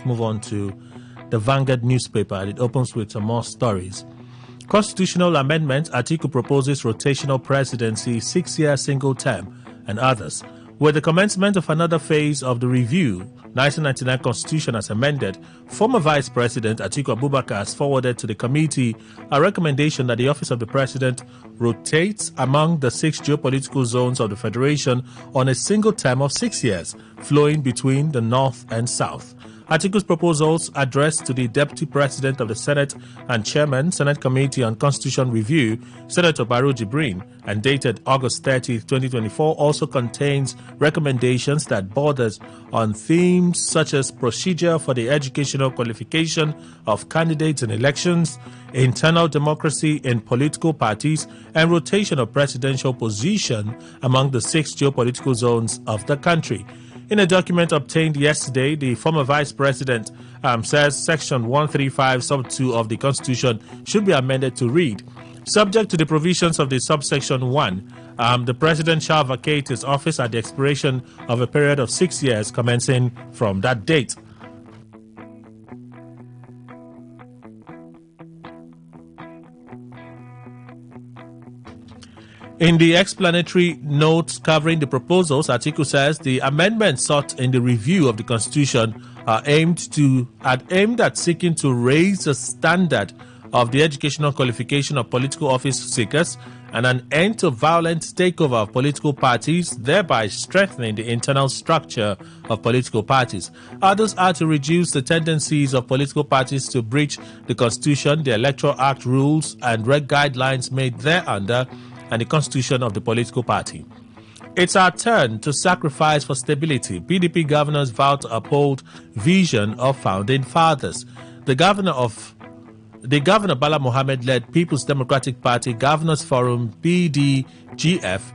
move on to the Vanguard newspaper, and it opens with some more stories. Constitutional amendment, Atiku proposes rotational presidency, 6-year single term, and others. With the commencement of another phase of the review, 1999 Constitution as amended, former Vice President Atiku Abubakar has forwarded to the committee a recommendation that the office of the President rotates among the 6 geopolitical zones of the Federation on a single term of 6 years, flowing between the North and South. Atiku's proposals addressed to the Deputy President of the Senate and Chairman, Senate Committee on Constitution Review, Senator Barrow Jibrin, and dated August 30, 2024, also contains recommendations that borders on themes such as procedure for the educational qualification of candidates in elections, internal democracy in political parties, and rotation of presidential position among the 6 geopolitical zones of the country. In a document obtained yesterday, the former Vice President says Section 135, Sub 2 of the Constitution should be amended to read, subject to the provisions of the subsection 1, the President shall vacate his office at the expiration of a period of 6 years commencing from that date. In the explanatory notes covering the proposals, Atiku says the amendments sought in the review of the Constitution are aimed at seeking to raise the standard of the educational qualification of political office seekers and an end to violent takeover of political parties, thereby strengthening the internal structure of political parties. Others are to reduce the tendencies of political parties to breach the Constitution, the Electoral Act rules and guidelines made thereunder, and the constitution of the political party. It's our turn to sacrifice for stability. PDP governors vow to uphold vision of founding fathers. The governor Bala Mohammed-led People's Democratic Party Governors Forum PDPGF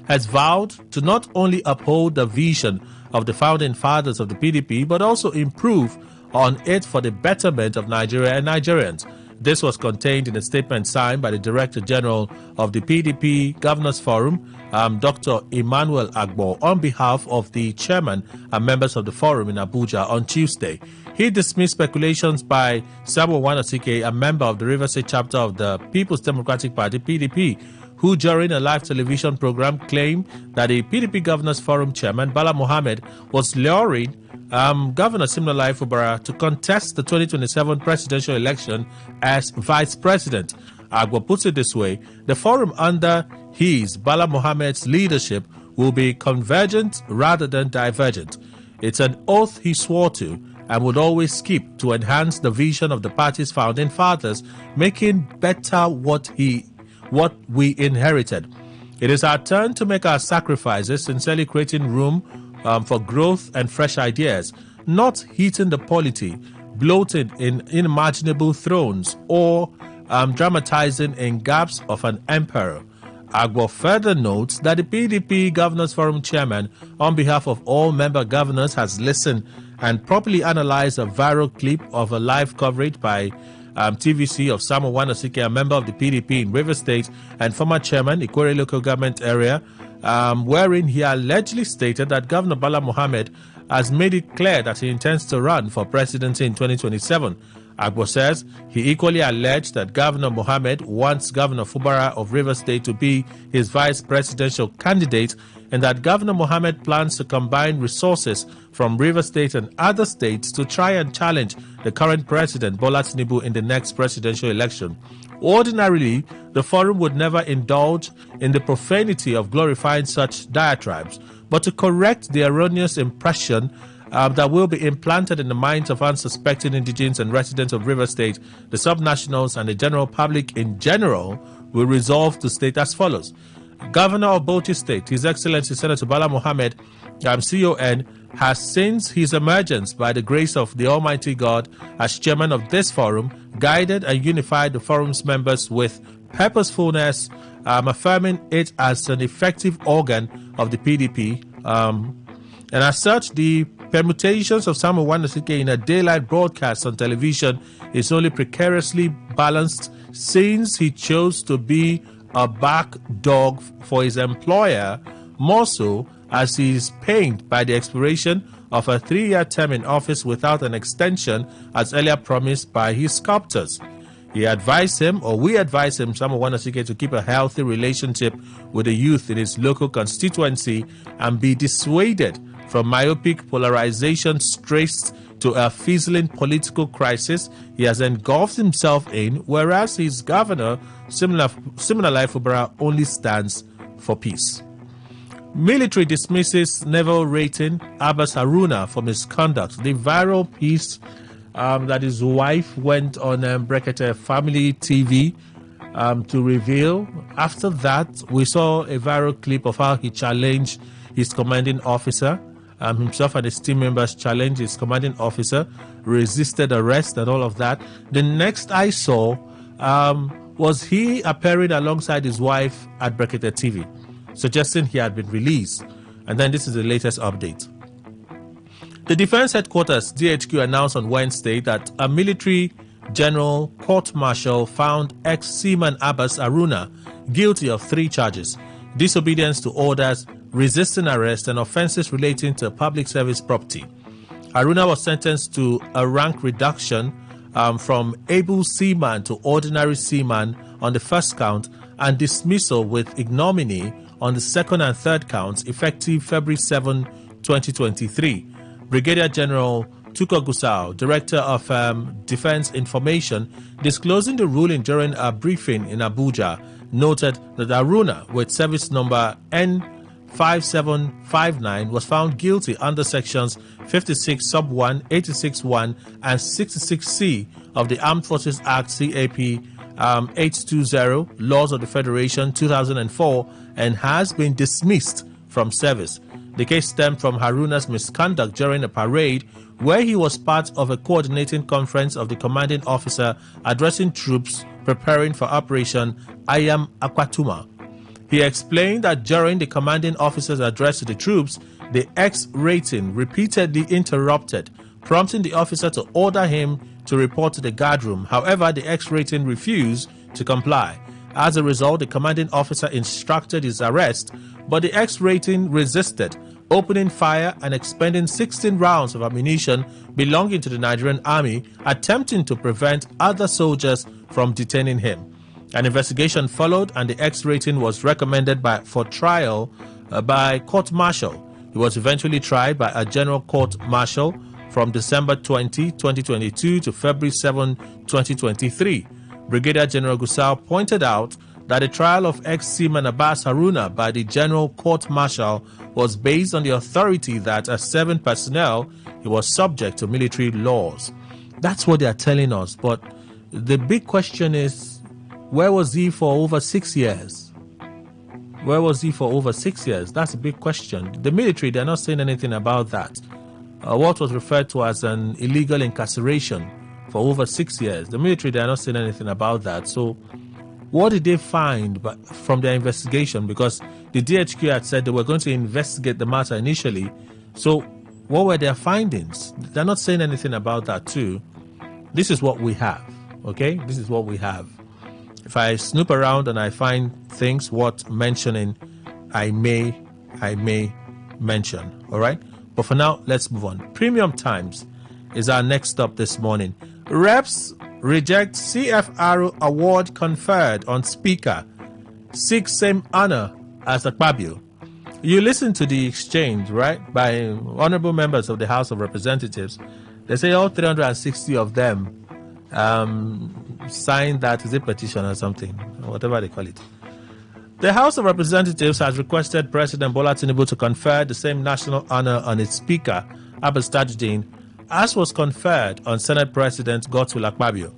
has vowed to not only uphold the vision of the founding fathers of the PDP, but also improve on it for the betterment of Nigeria and Nigerians. This was contained in a statement signed by the Director General of the PDP Governors Forum, Dr. Emmanuel Agbo, on behalf of the chairman and members of the forum in Abuja on Tuesday. He dismissed speculations by Samuel Wanasike, a member of the Rivers State chapter of the People's Democratic Party, PDP, who during a live television program claimed that the PDP Governors Forum chairman, Bala Mohammed, was luring Governor Siminalayi Fubara to contest the 2027 presidential election as vice president. Agbo puts it this way: the forum under his, Bala Mohammed's, leadership will be convergent rather than divergent. It's an oath he swore to and would always keep to enhance the vision of the party's founding fathers, making better what we inherited. It is our turn to make our sacrifices, sincerely creating room for growth and fresh ideas, not heating the polity, bloated in unimaginable thrones, or dramatizing in gaps of an emperor. Agbo further notes that the PDP Governors Forum chairman, on behalf of all member governors, has listened and properly analyzed a viral clip of a live coverage by TVC of Samuel Wanasike, a member of the PDP in Rivers State and former chairman, Ikwere Local Government Area, wherein he allegedly stated that Governor Bala Mohammed has made it clear that he intends to run for presidency in 2027. Agbo says he equally alleged that Governor Mohammed wants Governor Fubara of Rivers State to be his vice presidential candidate, and that Governor Mohammed plans to combine resources from Rivers State and other states to try and challenge the current president, Bola Tinubu, in the next presidential election. Ordinarily, the forum would never indulge in the profanity of glorifying such diatribes, but to correct the erroneous impression that will be implanted in the minds of unsuspecting indigents and residents of Rivers State, the subnationals, and the general public in general, will resolve to state as follows. Governor of Bauchi State, His Excellency Senator Bala Mohammed, CON, has since his emergence by the grace of the Almighty God as chairman of this forum, guided and unified the forum's members with purposefulness, affirming it as an effective organ of the PDP. And as such, the permutations of Samuel Wanasike in a daylight broadcast on television is only precariously balanced, since he chose to be a back dog for his employer, more so as he is pained by the expiration of a 3-year term in office without an extension as earlier promised by his sculptors. He advised him, or we advised him, Samuel Wanasike, to keep a healthy relationship with the youth in his local constituency and be dissuaded from myopic polarization stressed to a fizzling political crisis he has engulfed himself in, whereas his governor, Siminalayi Fubara, only stands for peace. Military dismisses naval rating Abbas Haruna for misconduct. The viral piece that his wife went on Brekete Family TV to reveal. After that, we saw a viral clip of how he challenged his commanding officer. Himself and his team members challenged his commanding officer, resisted arrest and all of that. The next I saw was he appearing alongside his wife at Brekete TV, suggesting he had been released. And then this is the latest update. The Defense Headquarters, DHQ, announced on Wednesday that a military general court-martial found ex-seaman Abbas Haruna guilty of 3 charges: disobedience to orders, resisting arrest, and offenses relating to public service property. Haruna was sentenced to a rank reduction from able seaman to ordinary seaman on the first count and dismissal with ignominy on the second and third counts, effective February 7, 2023. Brigadier General Tuko Gusau, Director of Defense Information, disclosing the ruling during a briefing in Abuja, noted that Haruna, with service number N5759, was found guilty under sections 56 sub 1, 86 1, and 66C of the Armed Forces Act CAP 820, Laws of the Federation 2004, and has been dismissed from service. The case stemmed from Haruna's misconduct during a parade where he was part of a coordinating conference of the commanding officer addressing troops preparing for Operation Ayam Akwatuma. He explained that during the commanding officer's address to the troops, the X rating repeatedly interrupted, prompting the officer to order him to report to the guardroom. However, the X rating refused to comply. As a result, the commanding officer instructed his arrest, but the X rating resisted, opening fire and expending 16 rounds of ammunition belonging to the Nigerian Army, attempting to prevent other soldiers from detaining him. An investigation followed, and the X rating was recommended for trial by court-martial. He was eventually tried by a general court-martial from December 20, 2022 to February 7, 2023. Brigadier General Gusau pointed out that the trial of ex-seaman Abbas Haruna by the General Court-Martial was based on the authority that, as 7 personnel, he was subject to military laws. That's what they are telling us. But the big question is, where was he for over 6 years? Where was he for over 6 years? That's a big question. The military, they're not saying anything about that. What was referred to as an illegal incarceration for over 6 years. The military, they are not saying anything about that. So what did they find from their investigation? Because the DHQ had said they were going to investigate the matter initially. So what were their findings? They're not saying anything about that too. This is what we have, okay? This is what we have. If I snoop around and I find things worth mentioning, I may mention, all right? But for now, let's move on. Premium Times is our next stop this morning. Reps reject CFR award conferred on Speaker. Seek same honor as Akpabio. You listen to the exchange, right, by honorable members of the House of Representatives. They say all 360 of them signed that, is a petition or something, whatever they call it. The House of Representatives has requested President Bola Tinubu to confer the same national honor on its Speaker, Abbas Tajuddin, as was conferred on Senate President Godswill Akpabio.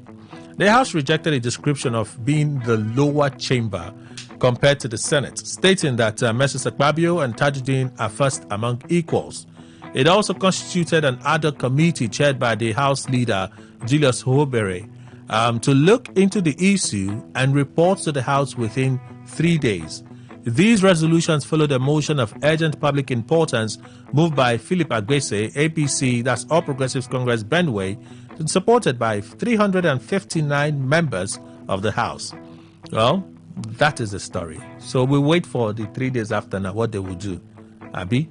The House rejected a description of being the lower chamber compared to the Senate, stating that Messrs. Akpabio and Tajuddin are first among equals. It also constituted an ad hoc committee chaired by the House leader, Julius Hobere, to look into the issue and report to the House within 3 days. These resolutions followed a motion of urgent public importance moved by Philip Agbese, APC, that's All Progressives Congress Benway, and supported by 359 members of the House. Well, that is the story. So we wait for the 3 days after now what they will do. Abi?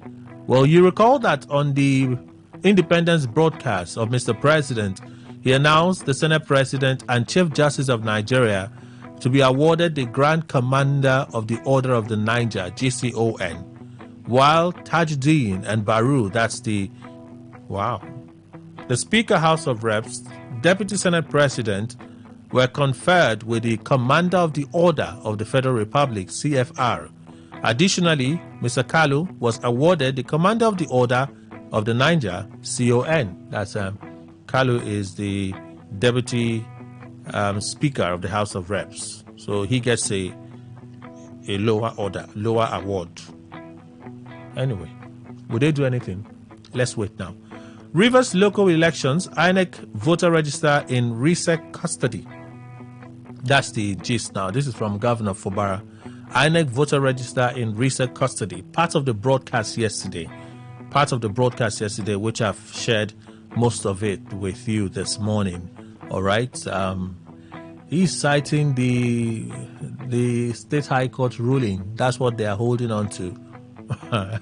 Well, you recall that on the Independence broadcast of Mr. President, he announced the Senate President and Chief Justice of Nigeria to be awarded the Grand Commander of the Order of the Niger, GCON, while Tajuddin and Baru, the Speaker House of Reps, Deputy Senate President, were conferred with the Commander of the Order of the Federal Republic, CFR. Additionally, Mr. Kalu was awarded the Commander of the Order of the Niger, CON. Kalu is the Deputy Speaker of the House of Reps. So he gets a lower award. Anyway, will they do anything? Let's wait now. Rivers local elections, INEC voter register in RISEC custody. That's the gist now. This is from Governor Fubara. INEC voter register in RISEC custody. Part of the broadcast yesterday, which I've shared most of it with you this morning. All right. He's citing the State High Court ruling. That's what they are holding on to. I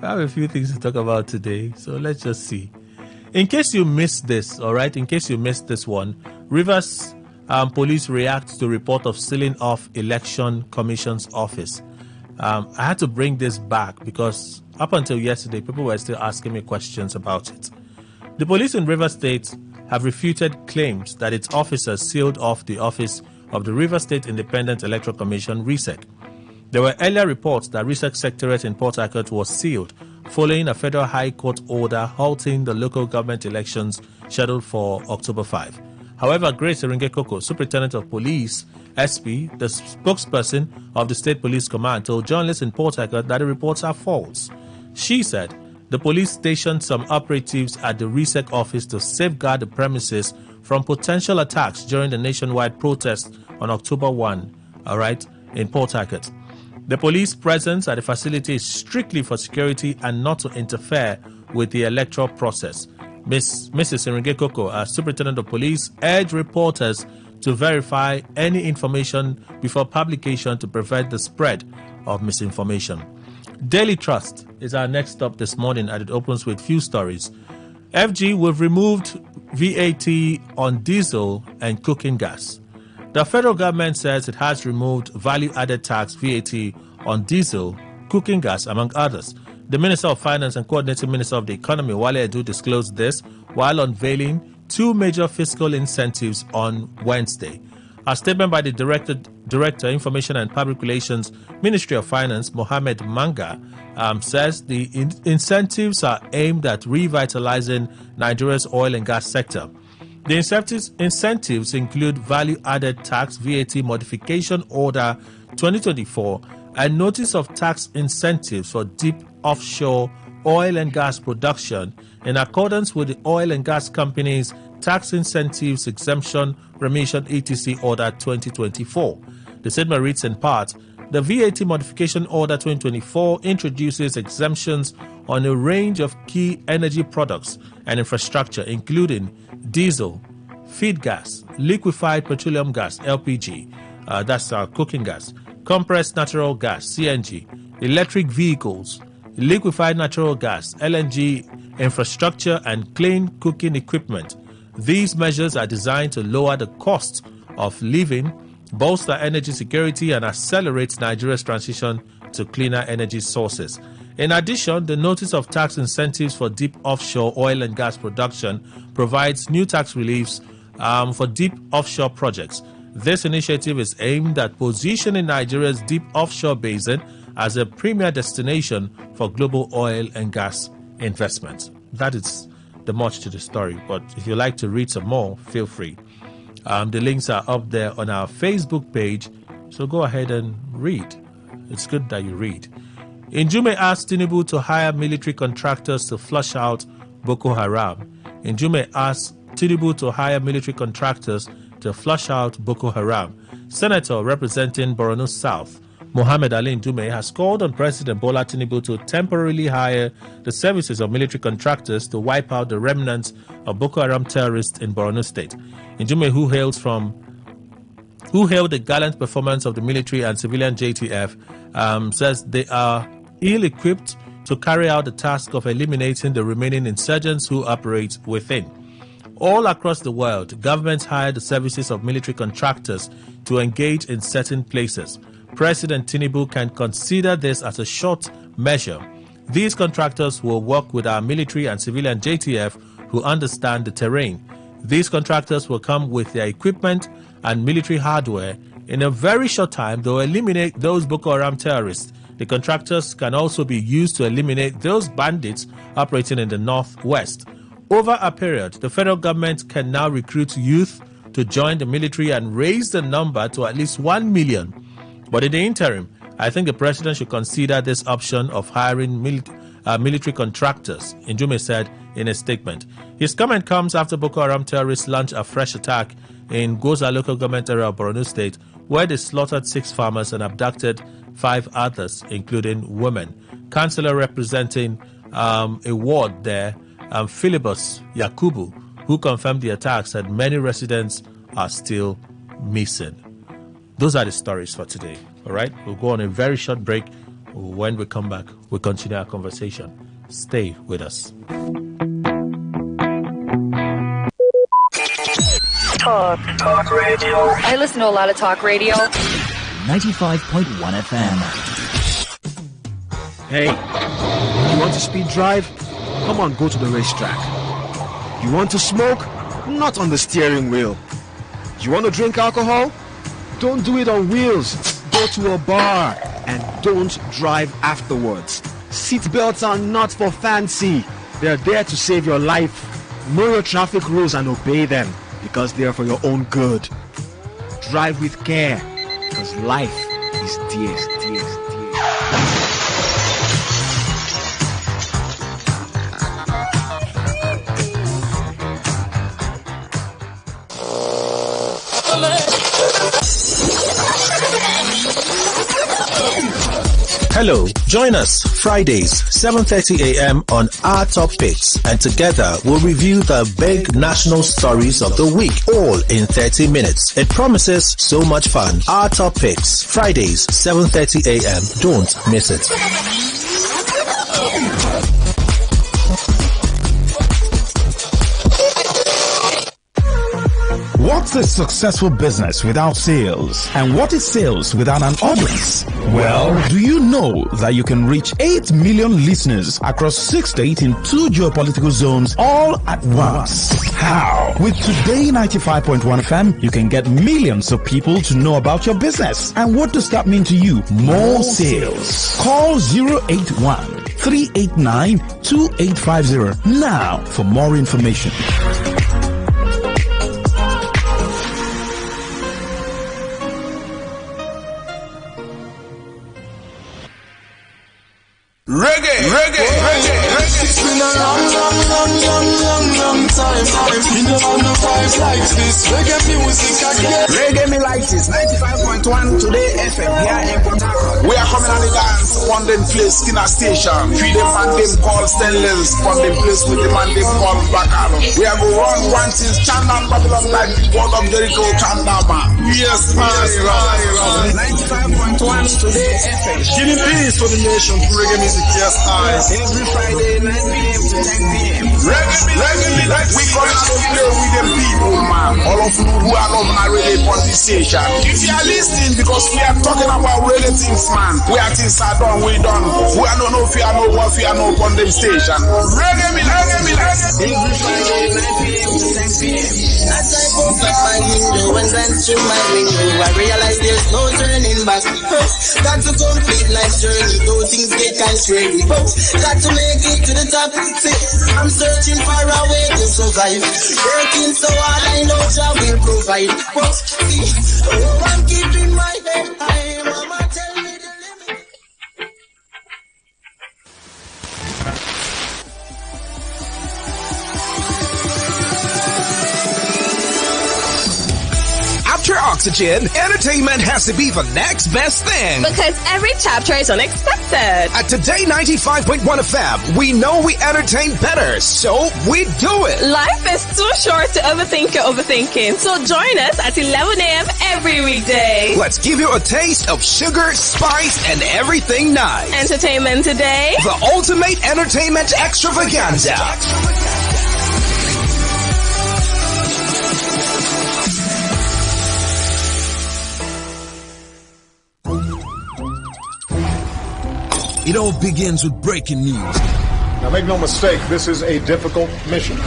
have a few things to talk about today, so let's just see. In case you missed this, all right, one, Rivers police react to report of sealing off Election Commission's office. I had to bring this back because up until yesterday, people were still asking me questions about it. The police in Rivers State have refuted claims that its officers sealed off the office of the Rivers State Independent Electoral Commission, RISEC. There were earlier reports that RISEC Secretariat in Port Harcourt was sealed following a federal high court order halting the local government elections scheduled for October 5. However, Grace Iringekoko, Superintendent of Police, SP, the spokesperson of the State Police Command, told journalists in Port Harcourt that the reports are false. She said the police stationed some operatives at the RISEC office to safeguard the premises from potential attacks during the nationwide protest on October 1, in Port Harcourt. The police presence at the facility is strictly for security and not to interfere with the electoral process. Mrs. Iringekoko, as Superintendent of Police, urged reporters to verify any information before publication to prevent the spread of misinformation. Daily Trust is our next stop this morning, and it opens with few stories. FG, we've removed VAT on diesel and cooking gas. The federal government says it has removed value-added tax VAT on diesel, cooking gas, among others. The Minister of Finance and Coordinating Minister of the Economy, Wale Edu, disclosed this while unveiling two major fiscal incentives on Wednesday. A statement by the Director, Information and Public Relations, Ministry of Finance, Mohammed Manga, says the incentives are aimed at revitalizing Nigeria's oil and gas sector. The incentives include value-added tax VAT modification order 2024 and notice of tax incentives for deep offshore oil and gas production in accordance with the Oil and Gas Company's Tax Incentives Exemption Remission ETC Order 2024. The statement reads in part, the VAT Modification Order 2024 introduces exemptions on a range of key energy products and infrastructure, including diesel, feed gas, liquefied petroleum gas, LPG, that's our cooking gas, compressed natural gas, CNG, electric vehicles, liquefied natural gas, LNG, infrastructure, and clean cooking equipment. These measures are designed to lower the cost of living, bolster energy security, and accelerate Nigeria's transition to cleaner energy sources. In addition, the Notice of Tax Incentives for Deep Offshore Oil and Gas Production provides new tax reliefs for deep offshore projects. This initiative is aimed at positioning Nigeria's deep offshore basin as a premier destination for global oil and gas investments. That is the much to the story, but if you'd like to read some more, feel free. The links are up there on our Facebook page, so go ahead and read. It's good that you read. Njume asked Tinubu to hire military contractors to flush out Boko Haram. Njume asked Tinubu to hire military contractors to flush out Boko Haram. Senator representing Borno South, Mohammed Ali Njume, has called on President Bola Tinubu to temporarily hire the services of military contractors to wipe out the remnants of Boko Haram terrorists in Borno State. Njume, who hailed the gallant performance of the military and civilian JTF, says they are ill-equipped to carry out the task of eliminating the remaining insurgents who operate within. All across the world, governments hire the services of military contractors to engage in certain places. President Tinubu can consider this as a short measure. These contractors will work with our military and civilian JTF who understand the terrain. These contractors will come with their equipment and military hardware. In a very short time, they will eliminate those Boko Haram terrorists. The contractors can also be used to eliminate those bandits operating in the northwest. Over a period, the federal government can now recruit youth to join the military and raise the number to at least 1 million. But in the interim, I think the president should consider this option of hiring military contractors, Njume said in a statement. His comment comes after Boko Haram terrorists launched a fresh attack in Goza local government area of Borno State, where they slaughtered 6 farmers and abducted 5 others, including women. Councillor representing a ward there, Philibus Yakubu, who confirmed the attack, said many residents are still missing. Those are the stories for today. All right, we'll go on a very short break. When we come back, we'll continue our conversation. Stay with us. Talk radio. I listen to a lot of talk radio. 95.1 FM. Hey, you want to speed drive? Come on, go to the racetrack. You want to smoke? Not on the steering wheel. You want to drink alcohol? Don't do it on wheels. Go to a bar and don't drive afterwards. Seat belts are not for fancy. They're there to save your life. Know your traffic rules and obey them because they are for your own good. Drive with care because life is dear. Hello, join us Fridays 7:30 a.m. on Our Top Picks, and together we'll review the big national stories of the week, all in 30 minutes. It promises so much fun. Our Top Picks, Fridays 7:30 a.m. Don't miss it. What's a successful business without sales? And what is sales without an audience? Well, do you know that you can reach 8 million listeners across 6 states in 2 geopolitical zones all at once? How? With Today 95.1 FM, you can get millions of people to know about your business. And what does that mean to you? More sales. Call 081 389 2850 now for more information. It's been a long time. We don't have no vibes like this. Reggae music again. Reggae me like this. 95.1 Today FM. Here in Port Harcourt. We are coming on the dance. One them place Skinner Station. Feed them and them call Stainless. One them place with them and them call Bacalo. We are going run one since Chandan Babylon like the word of Jericho Chandama. Yes, right. 95.1 Today FM. Giving peace to the nation through reggae music. Yes, every Friday 9 p.m. to 10 p.m. Reggae me like we come out to play with them people, man. All of you who are not my reggae on this station. If you are listening, because we are talking about reggae things, man. We are things are done, we done. We are no fear, no war, fear, no on them station. Reggae me like every Friday 9 p.m. to 10 p.m. As I open my window and glance through my window, I realize there's no turning back. Got to complete life's journey, though things get kind of scary. Got to make it to the top. See, I'm searching for a way to survive. Working so hard, I know job will provide. But see, I'm keeping my head high. Mama tell me the limit. After our oxygen, entertainment has to be the next best thing. Because every chapter is unexpected. At Today 95.1 FM, we know we entertain better, so we do it. Life is too short to overthink your overthinking, so join us at 11 a.m. every weekday. Let's give you a taste of sugar, spice, and everything nice. Entertainment Today. The ultimate entertainment extravaganza. It all begins with breaking news. Now make no mistake, this is a difficult mission,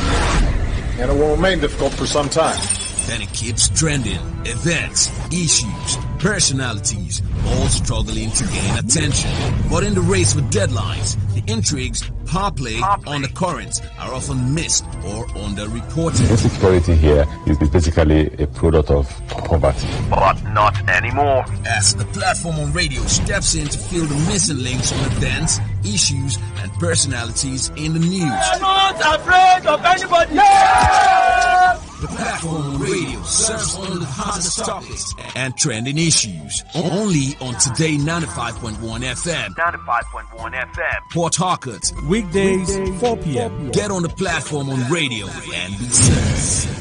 and it will remain difficult for some time. Then it keeps trending. Events, issues, personalities, all struggling to gain attention. But in the race for deadlines, the intrigues, power play, undercurrents are often missed or underreported. Insecurity here is basically a product of poverty. But not anymore. As the platform on radio steps in to fill the missing links on events, issues, and personalities in the news. I'm not afraid of anybody. The platform on radio serves only the hottest topics and trending issues. Only on Today 95.1 FM. 95.1 FM. Port Harcourt. Weekdays, 4 p.m. Get on the platform on radio and be served.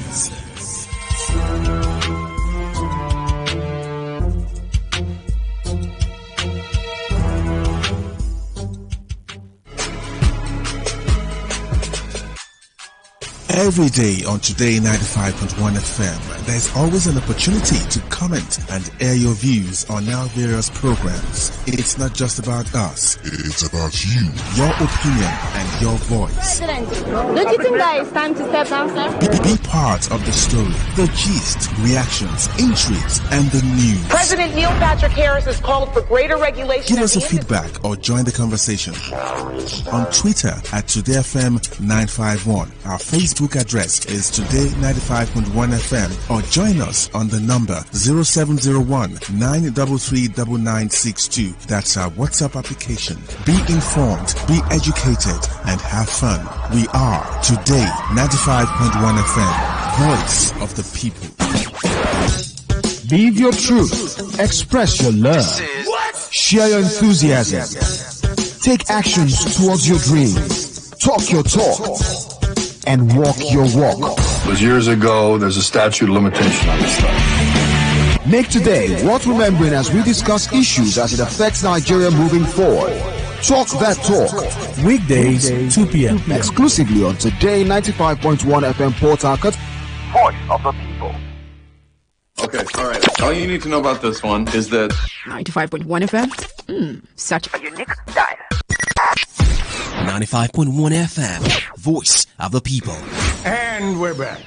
Every day on Today 95.1 FM, there's always an opportunity to comment and air your views on our various programs. It's not just about us. It's about you, your opinion, and your voice. President, don't you think that it's time to step down, sir? Be part of the story, the gist, reactions, intrigues, and the news. President Neil Patrick Harris has called for greater regulation. Give us a feedback or join the conversation on Twitter at TodayFM951. Our Facebook address is Today95.1 FM, or join us on the number 0701 933 9962. That's our WhatsApp application. Be informed, be educated, and have fun. We are Today 95.1 FM, voice of the people. Live your truth. Express your love. Share your enthusiasm. Take actions towards your dreams. Talk your talk. And walk your walk. It was years ago. There's a statute of limitation on this stuff. Make today worth remembering as we discuss issues as it affects Nigeria moving forward. Talk that talk. Weekdays, 2 p.m. Exclusively on Today 95.1 FM Port Harcourt. Voice of the people. Okay, all right. All you need to know about this one is that 95.1 FM? Such a unique dial. 95.1 FM, voice of the people. And we're back.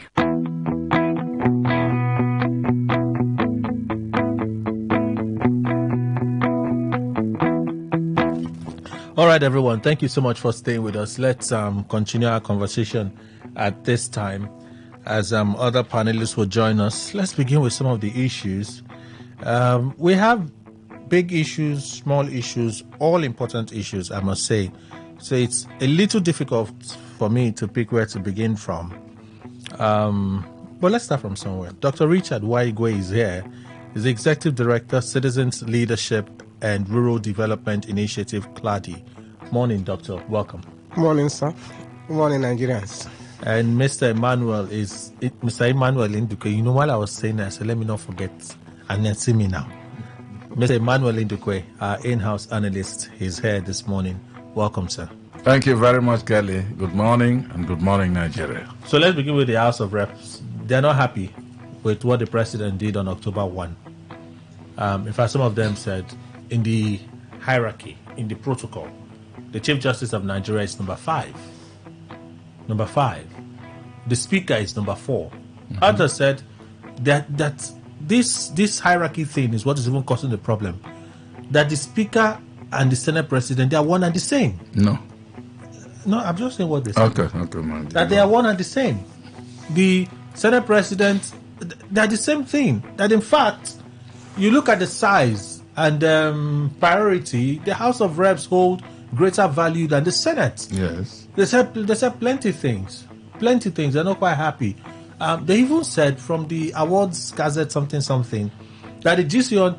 All right, everyone. Thank you so much for staying with us. Let's continue our conversation at this time as other panelists will join us. Let's begin with some of the issues. We have big issues, small issues, all important issues, I must say. So it's a little difficult for me to pick where to begin from. But let's start from somewhere. Dr. Richard Waigwe is here. He's the Executive Director, Citizens Leadership and Rural Development Initiative, CLADI. Morning, Doctor. Welcome. Morning, sir. Good morning, Nigerians. And Mr. Emmanuel Indukwe. You know, while I was saying that, so let me not forget. And then see me now. Mr. Emmanuel Indukwe, our in-house analyst, is here this morning. Welcome, sir. Thank you very much, Kelly. Good morning, and good morning, Nigeria. So let's begin with the House of Reps. They're not happy with what the president did on October 1. In fact, some of them said in the hierarchy, in the protocol, the Chief Justice of Nigeria is number 5. Number 5. The Speaker is number 4. Others said that this hierarchy thing is what is even causing the problem. That the Speaker and the Senate President, they are one and the same. No, I'm just saying what they said. Okay, man. That they are one and the same. The Senate President, they're the same thing. That in fact, you look at the size and priority, the House of Reps hold greater value than the Senate. Yes. They said plenty things. They're not quite happy. They even said from the awards gazette something that the GCON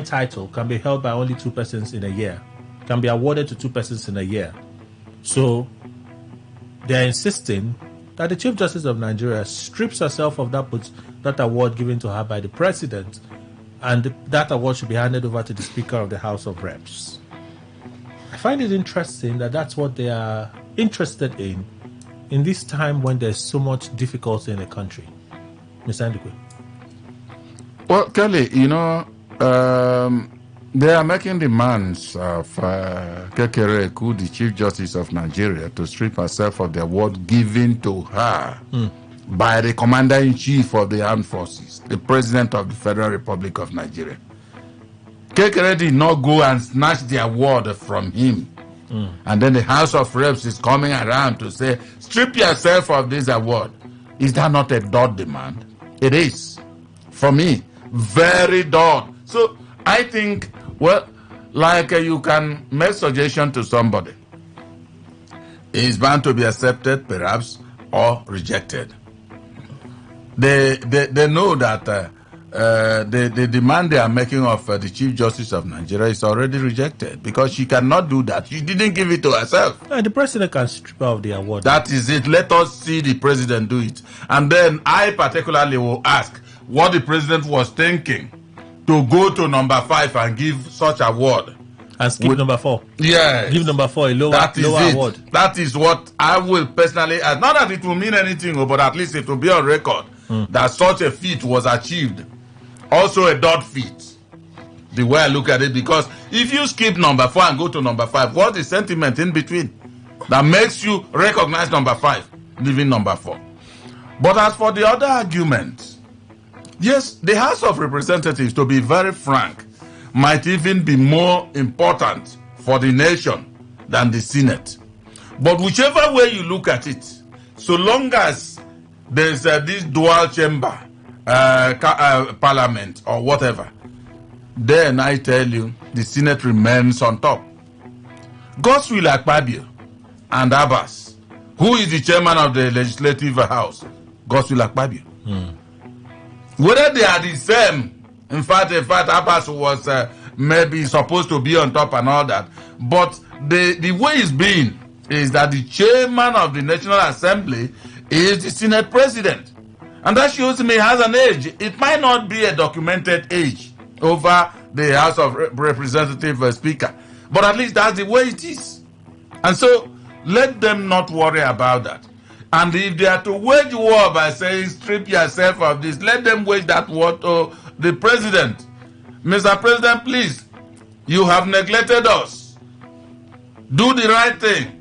title can be held by only 2 persons in a year, can be awarded to 2 persons in a year. So they're insisting that the Chief Justice of Nigeria strips herself of that award given to her by the President, and that award should be handed over to the Speaker of the House of Reps. I find it interesting that that's what they are interested in this time when there's so much difficulty in the country. Mr. Ndukwe. Well, Kelly, they are making demands of Kekereekun, the Chief Justice of Nigeria, to strip herself of the award given to her by the Commander-in-Chief of the Armed Forces, the President of the Federal Republic of Nigeria. Kekere did not go and snatch the award from him. And then the House of Reps is coming around to say, strip yourself of this award. Is that not a dull demand? It is. For me, very dull. So I think, you can make suggestion to somebody. It's bound to be accepted, perhaps, or rejected. They know that the demand they are making of the Chief Justice of Nigeria is already rejected because she cannot do that. She didn't give it to herself. And the President can strip her of the award. That is it. Let us see the President do it. And then I particularly will ask what the President was thinking to go to number 5 and give such award. And skip number 4. Yeah. Give number 4 a lower award. That is what I will personally ask. Not that it will mean anything, but at least it will be on record that such a feat was achieved. Also a dot feat. The way I look at it, because if you skip number 4 and go to number 5, what's the sentiment in between that makes you recognize number 5, leaving number 4? But as for the other arguments, yes, the House of Representatives, to be very frank, might even be more important for the nation than the Senate. But whichever way you look at it, so long as there's this dual chamber parliament or whatever, then I tell you, the Senate remains on top. Godswill Akpabio and Abbas, who is the chairman of the Legislative House, Godswill Akpabio. Whether they are the same, in fact, Abbas was maybe supposed to be on top and all that, but the way it's been is that the chairman of the National Assembly is the Senate President. And that shows me he has an age. It might not be a documented age over the House of Representative Speaker, but at least that's the way it is. And so let them not worry about that. And if they are to wage war by saying strip yourself of this, let them wage that war to the President. Mr. President, please, you have neglected us. Do the right thing.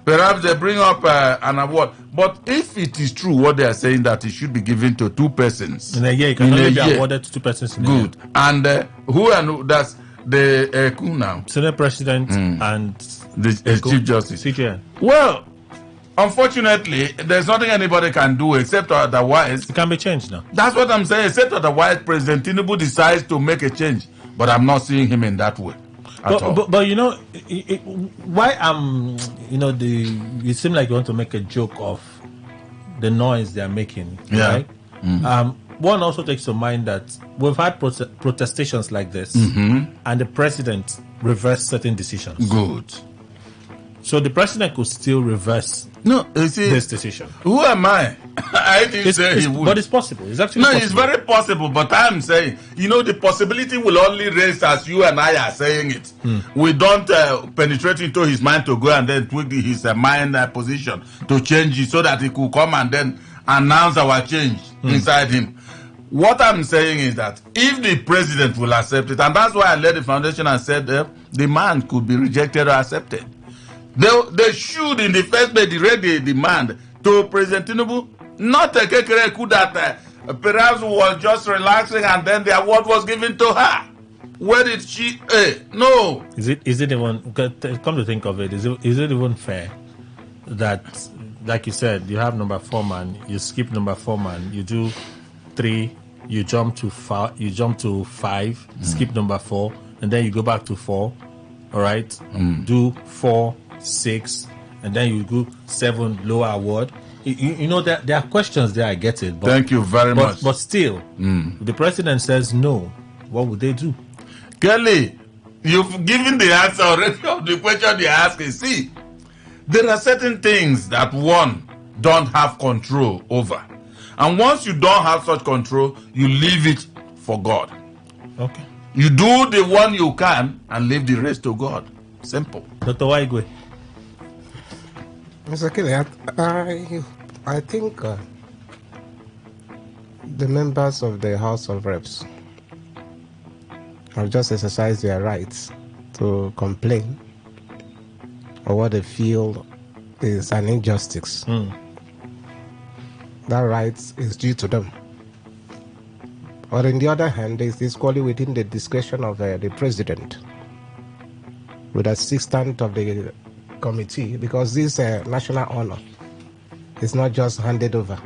Perhaps they bring up an award. But if it is true what they are saying, that it should be given to 2 persons. In a year, it can only be awarded to 2 persons in a year. Good. And who that's the who now? Senate President and the Chief Justice. CJN. Well, unfortunately, there's nothing anybody can do except otherwise. It can be changed now. That's what I'm saying. Except otherwise, President Tinubu decides to make a change. But I'm not seeing him in that way. But you know, why it seems like you want to make a joke of the noise they are making, right? One also takes to mind that we've had protestations like this, and the president reversed certain decisions. Good. So the president could still reverse this decision. Who am I? I didn't say he would. But it's possible. It's actually possible. It's very possible. But I'm saying, the possibility will only raise as you and I are saying it. We don't penetrate into his mind to go and then tweak his mind position to change it so that he could come and then announce our change inside him. What I'm saying is that if the president will accept it, and that's why I led the foundation and said the man could be rejected or accepted. They should, in the first place, direct the demand to President Tinubu, not a Kekereekun that perhaps was just relaxing and then the award was given to her. Where did she? No. Is it even? Come to think of it, is it even fair that, like you said, you have number 4 man, you skip number 4 man, you do 3, you jump to 5, skip number 4, and then you go back to 4. All right, do 4, 6, and then you do 7 lower award. You know that there are questions there. I get it. But, Thank you very much. But still, if the president says no, what would they do? Kelly, you've given the answer already of the question you're asking. See, there are certain things that one don't have control over. And once you don't have such control, you leave it for God. Okay. You do the one you can and leave the rest to God. Simple. Dr. Waigwe. Mr. Kelly, I think the members of the House of Reps have just exercised their rights to complain or what they feel is an injustice. That right is due to them. Or on the other hand, it's equally within the discretion of the president, with assistance of the committee, because this national honor is not just handed over.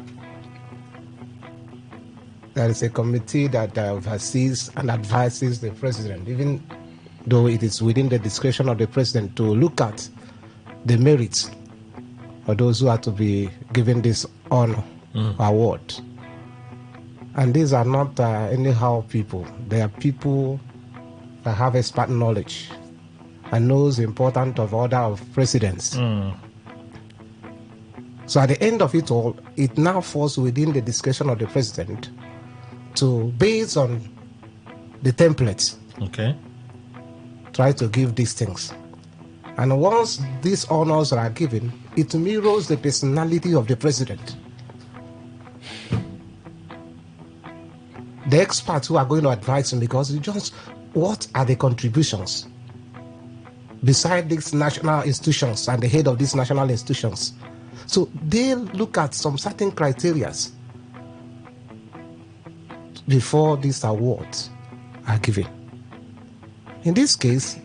There is a committee that oversees and advises the president, even though it is within the discretion of the president to look at the merits of those who are to be given this honor award. And these are not anyhow people. They are people that have expert knowledge and knows the importance of order of precedence. So at the end of it all, it now falls within the discretion of the president to, based on the templates, try to give these things. And once these honors are given, it mirrors the personality of the president. The experts who are going to advise him, because it's just what are the contributions beside these national institutions and the head of these national institutions. So they look at some certain criteria before these awards are given. In this case,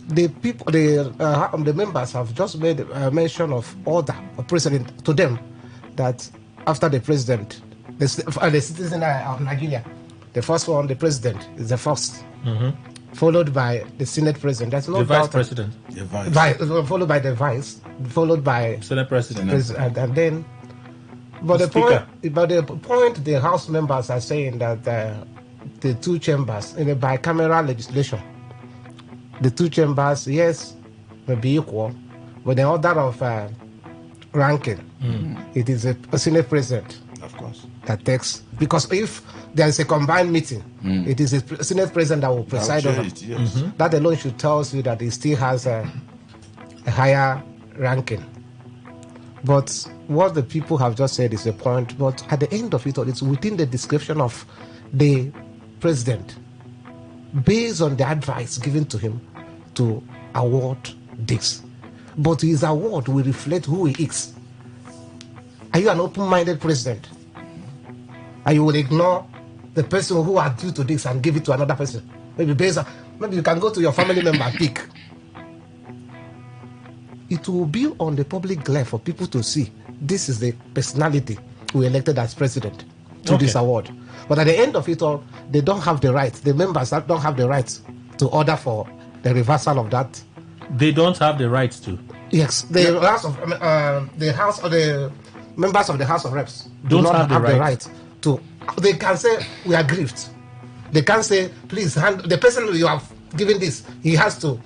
the people, the members have just made a mention of order of president to them, that after the president, the citizen of Nigeria, the first one, the president, is the first, followed by the Senate president. That's no the doubt. vice president. The vice. Followed by the vice, followed by Senate president. And then, but the point the House members are saying that the two chambers in a bicameral legislation, the two chambers, yes, may be equal, but the order of ranking, it is a Senate president, of course, that takes, because if there is a combined meeting, it is a Senate president that will preside over it. Yes. That alone should tell you that he still has a higher ranking. But what the people have just said is the point. But at the end of it all, it's within the description of the president, based on the advice given to him, to award this. But his award will reflect who he is. Are you an open-minded president? And you will ignore the person who are due to this and give it to another person? Maybe you can go to your family member and pick. It will be on the public glare for people to see this is the personality who elected as president to this award. But at the end of it all, they don't have the right. The members don't have the right to order for the reversal of that. They don't have the right to. Yes, the members of the House of Reps do not have the right to. They can say we are grieved. They can say, please, the person you have given this, he has to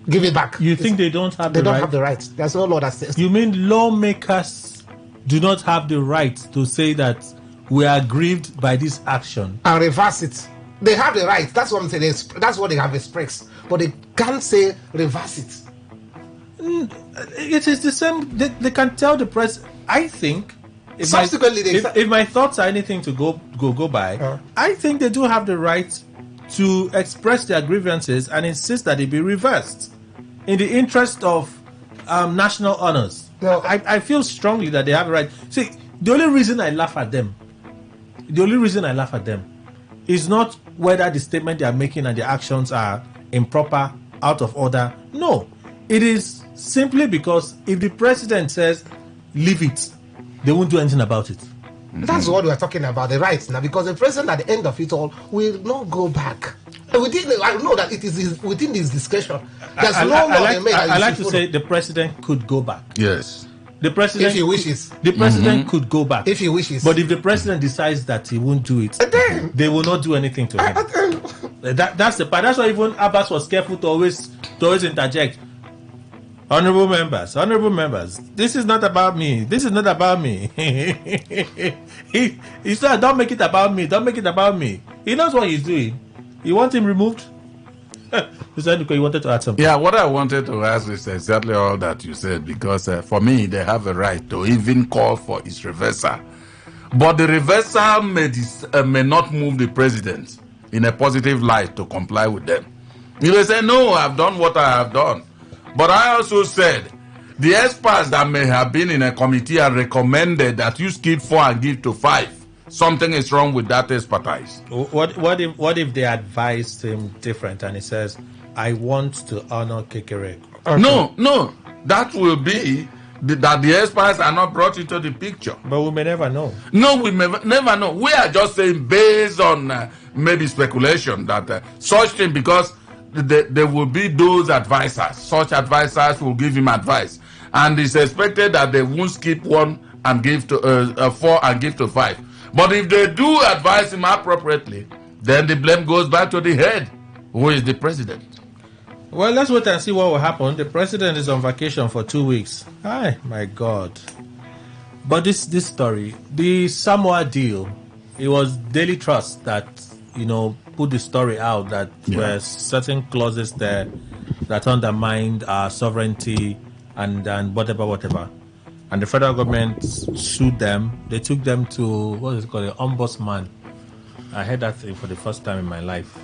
give it back. You think they don't have the right? They don't have the right. There's no law that says. You mean lawmakers do not have the right to say that we are grieved by this action and reverse it? They have the right. That's what I'm saying. That's what they have expressed. But they can't say reverse it. It is the same. They can tell the press. I think. If my thoughts are anything to go by, I think they do have the right to express their grievances and insist that it be reversed in the interest of national honors. No, I feel strongly that they have a right. See, the only reason I laugh at them is not whether the statement they are making and the actions are improper, out of order. No, it is simply because if the president says leave it, they won't do anything about it. That's what we're talking about, the rights now, because the president at the end of it all will not go back. I know that it is within his discretion. There's no law they made. I like to say the president could go back. Yes. The president, if he wishes, the president could go back if he wishes. But if the president decides that he won't do it, they will not do anything to him. That's the part. That's why even Abbas was careful to always interject. Honorable members, this is not about me. He said, don't make it about me. He knows what he's doing. You want him removed? You wanted to add something? Yeah, what I wanted to ask is exactly all that you said, because for me, they have a right to even call for his reversal. But the reversal may not move the president in a positive light to comply with them. He may say, no, I've done what I have done. But I also said, the experts that may have been in a committee and recommended that you skip 4 and give to 5. Something is wrong with that expertise. What if they advised him different and he says, I want to honor Kekere? Okay. No. That will be that the experts are not brought into the picture. But we may never know. No, we may never know. We are just saying based on maybe speculation that such thing, because there will be those advisors. Such advisors will give him advice. And it's expected that they won't skip 1 and give to 4 and give to 5. But if they do advise him appropriately, then the blame goes back to the head, who is the president. Well, let's wait and see what will happen. The president is on vacation for 2 weeks. Hi, my God. But this story, the Samoa deal, it was Daily Trust that, put the story out that there were certain clauses there that undermined our sovereignty and whatever. And the federal government sued them. They took them to, what is it called, an ombudsman. I heard that thing for the first time in my life.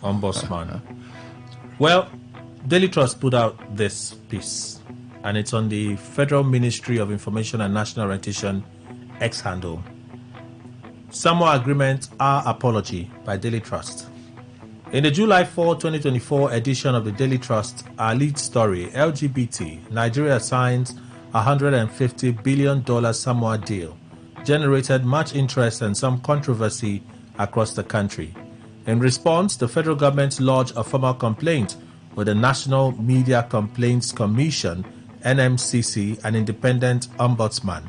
Ombudsman. Well, Daily Trust put out this piece, and it's on the Federal Ministry of Information and National Orientation X handle. Samoa Agreement, Our Apology by Daily Trust. In the July 4, 2024 edition of the Daily Trust, our lead story, LGBT, Nigeria signs $150 billion Samoa deal, generated much interest and some controversy across the country. In response, the federal government lodged a formal complaint with the National Media Complaints Commission, NMCC, an independent ombudsman.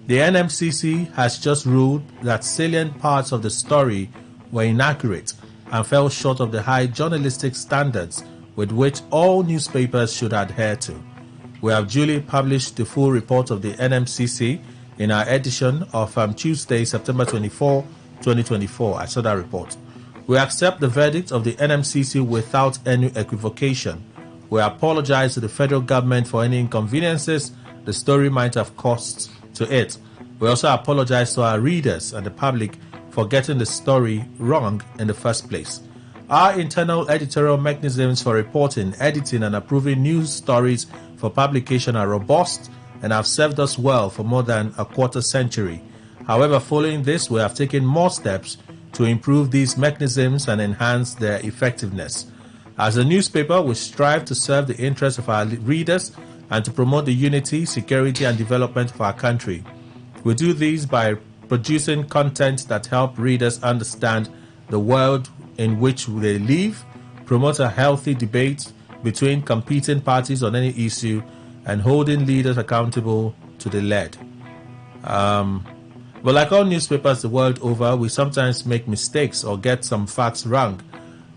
The NMCC has just ruled that salient parts of the story were inaccurate and fell short of the high journalistic standards with which all newspapers should adhere to. We have duly published the full report of the NMCC in our edition of Tuesday, September 24, 2024. I saw that report. We accept the verdict of the NMCC without any equivocation. We apologize to the federal government for any inconveniences the story might have caused to it. We also apologize to our readers and the public for getting the story wrong in the first place. Our internal editorial mechanisms for reporting, editing, and approving news stories for publication are robust and have served us well for more than a quarter century. However, following this, we have taken more steps to improve these mechanisms and enhance their effectiveness. As a newspaper, we strive to serve the interests of our readers and to promote the unity, security, and development of our country. We do these by producing content that help readers understand the world in which they live, promote a healthy debate between competing parties on any issue, and holding leaders accountable to the led. But like all newspapers the world over, we sometimes make mistakes or get some facts wrong,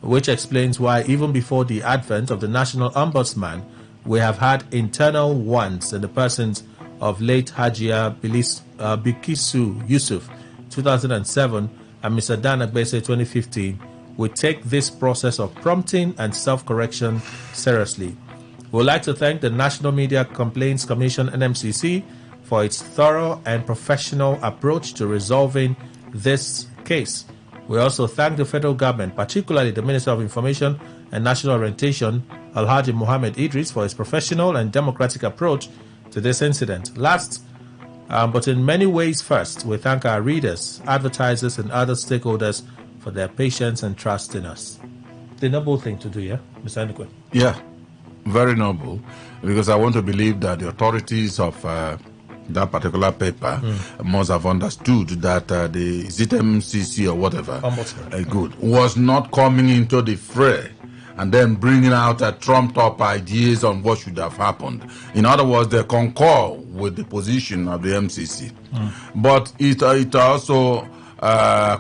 which explains why even before the advent of the National Ombudsman, we have had internal ones in the persons of late Hajia Bikisu Yusuf, 2007, and Mr. Dan Agbese, 2015. We take this process of prompting and self-correction seriously. We would like to thank the National Media Complaints Commission, NMCC, for its thorough and professional approach to resolving this case. We also thank the federal government, particularly the Minister of Information and National Orientation, Alhaji Mohammed Idris, for his professional and democratic approach to this incident. Last, but in many ways first, we thank our readers, advertisers, and other stakeholders for their patience and trust in us. The noble thing to do, yeah, Mr. Ndukwe? Yeah, very noble, because I want to believe that the authorities of that particular paper must have understood that the ZMCC or whatever, good, was not coming into the fray and then bringing out trumped-up ideas on what should have happened. In other words, they concur with the position of the MCC. But it also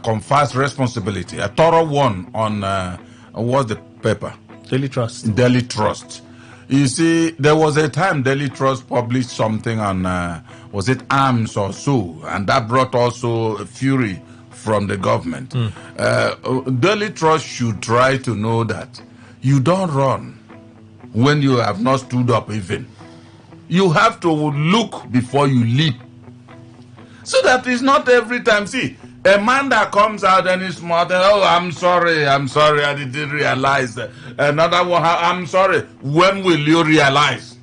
confers responsibility, a thorough one on what's the paper? Daily Trust. Daily Trust. You see, there was a time Daily Trust published something on, was it arms or so, and that brought also fury from the government. Daily Trust should try to know that you don't run when you have not stood up even. You have to look before you leap. So that it's not every time. See, a man that comes out and is smart, oh, I'm sorry, I didn't realize. Another one, I'm sorry. When will you realize?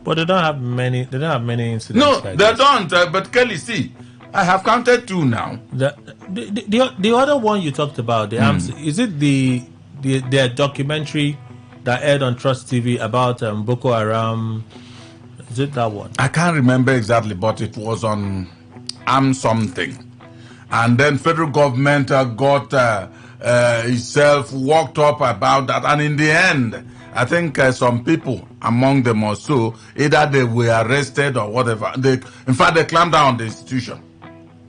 But they don't have many incidents. No, like they this. don't. But Kelly, see, I have counted 2 now. The other one you talked about, the arms, is it the documentary that aired on Trust TV about Boko Haram? Is it that one? I can't remember exactly, but it was on something. And then federal government got itself worked up about that. And in the end, I think some people among them also, either they were arrested or whatever. In fact, they clamped down on the institution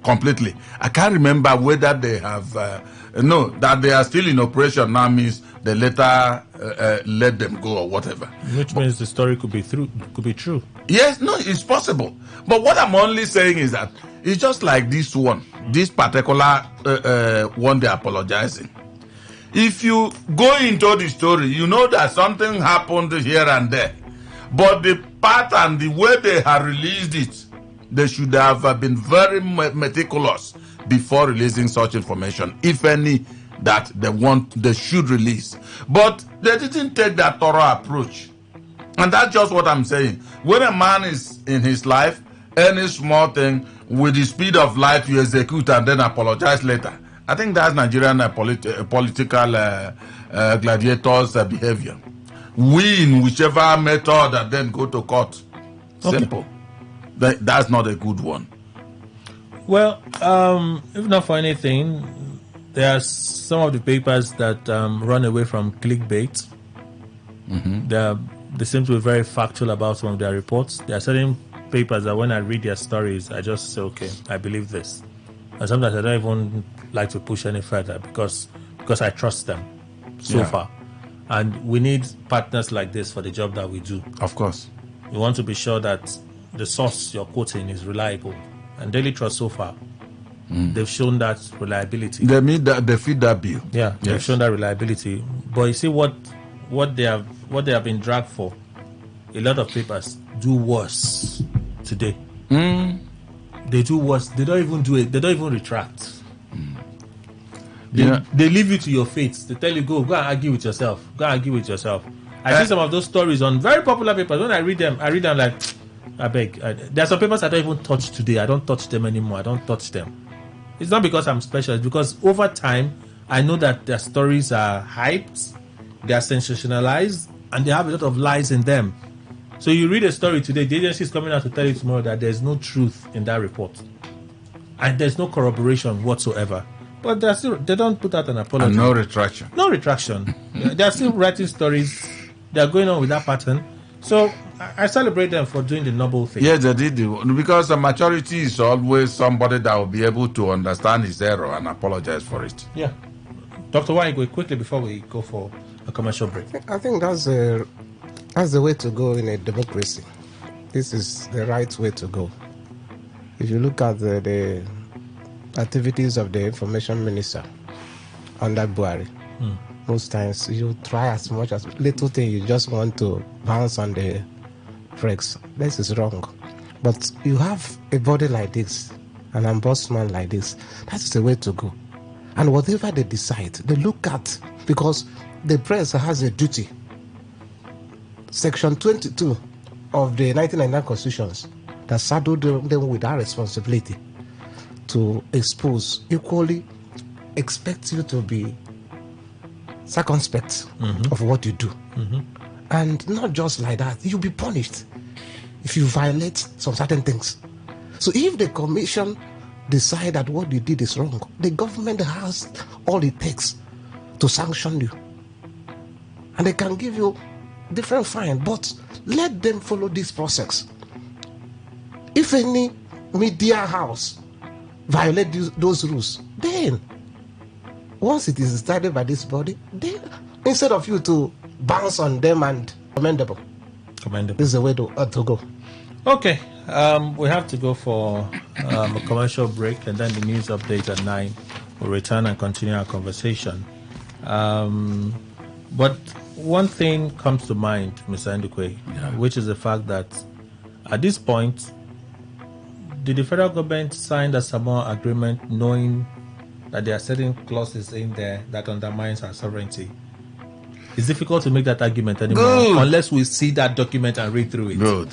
completely. I can't remember whether they have, that they are still in operation now means they later let them go or whatever. Which means the story could be true. Yes, no, it's possible. But what I'm only saying is that it's just like this one, this particular one they're apologizing. If you go into the story, you know that something happened here and there. But the pattern, the way they have released it, they should have been very meticulous before releasing such information, if any, that they should release. But they didn't take that thorough approach. And that's just what I'm saying. When a man is in his life, any small thing, with the speed of light, you execute and then apologize later. I think that's Nigerian political gladiators' behavior. Win whichever method and then go to court. Simple. That's not a good one. Well, if not for anything, there are some of the papers that run away from clickbait. They seem to be very factual about some of their reports. There are certain papers that when I read their stories, I just say, okay, I believe this. And sometimes I don't even like to push any further because I trust them so far. And we need partners like this for the job that we do. Of course. We want to be sure that the source you're quoting is reliable. And Daily Trust so far, they've shown that reliability. They fit that bill. Yeah, they've shown that reliability. But you see what they have been dragged for. A lot of papers do worse today. They do worse. They don't even do it. They don't even retract. They leave you to your fate. They tell you, go and argue with yourself. Go and argue with yourself. I see some of those stories on very popular papers. When I read them like, I beg. There are some papers I don't even touch today. I don't touch them anymore. I don't touch them. It's not because I'm special. It's because over time, I know that their stories are hyped, they are sensationalized, and they have a lot of lies in them. So you read a story today, the agency is coming out to tell you tomorrow that there's no truth in that report. And there's no corroboration whatsoever. But they don't put out an apology. And no retraction. No retraction. They're still writing stories. They're going on with that pattern. So I celebrate them for doing the noble thing. Yes, they did. Because the maturity is always somebody that will be able to understand his error and apologize for it. Yeah. Dr. Why, quickly before we go for a commercial break. I think that's the way to go in a democracy. This is the right way to go. If you look at the activities of the information minister under Buhari, most times you try as much as little thing, you just want to bounce on the brakes. This is wrong. But you have a body like this, an ombudsman like this, that's the way to go. And whatever they decide, they look at, because the press has a duty. Section 22 of the 1999 Constitutions that saddled them with that responsibility to expose, equally expect you to be circumspect of what you do. And not just like that, you'll be punished if you violate some certain things. So if the commission decide that what you did is wrong, the government has all it takes to sanction you. and they can give you different fine, but let them follow this process. If any media house violate those rules, then once it is decided by this body, then instead of you to bounce on them and commendable. This is the way to go. Okay, we have to go for a commercial break, and then the news update at 9. We'll return and continue our conversation. But one thing comes to mind, Mr. Ndukwe, which is the fact that at this point, did the federal government sign the Samoa Agreement knowing that there are certain clauses in there that undermines our sovereignty? It's difficult to make that argument anymore unless we see that document and read through it. Good.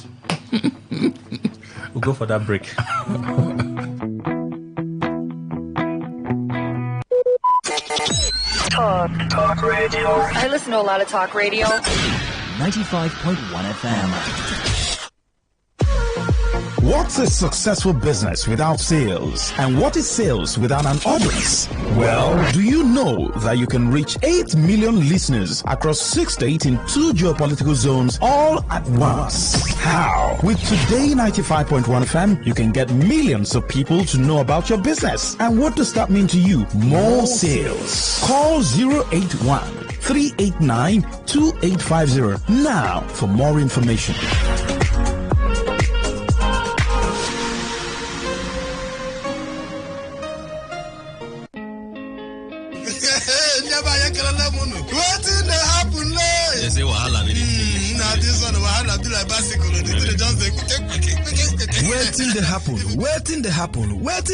We'll go for that break. Talk radio. I listen to a lot of talk radio. 95.1 FM. What's a successful business without sales? And what is sales without an audience? Well, do you know that you can reach 8 million listeners across 6 states in 2 geopolitical zones all at once? How? With Today 95.1 FM, you can get millions of people to know about your business. And what does that mean to you? More sales. Call 081 389 2850 now for more information. Say wahala be this. Nah, this one wahala be like bicycle. Waiting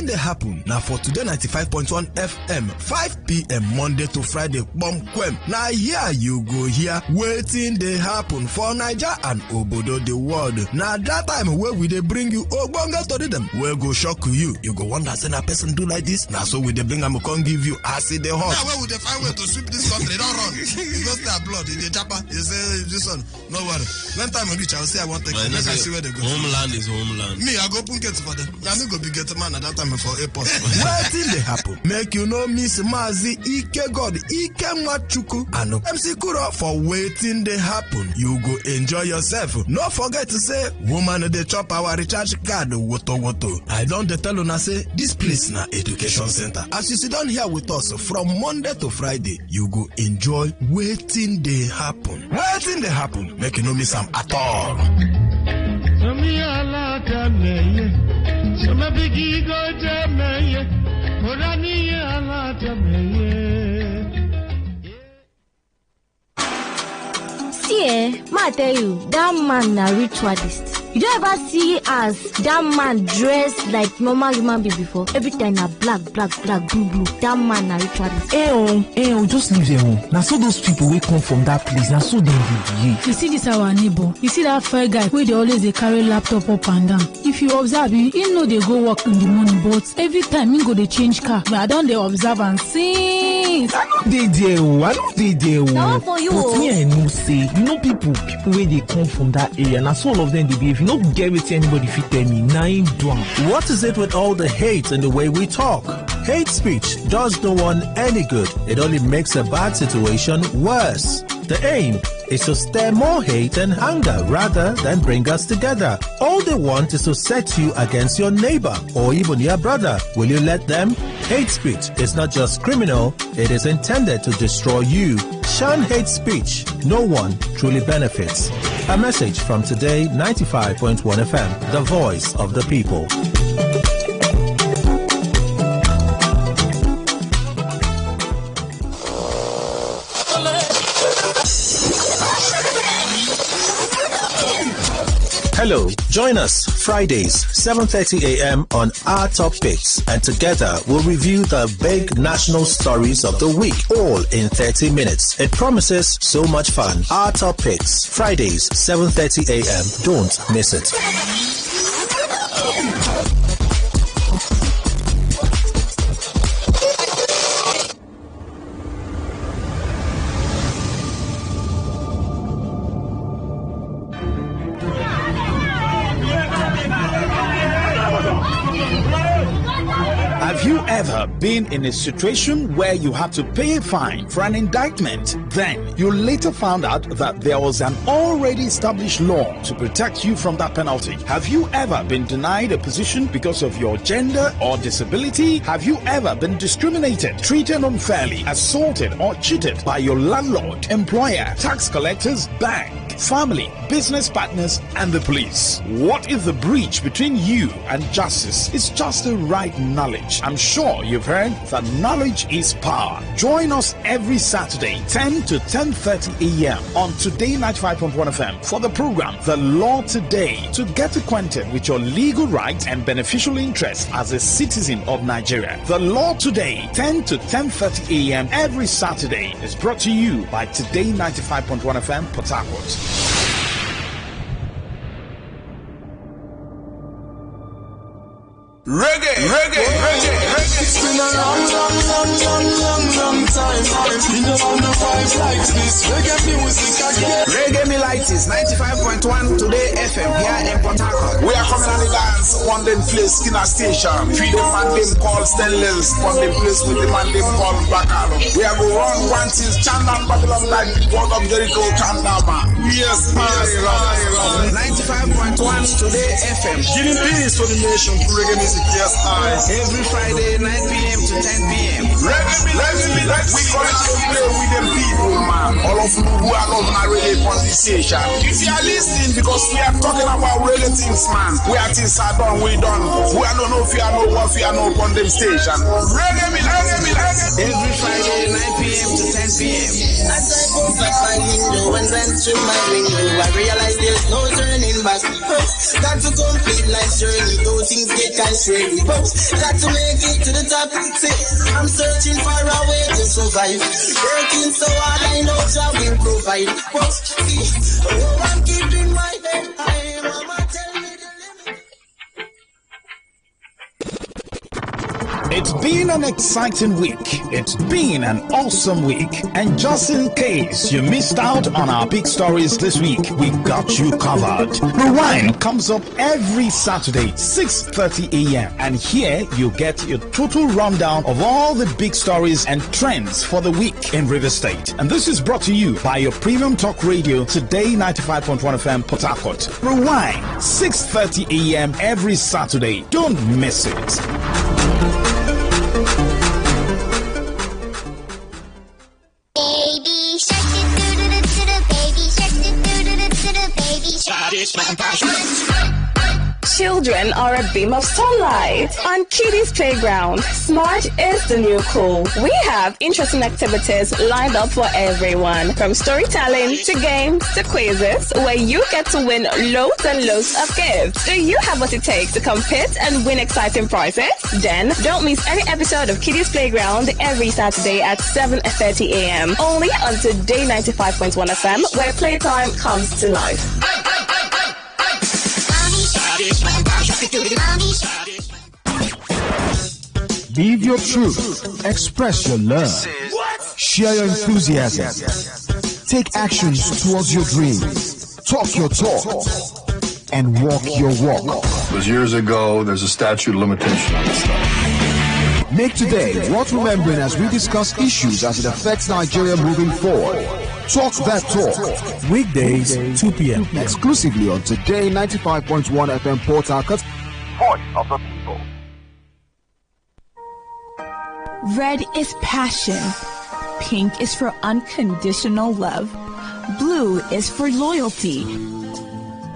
they happen. Now for Today 95.1 FM, 5 p.m. Monday to Friday, bomb. Now here you go here. Waiting they happen for Niger and Obodo the world. Now that time where we they bring you Ogbonga story them, where go shock you. You go wonder say a person do like this. Now so we they bring them come give you acid the hot. Now where would they find way to sweep this country? Don't run. It goes their blood in the chopper. You say this one, no worry. When time I reach, I'll say I want to take. Let I see where they go. Homeland is homeland. Me, I go punket for them. Now me go be get man at that time for airport. Waiting they happen. Make you know Miss Mazi Ike God Ike Machuku and MC Kuro for waiting they happen. You go enjoy yourself. No forget to say woman they chop our recharge card woto. I don't tell you say this place na education center. As you sit down here with us from Monday to Friday, you go enjoy waiting they happen. Waiting they happen. Make you know miss them at all. See, ma tell you, that man a ritualist. You don't ever see as that man dressed like normal human being before. Every time na black, blue. That man a ritualist. Just leave them home. Now so those people will come from that place. Now so they behave. You see this our neighbor. You see that fair guy where they always they carry laptop up and down. If you observe, you know they go work in the morning, but every time you go they change car. But I don't they observe and see. I don't they there. Now for you. But me I know say, you know people where they come from that area. Now so all of them they behave. You don't get with anybody fit tell me. Now him down. What is it with all the hate and the way we talk? Hate speech does no one any good. It only makes a bad situation worse. The aim is to stir more hate and anger rather than bring us together. All they want is to set you against your neighbor or even your brother. Will you let them? Hate speech is not just criminal, it is intended to destroy you. Shun hate speech. No one truly benefits. A message from Today 95.1 FM, the voice of the people. Hello, join us Fridays, 7:30 a.m. on Our Top Picks, and together we'll review the big national stories of the week, all in 30 minutes. It promises so much fun. Our Top Picks, Fridays, 7:30 a.m. Don't miss it. Have you ever been in a situation where you had to pay a fine for an indictment? Then you later found out that there was an already established law to protect you from that penalty. Have you ever been denied a position because of your gender or disability? Have you ever been discriminated, treated unfairly, assaulted or cheated by your landlord, employer, tax collectors, bank, family, business partners, and the police? What if the breach between you and justice is just the right knowledge? I'm sure you've heard that knowledge is power. Join us every Saturday, 10 to 10:30 a.m. on Today95.1 FM for the program The Law Today, to get acquainted with your legal rights and beneficial interests as a citizen of Nigeria. The Law Today, 10 to 10:30 a.m. every Saturday, is brought to you by Today95.1 FM, Port Harcourt. Reggae. It's been a long time. Been around the vibes like this. Reggae music again. Reggae Militis 95.1 Today FM here in Port Harcourt. We are coming on the dance on them place Skinner Station. Feed them and them call Stainless. On them place with them and them call Bacalo. We are going run one since Chandan Babylon like the word of Jericho Chandama. Yes, 95.1 Today FM. Giving peace to the nation through reggae music. Yes, every Friday 9 p.m. to 10 p.m. Reggae, we call it to play with them people, man. All of you who are not on our reggae conversation. If you are listening, because we are talking about reggae things, man. We are things are done, we done. We are no fear, no what fear, no on them station. Reggae. Every Friday 9 p.m. to 10 p.m. As I opened my window and ran through my window, I realized there's no turning back. Got to complete life's journey, though things get constrained. Got to make it to the top. I'm searching for a way to survive. Working so hard, I know job will provide. I'm keeping my head high. Mama tell me the limit. It's been an exciting week. It's been an awesome week. And just in case you missed out on our big stories this week, we got you covered. Rewind comes up every Saturday, 6:30 a.m. And here you get your total rundown of all the big stories and trends for the week in River State. And this is brought to you by your premium talk radio, Today 95.1 FM, Port Harcourt. Rewind, 6:30 a.m. every Saturday. Don't miss it. Baby shark, baby shark, baby shark. Children are a beam of sunlight. On Kiddies Playground, smart is the new cool. We have interesting activities lined up for everyone, from storytelling to games to quizzes, where you get to win loads and loads of gifts. Do you have what it takes to compete and win exciting prizes? Then don't miss any episode of Kiddies Playground every Saturday at 7:30 a.m. only on Today 95.1 FM, where playtime comes to life. Live your truth. Express your love. Share your enthusiasm. Take actions towards your dreams. Talk your talk. And walk your walk. It was years ago. There's a statute of limitation on this stuff. Make today worth remembering as we discuss issues as it affects Nigeria moving forward. Talk that talk. Weekdays, 2 p.m. Exclusively on Today 95.1 FM Port Harcourt. Voice of the people. Red is passion. Pink is for unconditional love. Blue is for loyalty.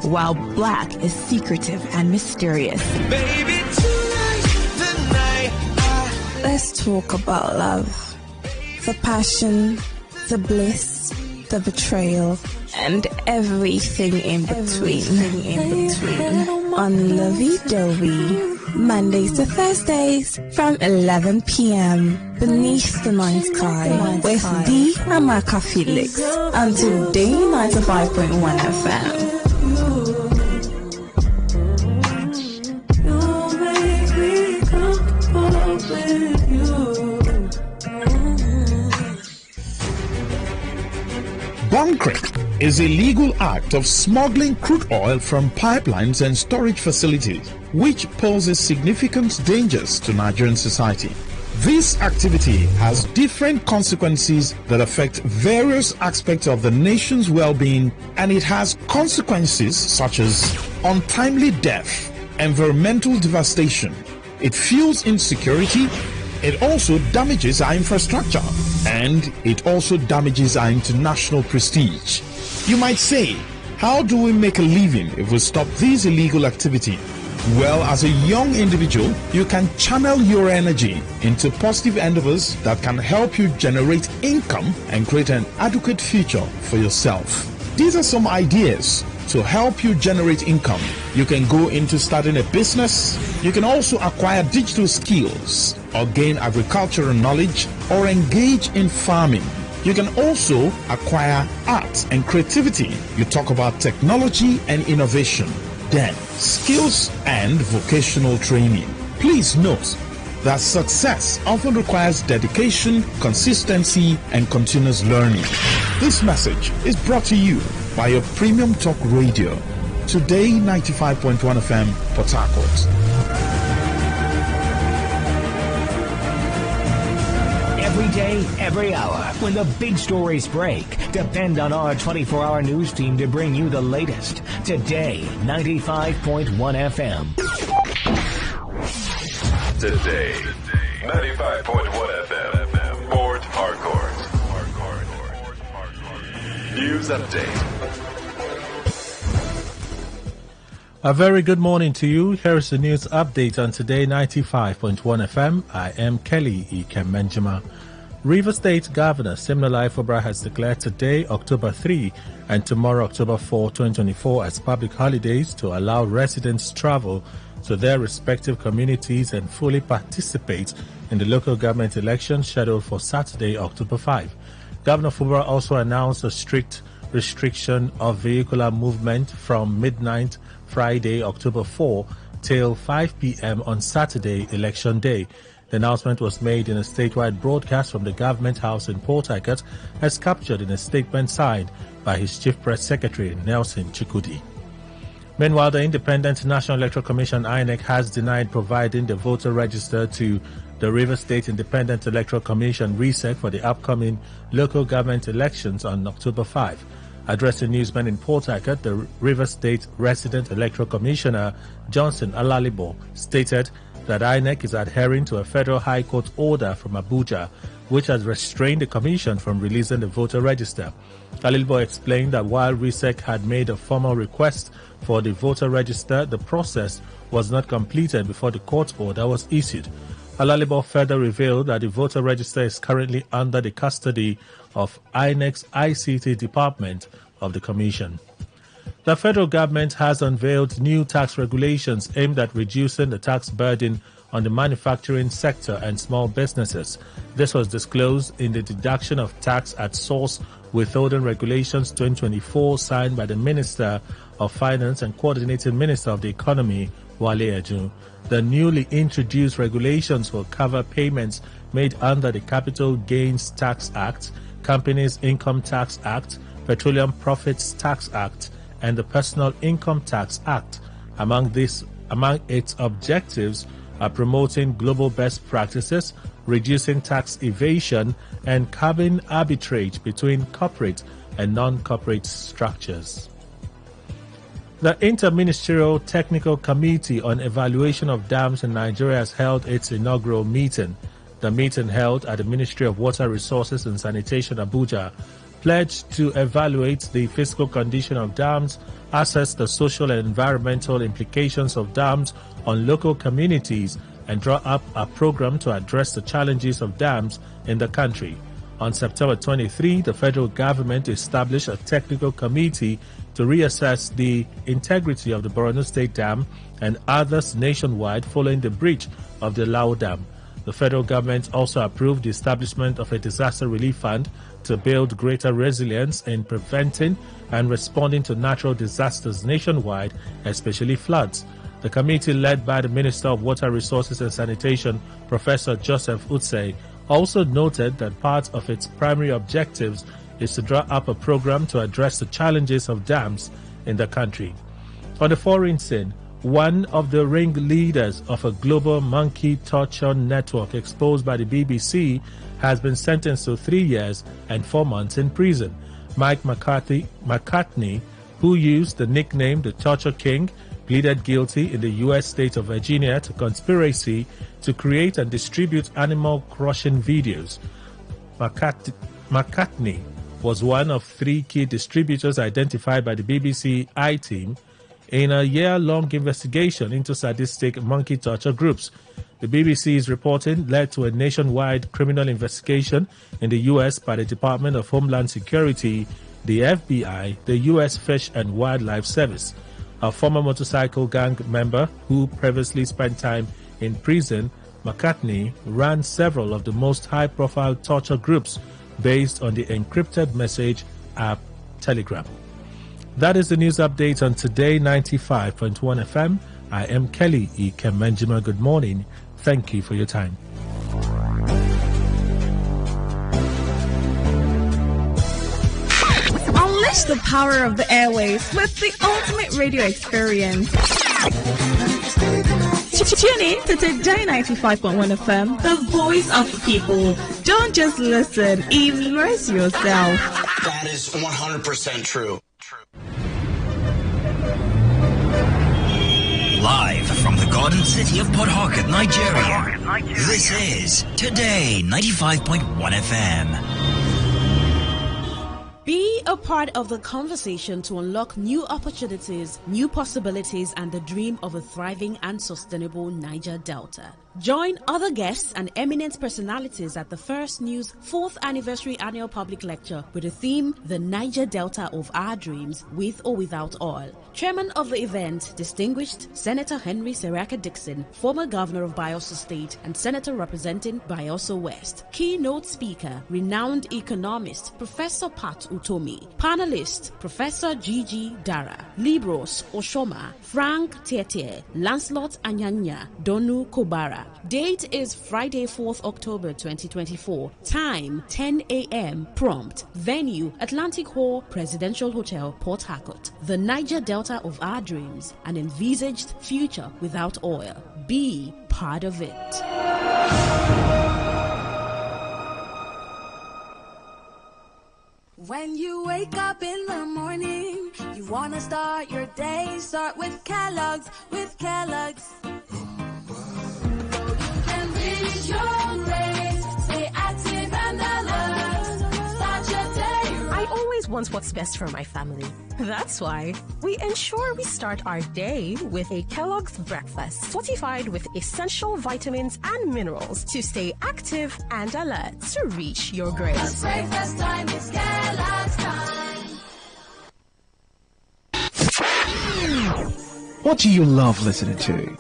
While black is secretive and mysterious. Baby, tonight. Let's talk about love. The passion, the bliss, the betrayal, and everything in between. On Lovey Dovey, Mondays to Thursdays from 11 p.m. beneath the night sky with the Amaka Felix on Today 95.1 FM. Bomb Creek is a legal act of smuggling crude oil from pipelines and storage facilities, which poses significant dangers to Nigerian society. This activity has different consequences that affect various aspects of the nation's well-being, and it has consequences such as untimely death, environmental devastation. It fuels insecurity. It also damages our infrastructure, and it also damages our international prestige. You might say, how do we make a living if we stop this illegal activity? Well, as a young individual, you can channel your energy into positive endeavors that can help you generate income and create an adequate future for yourself. These are some ideas to help you generate income. You can go into starting a business. You can also acquire digital skills or gain agricultural knowledge or engage in farming. You can also acquire art and creativity. You talk about technology and innovation. Then, skills and vocational training. Please note that success often requires dedication, consistency, and continuous learning. This message is brought to you by your premium talk radio, Today 95.1 FM, Port Harcourt. Every day, every hour, when the big stories break, depend on our 24-hour news team to bring you the latest. Today 95.1 FM. Today 95.1 FM, Port Harcourt. News update. A very good morning to you. Here is the news update on Today 95.1 FM. I am Kelly Ikem-Benjamin. Rivers State Governor Siminalayi Fubara has declared today, October 3, and tomorrow, October 4, 2024, as public holidays to allow residents travel to their respective communities and fully participate in the local government election scheduled for Saturday, October 5. Governor Fubara also announced a strict restriction of vehicular movement from midnight Friday, October 4, till 5 p.m. on Saturday, Election Day. The announcement was made in a statewide broadcast from the Government House in Port Harcourt, as captured in a statement signed by his Chief Press Secretary, Nelson Chikudi. Meanwhile, the Independent National Electoral Commission, INEC, has denied providing the voter register to the Rivers State Independent Electoral Commission RESEC for the upcoming local government elections on October 5. Addressing newsmen in Port Harcourt, the Rivers State Resident Electoral Commissioner Johnson Alalibo stated that INEC is adhering to a Federal High Court order from Abuja, which has restrained the Commission from releasing the voter register. Alalibo explained that while RESEC had made a formal request for the voter register, the process was not completed before the court order was issued. Alalibo further revealed that the voter register is currently under the custody of INEC's ICT department of the Commission. The federal government has unveiled new tax regulations aimed at reducing the tax burden on the manufacturing sector and small businesses. This was disclosed in the Deduction of Tax at Source Withholding Regulations 2024 signed by the Minister of Finance and Coordinating Minister of the Economy, Wale Eju. The newly introduced regulations will cover payments made under the Capital Gains Tax Act, Companies Income Tax Act, Petroleum Profits Tax Act, and the Personal Income Tax Act. Among its objectives are promoting global best practices, reducing tax evasion, and curbing arbitrage between corporate and non-corporate structures. The Interministerial Technical Committee on Evaluation of Dams in Nigeria has held its inaugural meeting. The meeting, held at the Ministry of Water Resources and Sanitation, Abuja, pledged to evaluate the physical condition of dams, assess the social and environmental implications of dams on local communities, and draw up a program to address the challenges of dams in the country. On September 23, the federal government established a technical committee to reassess the integrity of the Borno State Dam and others nationwide following the breach of the Lao Dam. The federal government also approved the establishment of a disaster relief fund to build greater resilience in preventing and responding to natural disasters nationwide, especially floods. The committee, led by the Minister of Water Resources and Sanitation, Professor Joseph Utsey, also noted that part of its primary objectives is to draw up a program to address the challenges of dams in the country. On the foreign scene, one of the ringleaders of a global monkey torture network exposed by the BBC has been sentenced to 3 years and 4 months in prison. Mike McCartney, who used the nickname the Torture King, pleaded guilty in the U.S. state of Virginia to conspiracy to create and distribute animal-crushing videos. McCartney was one of 3 key distributors identified by the BBC I-Team in a year-long investigation into sadistic monkey torture groups. The BBC's reporting led to a nationwide criminal investigation in the U.S. by the Department of Homeland Security, the FBI, the U.S. Fish and Wildlife Service. A former motorcycle gang member who previously spent time in prison, McCartney ran several of the most high-profile torture groups based on the encrypted message app Telegram. That is the news update on Today 95.1 FM. I am Kelly Ikemenjima. Good morning. Thank you for your time. Unleash the power of the airwaves with the ultimate radio experience. Tune in to Today 95.1 FM, the voice of the people. Don't just listen, immerse yourself. That is 100% true. Live from the Garden City of Port Harcourt, Nigeria. This is Today 95.1 FM. Be a part of the conversation to unlock new opportunities, new possibilities, and the dream of a thriving and sustainable Niger Delta. Join other guests and eminent personalities at the First News 4th Anniversary Annual Public Lecture with the theme, The Niger Delta of Our Dreams, with or without oil. Chairman of the event, Distinguished Senator Henry Seraka Dixon, former Governor of Bayelsa State and Senator representing Bayelsa West. Keynote speaker, renowned economist, Professor Pat Utomi. Panelist, Professor Gigi Dara. Libros Oshoma, Frank Tietie, Lancelot Anyanya, Donu Kobara. Date is Friday, 4th October 2024. Time 10 a.m. prompt. Venue Atlantic Hall, Presidential Hotel, Port Harcourt. The Niger Delta of our dreams, an envisaged future without oil. Be part of it. When you wake up in the morning, you want to start your day. Start with Kellogg's, Your race, stay active and alert. Start your day. I always want what's best for my family. That's why we ensure we start our day with a Kellogg's breakfast, fortified with essential vitamins and minerals to stay active and alert to reach your grace. Breakfast time is Kellogg's time. What do you love listening to?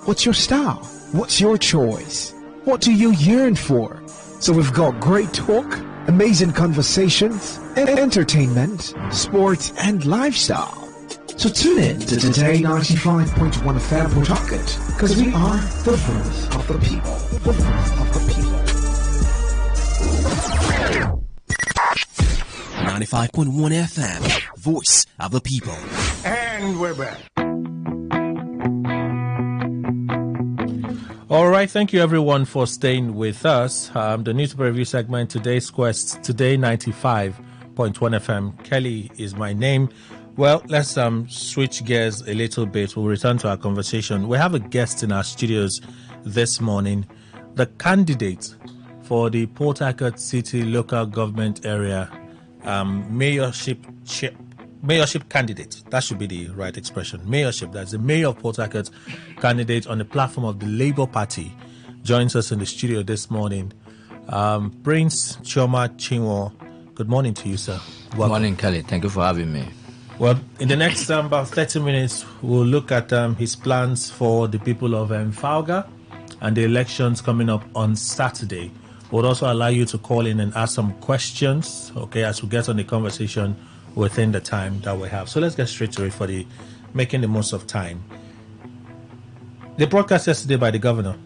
What's your style? What's your choice? What do you yearn for? So we've got great talk, amazing conversations, entertainment, sports, and lifestyle. So tune in to Today 95.1 FM Port Harcourt, because we are the voice of the people. The voice of the people. 95.1 FM, voice of the people. And we're back. All right, thank you everyone for staying with us. The newspaper review segment, today's quest, Today 95.1 FM. Kelly is my name. Well, let's switch gears a little bit. We'll return to our conversation. We have a guest in our studios this morning, the candidate for the Port Harcourt City local government area mayorship candidate. That should be the right expression. Mayorship. That's the mayor of Port Harcourt candidate on the platform of the Labour Party. Joins us in the studio this morning. Prince Chioma Chinwo. Good morning to you, sir. Welcome. Good morning, Kelly. Thank you for having me. Well, in the next about 30 minutes, we'll look at his plans for the people of Fauga and the elections coming up on Saturday. We'll also allow you to call in and ask some questions, okay, as we get on the conversation within the time that we have. So let's get straight to it for the making the most of time. The broadcast yesterday by the governor,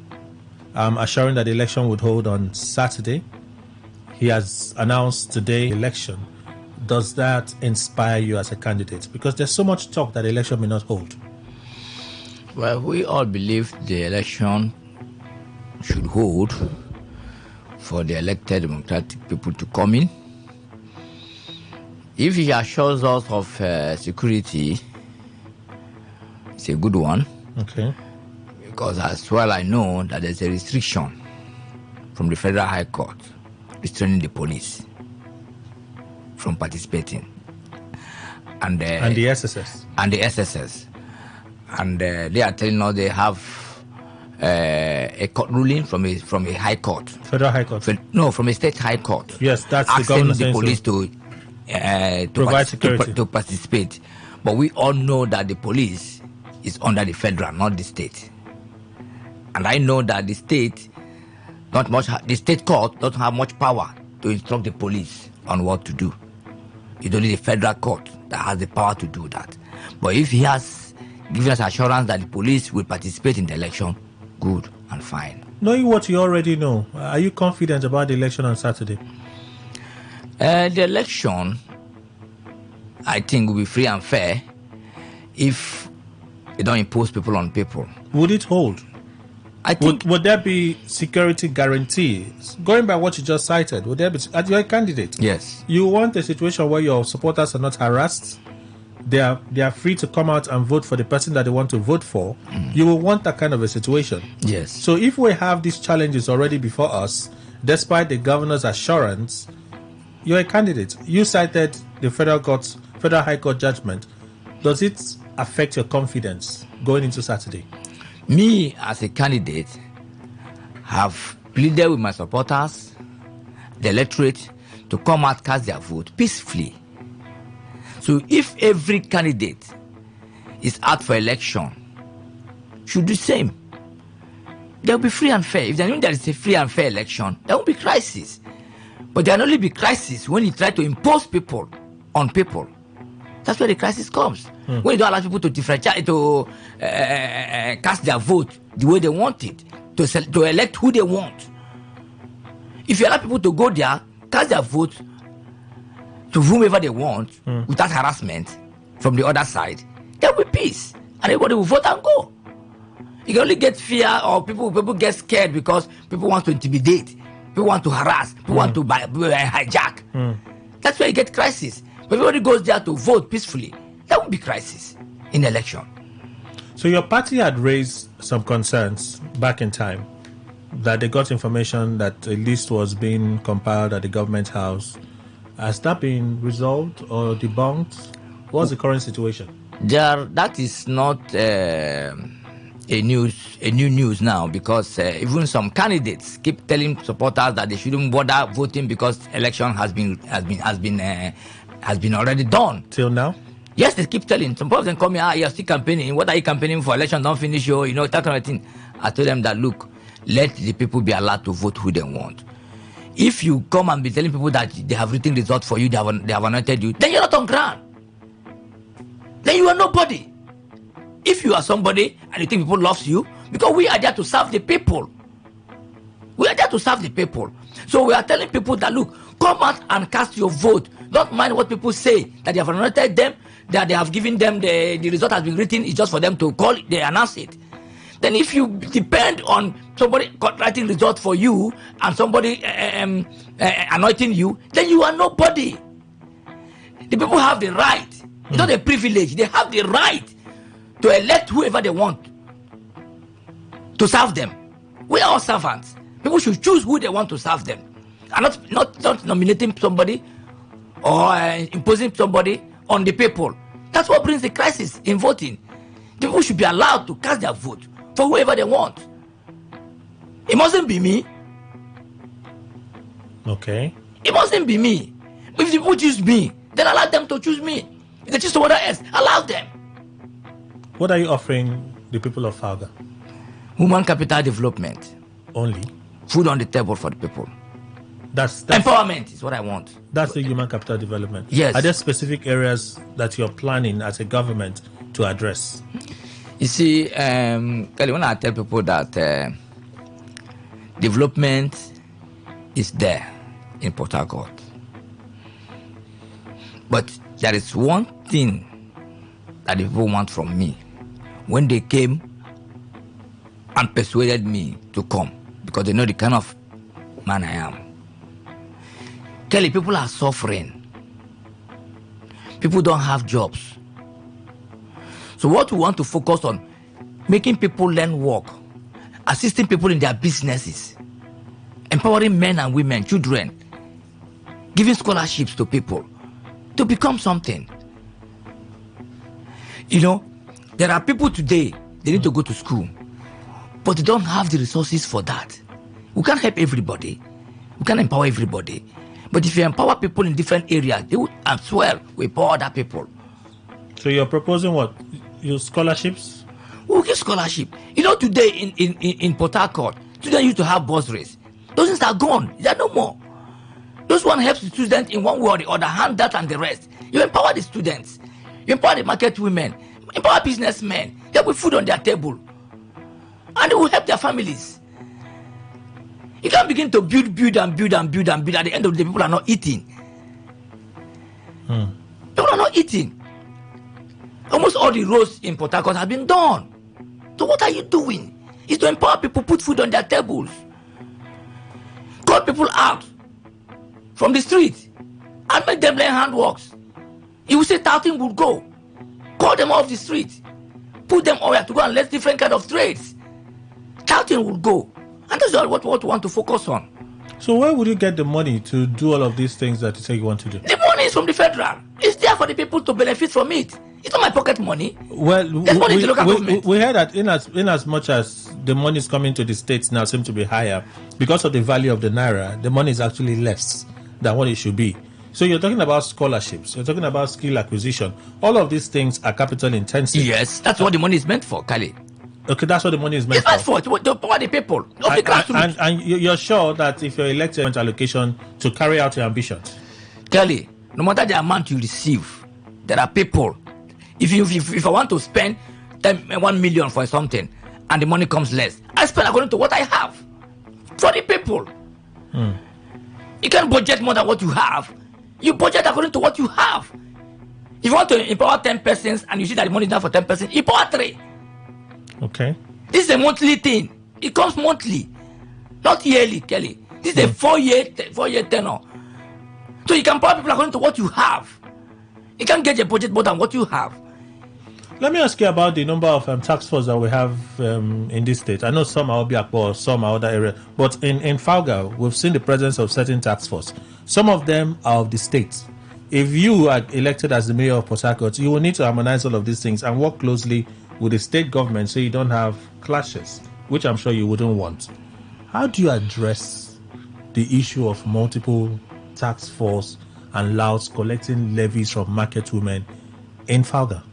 assuring that the election would hold on Saturday. He has announced today election does that inspire you as a candidate? Because there's so much talk that the election may not hold. Well, we all believe the election should hold for the elected democratic people to come in. If he assures us of security, it's a good one. Okay. Because as well I know that there's a restriction from the Federal High Court restraining the police from participating. And the SSS. And the SSS. And they are telling us they have a court ruling from a high court. Federal High Court? From a state high court. Yes, that's the asking governor the police to provide security. To participate. But we all know that the police is under the federal, not the state. And I know that the state court doesn't have much power to instruct the police on what to do. It's only the federal court that has the power to do that. But if he has given us assurance that the police will participate in the election, good and fine. Knowing what you already know, are you confident about the election on Saturday? The election, I think, will be free and fair if they don't impose people on people. Would it hold? I think. Would there be security guarantees? Going by what you just cited, would there be, as your candidate? Yes. You want a situation where your supporters are not harassed? They are free to come out and vote for the person that they want to vote for. You will want that kind of a situation. Yes. So if we have these challenges already before us, despite the governor's assurance, you're a candidate. You cited the Federal High Court judgment. Does it affect your confidence going into Saturday? Me, as a candidate, have pleaded with my supporters, the electorate, to come out, cast their vote peacefully. So if every candidate is out for election, should do the same. There will be free and fair. If they know there is a free and fair election, there won't be crisis. But there will only be crisis when you try to impose people on people. That's where the crisis comes. When you don't allow people to differentiate, to cast their vote the way they want it, to elect who they want. If you allow people to go there, cast their vote to whomever they want without harassment from the other side, there will be peace. And everybody will vote and go. You can only get fear, or people get scared because people want to intimidate, people want to harass, people want to hijack. That's where you get crisis. But everybody goes there to vote peacefully, there won't be crisis in the election. So your party had raised some concerns back in time that they got information that a list was being compiled at the government house. Has that been resolved or debunked? What's the current situation? That is not a new news now, because even some candidates keep telling supporters that they shouldn't bother voting because election has been already done. Till now? Yes, they keep telling. Some of them come here, you're still campaigning. What are you campaigning for? Election don't finish, that kind of thing. I tell them that, look, let the people be allowed to vote who they want. If you come and be telling people that they have written results for you, they have anointed you, then you're not on ground. Then you are nobody. If you are somebody and you think people love you, because we are there to serve the people. We are there to serve the people. So we are telling people that, look, come out and cast your vote. Don't mind what people say, that they have anointed them, that they have given them the result has been written. It's just for them to call it, they announce it. Then if you depend on somebody writing results for you and somebody anointing you, then you are nobody. The people have the right. It's not a privilege. They have the right to elect whoever they want to serve them. We are all servants. People should choose who they want to serve them, and not nominating somebody or imposing somebody on the people. That's what brings the crisis in voting. The people should be allowed to cast their vote for whoever they want. It mustn't be me. Okay. It mustn't be me. If the people choose me, then allow them to choose me. If they choose someone else, allow them. What are you offering the people of Falga? Human capital development. Only? Food on the table for the people. That's empowerment is what I want. That's the human capital development. Yes. Are there specific areas that you're planning as a government to address? You see, Kelly, when I tell people that development is there in Port Harcourt, But there is one thing that the people want from me. When they came and persuaded me to come, because they know the kind of man I am. Kelly, people are suffering. People don't have jobs. So what we want to focus on, making people learn work, assisting people in their businesses, empowering men and women, children, giving scholarships to people to become something. You know, there are people today, they need to go to school, but they don't have the resources for that. We can't help everybody. We can't empower everybody. But if you empower people in different areas, they would as well empower other people. So you're proposing what? Your scholarships? We'll give scholarship. You know, today in Port Harcourt, students used to have bursaries. Those things are gone. They are no more. Those one helps the students in one way or the other, hand that and the rest. You empower the students. You empower the market women. Empower businessmen. They put food on their table. And they will help their families. You can't begin to build. At the end of the day, people are not eating. People are not eating. Almost all the roads in Port Harcourt have been done. So what are you doing? It's to empower people, put food on their tables. Call people out from the street and make them learn handworks. You will say touting will go. Call them off the street. Put them over to go and learn different kind of trades. Touting will go. And that's what we want to focus on. So where would you get the money to do all of these things that you say you want to do? The money is from the federal. It's there for the people to benefit from it. It's not my pocket money. Well, money to local government. We heard that in as much as the money is coming to the states now seem to be higher, because of the value of the naira, the money is actually less than what it should be. So you're talking about scholarships, you're talking about skill acquisition. All of these things are capital intensive. Yes, that's what the money is meant for, Kali. Okay, that's what the money is meant for. To empower the people of the grassroots. And you're sure that if you're elected allocation to carry out your ambitions? Kelly, no matter the amount you receive, there are people. If I want to spend 1 million for something and the money comes less, I spend according to what I have for the people. You can't budget more than what you have. You budget according to what you have. If you want to empower 10 persons and you see that the money is not for 10 persons, empower 3. Okay. This is a monthly thing. It comes monthly, not yearly, Kelly. This is a 4-year tenure. So you can empower people according to what you have. You can't get a budget more than what you have. Let me ask you about the number of task force that we have in this state. I know some are Obiakpo, some are other areas, but in Fauga, we've seen the presence of certain task force. Some of them are of the state. If you are elected as the mayor of Port Harcourt, you will need to harmonize all of these things and work closely with the state government so you don't have clashes, which I'm sure you wouldn't want. How do you address the issue of multiple task force and louds collecting levies from market women in Fauga?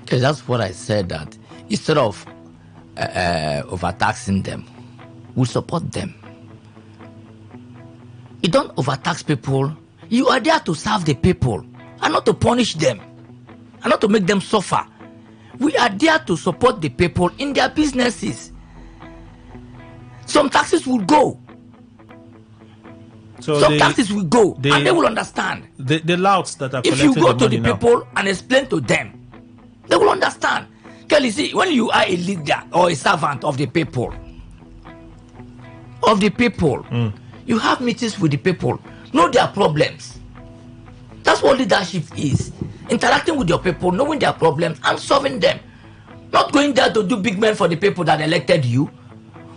Because that's what I said, that instead of overtaxing them, we support them. You don't overtax people. You are there to serve the people and not to punish them and not to make them suffer. We are there to support the people in their businesses. Some taxes will go. So some taxes will go, and they will understand. The louds that are if you go to the people and explain to them, they will understand. Kelly, see, when you are a leader or a servant of the people, you have meetings with the people, know their problems. That's what leadership is. Interacting with your people, knowing their problems and solving them. Not going there to do big men for the people that elected you.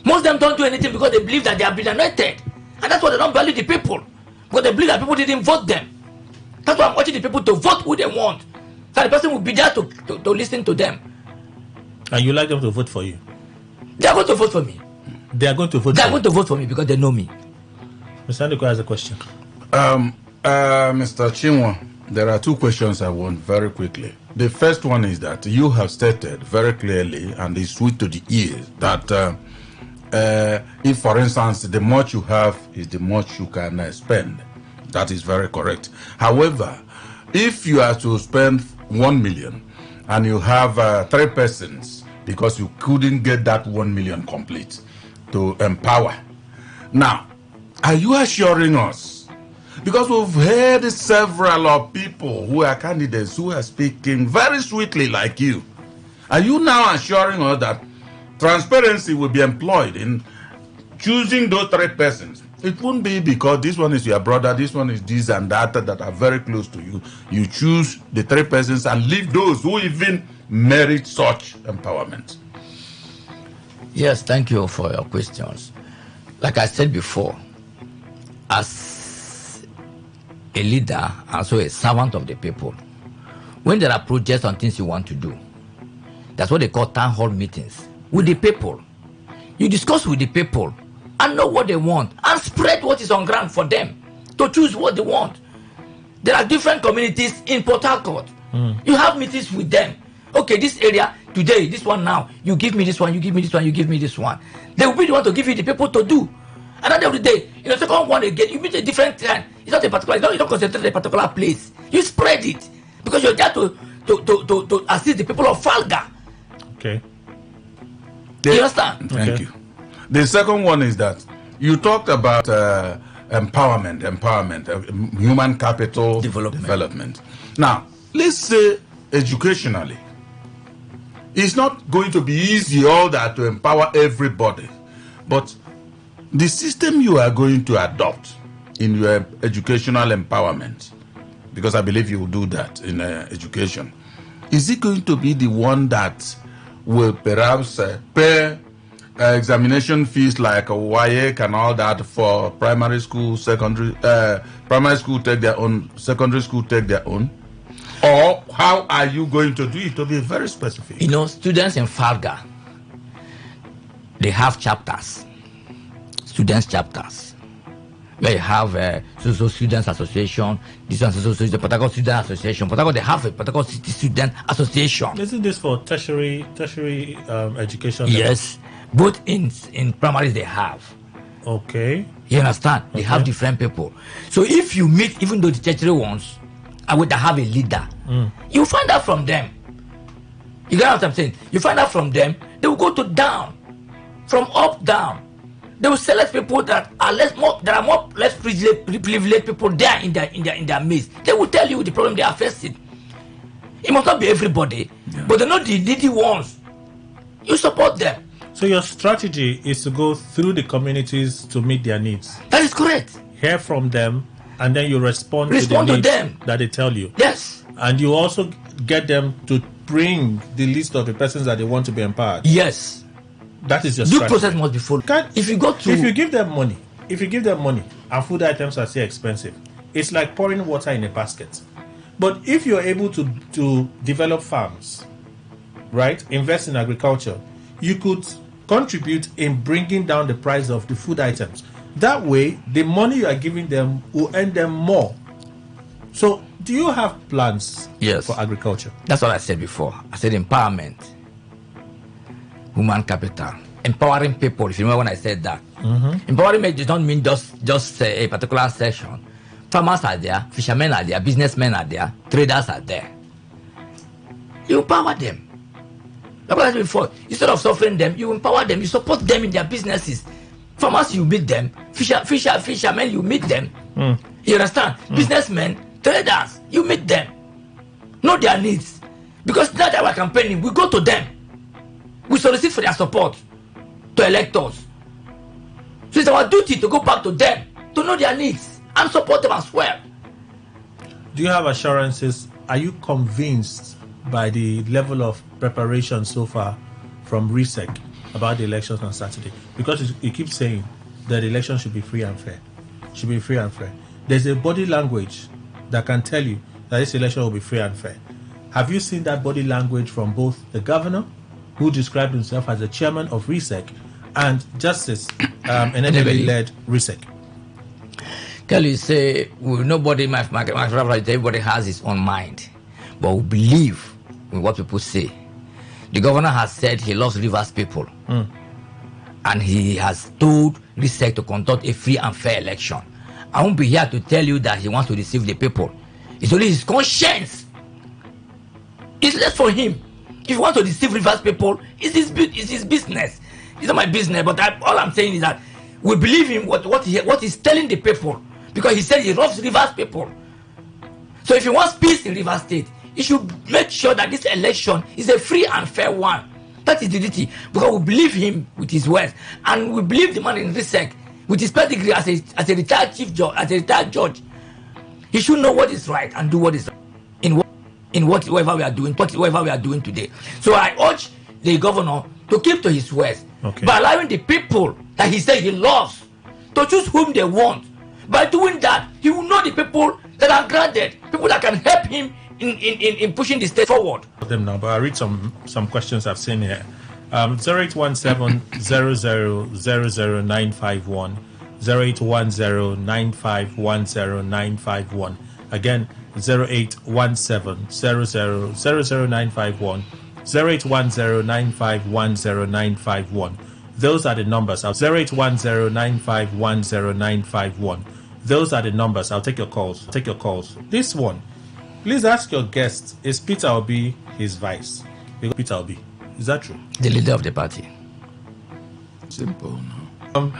Most of them don't do anything because they believe that they have been anointed. And that's why they don't value the people. Because they believe that people didn't vote them. That's why I'm urging the people to vote who they want. So the person will be there to listen to them. And you like them to vote for you? They are going to vote for me. They are going to vote They are going to vote for me because they know me. Mr. Andiko has a question. Mr. Chinwa, there are 2 questions I want very quickly. The first one is that you have stated very clearly, and it's sweet to the ears, that if, for instance, the much you have is the much you can spend. That is very correct. However, if you are to spend 1 million and you have 3 persons because you couldn't get that 1 million complete to empower. Now, are you assuring us Because we've heard several of people who are candidates who are speaking very sweetly like you. Are you now assuring us that transparency will be employed in choosing those 3 persons? It won't be because this one is your brother, this one is this and that are very close to you. You choose the 3 persons and leave those who even merit such empowerment. Yes, thank you for your questions. Like I said before, as a leader, also a servant of the people, when there are projects and things you want to do, that's what they call town hall meetings with the people. You discuss with the people and know what they want and spread what is on ground for them to choose what they want. There are different communities in Port Harcourt. You have meetings with them. Okay, this area today, this one now, you give me this one, you give me this one, you give me this one. They will be the one to give you the people to do. And at the end of the day, in the second one again, you meet a different time. It's not a particular, you don't concentrate in a particular place. You spread it because you're there to assist the people of Falga. Okay. You understand? Thank you. The second one is that you talked about empowerment, human capital development. Now, let's say educationally, it's not going to be easy all that to empower everybody, but the system you are going to adopt in your educational empowerment, because I believe you will do that in education, is it going to be the one that will perhaps pay examination fees like WAEC and all that for primary school, primary school take their own, secondary school take their own? Or how are you going to do it to be very specific? You know, students in Falga, they have chapters, students chapters, where you have so Students Association, this one so the Port Harcourt Student Association. Port Harcourt, they have a Port Harcourt City Student Association. Isn't this for tertiary education? Yes, both in primaries they have. Okay. You understand? They have different people. So if you meet, even though the tertiary ones, I would have a leader. You find out from them. You get what I'm saying? You find out from them. They will go to down, from up down. They will select people that are less privileged people there in their midst. They will tell you the problem they are facing. It must not be everybody, but they're not the needy ones. You support them. So your strategy is to go through the communities to meet their needs. That is correct. Hear from them, and then you respond to the needs that they tell you. Yes. And you also get them to bring the list of the persons that they want to be empowered. Yes. That is your Due strategy. process must be followed. If you give them money, and food items are still expensive, it's like pouring water in a basket. But if you're able to develop farms, right, invest in agriculture, you could contribute in bringing down the price of the food items. That way, the money you are giving them will earn them more. So, do you have plans for agriculture? That's what I said before. I said empowerment, human capital, empowering people. If you remember when I said that, empowerment does not mean just a particular section. Farmers are there, fishermen are there, businessmen are there, traders are there. You empower them. Like I said before, instead of suffering them, you empower them. You support them in their businesses. Farmers, you meet them. Fishermen, you meet them. You understand? Businessmen, traders, you meet them. Know their needs. Because now that we're campaigning, we go to them. We solicit for their support to electors. So it's our duty to go back to them, to know their needs and support them as well. Do you have assurances? Are you convinced by the level of preparation so far from RISEC about the elections on Saturday? Because you keep saying that the election should be free and fair. There's a body language that can tell you that this election will be free and fair. Have you seen that body language from both the governor, who described himself as the chairman of RISEC, and Justice Enebeli-led RISEC? Kelly say, nobody, my everybody has his own mind, but we believe in what people say. The governor has said he loves Rivers people, and he has told RISEC to conduct a free and fair election. I won't be here to tell you that he wants to deceive the people. It's only his conscience. It's less for him. If you want to deceive Rivers people, it's his business. It's not my business. But all I'm saying is that we believe in what he's telling the people, because he said he loves Rivers people. So if he wants peace in Rivers State, he should make sure that this election is a free and fair one. That is the duty, because we believe him with his words, and we believe the man in RISEC with his pedigree as a retired chief judge, as a retired judge. He should know what is right and do what is right in whatever we are doing today. So I urge the governor to keep to his words by allowing the people that he said he loves to choose whom they want. By doing that, he will know the people that are granted, people that can help him in pushing the state forward. Them now, but I read some questions I've seen here. 0817-000951, 0810-9510-951. Again, 0817-000951, 0810-9510-951. Those are the numbers. 0810-9510-951. Those are the numbers. I'll take your calls. This one, please ask your guest, is Peter Obi his vice? Peter Obi, is that true? The leader of the party. Simple, no?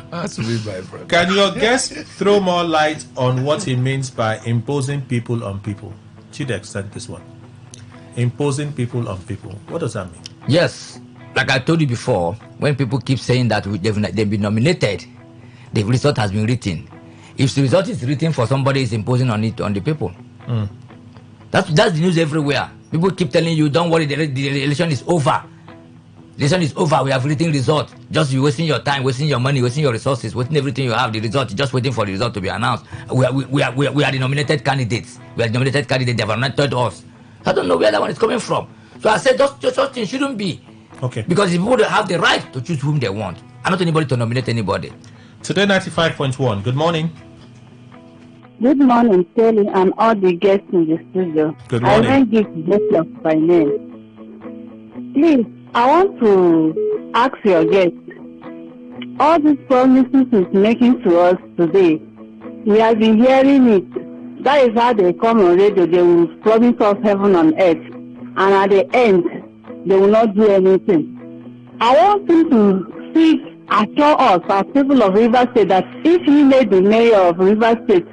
That's my friend. Can your guest throw more light on what he means by imposing people on people? To the extent this one. Imposing people on people. What does that mean? Yes. Like I told you before, when people keep saying that they've been nominated, the result has been written. If the result is written for somebody, is imposing on it on the people. That's the news everywhere. People keep telling you, don't worry, the election is over. The election is over. We have written result. Just you wasting your time, wasting your money, wasting your resources, wasting everything you have. The result, just waiting for the result to be announced. We are the nominated candidates. We are the nominated candidates. They have nominated us. I don't know where that one is coming from. So I said, just things shouldn't be. Okay. Because the people have the right to choose whom they want, and not anybody to nominate anybody. Today 95.1. Good morning. Good morning, Kelly, and all the guests in the studio. Good morning. I will give guests by name. Please, I want to ask your guest, all these promises he's making to us today, we have been hearing it. That is how they come on radio. They will promise us heaven on earth, and at the end, they will not do anything. I want him to assure us as people of Rivers State that if he made the mayor of Rivers State,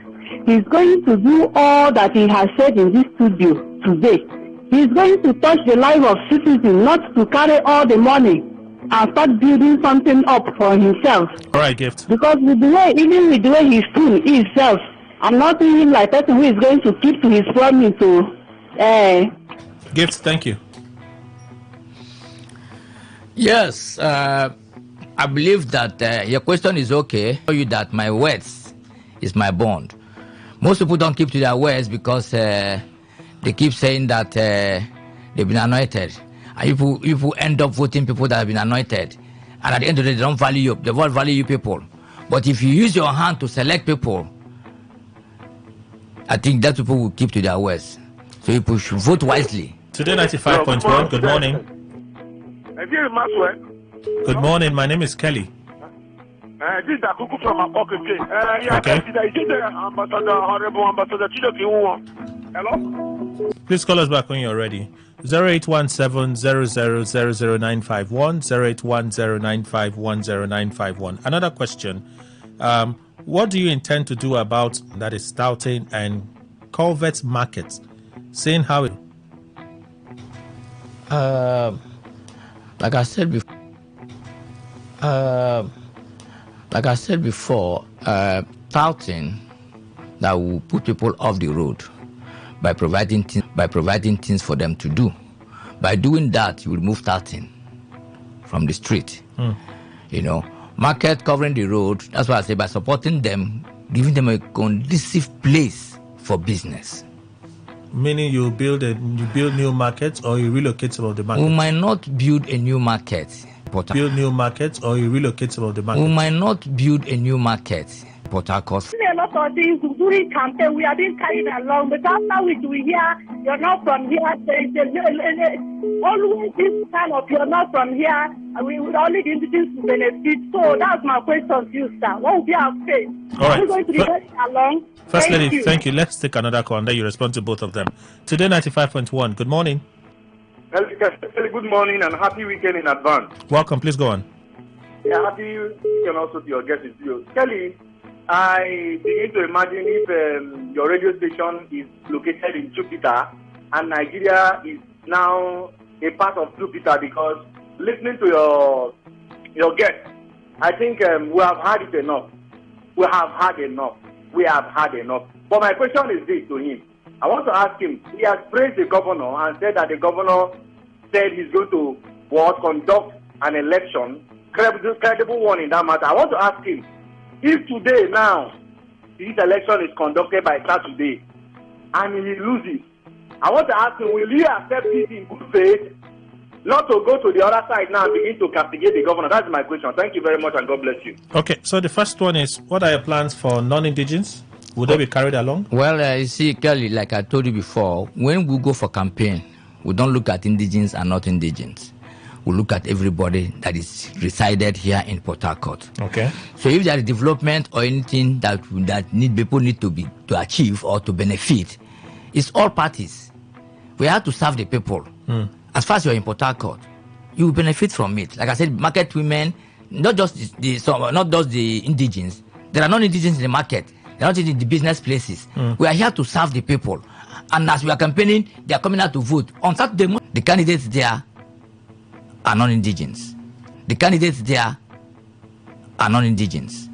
he's going to do all that he has said in this studio today. He's going to touch the life of citizens, not to carry all the money and start building something up for himself. All right, Gift. Because even with the way he's doing himself, I'm not seeing him like a person who is going to keep to his promise. Gift, thank you. Yes, I believe that your question is okay. I tell you that my words is my bond. Most people don't keep to their words because they keep saying that they've been anointed. And people end up voting people that have been anointed. And at the end of the day, they don't value you. They won't value you people. But if you use your hand to select people, I think that people will keep to their words. So people should vote wisely. Today 95.1. Good morning. Good morning. My name is Kelly. This is Akuku from Apoke. Okay. Hello? Please call us back when you're ready. 0817-00000951, 0810-9510951. Another question. What do you intend to do about that is Stoughton and Culverts Market? Saying how it... Like I said before, Stoughton that will put people off the road by providing things for them to do. By doing that, you will remove Stoughton from the street. You know, market covering the road. That's why I say by supporting them, giving them a conducive place for business. Meaning you build new markets or you relocate some of the markets? We might not build a new market. Build new markets or you relocate some of the markets? We might not build a new market. Port Harcourt. A lot of things during campaign we are being carried along, but after we hear you're not from here, there is always this kind of you're not from here, and we would only be this to benefit. So that's my question to you, sir. What would be our fate? All right. Are we going to be carried along? First lady, thank you. Let's take another call and then you respond to both of them. Today 95.1. Good morning. Good morning and happy weekend in advance. Welcome. Please go on. Yeah, happy weekend also to your guest in studio. Kelly, I begin to imagine if your radio station is located in Jupiter and Nigeria is now a part of Jupiter, because listening to your guest, I think we have had it enough. We have had enough. We have had enough. But my question is this to him. I want to ask him, he has praised the governor and said that the governor said he's going to conduct an election, credible one in that matter. I want to ask him, if today now this election is conducted by Saturday and he loses, I want to ask him, will he accept it in good faith, not to go to the other side now and begin to castigate the governor? That's my question. Thank you very much and God bless you. Okay, so the first one is, what are your plans for non-indigens? Would they be carried along? Well, you see, Kelly, like I told you before, when we go for campaign, we don't look at indigens and not indigens. We look at everybody that is resided here in Port Harcourt. Okay. So if there is development or anything that people need to achieve or to benefit, it's all parties. We have to serve the people. As far as you're in Port Harcourt, you will benefit from it. Like I said, market women, not just the indigens. There are non-indigens in the market. They're not in the business places. We are here to serve the people. And as we are campaigning, they are coming out to vote. On Saturday, the candidates there are non-indigens. The candidates there are non-indigens.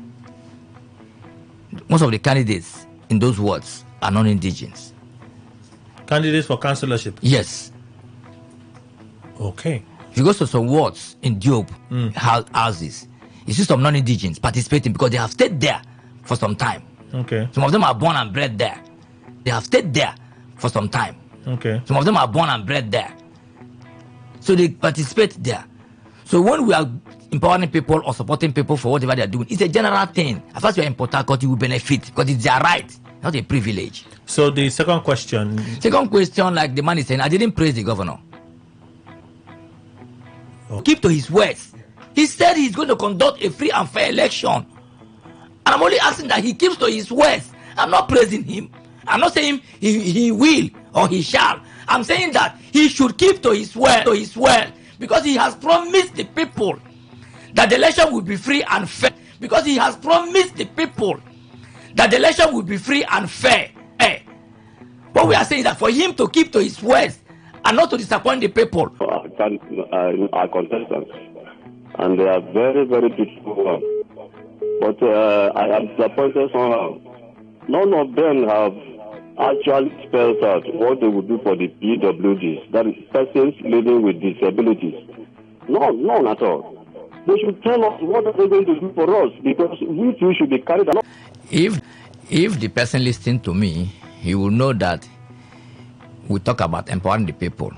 Most of the candidates in those wards are non-indigens. Candidates for councillorship? Yes. Okay. If you go to some wards in Job houses, you see some non-indigens participating because they have stayed there for some time. Okay. Some of them are born and bred there. They have stayed there for some time. Okay. Some of them are born and bred there. So they participate there. So when we are empowering people or supporting people for whatever they are doing, it's a general thing. As far as you are in Port Harcourt, you will benefit because it's their right, not a privilege. So the second question, like the man is saying, I didn't praise the governor. Keep to his words. He said he's going to conduct a free and fair election. And I'm only asking that he keeps to his words. I'm not praising him. I'm not saying he will or he shall. I'm saying that he should keep to his word, because he has promised the people that the election will be free and fair. Because he has promised the people that the election will be free and fair. But we are saying that for him to keep to his words and not to disappoint the people. Our contestants, and they are very, very beautiful. But I am disappointed somehow. None of them have actually spelled out what they would do for the PWDs, that is persons living with disabilities. None at all. They should tell us what are they going to do for us, because we too should be carried along. If the person listening to me, he will know that we talk about empowering the people.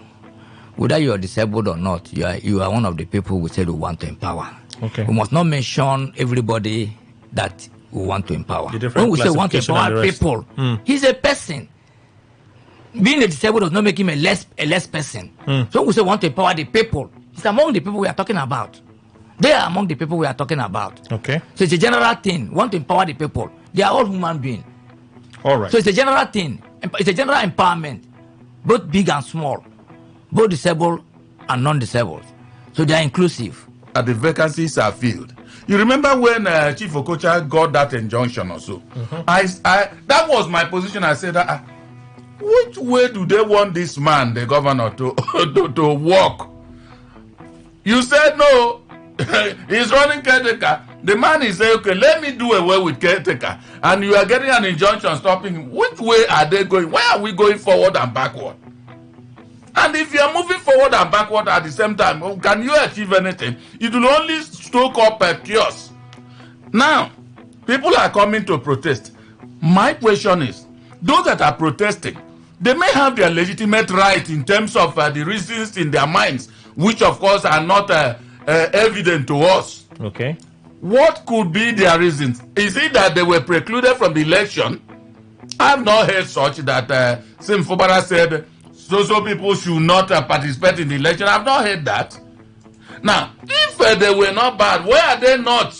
Whether you are disabled or not, you are one of the people we said we want to empower. Okay. We must not mention everybody that we want to empower. When we say we want to empower people, he's a person. Being a disabled does not make him a less person. So when we say we want to empower the people, it's among the people we are talking about. They are among the people we are talking about. Okay. So it's a general thing. We want to empower the people. They are all human beings. All right. So it's a general thing. It's a general empowerment, both big and small, both disabled and non-disabled. So they are inclusive. The vacancies are filled. You remember when Chief Okocha got that injunction or so? I that was my position. I said, which way do they want this man, the governor, to walk? You said no. He's running caretaker. The man is saying, okay, let me do away with caretaker. And you are getting an injunction stopping him. Which way are they going? Why are we going forward and backward? And if you are moving forward and backward at the same time, can you achieve anything? It will only stoke up a chaos. Now, people are coming to protest. My question is, those that are protesting, they may have their legitimate right in terms of the reasons in their minds, which of course are not evident to us. Okay. What could be their reasons? Is it that they were precluded from the election? I have not heard such that Sim Fubara said so people should not participate in the election. I have not heard that. Now, if they were not bad, why are they not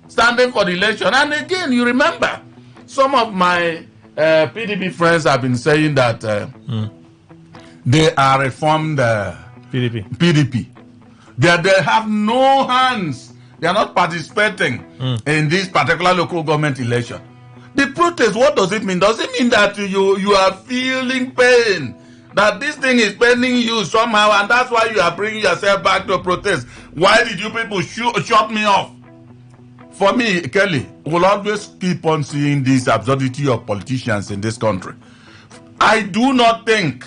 standing for the election? And again, you remember, some of my PDP friends have been saying that they are reformed PDP. They have no hands. They are not participating in this particular local government election. The protest, what does it mean? Does it mean that you are feeling pain? That this thing is paining you somehow, and that's why you are bringing yourself back to protest? Why did you people shut me off? For me, Kelly, we'll always keep on seeing this absurdity of politicians in this country. I do not think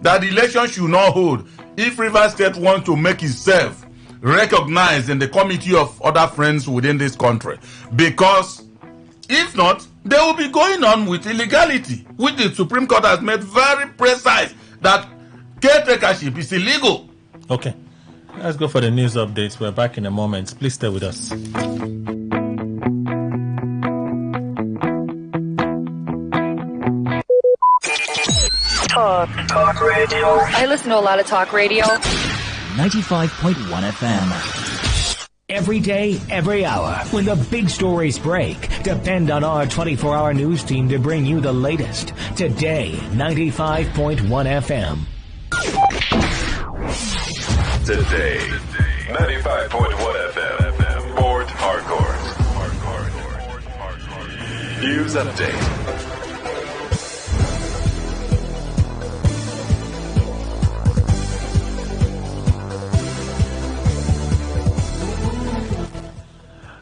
that the election should not hold if Rivers State wants to make itself recognized in the committee of other friends within this country. Because if not, they will be going on with illegality, which the Supreme Court has made very precise that caretakership is illegal. Okay, let's go for the news updates. We're back in a moment. Please stay with us. Talk radio. I listen to a lot of talk radio. 95.1 FM. Every day, every hour, when the big stories break, depend on our 24-hour news team to bring you the latest. Today, 95.1 FM. Today, 95.1 FM. Port Harcourt. News update.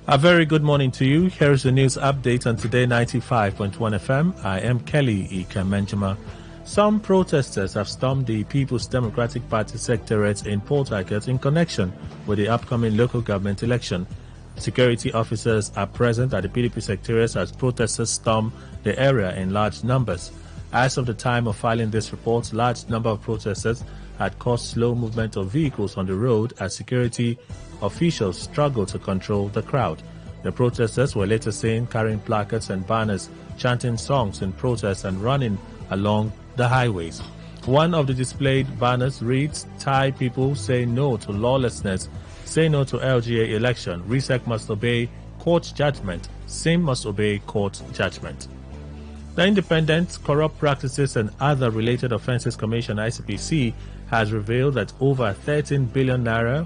A very good morning to you. Here's the news update on Today 95.1 FM. I am Kelly Ikemenjima. Some protesters have stormed the People's Democratic Party secretariat in Port Harcourt in connection with the upcoming local government election. Security officers are present at the PDP secretariat as protesters storm the area in large numbers. As of the time of filing this report, large number of protesters had caused slow movement of vehicles on the road as security officials struggled to control the crowd. The protesters were later seen carrying placards and banners, chanting songs in protest and running along the highways. One of the displayed banners reads, "Thai people say no to lawlessness, say no to LGA election, RISEC must obey court judgment, SIM must obey court judgment." The Independent Corrupt Practices and Other Related Offences Commission (ICPC) has revealed that over 13 billion naira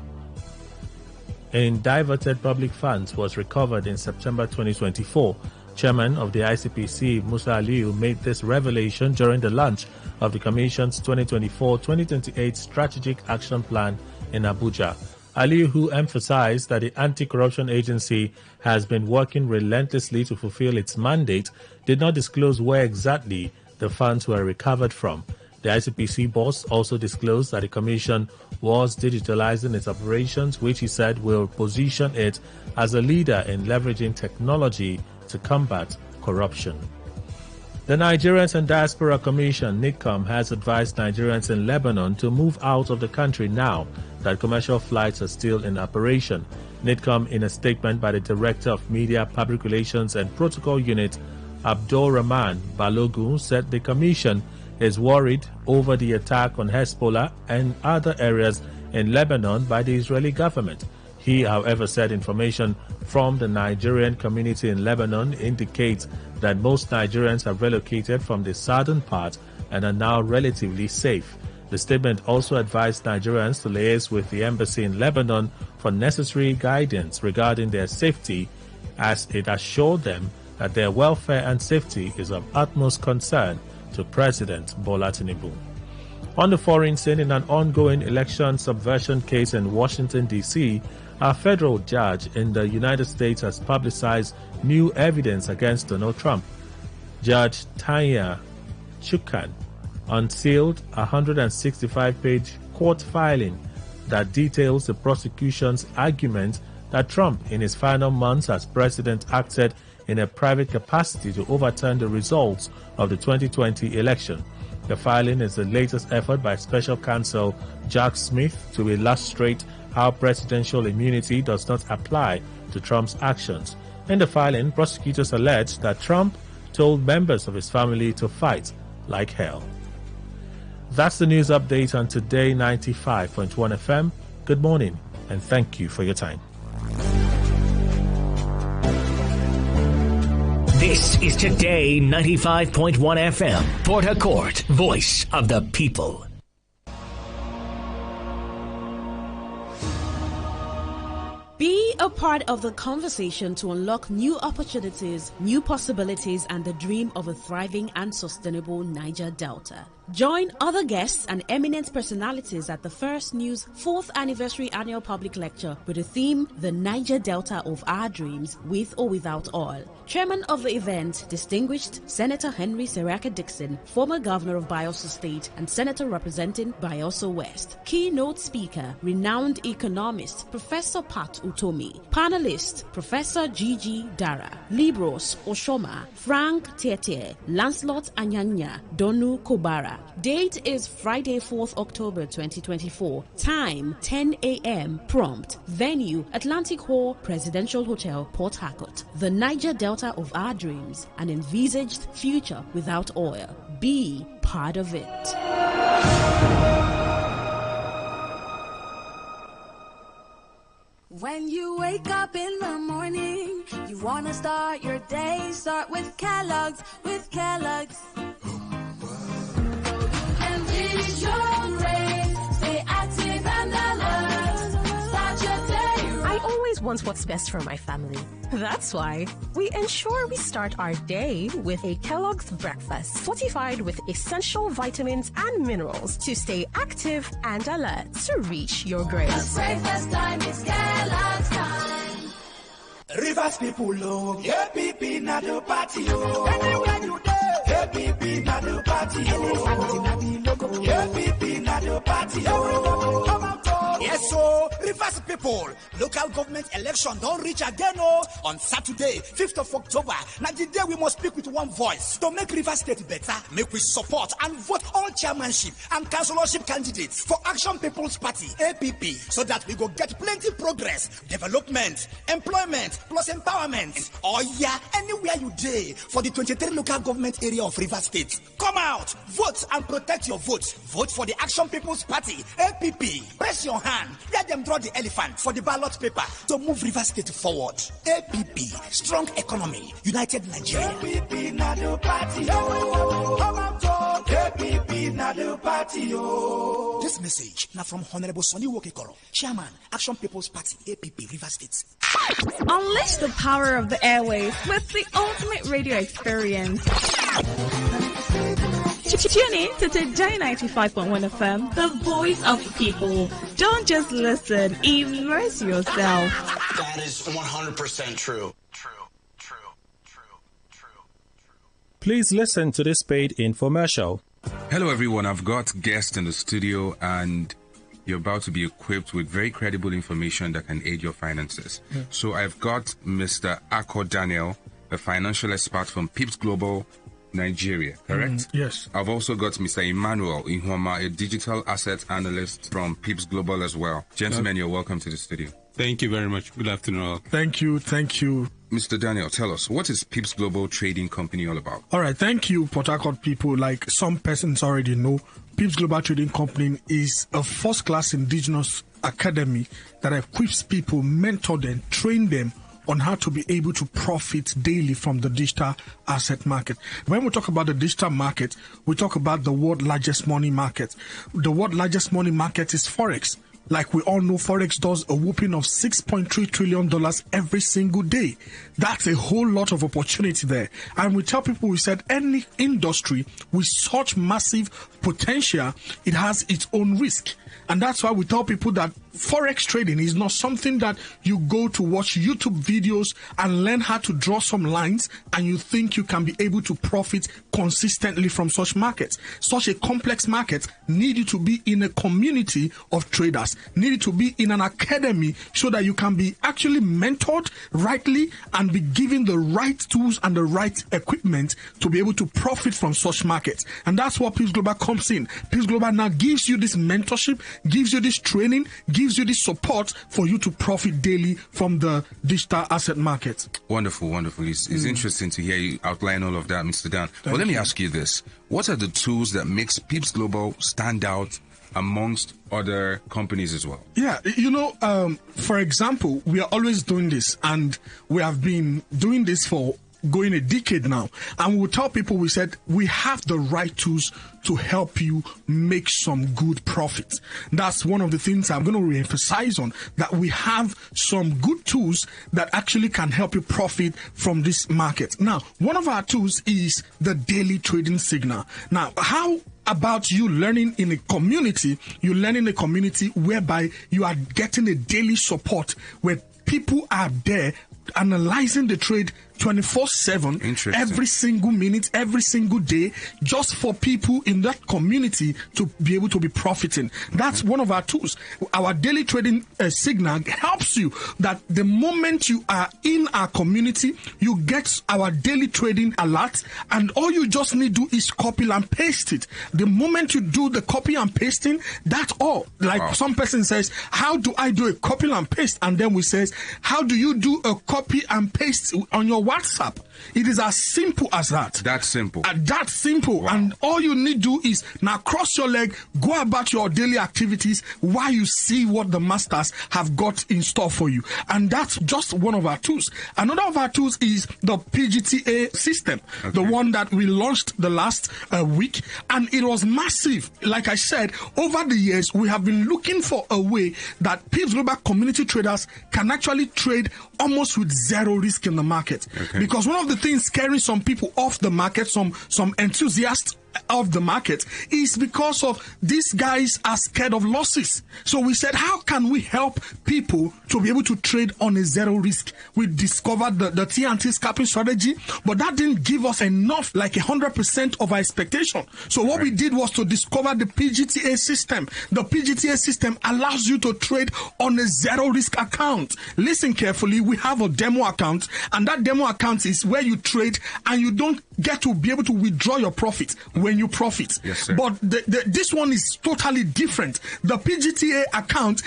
in diverted public funds was recovered in September 2024. Chairman of the ICPC, Musa Aliyu, made this revelation during the launch of the Commission's 2024-2028 Strategic Action Plan in Abuja. Aliyu, who emphasized that the Anti-Corruption Agency has been working relentlessly to fulfill its mandate, did not disclose where exactly the funds were recovered from. The ICPC boss also disclosed that the Commission was digitalizing its operations, which he said will position it as a leader in leveraging technology to combat corruption. The Nigerians and Diaspora Commission, NIDCOM, has advised Nigerians in Lebanon to move out of the country now that commercial flights are still in operation. NIDCOM, in a statement by the Director of Media, Public Relations and Protocol Unit, Abdul Rahman Balogun, said the Commission is worried over the attack on Hezbollah and other areas in Lebanon by the Israeli government. He, however, said information from the Nigerian community in Lebanon indicates that most Nigerians have relocated from the southern part and are now relatively safe. The statement also advised Nigerians to liaise with the embassy in Lebanon for necessary guidance regarding their safety, as it assured them that their welfare and safety is of utmost concern to President Bola Tinubu. On the foreign scene, in an ongoing election subversion case in Washington, D.C., a federal judge in the United States has publicized new evidence against Donald Trump. Judge Tanya Chukan unsealed a 165-page court filing that details the prosecution's argument that Trump, in his final months as president, acted in a private capacity to overturn the results of the 2020 election. The filing is the latest effort by special counsel Jack Smith to illustrate how presidential immunity does not apply to Trump's actions. In the filing, prosecutors allege that Trump told members of his family to fight like hell. That's the news update on Today 95.1 FM. Good morning, and thank you for your time. This is Today 95.1 FM, Port Harcourt, voice of the people. Be a part of the conversation to unlock new opportunities, new possibilities, and the dream of a thriving and sustainable Niger Delta. Join other guests and eminent personalities at the First News 4th Anniversary Annual Public Lecture with the theme, The Niger Delta of Our Dreams, With or Without Oil. Chairman of the event, Distinguished Senator Henry Seriake Dixon, former Governor of Bayelsa State and Senator representing Bayelsa West. Keynote speaker, renowned economist, Professor Pat Utomi. Panelist, Professor Gigi Dara. Libros Oshoma, Frank Tietie, Lancelot Anyanya, Donu Kobara. Date is Friday, 4th October 2024. Time 10 a.m. prompt. Venue Atlantic Hall, Presidential Hotel, Port Harcourt. The Niger Delta of Our Dreams, an envisaged future without oil. Be part of it. When you wake up in the morning, you wanna start your day. Start with Kellogg's, Reach your race, stay active and alert. Start your day. I always want what's best for my family. That's why we ensure we start our day with a Kellogg's breakfast, fortified with essential vitamins and minerals to stay active and alert to reach your grace. The breakfast time is Kellogg's time. Rivers people, oh, APP na the party, oh. Anywhere you there, APP na the party, oh. APP na the party, oh. Come out, oh. Yes, so Rivers people, local government election don't reach again, oh. On Saturday, 5th of October, now the day we must speak with one voice to make Rivers State better. Make we support and vote all chairmanship and councillorship candidates for Action People's Party, APP, so that we go get plenty progress, development, employment, plus empowerment. Oh yeah, anywhere you day for the 23 local government area of Rivers State. Come out, vote and protect your vote. Vote for the Action People's Party, APP. Press your hand, let them draw the elephant for the ballot paper to move Rivers State forward. APP, strong economy, united Nigeria. APP na the party, oh. Come out, oh. APP na the party, oh. This message now from Honorable Sonny Wokekoro, Chairman, Action People's Party, APP, Rivers State. Unleash the power of the airwaves with the ultimate radio experience. Tune in to Today 95.1 FM, the voice of the people. Don't just listen, immerse yourself. That is 100% true. Please listen to this paid infomercial. Hello everyone, I've got guests in the studio and you're about to be equipped with very credible information that can aid your finances. Yeah. So I've got Mr. Ako Daniel, a financial expert from Pips Global, Nigeria, correct? Yes. I've also got Mr. Emmanuel Ihoma, a digital asset analyst from Pips Global as well. Gentlemen, you're welcome to the studio. Thank you very much. Good afternoon all. Thank you. Mr. Daniel, tell us, what is Pips Global Trading Company all about? All right, thank you, Port Harcourt people. Like some persons already know, Pips Global Trading Company is a first-class indigenous academy that equips people, mentor them, train them on how to be able to profit daily from the digital asset market. When we talk about the digital market, we talk about the world's largest money market. The world's largest money market is Forex. Like we all know, Forex does a whooping of $6.3 trillion every single day. That's a whole lot of opportunity there. And we tell people, we said any industry with such massive potential, it has its own risk. And that's why we tell people that Forex trading is not something that you go to watch YouTube videos and learn how to draw some lines and you think you can be able to profit consistently from such markets. Such a complex market need you to be in a community of traders, need you to be in an academy so that you can be actually mentored rightly and be given the right tools and the right equipment to be able to profit from such markets. And that's what Pips Global comes in. Pips Global now gives you this mentorship, gives you this training, gives you this support for you to profit daily from the digital asset market. Wonderful. It's interesting to hear you outline all of that, Mr. Dan. But let me ask you this. What are the tools that makes Pips Global stand out amongst other companies as well? Yeah, for example, we are always doing this, and we have been doing this for going a decade now. And we tell people, we said, we have the right tools to help you make some good profits. That's one of the things I'm going to re-emphasize on, that we have some good tools that actually can help you profit from this market. Now, one of our tools is the daily trading signal. Now, how about you learning in a community? You learn in a community whereby you are getting a daily support where people are there analyzing the trade 24/7, every single minute, every single day, just for people in that community to be able to be profiting. That's one of our tools. Our daily trading signal helps you that the moment you are in our community, you get our daily trading alert, and all you just need to do is copy and paste it. The moment you do the copy and pasting, that's all. Like some person says, how do I do a copy and paste? And then we says, how do you do a copy and paste on your WhatsApp? It is as simple as that. That's simple. That's simple. Wow. And all you need to do is now cross your leg, go about your daily activities while you see what the masters have got in store for you. And that's just one of our tools. Another of our tools is the PGTA system, the one that we launched the last week. And it was massive. Like I said, over the years, we have been looking for a way that Pips Global community traders can actually trade almost with zero risk in the market. Because one of the things scaring some people off the market, some enthusiasts of the market, is because of these guys are scared of losses. So we said, how can we help people to be able to trade on a zero risk? We discovered the TNT scalping strategy, but that didn't give us enough, like 100% of our expectation. So what we did was to discover the PGTA system. The PGTA system allows you to trade on a zero risk account. Listen carefully, we have a demo account, and that demo account is where you trade and you don't get to be able to withdraw your profit when you profit. Yes, sir. But this one is totally different. The PGTA account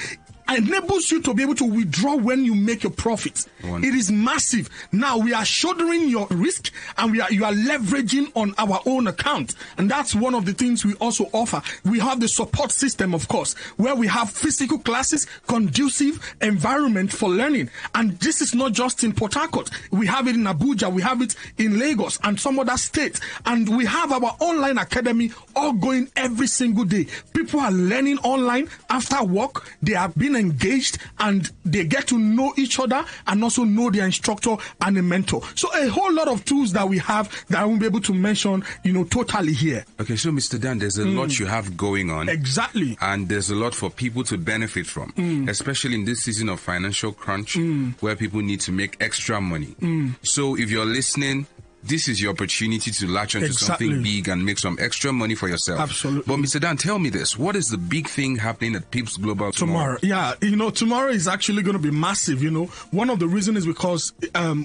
enables you to be able to withdraw when you make a profit. It is massive. Now we are shouldering your risk, and you are leveraging on our own account, and that's one of the things we also offer. We have the support system, of course, where we have physical classes, conducive environment for learning, and this is not just in Port Harcourt. We have it in Abuja, we have it in Lagos and some other states, and we have our online academy all going every single day. People are learning online after work. They have been engaged, and they get to know each other and also know their instructor and a mentor. So a whole lot of tools that we have that I won't be able to mention, totally here. Okay, so Mr. Dan, there's a lot you have going on. Exactly. And there's a lot for people to benefit from, especially in this season of financial crunch where people need to make extra money. So if you're listening, this is your opportunity to latch onto something big and make some extra money for yourself. Absolutely. But Mr. Dan, tell me this. What is the big thing happening at Pips Global tomorrow? Yeah, tomorrow is actually going to be massive. One of the reasons is because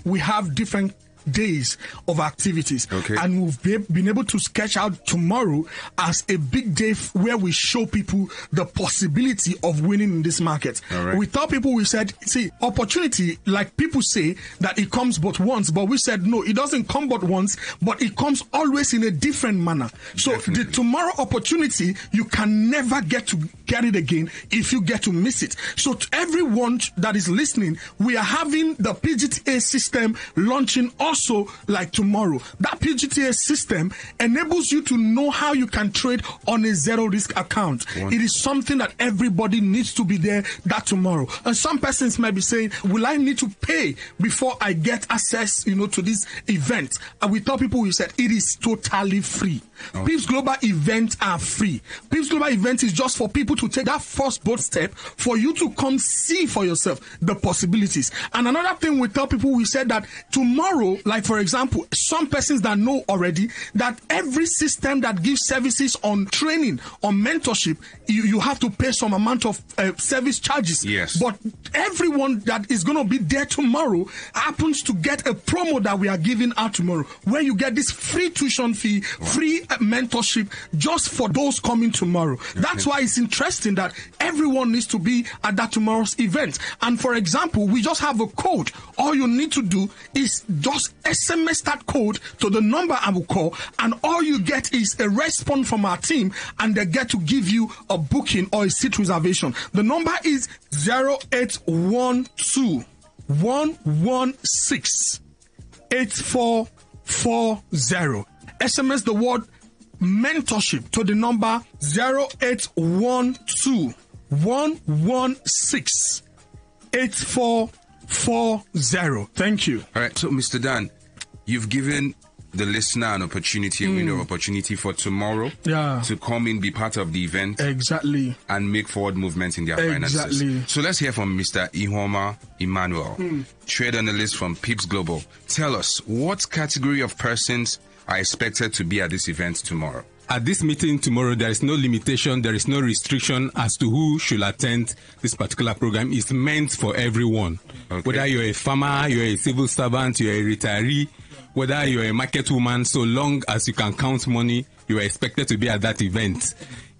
we have different days of activities, and we've been able to sketch out tomorrow as a big day where we show people the possibility of winning in this market. We tell people, we said, see, opportunity, like people say that it comes but once, but we said no, it doesn't come but once, but it comes always in a different manner. So the tomorrow opportunity, you can never get it again if you get to miss it. So to everyone that is listening, we are having the PGTA system launching also like tomorrow. That PGTA system enables you to know how you can trade on a zero risk account. It is something that everybody needs to be there that tomorrow. And some persons might be saying, will I need to pay before I get access, to this event? And we tell people, we said it is totally free. Pips Global events are free. Pips Global event is just for people to take that first bold step for you to come see for yourself the possibilities. And another thing we tell people, we said that tomorrow, like for example, some persons that know already that every system that gives services on training, on mentorship, you have to pay some amount of service charges. Yes. But everyone that is going to be there tomorrow happens to get a promo that we are giving out tomorrow, where you get this free tuition fee, free mentorship just for those coming tomorrow. That's why it's interesting that everyone needs to be at that tomorrow's event. And for example, we just have a code. All you need to do is just SMS that code to the number I will call, and all you get is a response from our team, and they get to give you a booking or a seat reservation. The number is 0812 116 8440. SMS the word mentorship to the number 0812 116 8440. Thank you. All right, so Mr. Dan, you've given the listener an opportunity, a window of opportunity for tomorrow to come in, be part of the event. Exactly. And make forward movements in their finances. So let's hear from Mr. Ihoma Emmanuel, trade analyst from Pips Global. Tell us, what category of persons are expected to be at this event tomorrow? At this meeting tomorrow, there is no limitation, there is no restriction as to who should attend this particular program. It's meant for everyone. Okay. Whether you're a farmer, you're a civil servant, you're a retiree, whether you're a market woman, so long as you can count money, you are expected to be at that event.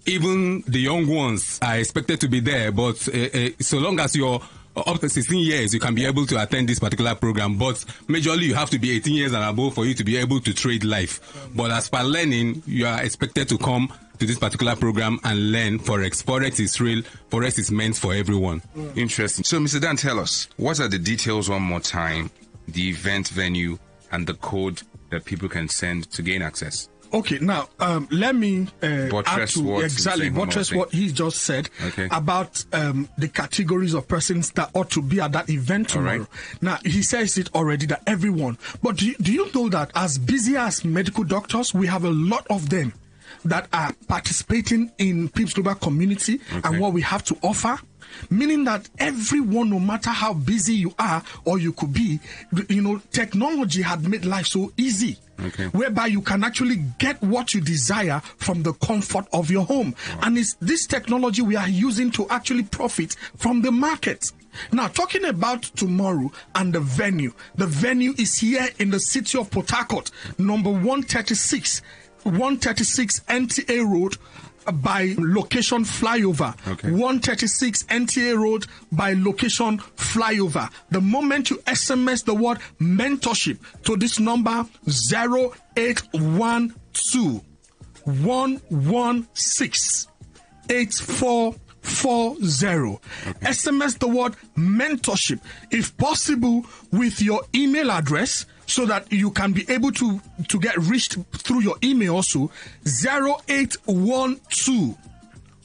Even the young ones are expected to be there, but so long as you're up to 16 years, you can be able to attend this particular program. But majorly, you have to be 18 years and above for you to be able to trade life. But as per learning, you are expected to come to this particular program and learn Forex. Forex is real. Forex is meant for everyone. Interesting. So, Mr. Dan, tell us, what are the details one more time, the event venue, and the code that people can send to gain access? Okay, now let me buttress what he just said about the categories of persons that ought to be at that event tomorrow. Right. Now, he says it already that everyone. But do you know that as busy as medical doctors, we have a lot of them that are participating in Pips Global community and what we have to offer? Meaning that everyone, no matter how busy you are or you could be, technology had made life so easy. Whereby you can actually get what you desire from the comfort of your home. Wow. And it's this technology we are using to actually profit from the market. Now, talking about tomorrow and the venue is here in the city of Port Harcourt, number 136 NTA Road, by location flyover. 136 NTA Road by location flyover. The moment you SMS the word mentorship to this number 0812 116 8440. SMS the word mentorship, if possible, with your email address, so that you can be able to get reached through your email also. 0812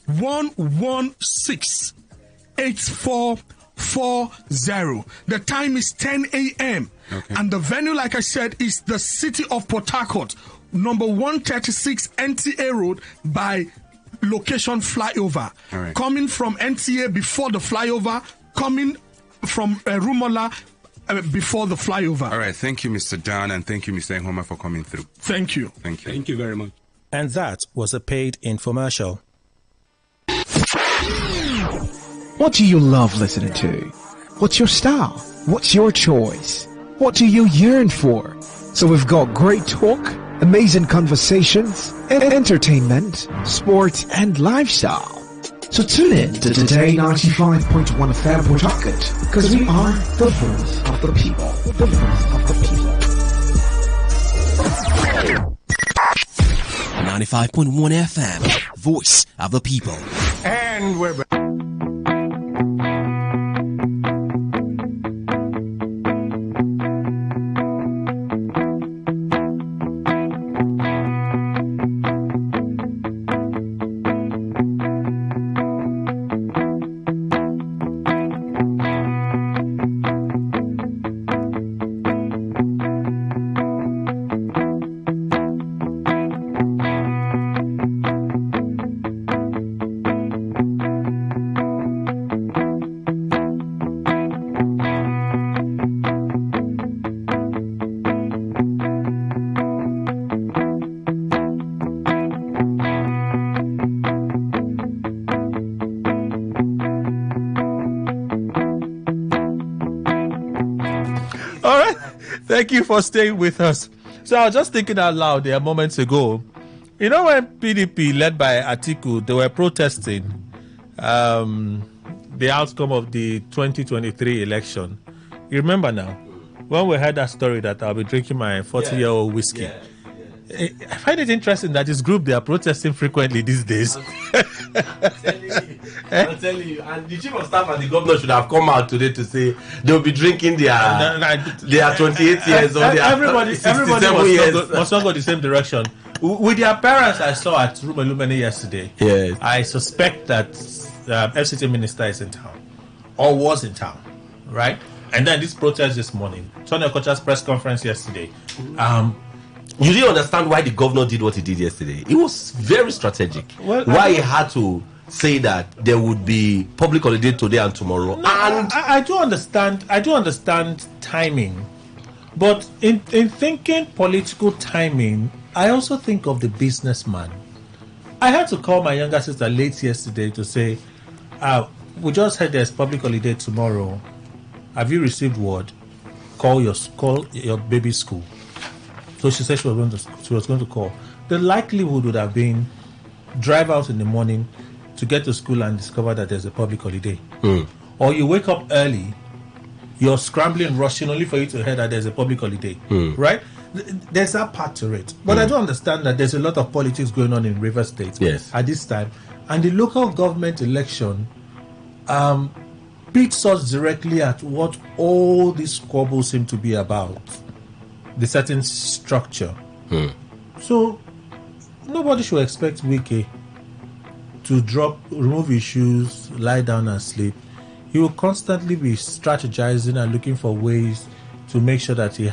116 8440. The time is 10 a.m. And the venue, like I said, is the city of Port Harcourt, number 136 NTA Road by location flyover. Coming from NTA before the flyover, coming from Rumola before the flyover. All right, thank you, Mr. Dan, and thank you, Mr. Ihoma, for coming through. Thank you. Thank you. Thank you very much. And that was a paid infomercial. What do you love listening to? What's your style? What's your choice? What do you yearn for? So we've got great talk, amazing conversations, entertainment, sport, and lifestyle. So tune in to Today 95.1 FM Port Harcourt, because we are the voice of the people. The voice of the people. 95.1 FM, voice of the people. And we're back. Thank you for staying with us. So I was just thinking out loud there moments ago. You know, when PDP led by Atiku, they were protesting the outcome of the 2023 election. You remember now? When we heard that story that I'll be drinking my 40-year-old whiskey. I find it interesting that this group, they are protesting frequently these days. I'm telling you, and the chief of staff and the governor should have come out today to say they'll be drinking their 28 years or their everybody 67 years. must not go the same direction. With their parents, I saw at Rumelumene yesterday. Yes. I suspect that FCT minister is in town or was in town, right? And then this protest this morning. Tony Okocha's press conference yesterday. You didn't understand why the governor did what he did yesterday. It was very strategic. Well, why he had to say that there would be public holiday today and tomorrow. No, and I do understand. I do understand timing, but in thinking political timing, I also think of the businessman. I had to call my younger sister late yesterday to say, we just heard there's public holiday tomorrow. Have you received word? Call your baby's school. So she said she was going to call. The likelihood would have been drive out in the morning to get to school and discover that there's a public holiday. Or you wake up early, you're scrambling, rushing, only for you to hear that there's a public holiday. Right? There's that part to it. But I do understand that there's a lot of politics going on in Rivers State at this time. And the local government election beats us directly at what all these squabbles seem to be about. The certain structure. So nobody should expect Wike to remove his shoes, lie down and sleep. He will constantly be strategizing and looking for ways to make sure that he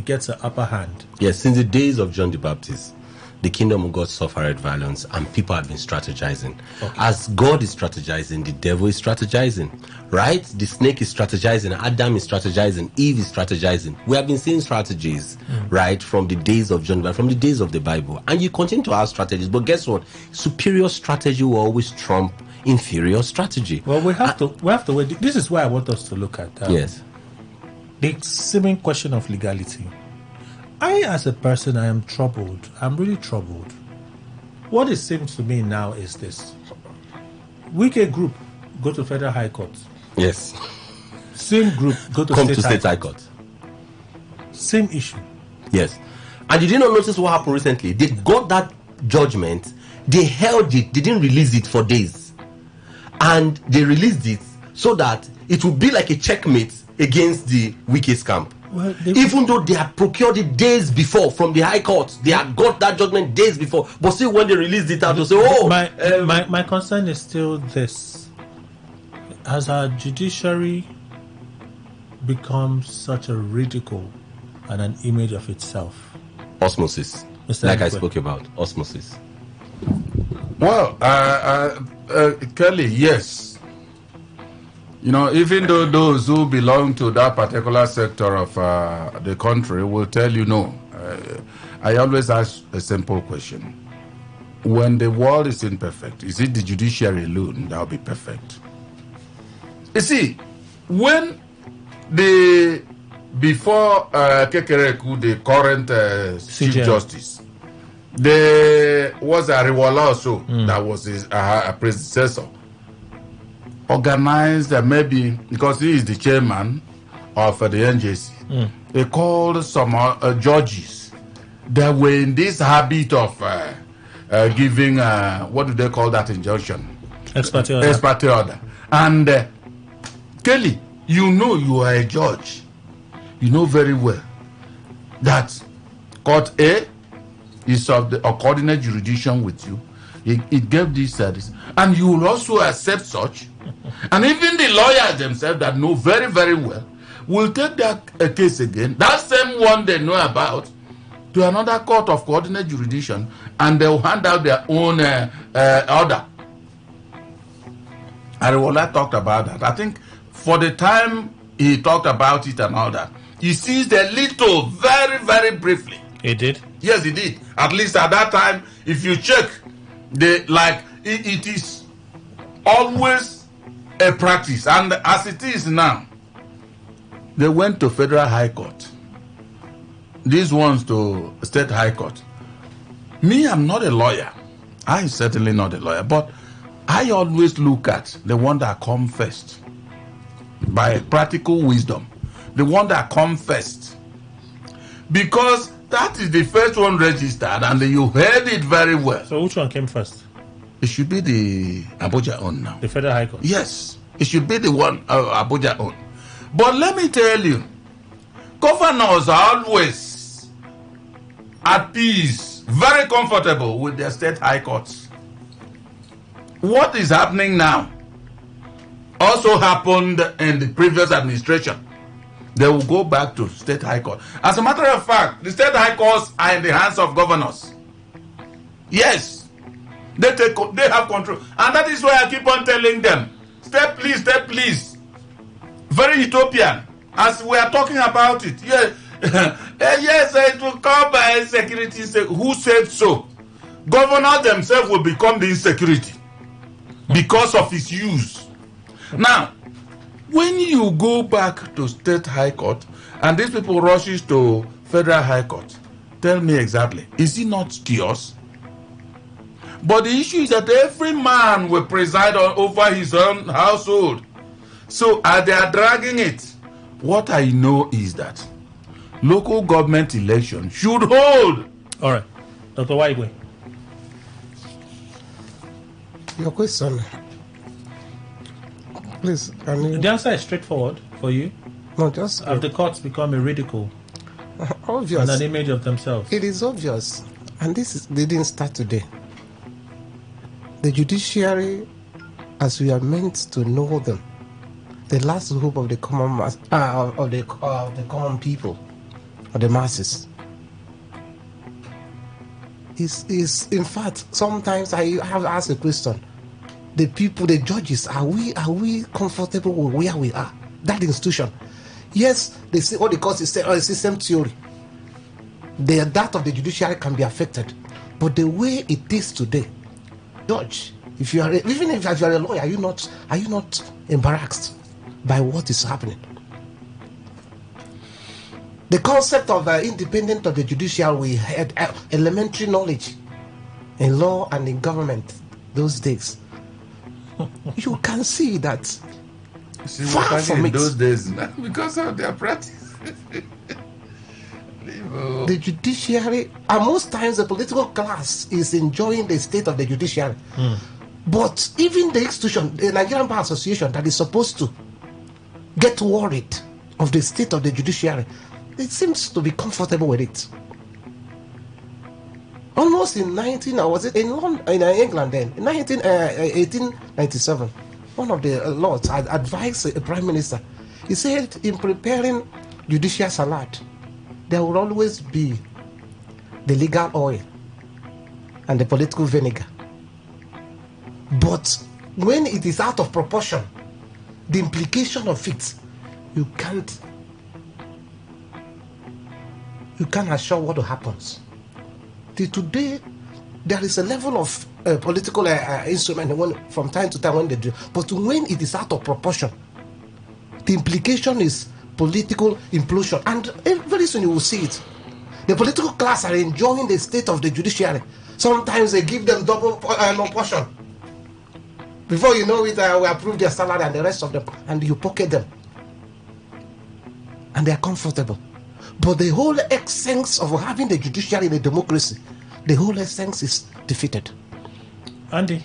gets an upper hand. Yes, since the days of John the Baptist, the kingdom of God suffered violence and people have been strategizing. As God is strategizing, the devil is strategizing. Right? The snake is strategizing, Adam is strategizing, Eve is strategizing. We have been seeing strategies, right, from the days of John, from the days of the Bible. And you continue to have strategies, but guess what? Superior strategy will always trump inferior strategy. Well, we have to wait. This is why I want us to look at yes. The seeming question of legality. I, as a person, I am troubled. I'm really troubled. What it seems to me now is this. Wike group go to Federal High Court. Yes. Same group go to State High Court. Same issue. Yes. And you did not notice what happened recently. They got that judgment. They held it. They didn't release it for days. And they released it so that it would be like a checkmate against the Wike's camp. Well, even though they had procured it days before from the High Court, they had got that judgment days before. But still, when they released it out, they say, "Oh." My concern is still this: has our judiciary become such a ridicule and an image of itself? Osmosis, like I spoke about, osmosis. Well, Kelly, yes. You know, even though those who belong to that particular sector of the country will tell you no. I always ask a simple question. When the world is imperfect, is it the judiciary alone that will be perfect? You see, when before Kekereku, the current Chief Justice, there was a Ariwola also that was his predecessor. Organized maybe because he is the chairman of the NJC. They called some judges that were in this habit of giving what do they call that injunction? Ex parte order. And Kelly, you know you are a judge. You know very well that Court A is of the coordinate jurisdiction with you. It gave this service, and you will also accept such. And even the lawyers themselves that know very, very well will take that case again, that same one they know about, to another court of coordinate jurisdiction, and they will hand out their own order. Ariwola talked about that. I think for the time he talked about it and all that, he seized a little, very, very briefly. He did? Yes, he did. At least at that time, if you check, it is always a practice, and as it is now, they went to Federal High Court. These ones to State High Court. Me, I'm not a lawyer. I'm certainly not a lawyer, but I always look at the one that come first. By practical wisdom, the one that come first. Because that is the first one registered, and you heard it very well. So which one came first? It should be the Abuja own now. The Federal High Court? Yes. It should be the one Abuja own. But let me tell you, governors are always at peace, very comfortable with their state high courts. What is happening now also happened in the previous administration. They will go back to state high court. As a matter of fact, the state high courts are in the hands of governors. Yes, they have control, and that is why I keep on telling them, step please. Very utopian, as we are talking about it. Yes, yes, it will come by security. Who said so? Governors themselves will become the insecurity because of its use. Now, when you go back to state high court and these people rushes to federal high court, tell me exactly, is it not chaos? But the issue is that every man will preside over his own household. So they are dragging it. What I know is that local government election should hold. All right. Dr. Waigwe. Your question. Please, can you... The answer is straightforward for you. No, just... Have the courts become a ridicule? Obvious. And an image of themselves? It is obvious. And they didn't start today. The judiciary, as we are meant to know them, the last group of the common mass, of the common people, of the masses, is in fact, sometimes I have asked a question. The people, the judges, are we comfortable with where we are? That institution. Yes, they say what they call system theory. That of the judiciary can be affected. But the way it is today, judge, even if you are a lawyer, are you not embarrassed by what is happening? The concept of independent of the judiciary, we had elementary knowledge in law and in government those days. You can see that far from in it. Those days, because of their practice. The judiciary, and most times the political class is enjoying the state of the judiciary. But even the institution, the Nigerian Bar Association, that is supposed to get worried of the state of the judiciary, it seems to be comfortable with it. Almost in England then, in 1897, one of the lords had advised a prime minister. He said, in preparing judicial salad, there will always be the legal oil and the political vinegar. But when it is out of proportion, the implication of it, you can't assure what happens. Today, there is a level of political instrument from time to time when they do, but when it is out of proportion, the implication is political implosion, and very soon you will see it. The political class are enjoying the state of the judiciary. Sometimes they give them double portion. Before you know it, we approve their salary and the rest of them, and you pocket them, and they are comfortable. But the whole essence of having the judiciary in a democracy, the whole essence is defeated. Andy?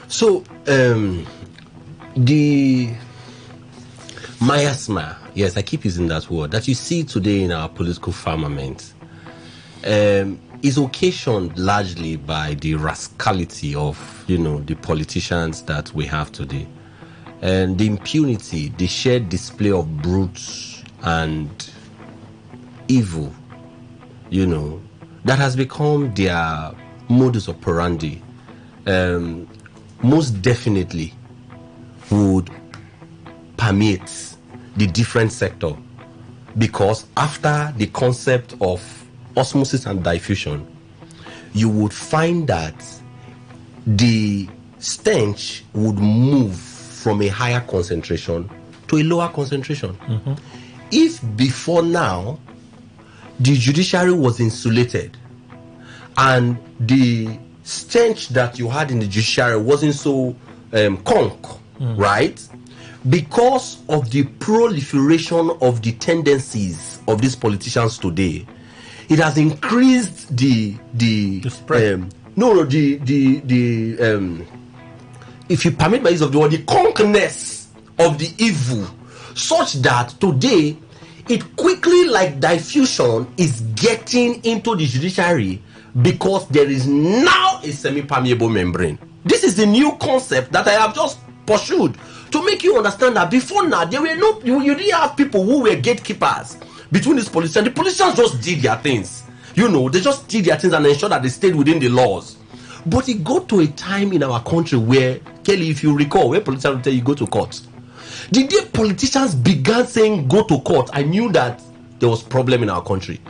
So, the miasma, yes, I keep using that word, that you see today in our political firmament is occasioned largely by the rascality of, the politicians that we have today. And the impunity, the shared display of brutes and evil, that has become their modus operandi, most definitely would permeate the different sector, because after the concept of osmosis and diffusion, you would find that the stench would move from a higher concentration to a lower concentration. Mm-hmm. If before now the judiciary was insulated and the stench that you had in the judiciary wasn't so right? Because of the proliferation of the tendencies of these politicians today, it has increased the if you permit my use of the word, the conquerness of the evil, such that today it quickly, like diffusion, is getting into the judiciary because there is now a semi-permeable membrane. This is the new concept that I have just pursued to make you understand that before now there were no, you didn't have people who were gatekeepers between these politicians. The politicians just did their things, they just did their things and ensured that they stayed within the laws. But it got to a time in our country where, Kelly, if you recall, where politicians will tell you go to court. The day politicians began saying go to court, I knew that there was problem in our country.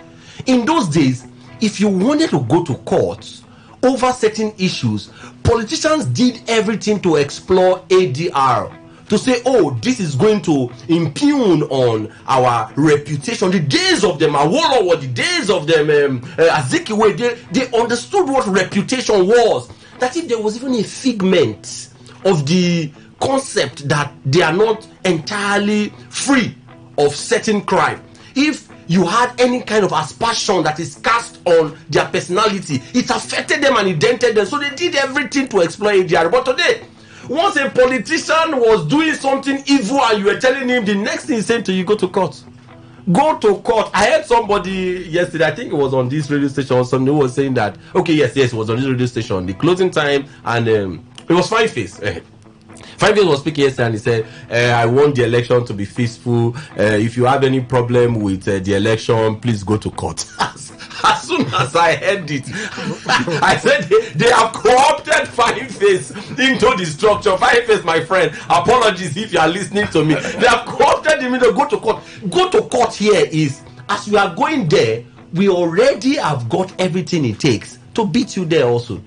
In those days, if you wanted to go to court over certain issues, politicians did everything to explore ADR, to say, this is going to impugn on our reputation. The days of them, Awolowo, the days of them, Azikiwe, they understood what reputation was. That if there was even a figment of the concept that they are not entirely free of certain crime, if you had any kind of aspersion that is cast on their personality, it affected them and it dented them. So they did everything to explore ADR. But today, once a politician was doing something evil and you were telling him, the next thing he's saying to you, go to court. Go to court. I heard somebody yesterday, I think it was on this radio station or something, who was saying that, yes, it was on this radio station, the closing time, and it was Fine Face. Fine Face was speaking yesterday and he said, I want the election to be peaceful. If you have any problem with the election, please go to court. As soon as I heard it, I said they have co-opted Fine Face into the structure. Fine Face, my friend, apologies if you are listening to me. They have co-opted him into go to court. Go to court here is, as we are going there, we already have got everything it takes to beat you there also.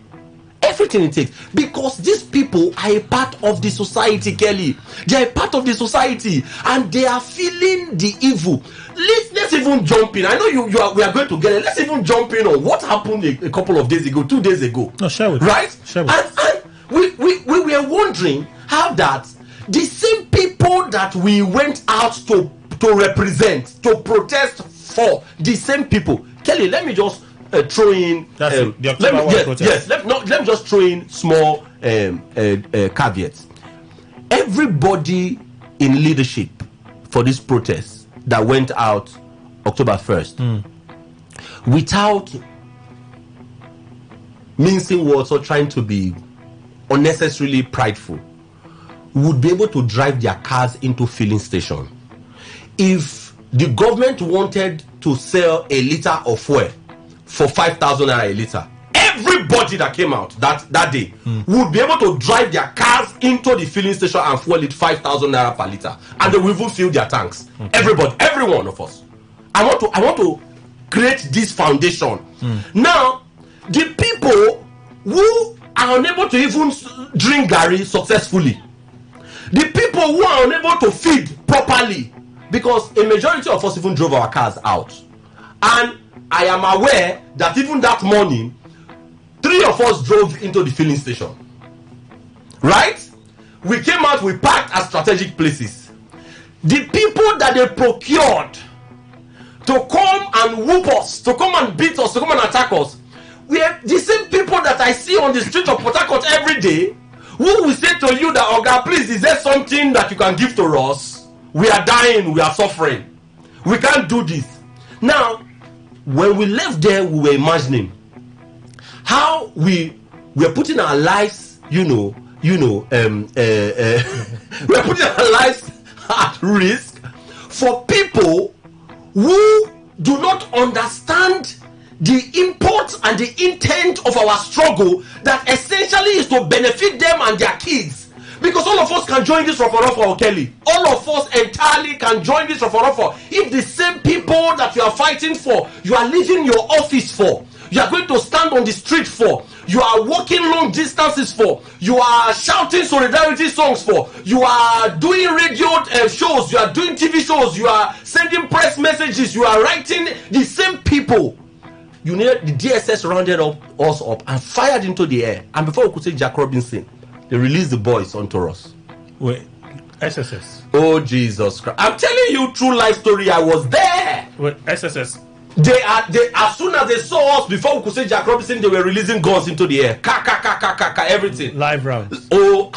Everything it takes, because these people are a part of the society, Kelly. They are a part of the society and they are feeling the evil. Let's even jump in. I know we are going to get it. Let's even jump in on what happened a couple of days ago, 2 days ago. No, share with right? Share with and we were wondering how that the same people that we went out to represent, to protest for, the same people. Kelly, let me just throw in. Let me just throw in small caveats. Everybody in leadership for this protest that went out October 1st, without mincing words or trying to be unnecessarily prideful, would be able to drive their cars into filling station. If the government wanted to sell a liter of fuel for 5,000 naira a liter, everybody that came out that day would be able to drive their cars into the filling station and fuel it 5,000 naira per liter, and they will even fill their tanks. Everybody, every one of us. I want to create this foundation. Now, the people who are unable to even drink Gary successfully, the people who are unable to feed properly, because a majority of us even drove our cars out, and I am aware that even that morning 3 of us drove into the filling station. Right? We came out, we parked at strategic places. The people that they procured to come and whoop us, to come and beat us, to come and attack us, we are the same people that I see on the street of Port Harcourt every day, who will say to you that, Oga, please, is there something that you can give to us? We are dying, we are suffering. We can't do this. Now, when we left there, we were imagining how we were putting our lives, we are putting our lives at risk for people who do not understand the import and the intent of our struggle, that essentially is to benefit them and their kids. Because all of us can join this Roforofo, Kelly. All of us entirely can join this Roforofo. If the same people that you are fighting for, you are leaving your office for, you are going to stand on the street for, you are walking long distances for, you are shouting solidarity songs for, you are doing radio shows, you are doing TV shows, you are sending press messages, you are writing, the same people. The DSS rounded us up and fired into the air. And before we could say Jack Robinson, they released the boys onto us. Wait, SSS. Oh, Jesus Christ. I'm telling you true life story. I was there. Wait, SSS. They as soon as they saw us, before we could say Jack Robinson, they were releasing guns into the air. Everything. Live rounds. Oh,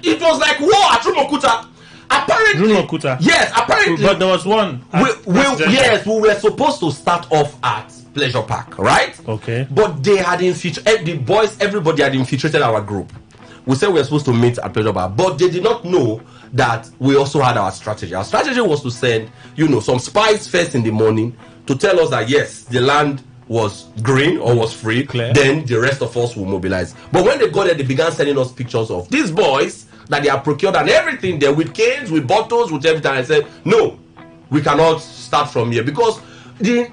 it was like war at Rumuokuta. Apparently, yes, apparently. But there was one. We were supposed to start off at Pleasure Park, right? Okay. But they had infiltrated, the boys, everybody had infiltrated our group. We said we were supposed to meet at Pleasure Park, but they did not know that we also had our strategy. Our strategy was to send, some spies first in the morning to tell us that yes, the land was green or was free. Clear. Then the rest of us will mobilize. But when they got there, they began sending us pictures of these boys that they have procured and everything there, with canes, with bottles, with everything. I said, no, we cannot start from here because we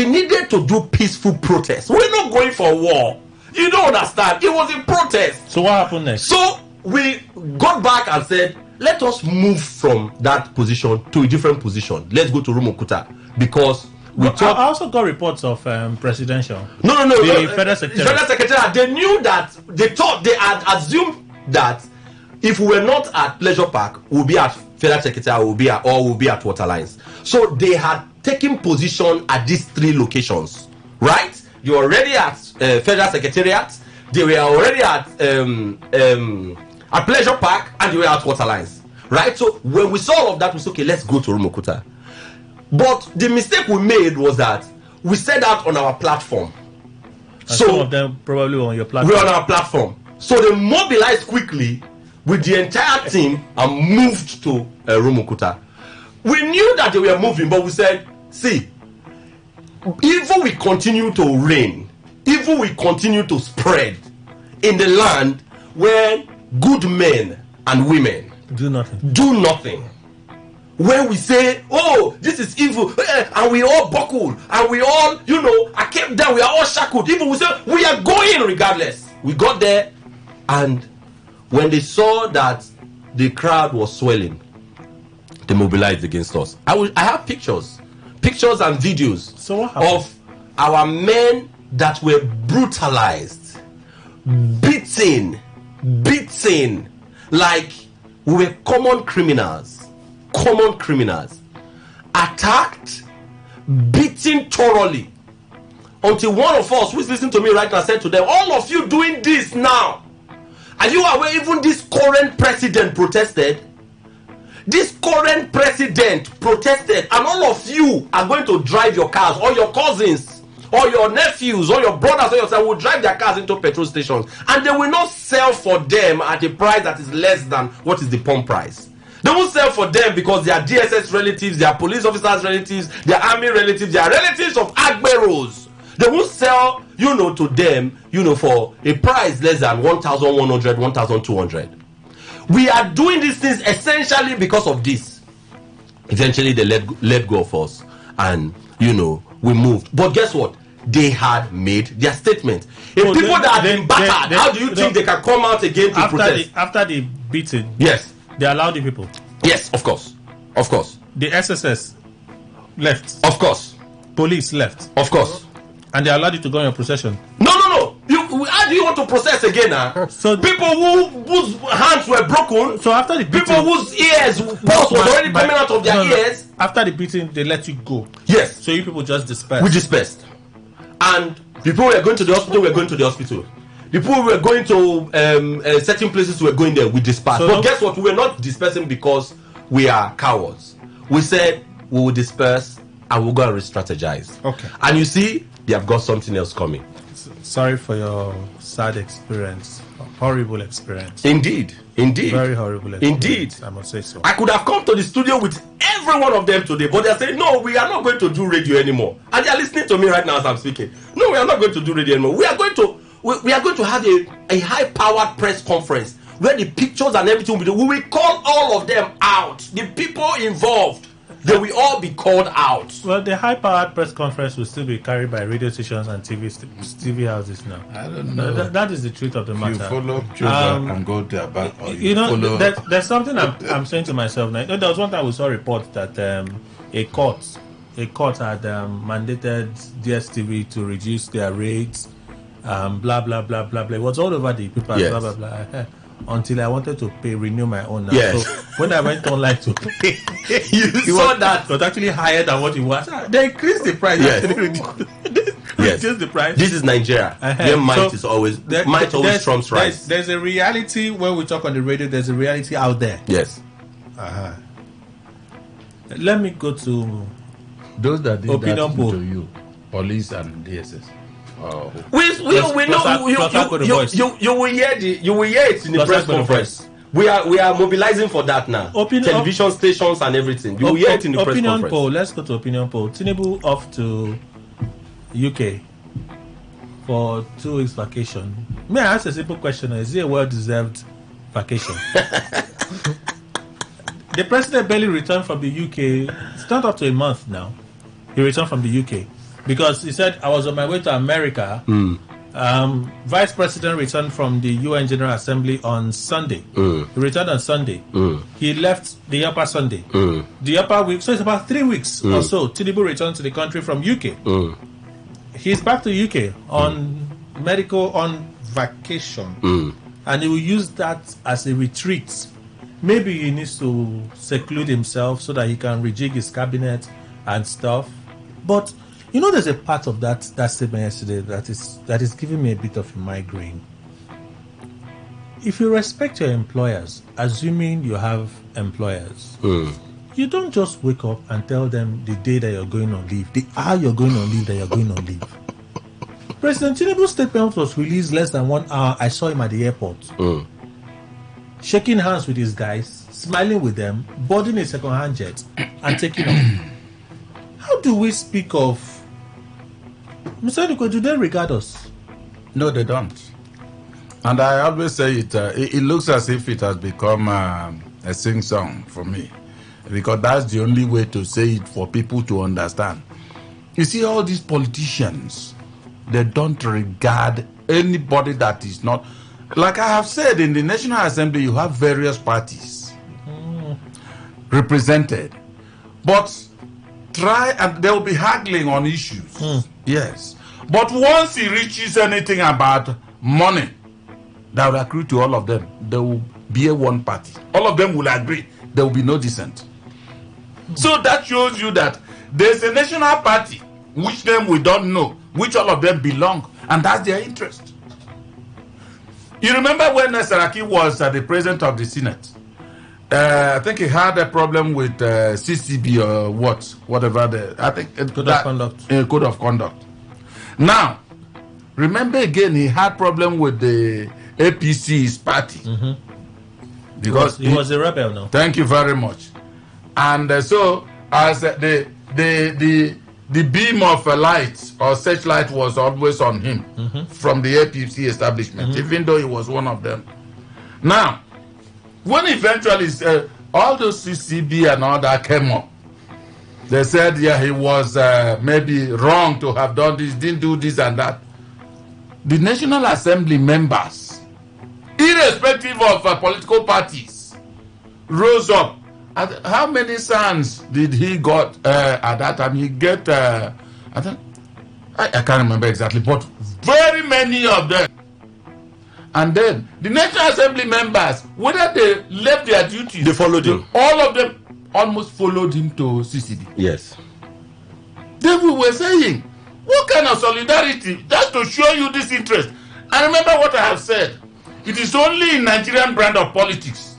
needed to do peaceful protest. We're not going for war. You don't understand. It was a protest. So what happened next? So we got back and said, let us move from that position to a different position. Let's go to Rumuokuta because I also got reports of presidential. No. The federal secretary. They knew that, they had assumed that if we were not at Pleasure Park, we'll be at Federal Secretariat, we'll be at Waterlines. So they had taken position at these three locations, right? You were already at Federal Secretariat, they were already at Pleasure Park, and they were at Waterlines, right? So when we saw all of that, we said, okay, let's go to Rumuokuta. But the mistake we made was that we said that on our platform. And so some of them probably were on your platform. We're on our platform. So they mobilized quickly with the entire team and moved to Rumuokuta. We knew that they were moving, but we said, see, even we continue to reign, even we continue to spread in the land where good men and women do nothing. When we say, oh, this is evil, and we all buckle, and we all, I kept there, we are all shackled. Even we say, we are going regardless. We got there, and when they saw that the crowd was swelling, they mobilized against us. I have pictures and videos of our men that were brutalized, beaten, like we were common criminals, attacked, beaten thoroughly, until one of us who is listening to me right now said to them, all of you doing this now, are you aware even this current president protested? This current president protested, and all of you are going to drive your cars, or your cousins, or your nephews, or your brothers, or your sons will drive their cars into petrol stations, and they will not sell for them at a price that is less than what is the pump price. They won't sell for them because they are DSS relatives, they are police officers relatives, they are army relatives, they are relatives of Agberos. They won't sell, to them, for a price less than 1,100, 1,200. We are doing these things essentially because of this. Eventually, they let go of us, and we moved. But guess what? They had made their statement. If people that have been battered, how do you think they can come out again to protest? After the beating, yes, they allowed the people. Yes, of course. The SSS left. Of course. Police left. Of course. And they allowed you to go on your procession. No. How do you want to process again? So people whose hands were broken. So after the beating, people whose ears pulse was already coming out of their ears. After the beating, they let you go. Yes. So you people just dispersed. We dispersed. And people were going to the hospital. People were going to certain places. We were going there. We dispersed. But guess what? We were not dispersing because we are cowards. We said we will disperse and we'll go and re-strategize. Okay. And you see, they have got something else coming. Sorry for your sad experience. Horrible experience. Indeed. Very horrible experience. Indeed. I must say so. I could have come to the studio with every one of them today, but they're saying, no, we are not going to do radio anymore. And they're listening to me right now as I'm speaking. No, we are not going to do radio anymore. We are going to have a high-powered press conference where the pictures and everything will be done. We will call all of them out. The people involved, they will all be called out. Well, the high-powered press conference will still be carried by radio stations and TV houses now. I don't know. That is the truth of the matter. You follow Joburg and go there back. There's something I'm saying to myself now. There was one time we saw a report that a court had mandated DSTV to reduce their rates. Blah blah blah blah blah. It was all over the papers. Yes. Blah blah blah. until I wanted to renew my own now. Yes. So when I went online to pay, you saw that it was actually higher than what it was. They increased the price. Yes. Reduced the price. This is Nigeria. Where might is always trumps price. There's a reality when we talk on the radio. There's a reality out there. Yes. Let me go to those that did opinion that poll to you, police and DSS. Oh. We know you will hear it in the press conference. We are mobilizing for that now. Television stations and everything. You will hear it in the press conference. Opinion poll. Let's go to opinion poll. Tinubu off to UK for 2 weeks vacation. May I ask a simple question? Is it a well-deserved vacation? The president barely returned from the UK. It's not up to a month now. He returned from the UK because he said, I was on my way to America. Vice President returned from the UN General Assembly on Sunday. He returned on Sunday. He left the upper Sunday. The upper week, so it's about 3 weeks or so. Tinubu returned to the country from UK. He's back to UK on vacation. And he will use that as a retreat. Maybe he needs to seclude himself so that he can rejig his cabinet and stuff. But you know, there's a part of that statement yesterday that is giving me a bit of a migraine. If you respect your employers, assuming you have employers, you don't just wake up and tell them the day that you're going on leave, the hour you're going on leave, that you're going on leave. President Tinubu's statement was released less than 1 hour. I saw him at the airport, shaking hands with his guys, smiling with them, boarding a second-hand jet, and taking off. How do we speak of Mr. Duko? Do they regard us? No, they don't. And I always say it looks as if it has become a sing-song for me, because that's the only way to say it for people to understand. You see, all these politicians, they don't regard anybody that is not. Like I have said, in the National Assembly, you have various parties represented. But try and they'll be haggling on issues. Yes. But once he reaches anything about money that will accrue to all of them, there will be a one party. All of them will agree. There will be no dissent. So that shows you that there's a national party, which name we don't know, which all of them belong, and that's their interest. You remember when Saraki was the president of the Senate? I think he had a problem with CCB or whatever. I think Code of Conduct. Code of Conduct. Now, remember again, he had problem with the APC's party because he was a rebel now. Thank you very much. And so, as the beam of a light or searchlight was always on him from the APC establishment, even though he was one of them. Now, when eventually all those CCB and all that came up, they said, yeah, he was maybe wrong to have done this, didn't do this and that. The National Assembly members, irrespective of political parties, rose up. How many sons did he got at that time? He get, I can't remember exactly, but very many of them. And then the National Assembly members, whether they left their duties, they followed him. All of them almost followed him to CCD. Yes. Then we were saying, what kind of solidarity? Just to show you this interest. And remember what I have said. It is only in Nigerian brand of politics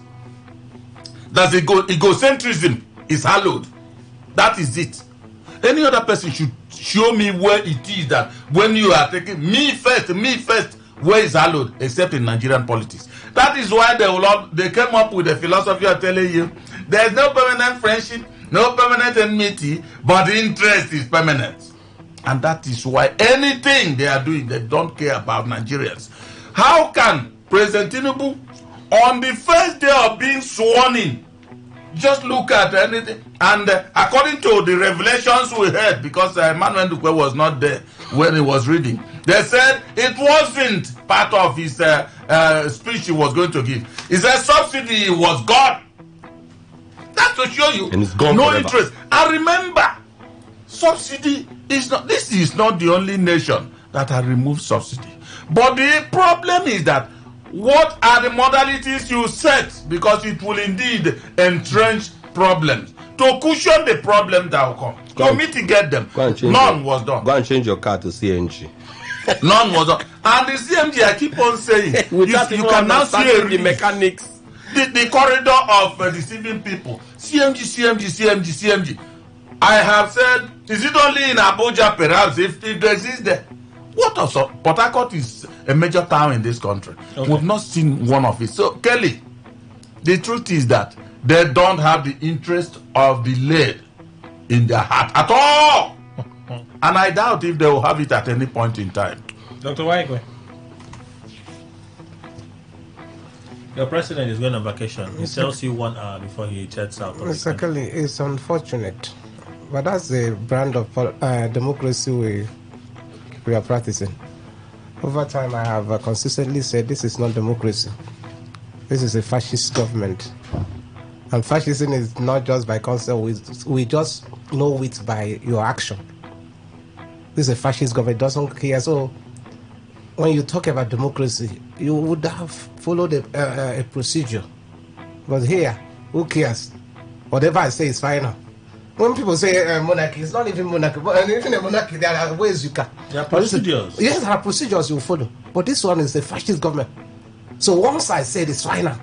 that egocentrism is hallowed. That is it. Any other person should show me where it is that when you are taking me first, where is hallowed, except in Nigerian politics. That is why they came up with a philosophy of telling you there is no permanent friendship, no permanent enmity, but interest is permanent. And that is why anything they are doing, they don't care about Nigerians. How can President Tinubu, on the first day of being sworn in, just look at anything? And according to the revelations we heard, because Emmanuel Dukwe was not there when he was reading, they said it wasn't part of his speech he was going to give. He said subsidy was gone. That's to show you and it's gone no forever. Interest. And remember, subsidy is not. This is not the only nation that has removed subsidy. But the problem is that what are the modalities you set? Because it will indeed entrench problems. To cushion the problem that will come. To mitigate them. None was done. Go and change your car to CNG. None was done. And the CMG, I keep on saying, you can now see the mechanics. The corridor of deceiving people. CMG. I have said, is it only in Abuja perhaps if it exists there? What also? Port Harcourt is a major town in this country. Okay. We've not seen one of it. So, Kelly, the truth is that they don't have the interest of the lad in their heart at all. And I doubt if they will have it at any point in time. Dr. Waigwe, your president is going on vacation. He tells you 1 hour before he jets out. Mr. Kelly, it's unfortunate. But that's the brand of democracy we are practicing. Over time, I have consistently said this is not democracy. This is a fascist government. And fascism is not just by concept, we just know it by your action. This is a fascist government, doesn't care. So when you talk about democracy, you would have followed a procedure. But here, who cares? Whatever I say is final. When people say monarchy, it's not even monarchy. But even a monarchy, there are ways you can. There are procedures. Yes, there are procedures you follow. But this one is a fascist government. So once I said it's final.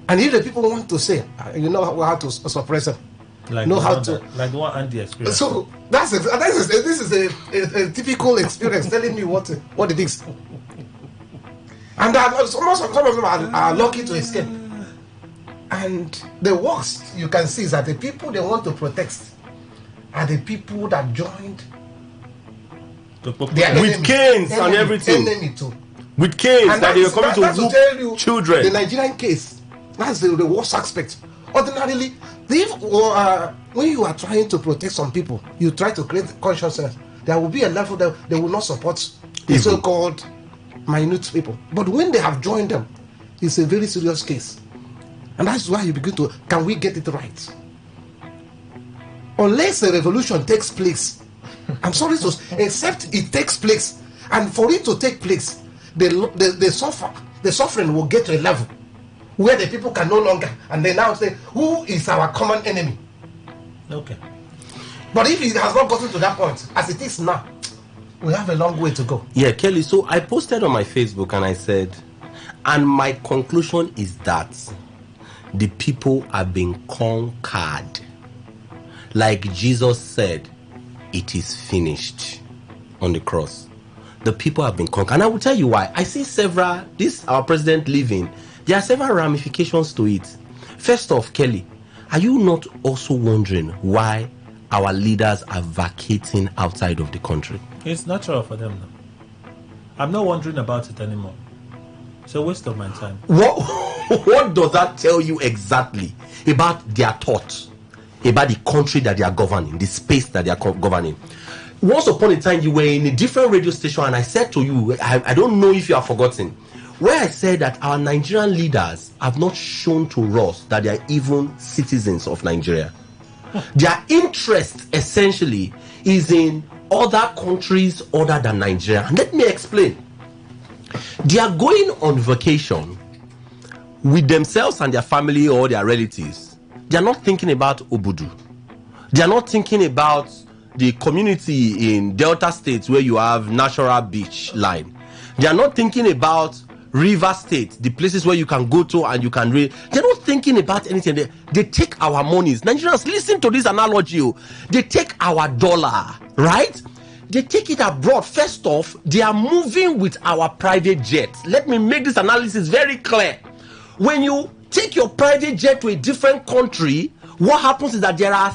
And if the people want to say, you know how to suppress them. Like know how to. Like the one Andy experienced. So this is a typical experience telling me what it is. And some of them are lucky to escape. And the worst you can see is that the people they want to protect are the people that joined with canes and everything. Enemy too. With canes and that they were coming to whoop children. The Nigerian case, that's the worst aspect. Ordinarily, when you are trying to protect some people, you try to create consciousness. There will be a level that they will not support the so-called minute people. But when they have joined them, it's a very serious case. And that's why you begin to, can we get it right? Unless a revolution takes place, I'm sorry to say, except it takes place, and for it to take place, the suffering will get to a level where the people can no longer, and they now say, who is our common enemy? Okay. But if it has not gotten to that point, as it is now, we have a long way to go. Yeah, Kelly, so I posted on my Facebook and I said, and my conclusion is that the people have been conquered. Like Jesus said, it is finished on the cross. The people have been conquered. And I will tell you why. I see our president leaving. There are several ramifications to it. First off, Kelly, are you not also wondering why our leaders are vacating outside of the country? It's natural for them now. I'm not wondering about it anymore. It's a waste of my time. What does that tell you exactly about their thoughts, about the country that they are governing, the space that they are governing? Once upon a time, you were in a different radio station, and I said to you, I don't know if you have forgotten, where I said that our Nigerian leaders have not shown to us that they are even citizens of Nigeria. Their interest, essentially, is in other countries other than Nigeria. And let me explain. They are going on vacation with themselves and their family or their relatives. They are not thinking about Obudu. They are not thinking about the community in Delta States where you have natural beach line. They are not thinking about River State, the places where you can go to and you can read. They're not thinking about anything. They take our monies. Nigerians, listen to this analogy. They take our dollar, right? They take it abroad. First off, they are moving with our private jet. Let me make this analysis very clear. When you take your private jet to a different country, what happens is that there are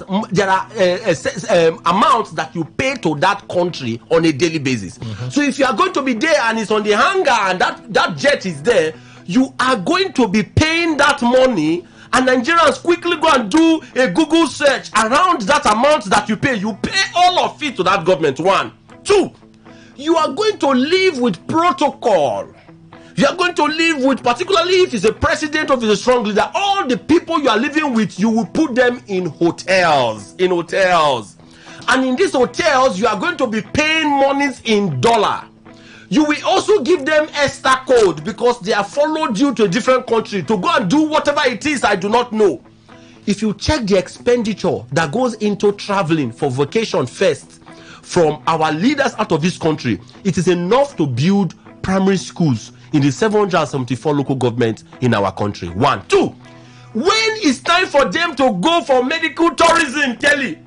amounts that you pay to that country on a daily basis. Mm-hmm. So if you are going to be there and it's on the hangar and that jet is there, you are going to be paying that money, and Nigerians quickly go and do a Google search around that amount that you pay. You pay all of it to that government. 1. 2, you are going to live with protocol. You are going to live with, particularly if it's a president or if it's a strong leader, all the people you are living with, you will put them in hotels. And in these hotels, you are going to be paying monies in dollar. you will also give them ESTA code because they have followed you to a different country to go and do whatever it is I do not know. If you check the expenditure that goes into traveling for vacation first from our leaders out of this country, it is enough to build primary schools in the 774 local governments in our country. 1. 2, when it's time for them to go for medical tourism, Kelly,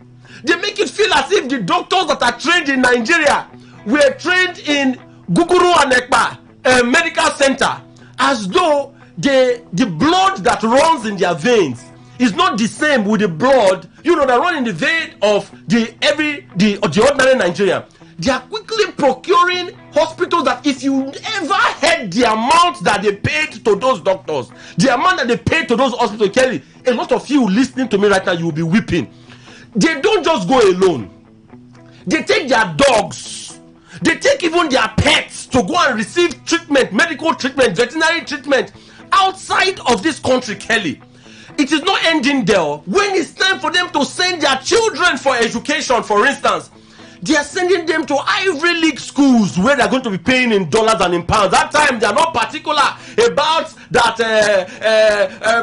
they make it feel as if the doctors that are trained in Nigeria were trained in Guguru and Ekpa medical center, as though the blood that runs in their veins is not the same with the blood that run in the vein of the ordinary Nigerian. They are quickly procuring hospitals that, if you ever heard the amount that they paid to those doctors, the amount that they paid to those hospitals, Kelly, a lot of you listening to me right now, you will be weeping. They don't just go alone. They take their dogs. They take even their pets to go and receive treatment, medical treatment, veterinary treatment outside of this country, Kelly. It is not ending there. When it's time for them to send their children for education, for instance, they are sending them to Ivy League schools where they are going to be paying in dollars and in pounds. That time they are not particular about that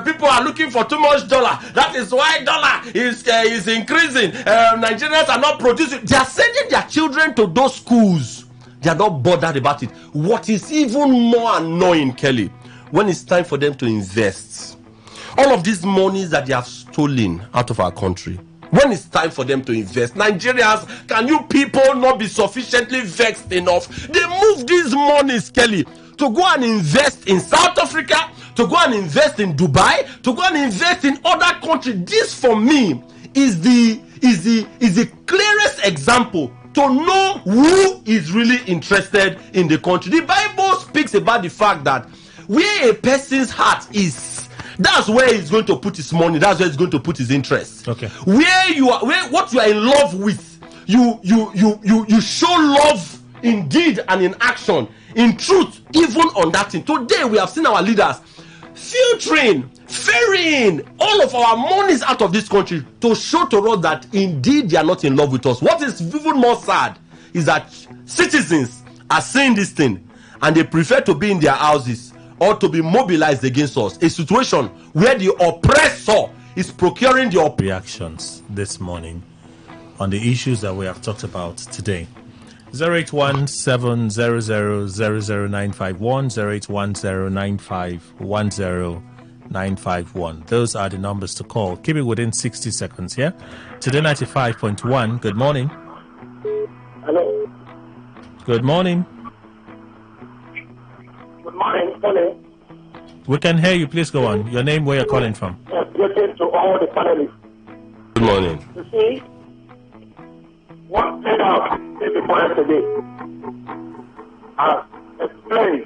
people are looking for too much dollar. That is why dollar is increasing. Nigerians are not producing. They are sending their children to those schools. They are not bothered about it. What is even more annoying, Kelly, when it's time for them to invest, all of these monies that they have stolen out of our country, when it's time for them to invest, Nigerians, can you people not be sufficiently vexed enough? They move these monies, Kelly, to go and invest in South Africa, to go and invest in Dubai, to go and invest in other countries. This, for me, is the clearest example to know who is really interested in the country. The Bible speaks about the fact that where a person's heart is, that's where he's going to put his money. That's where he's going to put his interest. Okay. Where what you are in love with, you show love in deed and in action, in truth, even on that thing. Today we have seen our leaders ferrying all of our monies out of this country to show to us that indeed they are not in love with us. What is even more sad is that citizens are seeing this thing and they prefer to be in their houses or to be mobilized against us. A situation where the oppressor is procuring the reactions this morning on the issues that we have talked about today. 08170000951, 08109510951. Those are the numbers to call. Keep it within 60 seconds, yeah? Today 95.1, good morning. Hello. Good morning. Good morning, Tony. We can hear you. Please go on. Your name, where you're calling from. Yes, greetings to all the panelists. Good morning. You see, what played out before yesterday, as explained,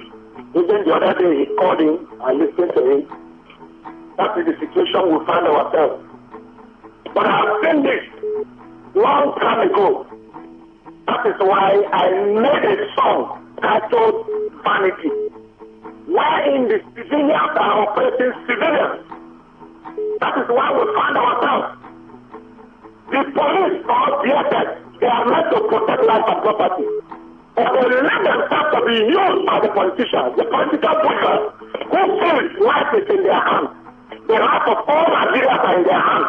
even the other day he called in, I listened to him. That is the situation we find ourselves. But I have seen this long time ago. That is why I made a song titled Vanity. Wherein the civilians are oppressing civilians. That is why we find ourselves. The police or DSS, they are meant to protect life and property. But they let themselves to be used by the politicians, the political pushers, who feel life is in their hands. The life of all Nigerians are in their hands.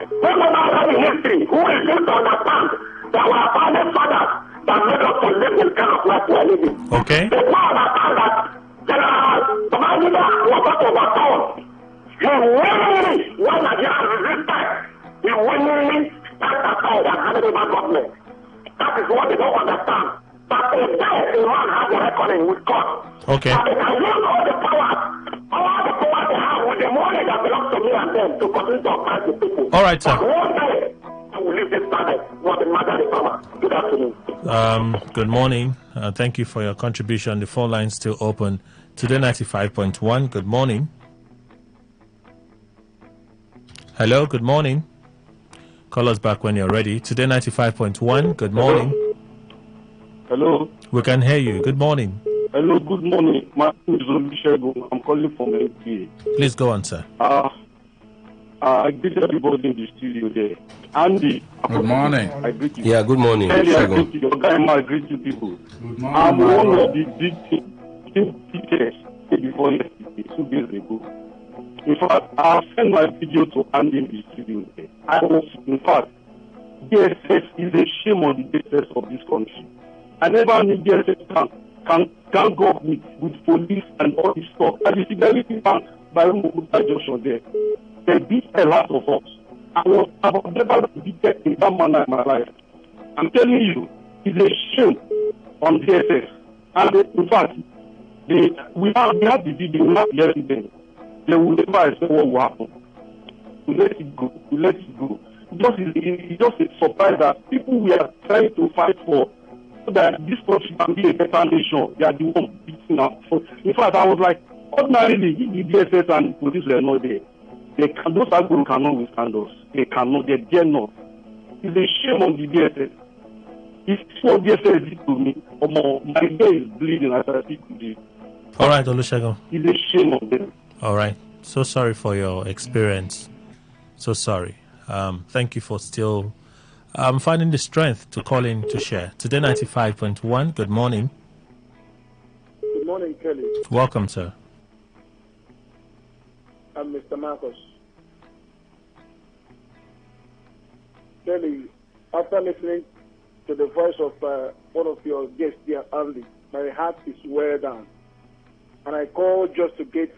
Who know about the history, who is going to understand that our founding fathers that made us to live the kind of life we are living. Okay. They don't understand that General Commander was not overthrown. He willingly, when Nigerians resisted, he willingly stand aside and handed over government. That is what they don't understand. But a man has a reckoning with God. Okay. And they can use all the power they have with the money that belongs to me and them to continue to oppress the people. All right, sir. But one day, I will leave this planet, not the matter the farmer. Good afternoon. Good morning. Thank you for your contribution. The phone line still open. Today 95.1. Good morning. Hello. Good morning. Call us back when you're ready. Today 95.1. Good morning. Hello. We can hear you. Good morning. Hello. Good morning. My name is Olusegun. I'm calling from LPA. Please go on, sir. I I greet everybody in the studio there. Andy. Good morning. I greet you. Yeah, good morning. Kelly, I greet you. Your guy, I greet you people. Good morning. I'm one of the big teachers before yesterday, 2 days ago. In fact, I sent my video to Andy in the studio there. I was, in fact, DSS is a shame on the DSS of this country. I never knew DSS can go with police and all this stuff. And you see everything by Rumukuta Junction there. They beat a lot of us. I've never been beaten in that manner in my life. I'm telling you, it's a shame on DSS. And in fact, we have the video, we have the evidence. They will never expect what will happen. We let it go. We let it go. It's just a surprise that people we are trying to fight for, so that this country can be a better nation. They are the ones beating us. In fact, I was like, ordinarily, the DSS and police were not there. Those Aguru cannot withstand us. They cannot. They dare not. It's a shame on the DSS. If what DSS did to me, my hair is bleeding as I speak to you. All right, Olusegun. It's a shame on them. All right. So sorry for your experience. So sorry. Thank you for still finding the strength to call in to share. Today 95.1. Good morning. Good morning, Kelly. Welcome, sir. I'm Mr. Marcos. Kelly, after listening to the voice of one of your guests here, Andy, my heart is well down. And I called just to get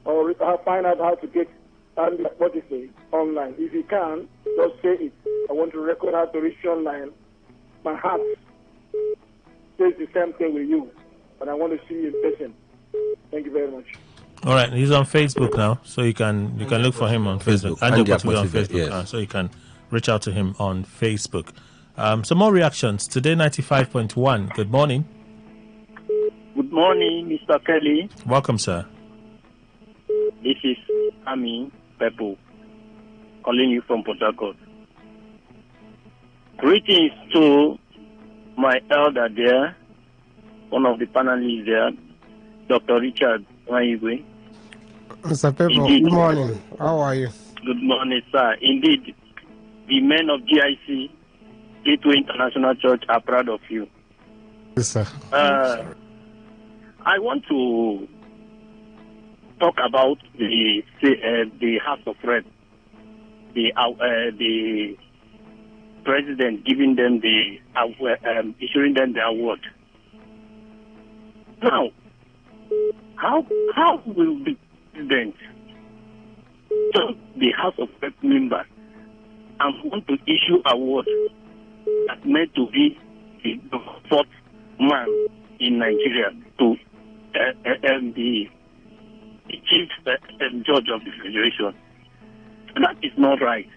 or find out how to get Andy, what is it, online. If you can, just say it. I want to record how to reach you online. My heart says the same thing with you, and I want to see you in person. Thank you very much. All right, he's on Facebook now, so you can look for him on Facebook. And you're on Facebook, yes. So you can reach out to him on Facebook. Some more reactions. Today 95.1. Good morning. Good morning, Mr. Kelly. Welcome, sir. This is Ami Pepo calling you from Port Harcourt. Greetings to my elder there, one of the panelists there, Dr. Richard Wanyigwe. Mr. Pepo, good morning. How are you? Good morning, sir. Indeed, the men of GIC, Gateway International Church, are proud of you. Yes, sir. I want to talk about the House of Reps, the president giving them issuing them the award. Now, how will the president tell the House of Reps members and want to issue award that meant to be the fourth man in Nigeria to the chief judge of the federation? That is not right.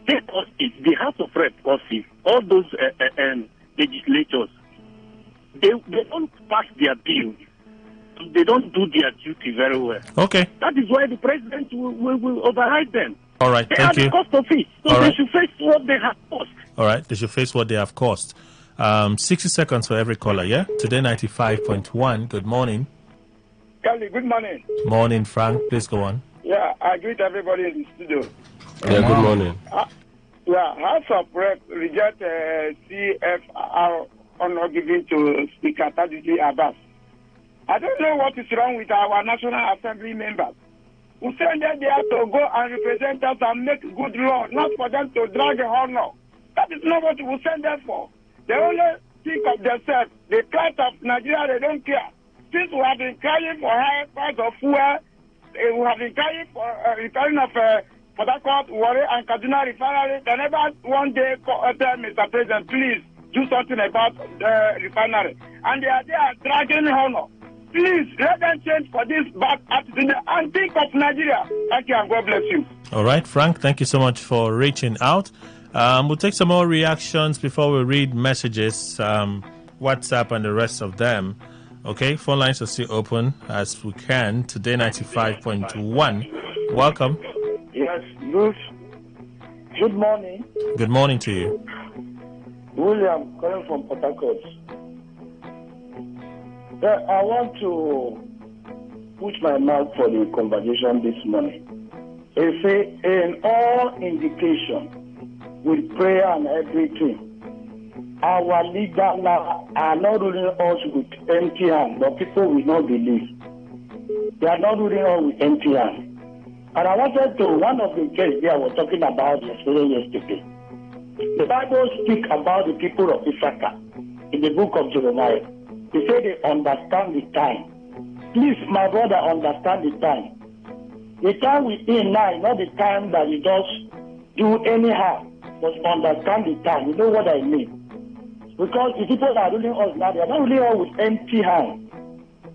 The House of Reps, all those legislators, they don't pass their bill. They don't do their duty very well. Okay. That is why the president will override them. All right, thank you. They are the cost of it. So they should face what they have cost. All right, they should face what they have cost. 60 seconds for every caller, yeah? Today 95.1. Good morning. Kelly, good morning. Morning, Frank. Please go on. Yeah, I greet everybody in the studio. Yeah, good morning. House of Reps reject CFR honor given to Speaker Tajudeen Abbas. I don't know what is wrong with our National Assembly members who send them there to go and represent us and make good law, not for them to drag a honor. That is not what we send them for. They only think of themselves. The plight of Nigeria, they don't care. Since we have been crying for higher price of fuel, we have been crying for repairing of Port Harcourt, Warri, and Kaduna refinery. They never one day tell Mr. President, please do something about the refinery. And they are there dragging honor. Please let them change for this bad attitude and think of Nigeria. Thank you and God bless you. All right, Frank, thank you so much for reaching out. We'll take some more reactions before we read messages, WhatsApp and the rest of them. Okay, phone lines are still open as we can. Today 95.1. Welcome. Yes, good morning. Good morning to you. William, calling from Port Harcourt. I want to put my mouth for the conversation this morning. They say, in all indication, with prayer and everything, our leaders now are not ruling us with empty hands, but people will not believe. They are not ruling us with empty hands. And I wanted to, one of the guests there was talking about yesterday. The Bible speaks about the people of Issachar in the book of Jeremiah. They say they understand the time. Please, my brother, understand the time. The time we in now is not the time that you just do anyhow, but understand the time. You know what I mean? Because the people that are ruling us now, they are not ruling us with empty hands.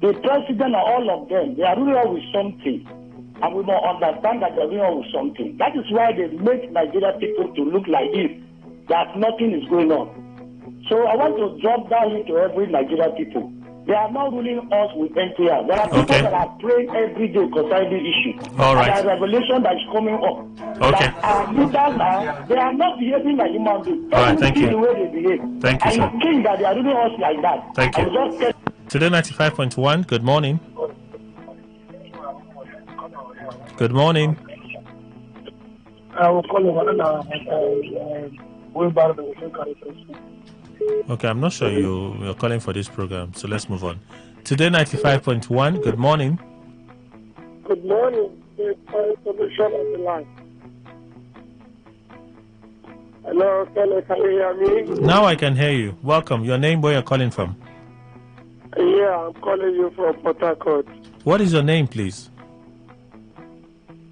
The president and all of them, they are ruling us with something. And we must understand that they are ruling us with something. That is why they make Nigeria people to look like if that nothing is going on. So I want to drop down into every Nigeria people. They are not ruling us with empty hands. There are people that are praying every day concerning the issue. All right. And there is revelation that is coming up. Okay. That our leaders now, they are not behaving like human beings. All right, thank you. The way they behave. Thank you, and sir. you think that they are ruling us like that. Thank you. Today 95.1, good morning. Good morning. I will call him Okay, I'm not sure you're calling for this program, so let's move on. Today 95.1, good morning. Good morning. The solution of the line. Hello, can you hear me? Now I can hear you. Welcome. Your name, where you're calling from? Yeah, I'm calling you from Port Harcourt. What is your name, please?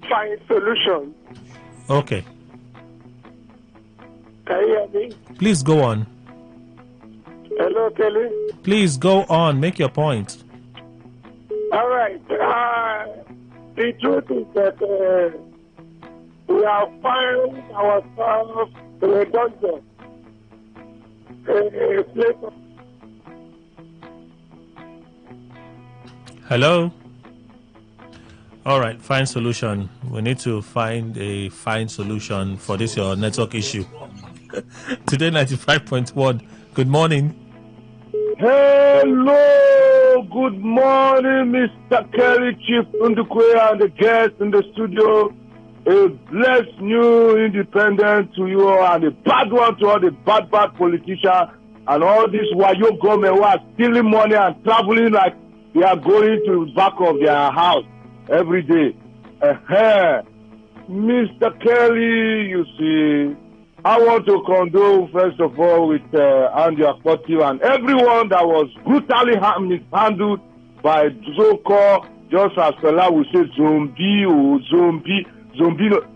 Find solution. Okay. Can you hear me? Please go on. Hello, Kelly. Please go on. Make your point. All right. The truth is that we have found ourselves in a dungeon. A place of... Hello? All right, find solution. We need to find a fine solution for this your network issue. Today 95.1. Good morning. Hello, good morning, Mr. Kelly, Chief Ndukwe, and the guests in the studio. A blessed new independent to you all, and a bad one to all the bad politicians and all this wayo government who are stealing money and traveling like they are going to the back of their house every day. Mr. Kelly, you see, I want to condole, first of all, with Andy Akpoti and everyone that was brutally mishandled by so-called, just as Fela would say, zombie.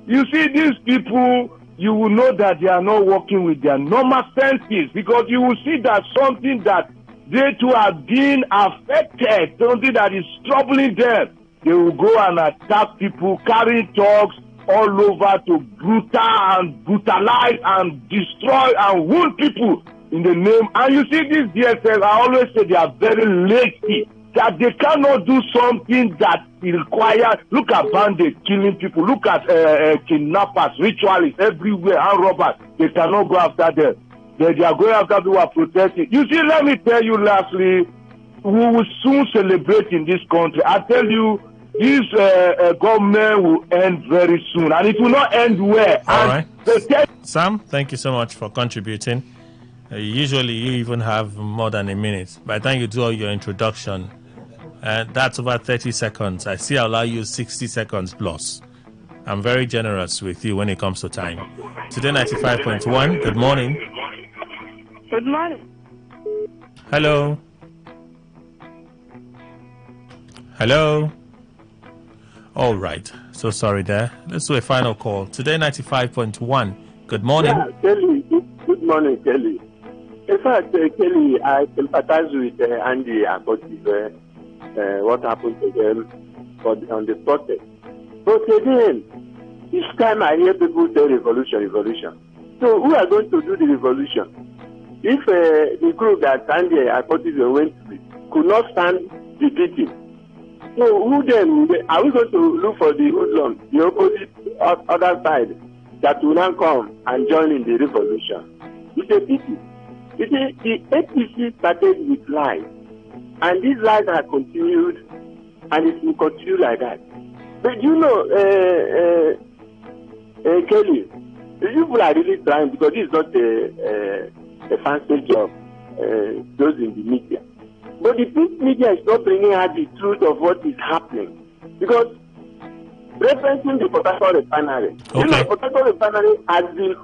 You see, these people, you will know that they are not working with their normal senses, because you will see that something that they too are being affected, something that is troubling them. They will go and attack people, carry talks all over to brutalize and destroy and wound people in the name. And you see, these DSS, I always say they are very lazy, that they cannot do something that requires. Look at bandits killing people. Look at kidnappers, ritualists everywhere, and robbers. They cannot go after them. They are going after people who are protesting. You see, let me tell you lastly, we will soon celebrate in this country. I tell you, this government will end very soon, and it will not end well. All right. Sam, thank you so much for contributing. Usually you even have more than a minute. By the time you do all your introduction, that's over 30 seconds. I see I'll allow you 60 seconds plus. I'm very generous with you when it comes to time. Today 95.1, good morning. Good morning. Hello. Hello. All right. So sorry there. Let's do a final call. Today 95.1. Good morning. Yeah, Kelly. Good morning, Kelly. In fact, Kelly, I sympathize with Andy about what happened to them on the protest. But again, each time I hear people say revolution. So who are going to do the revolution? If the group that Andy Akpoti went with could not stand the beating, so who then? Are we going to look for the hoodlum, the opposite other side, that will now come and join in the revolution? It's a pity. You see, the APC started with lies, and these lies are continued and it will continue like that. But you know, Kelly, people are really trying because this is not a fancy job, those in the media. But the print media is not bringing out the truth of what is happening. Because referencing the Port Harcourt refinery, you know, Port Harcourt refinery has been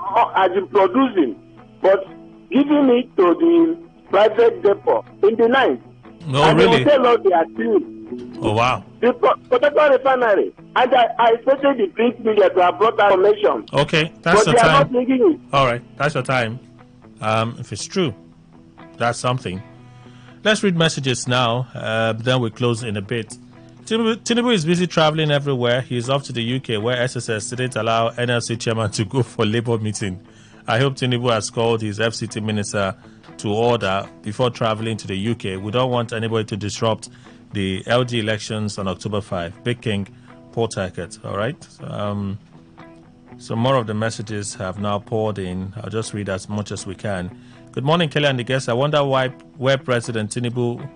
producing, but giving it to the private depot in the night. No, and really? They will tell us they are clean. Oh, wow. The Port Harcourt refinery, and I expected the print media to have brought that information. Okay, that's but your they time. are not bringing it. All right, that's your time. If it's true, that's something. Let's read messages now. Then we close in a bit. Tinubu is busy traveling everywhere. He's off to the UK, where SSS didn't allow NLC chairman to go for Labour meeting. I hope Tinubu has called his FCT minister to order before traveling to the UK. We don't want anybody to disrupt the LG elections on October 5. Big King, Port Harcourt. All right. So more of the messages have now poured in. I'll just read as much as we can. Good morning, Kelly and the guests. I wonder where President Tinubu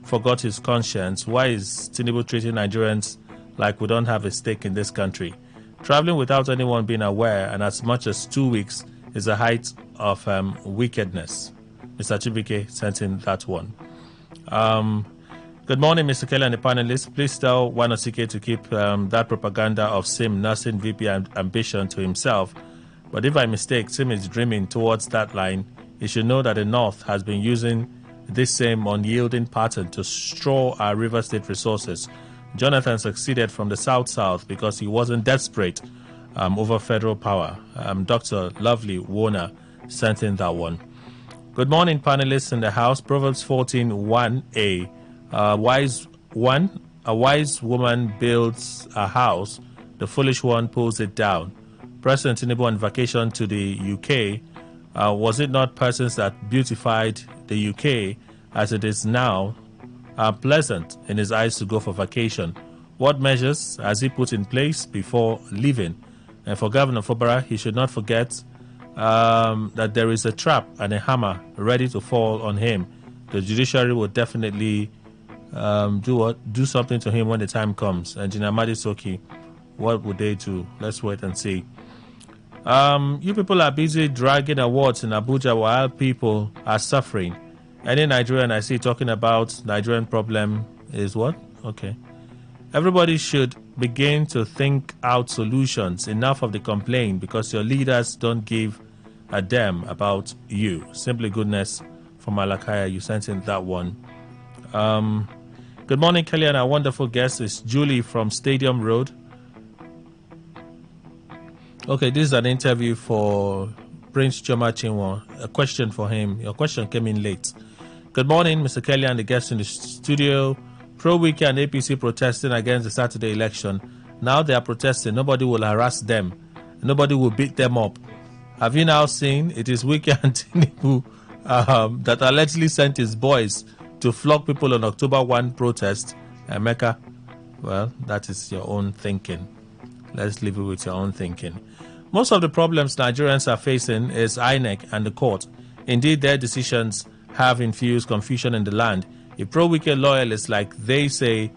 forgot his conscience. Why is Tinubu treating Nigerians like we don't have a stake in this country? Traveling without anyone being aware and as much as 2 weeks is a height of wickedness. Mr. Chibike sent in that one. Good morning, Mr. Kelly and the panelists. Please tell Wanosike to keep that propaganda of Sim nursing VP ambition to himself. But if by mistake Sim is dreaming towards that line, he should know that the North has been using this same unyielding pattern to straw our River State resources. Jonathan succeeded from the South because he wasn't desperate over federal power. Dr. Lovely Warner sent in that one. Good morning, panelists in the house. Proverbs 14:1a. A wise woman builds a house, the foolish one pulls it down. President Tinubu on vacation to the UK. Was it not persons that beautified the UK as it is now pleasant in his eyes to go for vacation? What measures has he put in place before leaving? And for Governor Fubara, he should not forget that there is a trap and a hammer ready to fall on him. The judiciary will definitely do something to him when the time comes. And Jinamadi Soki, what would they do? Let's wait and see. You people are busy dragging awards in Abuja while people are suffering. Any Nigerian I see talking about Nigerian problem is what? Okay. Everybody should begin to think out solutions. Enough of the complaint because your leaders don't give a damn about you. Simply goodness from Malakaya. You sent in that one. Good morning, Kelly, and our wonderful guest is Julie from Stadium Road. Okay, this is an interview for Prince Choma Chinwo. A question for him. Your question came in late. Good morning, Mr. Kelly and the guests in the studio. Pro-Wiki and APC protesting against the Saturday election. Now they are protesting. Nobody will harass them. Nobody will beat them up. Have you now seen it is Wiki and Tinubu that allegedly sent his boys to flog people on October 1 protest? Emeka, well, that is your own thinking. Let's leave it with your own thinking. Most of the problems Nigerians are facing is INEC and the court. Indeed, their decisions have infused confusion in the land. If pro-Wiki loyalists, like they say,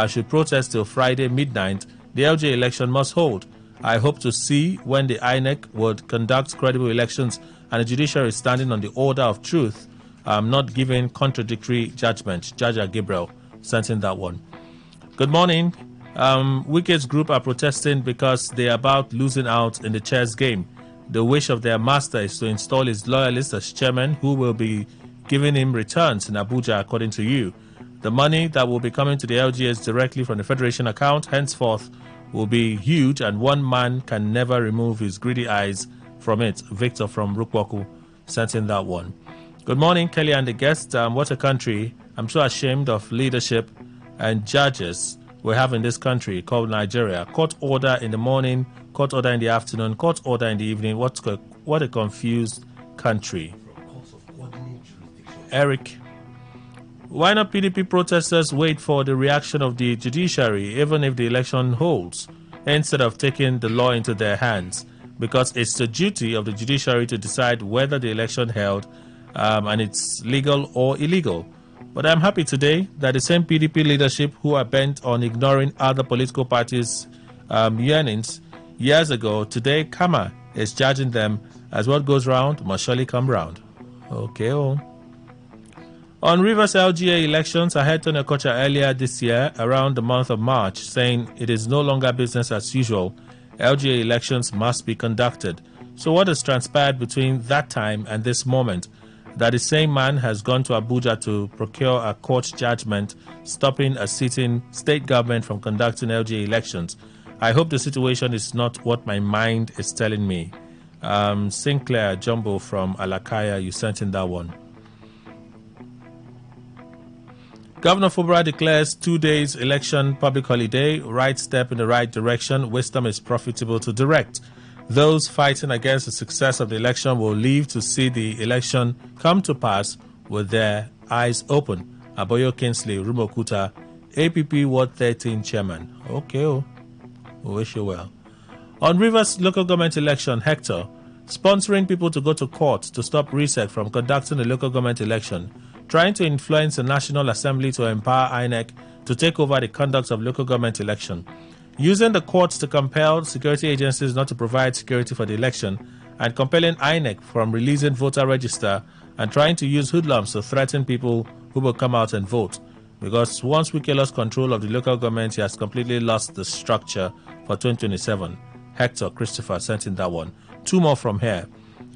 should protest till Friday midnight, the LG election must hold. I hope to see when the INEC would conduct credible elections and the judiciary is standing on the order of truth, not giving contradictory judgment. Jaja Gabriel sent in that one. Good morning. Wiki's group are protesting because they are about losing out in the chess game. The wish of their master is to install his loyalists as chairman, who will be giving him returns in Abuja, according to you. The money that will be coming to the LGS directly from the Federation account henceforth will be huge, and one man can never remove his greedy eyes from it. Victor from Rukwaku sent in that one. Good morning, Kelly and the guest. What a country. I'm so ashamed of leadership and judges we have in this country called Nigeria. Court order in the morning, court order in the afternoon, court order in the evening. What a confused country. Eric, why not PDP protesters wait for the reaction of the judiciary, even if the election holds, instead of taking the law into their hands? Because it's the duty of the judiciary to decide whether the election held and it's legal or illegal. But I'm happy today that the same PDP leadership who are bent on ignoring other political parties' yearnings years ago, today Kama is judging them as what goes round must surely come round. Okay. On Rivers LGA elections, I heard Tony Okocha earlier this year around the month of March saying it is no longer business as usual. LGA elections must be conducted. So what has transpired between that time and this moment? That the same man has gone to Abuja to procure a court judgment stopping a sitting state government from conducting LGA elections. I hope the situation is not what my mind is telling me. Sinclair Jumbo from Alakaya, you sent in that one. Governor Fubara declares 2 days election public holiday. Right step in the right direction. Wisdom is profitable to direct. Those fighting against the success of the election will live to see the election come to pass with their eyes open. Aboyo Kingsley, Rumokuta, APP Ward 13 Chairman. Okay, we wish you well. On Rivers local government election, Hector, sponsoring people to go to court to stop RESEC from conducting the local government election, trying to influence the National Assembly to empower INEC to take over the conduct of local government election, using the courts to compel security agencies not to provide security for the election, and compelling INEC from releasing voter register, and trying to use hoodlums to threaten people who will come out and vote. Because once Wike lost control of the local government, he has completely lost the structure for 2027. Hector Christopher sent in that one. 2 more from here,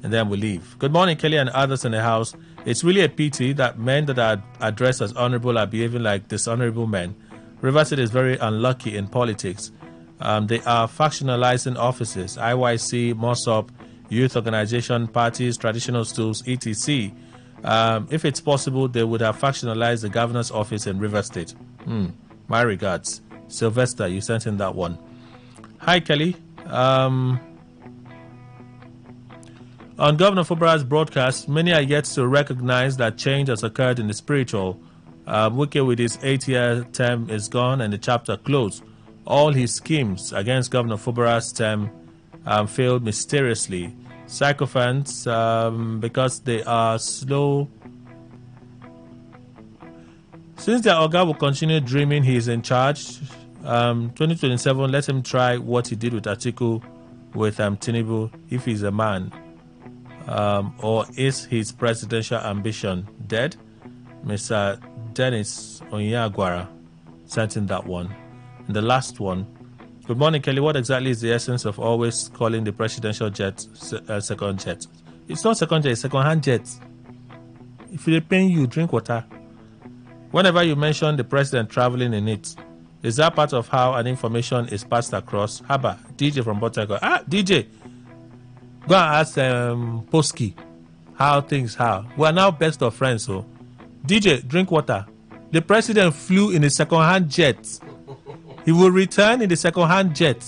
and then we leave. Good morning, Kelly and others in the house. It's really a pity that men that are addressed as honorable are behaving like dishonorable men. Rivers State is very unlucky in politics. They are factionalizing offices, IYC, MOSOP, youth organization, parties, traditional stools, etc. If it's possible, they would have factionalized the governor's office in Rivers State. My regards. Sylvester, you sent in that one. Hi, Kelly. On Governor Fubara's broadcast, many are yet to recognize that change has occurred in the spiritual. Wike with his 8-year term is gone and the chapter closed. All his schemes against Governor Fubara's term failed mysteriously. Sycophants, because they are slow. Since their Oga will continue dreaming he is in charge, 2027, let him try what he did with Atiku with Tinubu if he's a man. Or is his presidential ambition dead? Mr. Dennis Onyaguara sent in that one. And the last one. Good morning, Kelly. What exactly is the essence of always calling the presidential jet second jet? It's not second jet, it's second-hand jet. If they pay you, drink water. Whenever you mention the president traveling in it, is that part of how an information is passed across? Haba, DJ from Botago. DJ, go and ask Posky how things are. We are now best of friends, so DJ, drink water. The president flew in a second-hand jet. He will return in the second-hand jet.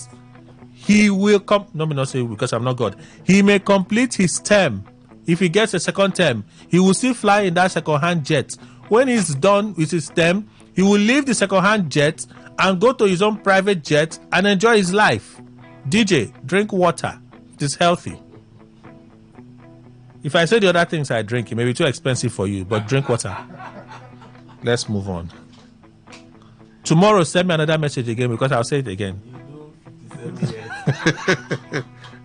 He will come. No, me not say because I'm not God. He may complete his term. If he gets a second term, he will still fly in that second-hand jet. When he's done with his term, he will leave the second-hand jet and go to his own private jet and enjoy his life. DJ, drink water. It is healthy. If I say the other things I drink, it may be too expensive for you, but drink water. Let's move on. Tomorrow, send me another message again because I'll say it again.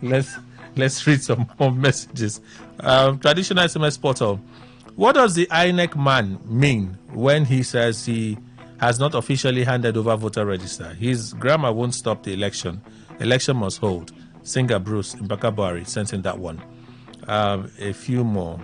Let's read some more messages. Traditional SMS portal. What does the INEC man mean when he says he has not officially handed over voter register? His grammar won't stop the election. Election must hold. Singer Bruce in Bakabari sent in that one. A few more.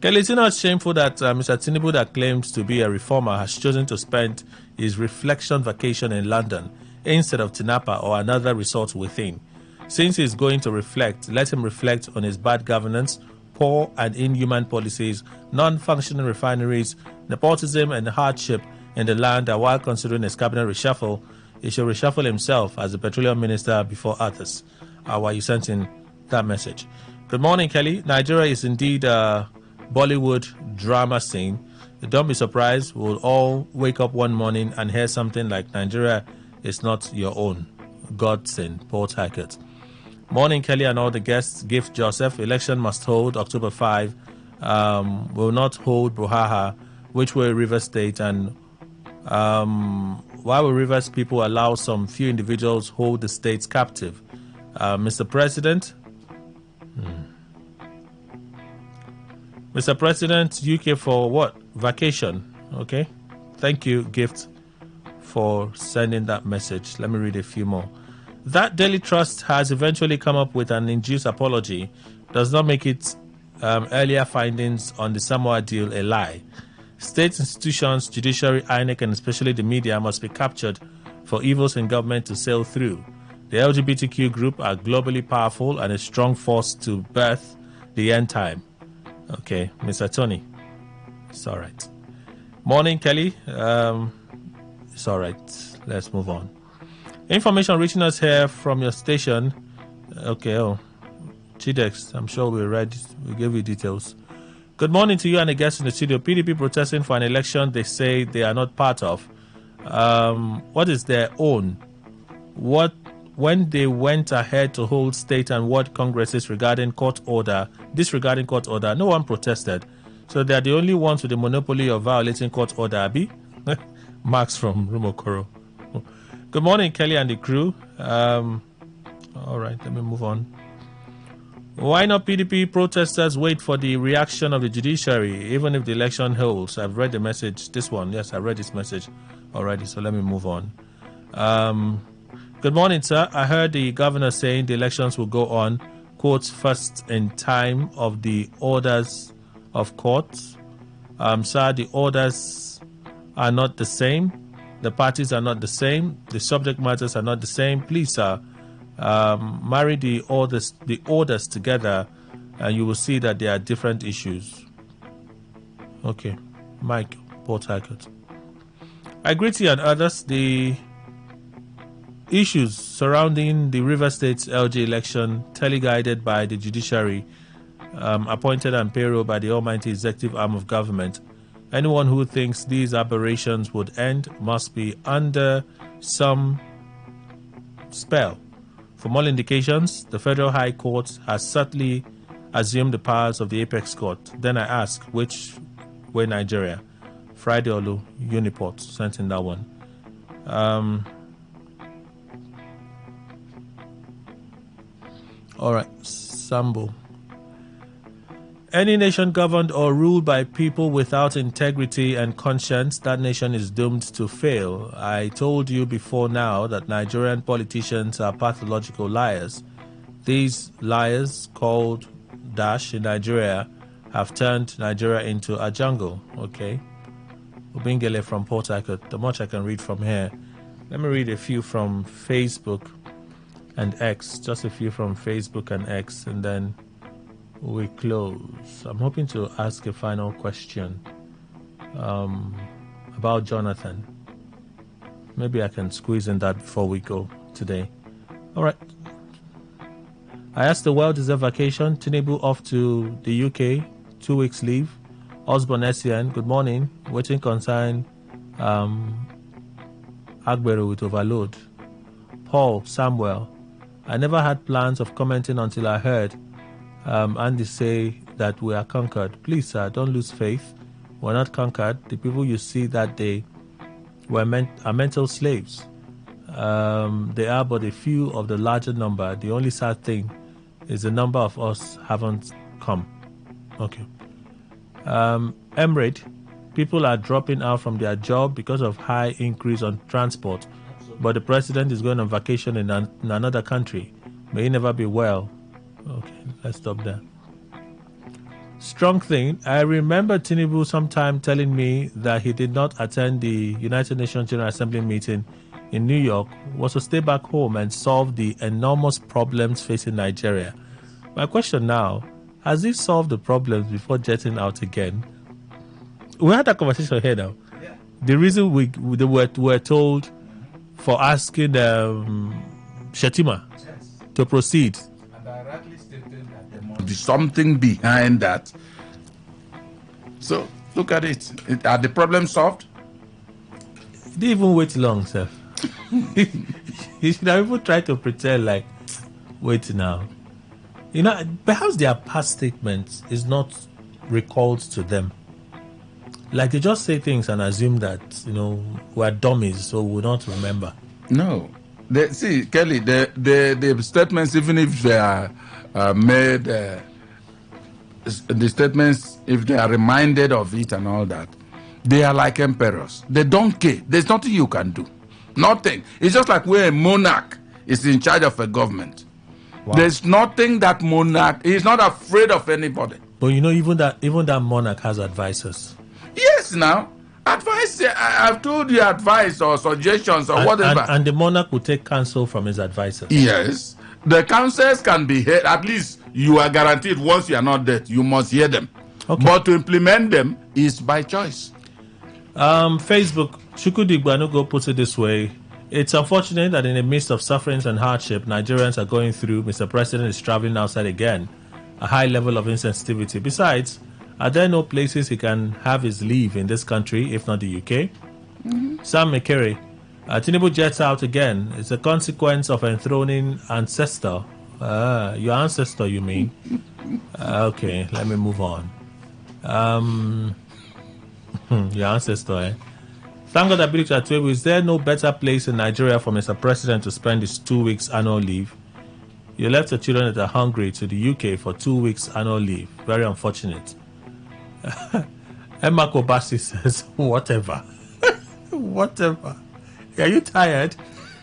Kelly, it's not shameful that Mr. Tinubu, that claims to be a reformer, has chosen to spend his reflection vacation in London instead of Tinapa or another resort within. Since he's going to reflect, let him reflect on his bad governance, poor and inhuman policies, non-functioning refineries, nepotism and hardship in the land, and while considering his cabinet reshuffle, he should reshuffle himself as the petroleum minister before others. Why you sent in that message. Good morning, Kelly. Nigeria is indeed a Bollywood drama scene. Don't be surprised. We'll all wake up one morning and hear something like Nigeria is not your own. Godsend, Port Hackett. Morning, Kelly and all the guests. Gift Joseph. Election must hold October 5. will not hold Buhaha, which were River State, and why will Rivers people allow some few individuals hold the states captive? Mr. President, Mr. President, UK for what? Vacation. Okay. Thank you, Gift, for sending that message. Let me read a few more. That Daily Trust has eventually come up with an induced apology does not make its earlier findings on the Samoa deal a lie. State institutions, judiciary, INEC, and especially the media must be captured for evils in government to sail through. The LGBTQ group are globally powerful and a strong force to birth the end time. Okay, Mr. Tony. It's all right. Morning, Kelly. It's all right. Let's move on. Information reaching us here from your station. Okay, Chidex, I'm sure we gave you details. Good morning to you and the guests in the studio. PDP protesting for an election they say they are not part of. What is their own? When they went ahead to hold state and ward congresses disregarding court order, no one protested. So they are the only ones with the monopoly of violating court order, Abi? Max from Rumokoro. Good morning, Kelly and the crew. All right, let me move on. Why not PDP protesters wait for the reaction of the judiciary, even if the election holds? I've read the message. This one, yes, I read this message already, so let me move on. Good morning, sir. I heard the governor saying the elections will go on, quotes, first in time of the orders of courts. Sir, the orders are not the same. The parties are not the same. The subject matters are not the same. Please, sir, marry the orders together, and you will see that there are different issues. Okay, Mike, Port Harcourt. I greet you and others. The issues surrounding the River State's LG election, teleguided by the judiciary, appointed and payroll by the almighty executive arm of government. Anyone who thinks these aberrations would end must be under some spell. From all indications, the Federal High Court has certainly assumed the powers of the Apex Court. Then I ask, which way Nigeria? Friday Olu, Uniport, sent in that one. All right, Sambo. Any nation governed or ruled by people without integrity and conscience, that nation is doomed to fail. I told you before now that Nigerian politicians are pathological liars. These liars, called Dash in Nigeria, have turned Nigeria into a jungle. Okay. Ubingele from Port Harcourt. The much I can read from here. Let me read a few from Facebook and X. Just a few from Facebook and X, and then we close. I'm hoping to ask a final question about Jonathan. Maybe I can squeeze in that before we go today. All right. I asked the well-deserved vacation. Tinubu off to the UK, 2 weeks leave. Osborne Essien, good morning. Waiting concern Agbero with overload. Paul Samuel, I never had plans of commenting until I heard Andy say that we are conquered. Please, sir, don't lose faith. We're not conquered. The people you see that day are mental slaves. They are but a few of the larger number. The only sad thing is the number of us haven't come. Okay. Emirate, people are dropping out from their job because of high increase on transport. But the president is going on vacation in another country. May he never be well. Okay, let's stop there. Strong thing. I remember Tinubu sometime telling me that he did not attend the United Nations General Assembly meeting in New York, was to stay back home and solve the enormous problems facing Nigeria. My question now, has he solved the problems before jetting out again? We had that conversation here now. Yeah. The reason we were told for asking Shetima to proceed. And I rightly stated that there must be something behind that. So, look at it. Are the problems solved? He didn't even wait long, sir. He should have even tried to pretend like, wait now. You know, perhaps their past statements is not recalled to them. Like they just say things and assume that, we're dummies, so we'll not remember. No. See, Kelly, the statements, even if they are made, the statements, if they are reminded of it and all that, they are like emperors. They don't care. There's nothing you can do. Nothing. It's just like where a monarch is in charge of a government. Wow. There's nothing that monarch is not afraid of anybody. But even that monarch has advisors. Yes, now advice. I've told you advice or suggestions or whatever. And the monarch will take counsel from his advisors. Yes, the counsels can be heard. At least you are guaranteed once you are not dead, you must hear them. Okay. But to implement them is by choice. Facebook, Chukwudi Gbanugo puts it this way. It's unfortunate that in the midst of sufferings and hardship Nigerians are going through, Mr. President is traveling outside again. A high level of insensitivity. Besides, are there no places he can have his leave in this country, if not the UK? Mm-hmm. Sam McCary, Tinubu jets out again. It's a consequence of enthroning ancestor. Your ancestor, you mean? Okay, let me move on. Your ancestor, eh? Thank God, Ability, is there no better place in Nigeria for Mr. President to spend his 2 weeks annual leave? You left the children that are hungry to the UK for 2 weeks annual leave. Very unfortunate. Emma Kobasi says, whatever. Whatever. Are you tired?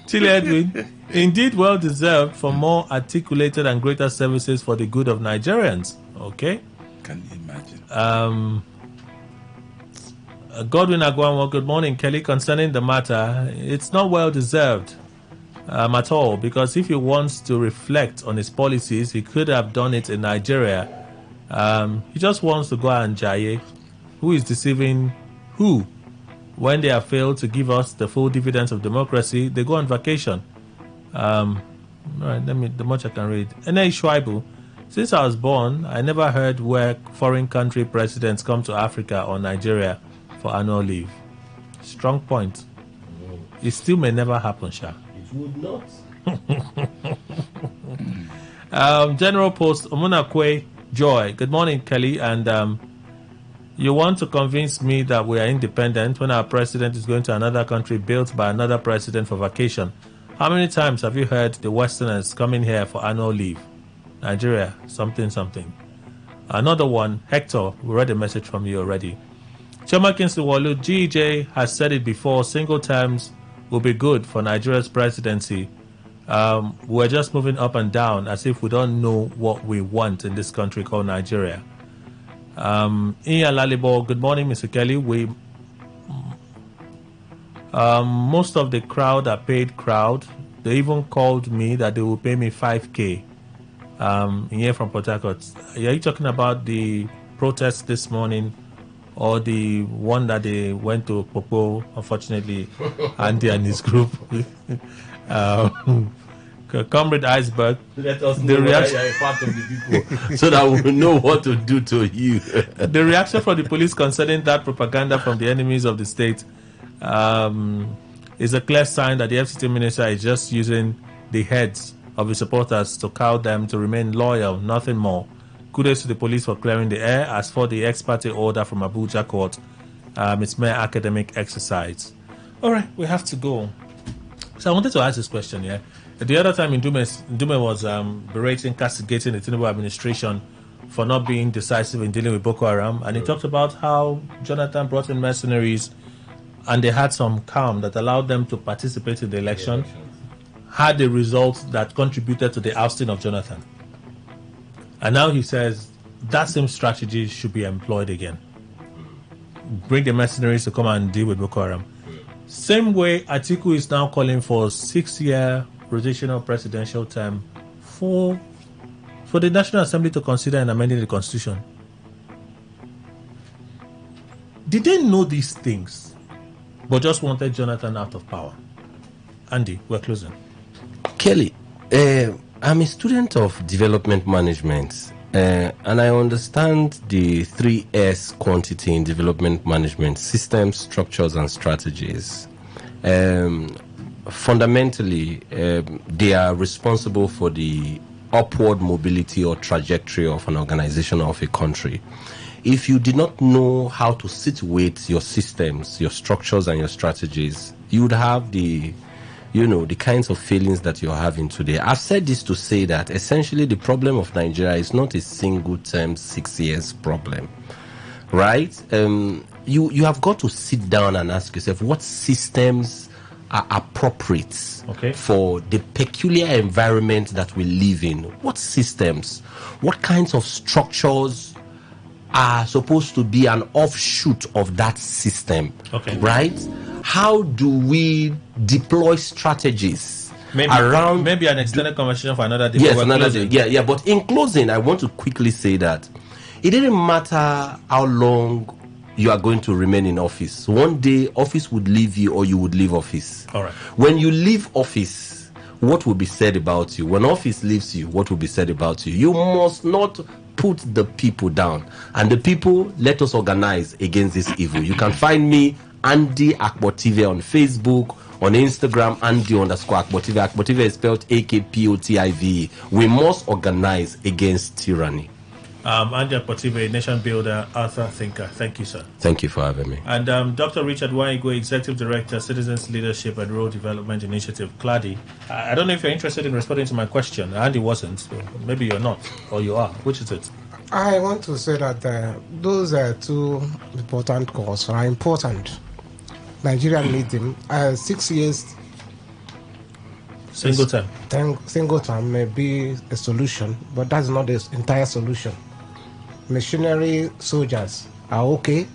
Chile Edwin, indeed well deserved for more articulated and greater services for the good of Nigerians. Okay? Can you imagine? Godwin Agwanwo, good morning, Kelly. Concerning the matter, it's not well deserved at all, because if he wants to reflect on his policies, he could have done it in Nigeria. He just wants to go and jaye. Who is deceiving who? When they have failed to give us the full dividends of democracy, they go on vacation. All right, the much I can read. N.A. Schweibu, since I was born, I never heard where foreign country presidents come to Africa or Nigeria for annual leave. Strong point. It still may never happen, Sha. It would not. General Post, Omunakwe Joy. Good morning, Kelly. And you want to convince me that we are independent when our president is going to another country built by another president for vacation. How many times have you heard the Westerners coming here for annual leave? Nigeria, something. Another one, Hector, we read a message from you already. Choma Kinsley Walu, GJ has said it before, single terms will be good for Nigeria's presidency. We're just moving up and down as if we don't know what we want in this country called Nigeria. Iya Lalibo, good morning, Mr. Kelly. Most of the crowd are paid crowd. They even called me that they will pay me 5K. Here from Port Harcourt. Are you talking about the protest this morning, or the one that they went to Popo? Unfortunately, Andy and his group. Comrade Iceberg, let us know whether you are a part of the people, so that we will know what to do to you. The reaction from the police concerning that propaganda from the enemies of the state is a clear sign that the FCT minister is just using the heads of his supporters to cow them to remain loyal, nothing more. Kudos to the police for clearing the air. As for the ex-parte order from Abuja court, it's mere academic exercise. All right, we have to go. So I wanted to ask this question here. The other time Ndume was berating, castigating the Tinubu administration for not being decisive in dealing with Boko Haram, and he talked about how Jonathan brought in mercenaries and they had some calm that allowed them to participate in the election, had a result that contributed to the ousting of Jonathan. And now he says that same strategy should be employed again. Bring the mercenaries to come and deal with Boko Haram. Same way Atiku is now calling for 6-year rotational presidential term for the National Assembly to consider and amending the Constitution. Did they know these things, but just wanted Jonathan out of power? Andy, we're closing. Kelly, I'm a student of development management, and I understand the 3S quantity in development management: systems, structures, and strategies. Fundamentally, they are responsible for the upward mobility or trajectory of an organization or of a country. if you did not know how to situate your systems, your structures, and your strategies, you would have the kinds of feelings that you're having today. I've said this to say that essentially the problem of Nigeria is not a single term 6 years problem, right? You have got to sit down and ask yourself what systems are appropriate for the peculiar environment that we live in. What systems, what kinds of structures are supposed to be an offshoot of that system, right? How do we deploy strategies around? Maybe an extended conversation for another day. Yes, another day. Yeah. But in closing, I want to quickly say that it didn't matter how long you are going to remain in office. One day, office would leave you, or you would leave office. All right. When you leave office, what will be said about you? When office leaves you, what will be said about you? You must not put the people down. And the people, let us organize against this evil. You can find me, Andy Akpotive, on Facebook, on Instagram, Andy_Akpotive. Akpotive is spelled AKPOTIVE. We must organize against tyranny. Andy Akpotive, nation builder, author, thinker. Thank you, sir. Thank you for having me. And Dr. Richard Waigo, Executive Director, Citizens Leadership and Rural Development Initiative, CLADI. I don't know if you're interested in responding to my question. Andy wasn't, so maybe you're not, or you are. Which is it? I want to say that those two important calls are important. Nigeria needs them. 6 years. Single term. Single term may be a solution, but that's not the entire solution. Machinery soldiers are okay.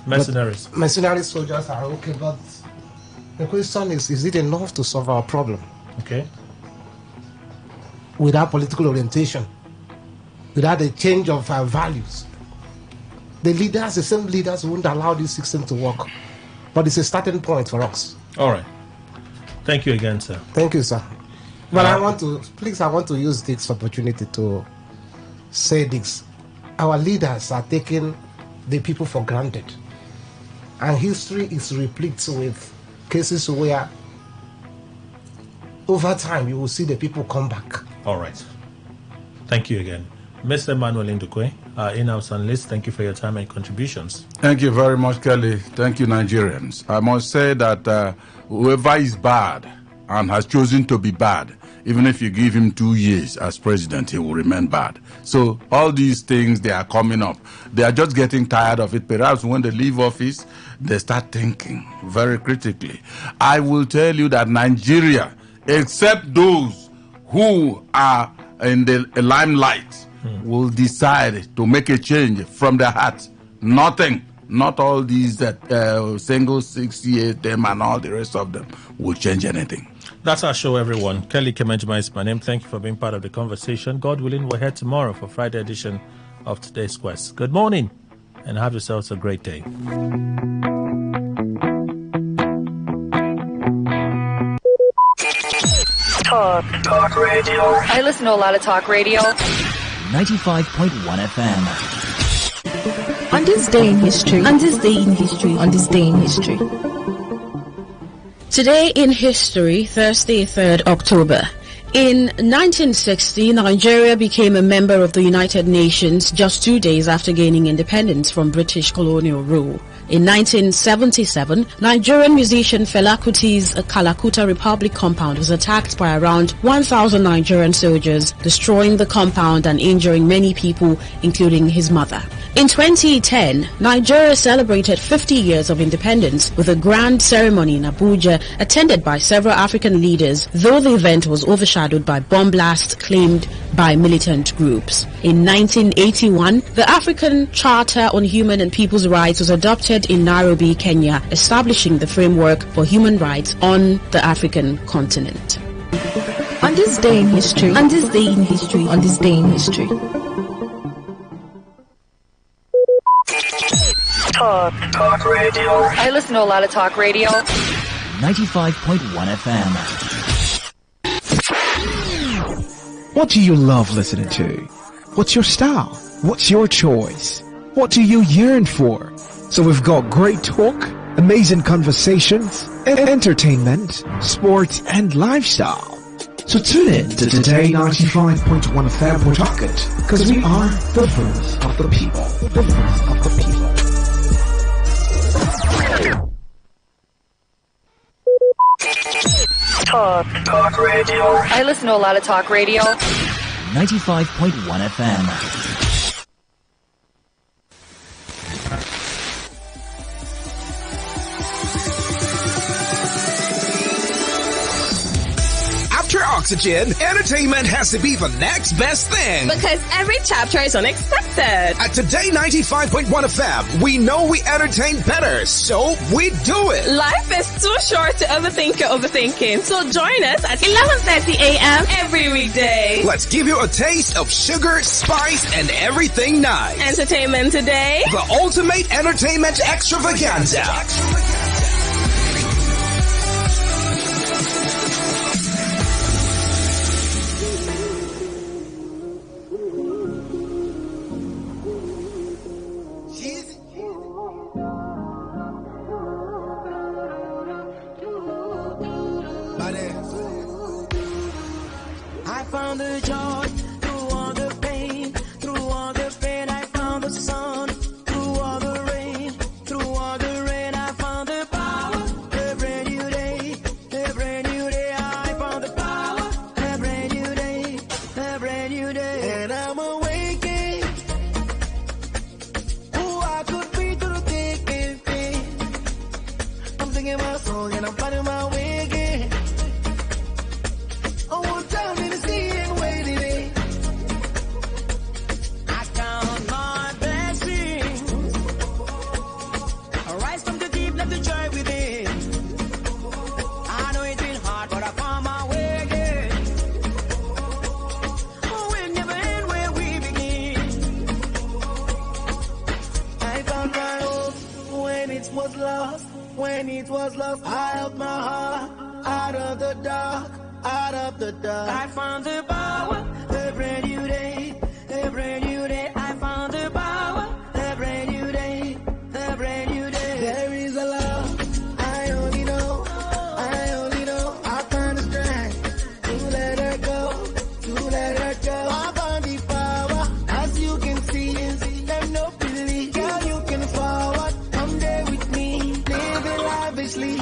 Mercenaries. Mercenary soldiers are okay, but the question is it enough to solve our problem? Without political orientation, without a change of our values. The same leaders won't allow this system to work. But it's a starting point for us. All right. Thank you again, sir. Thank you, sir. But I want to use this opportunity to say this. Our leaders are taking the people for granted. And history is replete with cases where over time you will see the people come back. All right. Thank you again. Mr. Emmanuel Ndukwe, our in-house analyst, thank you for your time and contributions. Thank you very much, Kelly. Thank you, Nigerians. I must say that whoever is bad and has chosen to be bad, even if you give him 2 years as president, he will remain bad. So all these things, they are coming up. They are just getting tired of it. Perhaps when they leave office, they start thinking very critically. I will tell you that Nigeria, except those who are in the limelight, will decide to make a change from their heart. Nothing, not all these single 6 years them and all the rest of them will change anything. That's our show, everyone. Kelly Kemenjima is my name. Thank you for being part of the conversation. God willing, we're here tomorrow for Friday edition of Today's Quest. Good morning and have yourselves a great day. Talk radio. I listen to a lot of talk radio. 95.1 FM. On this day in history. On this day in history. On this day in history. Today in history, Thursday, 3rd October. In 1960, Nigeria became a member of the United Nations just 2 days after gaining independence from British colonial rule. In 1977, Nigerian musician Fela Kuti's Kalakuta Republic compound was attacked by around 1,000 Nigerian soldiers, destroying the compound and injuring many people, including his mother. In 2010, Nigeria celebrated 50 years of independence with a grand ceremony in Abuja attended by several African leaders, though the event was overshadowed by bomb blasts claimed by militant groups. In 1981, the African Charter on Human and People's Rights was adopted in Nairobi, Kenya, establishing the framework for human rights on the African continent. On this day in history. On this day in history. On this day in history. Talk radio. I listen to a lot of talk radio. 95.1 FM. What do you love listening to? What's your style? What's your choice? What do you yearn for? So we've got great talk, amazing conversations, entertainment, sports and lifestyle. So tune in to Today 95.1 FM Pawtucket, because we are the voice of the people. The voice of the people. Talk radio. I listen to a lot of talk radio. 95.1 FM. After Oxygen, entertainment has to be the next best thing. Because every chapter is unexpected. At Today 95.1 FM, we know we entertain better, so we do it. Life is too short to overthink your overthinking. So join us at 11:30 a.m. every weekday. Let's give you a taste of sugar, spice, and everything nice. Entertainment Today. The ultimate entertainment extravaganza. I found the joy through all the pain. Through all the pain, I found the sun. Through all the rain, I found the power. A brand new day, a brand new day. I found the power. A brand new day, a brand new day. And I'm awakening. Who I could be through the thick and thin. I'm singing my song and I'm finding my way again. I want down in the sea and waiting in. I count my blessings. I rise from the deep, let the joy within. I know it's been hard, but I found my way again. Oh, we'll never end where we begin. I found my hope when it was lost. When it was lost, I held my heart out of the dark. Out of the dark, I found the power. A brand new day, a brand new day. I found the power. A brand new day, a brand new day. There is a love I only know. I found the strength to let her go, to let her go. I found the power, as you can see. There's no belief, girl, you can forward. Come there with me, living lavishly.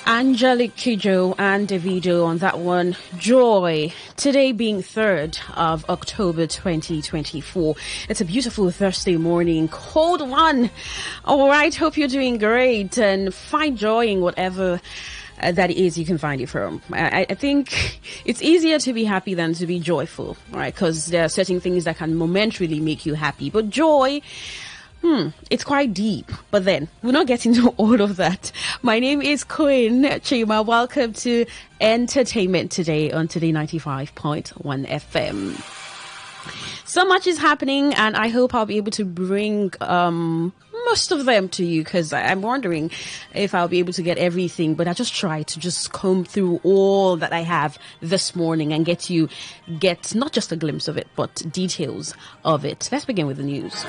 Angelic Kidjo and Davido on that one. Joy. Today being 3rd of October 2024. It's a beautiful Thursday morning. Cold one. All right. Hope you're doing great and find joy in whatever that is you can find it from. I think it's easier to be happy than to be joyful, right? Because there are certain things that can momentarily make you happy. But joy, it's quite deep, but then we're not getting into all of that. My name is Queen Chima. Welcome to Entertainment Today on Today 95.1 FM. So much is happening, and I hope I'll be able to bring most of them to you, because I'm wondering if I'll be able to get everything, but I just try to just comb through all that I have this morning and get not just a glimpse of it, but details of it. Let's begin with the news.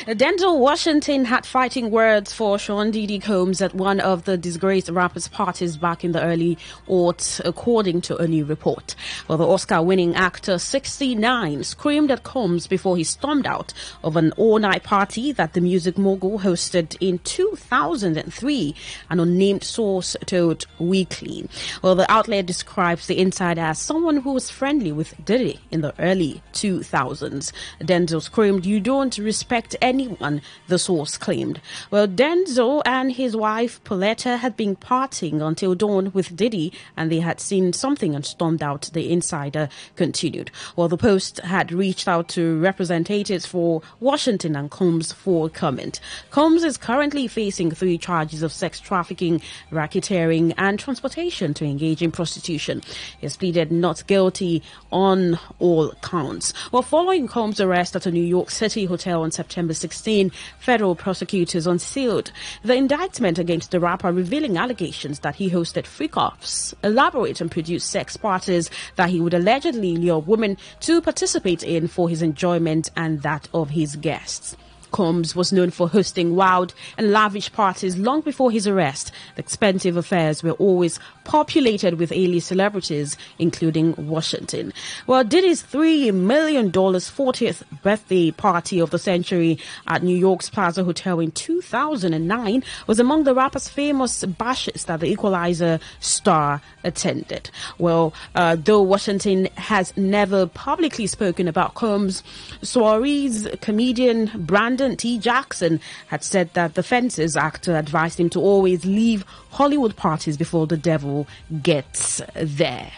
Denzel Washington had fighting words for Sean Diddy Combs at one of the disgraced rapper's parties back in the early aughts, according to a new report. Well, the Oscar-winning actor, 69, screamed at Combs before he stormed out of an all-night party that the music mogul hosted in 2003, an unnamed source told Weekly. Well, the outlet describes the insider as someone who was friendly with Diddy in the early 2000s. Denzel screamed, "You don't respect any anyone, the source claimed. Well, Denzel and his wife Pauletta had been partying until dawn with Diddy, and they had seen something and stormed out, the insider continued. Well, the Post had reached out to representatives for Washington and Combs for comment. Combs is currently facing 3 charges of sex trafficking, racketeering, and transportation to engage in prostitution. He has pleaded not guilty on all counts. Well, following Combs' arrest at a New York City hotel on September 16, federal prosecutors unsealed the indictment against the rapper, revealing allegations that he hosted freak-offs, elaborate and produced sex parties that he would allegedly lure women to participate in for his enjoyment and that of his guests. Combs was known for hosting wild and lavish parties long before his arrest. The expensive affairs were always populated with A-list celebrities, including Washington. Well, Diddy's $3 million 40th birthday party of the century at New York's Plaza Hotel in 2009 was among the rapper's famous bashes that the Equalizer star attended. Well, though Washington has never publicly spoken about Combs, soirees comedian Brandon T. Jackson had said that the Fences actor advised him to always leave Hollywood parties before the devil gets there.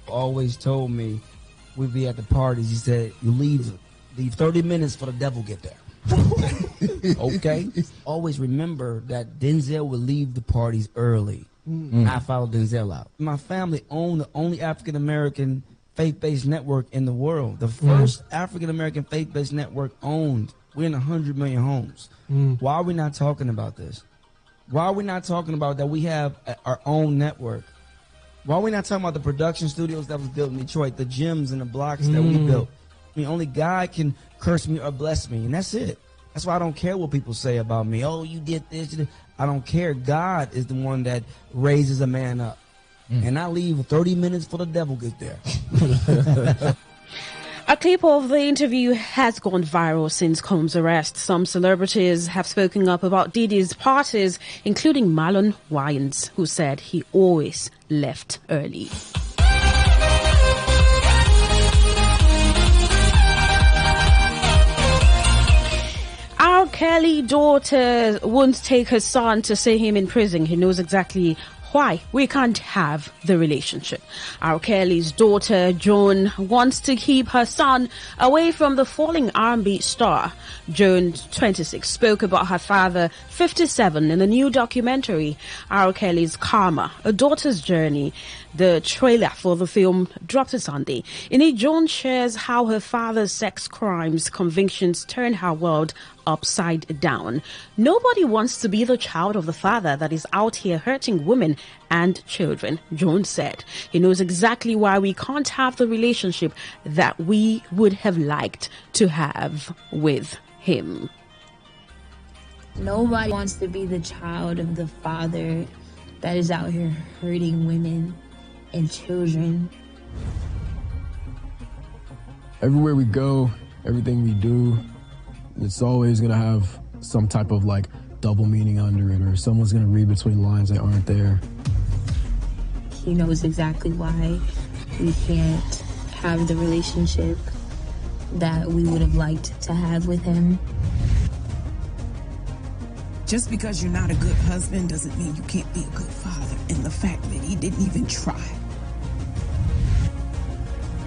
Always told me we'd be at the parties. He said, you leave 30 minutes for the devil get there. Okay? Always remember that Denzel would leave the parties early. I followed Denzel out. My family owned the only African-American faith-based network in the world. The first African-American faith-based network owned. We're in 100 million homes. Why are we not talking about this? Why are we not talking about that we have our own network? Why are we not talking about the production studios that was built in Detroit, the gyms and the blocks that we built? I mean, only God can curse me or bless me, and that's it. That's why I don't care what people say about me. Oh, you did this. I don't care. God is the one that raises a man up. And I leave 30 minutes for the devil get there. A clip of the interview has gone viral since Combs' arrest. Some celebrities have spoken up about Diddy's parties, including Marlon Wayans, who said he always left early. R. Kelly's daughter won't take her son to see him in prison. He knows exactly why we can't have the relationship. R. Kelly's daughter, Joan, wants to keep her son away from the falling R&B star. Joan, 26, spoke about her father, 57, in the new documentary, R. Kelly's Karma, A Daughter's Journey. The trailer for the film dropped on Sunday. In it, Joan shares how her father's sex crimes convictions turned her world upside down. Nobody wants to be the child of the father that is out here hurting women and children, Joan said. He knows exactly why we can't have the relationship that we would have liked to have with him. Nobody wants to be the child of the father that is out here hurting women and children. Everywhere we go, everything we do, it's always going to have some type of like double meaning under it, or someone's going to read between lines that aren't there. He knows exactly why we can't have the relationship that we would have liked to have with him. Just because you're not a good husband doesn't mean you can't be a good father. And the fact that he didn't even try.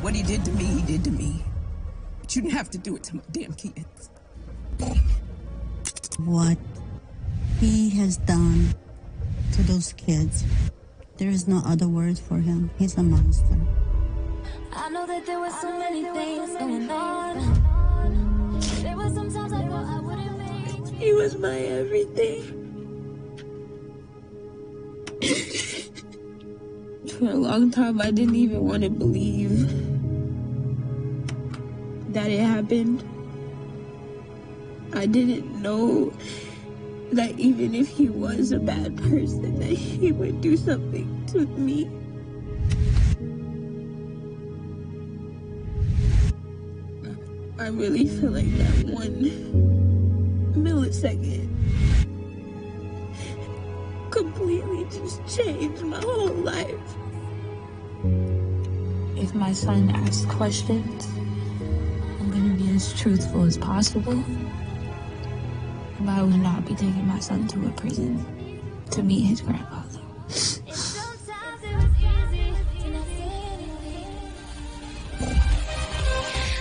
What he did to me, he did to me. But you didn't have to do it to my damn kids. What he has done to those kids, there is no other word for him. He's a monster. I know that there were so many things going on. There were some times I thought I wouldn't make. He was my everything. For a long time, I didn't even want to believe that it happened. I didn't know that even if he was a bad person, that he would do something to me. I really feel like that 1 millisecond completely just changed my whole life. If my son asks questions and as truthful as possible. But I would not be taking my son to a prison to meet his grandfather.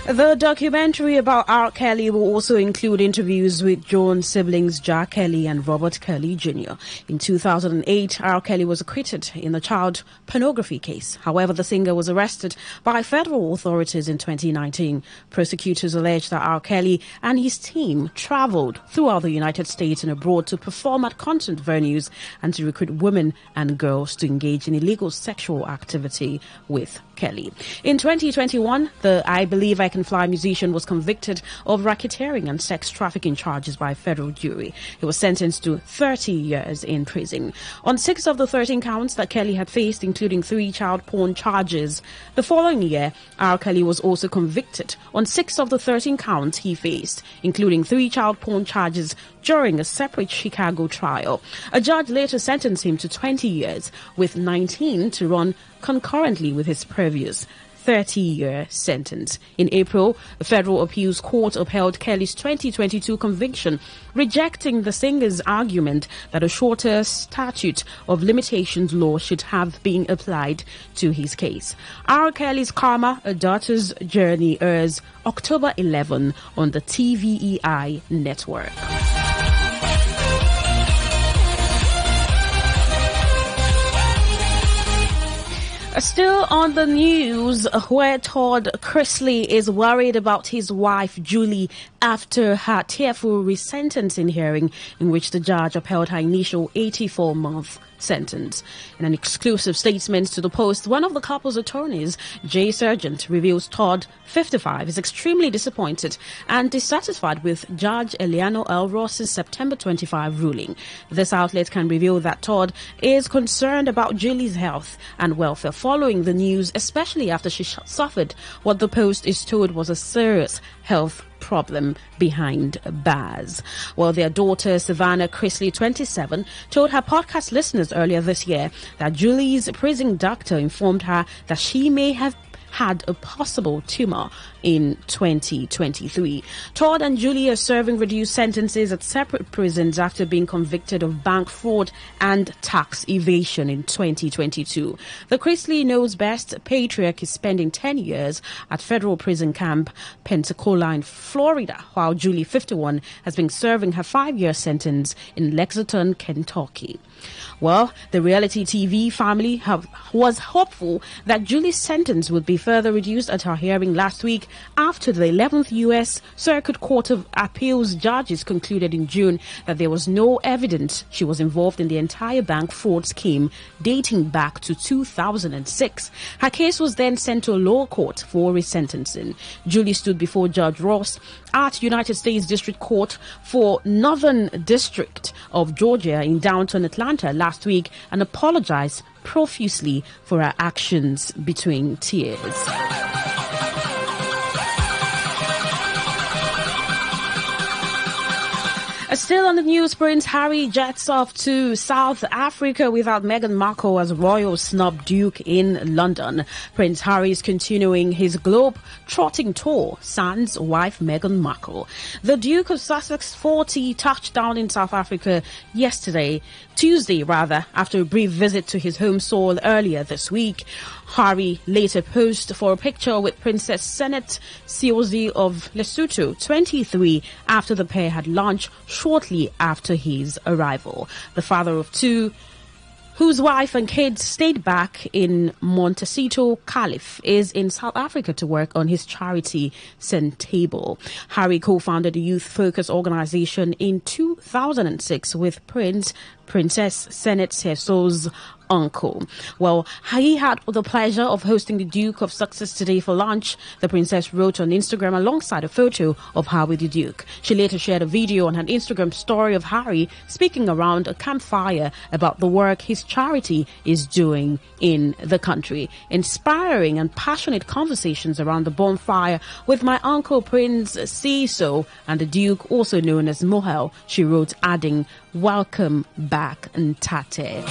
The documentary about R. Kelly will also include interviews with John's siblings Jack Kelly and Robert Kelly Jr. In 2008, R. Kelly was acquitted in a child pornography case. However, the singer was arrested by federal authorities in 2019. Prosecutors allege that R. Kelly and his team traveled throughout the United States and abroad to perform at concert venues and to recruit women and girls to engage in illegal sexual activity with Kelly. In 2021, the I Believe I Can Fly musician was convicted of racketeering and sex trafficking charges by a federal jury. He was sentenced to 30 years in prison. On 6 of the 13 counts that Kelly had faced, including 3 child porn charges. The following year, R. Kelly was also convicted on 6 of the 13 counts he faced, including 3 child porn charges during a separate Chicago trial. A judge later sentenced him to 20 years, with 19 to run concurrently with his previous 30-year sentence. In April, the Federal Appeals Court upheld Kelly's 2022 conviction, rejecting the singer's argument that a shorter statute of limitations law should have been applied to his case. R. Kelly's Karma, A Daughter's Journey airs October 11 on the TVEI network. Still on the news, where Todd Chrisley is worried about his wife Julie after her tearful resentencing hearing in which the judge upheld her initial 84-month sentence. In an exclusive statement to the Post, one of the couple's attorneys, Jay Sargent, reveals Todd, 55, is extremely disappointed and dissatisfied with Judge Eliano L. Ross's September 25 ruling. This outlet can reveal that Todd is concerned about Julie's health and welfare following the news, especially after she suffered what the Post is told was a serious health problem behind bars. Well, their daughter, Savannah Chrisley, 27, told her podcast listeners earlier this year that Julie's prison doctor informed her that she may have had a possible tumor in 2023. Todd and Julie are serving reduced sentences at separate prisons after being convicted of bank fraud and tax evasion in 2022. The Chrisley Knows Best patriarch is spending 10 years at federal prison camp Pensacola in Florida, while Julie, 51, has been serving her 5-year sentence in Lexington, Kentucky. Well, the reality TV family was hopeful that Julie's sentence would be further reduced at her hearing last week after the 11th U.S. Circuit Court of Appeals judges concluded in June that there was no evidence she was involved in the entire bank fraud scheme dating back to 2006. Her case was then sent to a lower court for resentencing. Julie stood before Judge Ross at United States District Court for Northern District of Georgia in downtown Atlanta last week and apologized profusely for her actions between tears. Still on the news, Prince Harry jets off to South Africa without Meghan Markle as royal snub duke in London. Prince Harry is continuing his globe-trotting tour, sans wife Meghan Markle. The Duke of Sussex, 40, touched down in South Africa Tuesday, after a brief visit to his home soil earlier this week. Harry later posed for a picture with Princess Senet Siozi of Lesotho, 23, after the pair had lunch shortly after his arrival. The father of 2, whose wife and kids stayed back in Montecito, Calif, is in South Africa to work on his charity Centable. Harry co-founded a youth-focused organization in 2006 with Princess Senet Siozi's uncle. Well, he had the pleasure of hosting the Duke of Sussex today for lunch, the princess wrote on Instagram alongside a photo of her with the Duke. She later shared a video on her Instagram story of Harry speaking around a campfire about the work his charity is doing in the country. Inspiring and passionate conversations around the bonfire with my uncle Prince Siso and the Duke, also known as Mohel, she wrote, adding, "Welcome back, Ntate."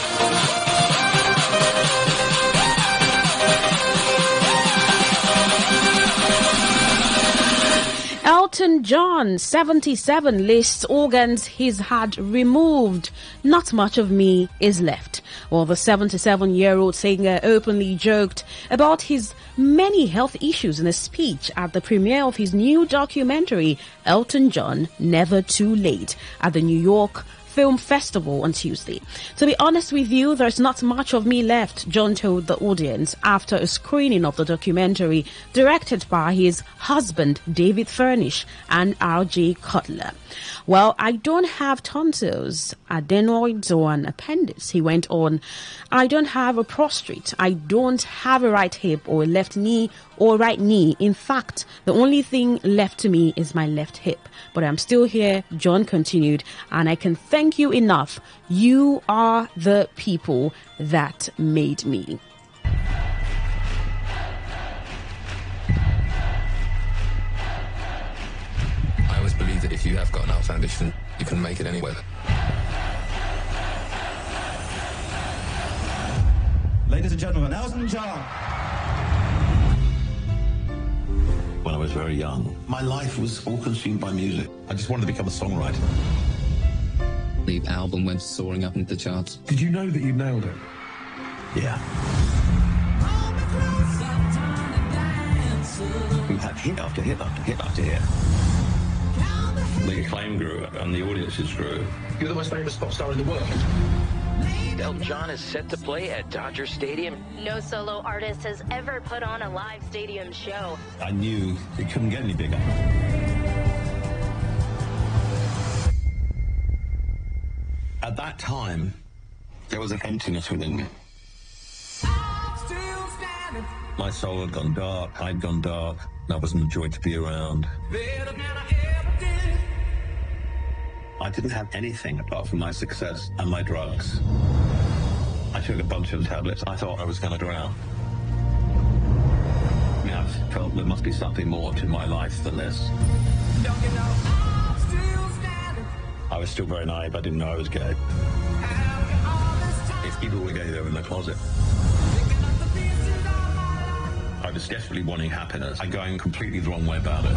Elton John, 77, lists organs he's had removed. Not much of me is left. Well, the 77-year-old singer openly joked about his many health issues in a speech at the premiere of his new documentary, Elton John, Never Too Late, at the New York Film Festival on Tuesday. To be honest with you, there's not much of me left, John told the audience after a screening of the documentary directed by his husband, David Furnish, and R.J. Cutler. Well, I don't have tonsils, adenoids, or an appendix, he went on. I don't have a prostate. I don't have a right hip or a left knee or right knee. In fact, the only thing left to me is my left hip. But I'm still here, John continued, and I can thank you enough. You are the people that made me. I always believe that if you have got enough ambition, you can make it anywhere. Ladies and gentlemen, Elton John. When I was very young, my life was all consumed by music. I just wanted to become a songwriter. The album went soaring up into the charts. Did you know that you nailed it? Yeah. We had hit after hit after hit after hit. The acclaim grew and the audiences grew. You're the most famous pop star in the world. Elton John is set to play at Dodger Stadium. No solo artist has ever put on a live stadium show. I knew it couldn't get any bigger. At that time, there was an emptiness within me. My soul had gone dark, I'd gone dark, and I wasn't a joy to be around. I didn't have anything apart from my success and my drugs. I took a bunch of tablets. I thought I was going to drown. I mean, I felt there must be something more to my life than this. I was still very naive. I didn't know I was gay. If people were gay, they were in the closet. I was desperately wanting happiness and going completely the wrong way about it.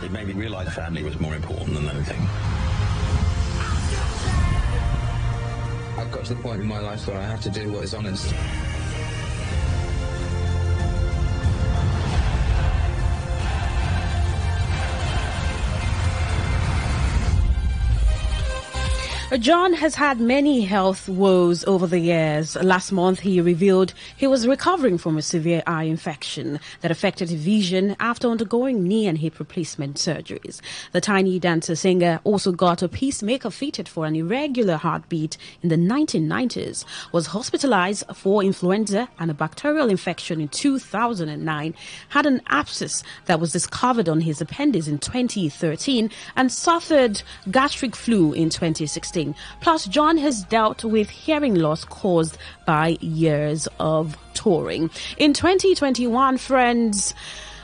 It made me realize family was more important than anything. I've got to the point in my life where I have to do what is honest. John has had many health woes over the years. Last month, he revealed he was recovering from a severe eye infection that affected his vision after undergoing knee and hip replacement surgeries. The tiny dancer singer also got a pacemaker fitted for an irregular heartbeat in the 1990s, was hospitalized for influenza and a bacterial infection in 2009, had an abscess that was discovered on his appendix in 2013, and suffered gastric flu in 2016. Plus, John has dealt with hearing loss caused by years of touring. In 2021, friends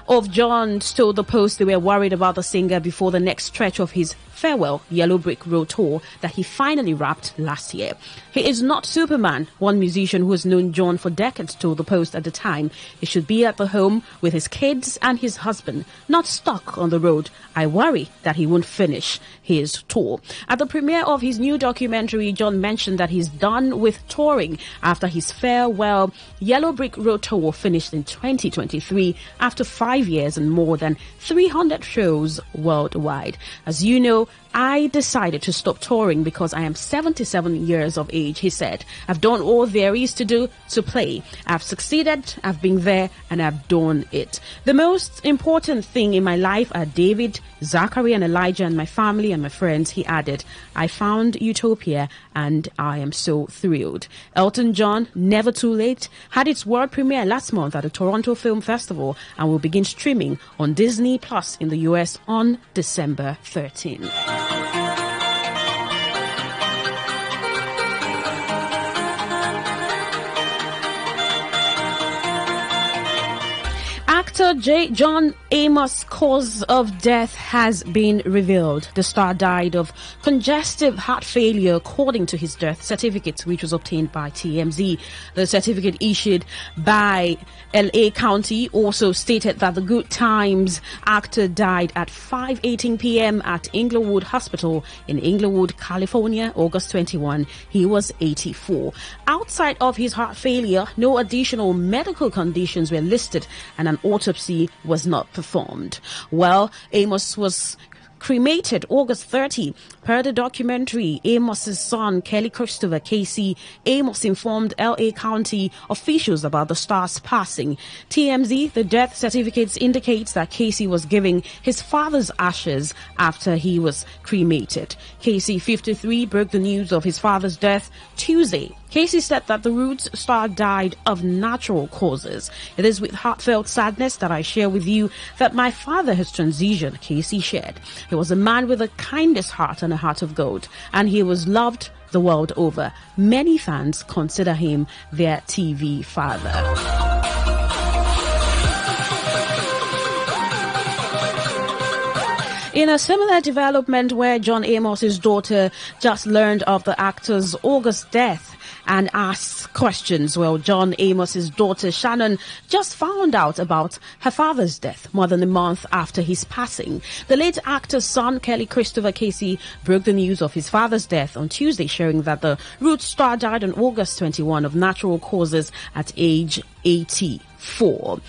of John told the Post they were worried about the singer before the next stretch of his farewell Yellow Brick Road tour that he finally wrapped last year. He is not Superman, one musician who has known John for decades told the Post at the time. He should be at the home with his kids and his husband, not stuck on the road. I worry that he won't finish his tour. At the premiere of his new documentary, John mentioned that he's done with touring after his farewell Yellow Brick Road tour finished in 2023 after 5 years and more than 300 shows worldwide. As you know, I decided to stop touring because I am 77 years of age, he said. I've done all there is to do to play. I've succeeded, I've been there, and I've done it. The most important thing in my life are David, Zachary, and Elijah, and my family and my friends, he added. I found utopia, and I am so thrilled. Elton John, Never Too Late, had its world premiere last month at the Toronto Film Festival and will begin streaming on Disney Plus in the US on December 13. Actor John Amos' cause of death has been revealed. The star died of congestive heart failure according to his death certificate, which was obtained by TMZ. The certificate issued by LA County also stated that the Good Times actor died at 5:18 p.m. at Inglewood Hospital in Inglewood, California, August 21. He was 84. Outside of his heart failure, no additional medical conditions were listed and an autopsy was not performed. Well, Amos was cremated August 30. Per the documentary, Amos's son, Kelly Christopher Casey Amos, informed LA County officials about the star's passing. TMZ, the death certificates indicates that Casey was giving his father's ashes after he was cremated. Casey, 53, broke the news of his father's death Tuesday. Casey said that the Roots star died of natural causes. It is with heartfelt sadness that I share with you that my father has transitioned, Casey shared. He was a man with the kindest heart and a heart of gold, and he was loved the world over. Many fans consider him their TV father. In a similar development where John Amos's daughter just learned of the actor's August death and asked questions, well, John Amos's daughter Shannon just found out about her father's death more than a month after his passing. The late actor's son, Kelly Christopher Casey, broke the news of his father's death on Tuesday, sharing that the Roots star died on August 21 of natural causes at age 84.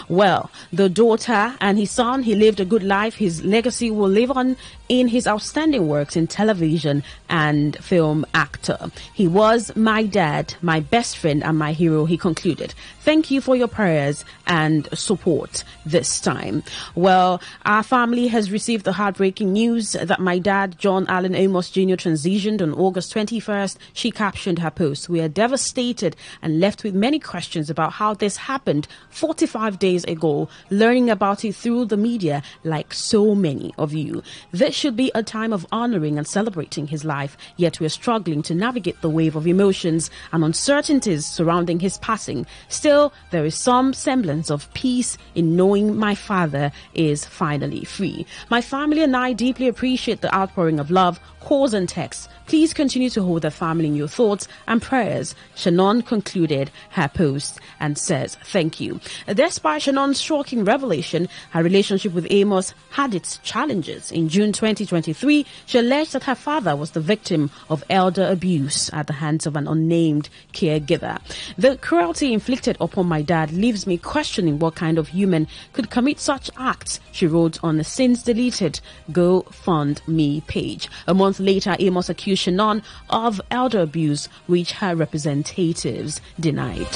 Well, the daughter and his son, he lived a good life. His legacy will live on in his outstanding works in television and film actor. He was my dad, my best friend, and my hero, he concluded. Thank you for your prayers and support this time. Well, our family has received the heartbreaking news that my dad, John Allen Amos Jr., transitioned on August 21st. She captioned her post. We are devastated and left with many questions about how this happened 45 days ago, learning about it through the media like so many of you. This should be a time of honoring and celebrating his life, yet we're struggling to navigate the wave of emotions and uncertainties surrounding his passing. Still, there is some semblance of peace in knowing my father is finally free. My family and I deeply appreciate the outpouring of love, calls and texts. Please continue to hold the family in your thoughts and prayers. Shannon concluded her post and says, thank you. Despite Shannon's shocking revelation, her relationship with Amos had its challenges. In June 2023, she alleged that her father was the victim of elder abuse at the hands of an unnamed caregiver. The cruelty inflicted upon my dad leaves me questioning what kind of human could commit such acts, she wrote on the since deleted GoFundMe page. A month later, Amos accused Shannon of elder abuse, which her representatives denied.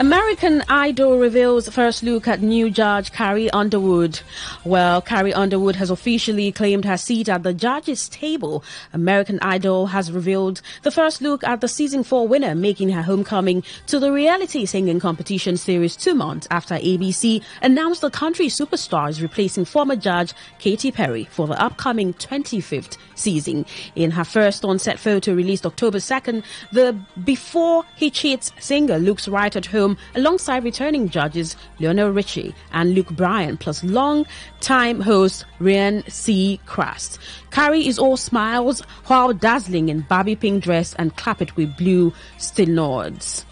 American Idol reveals first look at new judge Carrie Underwood. Well, Carrie Underwood has officially claimed her seat at the judges' table. American Idol has revealed the first look at the season 4 winner, making her homecoming to the reality singing competition series 2 months after ABC announced the country superstar is replacing former judge Katy Perry for the upcoming 25th season. In her first on-set photo released October 2nd, the Before He Cheats singer looks right at home alongside returning judges Lionel Richie and Luke Bryan, plus long-time host Ryan Seacrest. Carrie is all smiles while dazzling in Barbie pink dress and clapped with blue stenoids.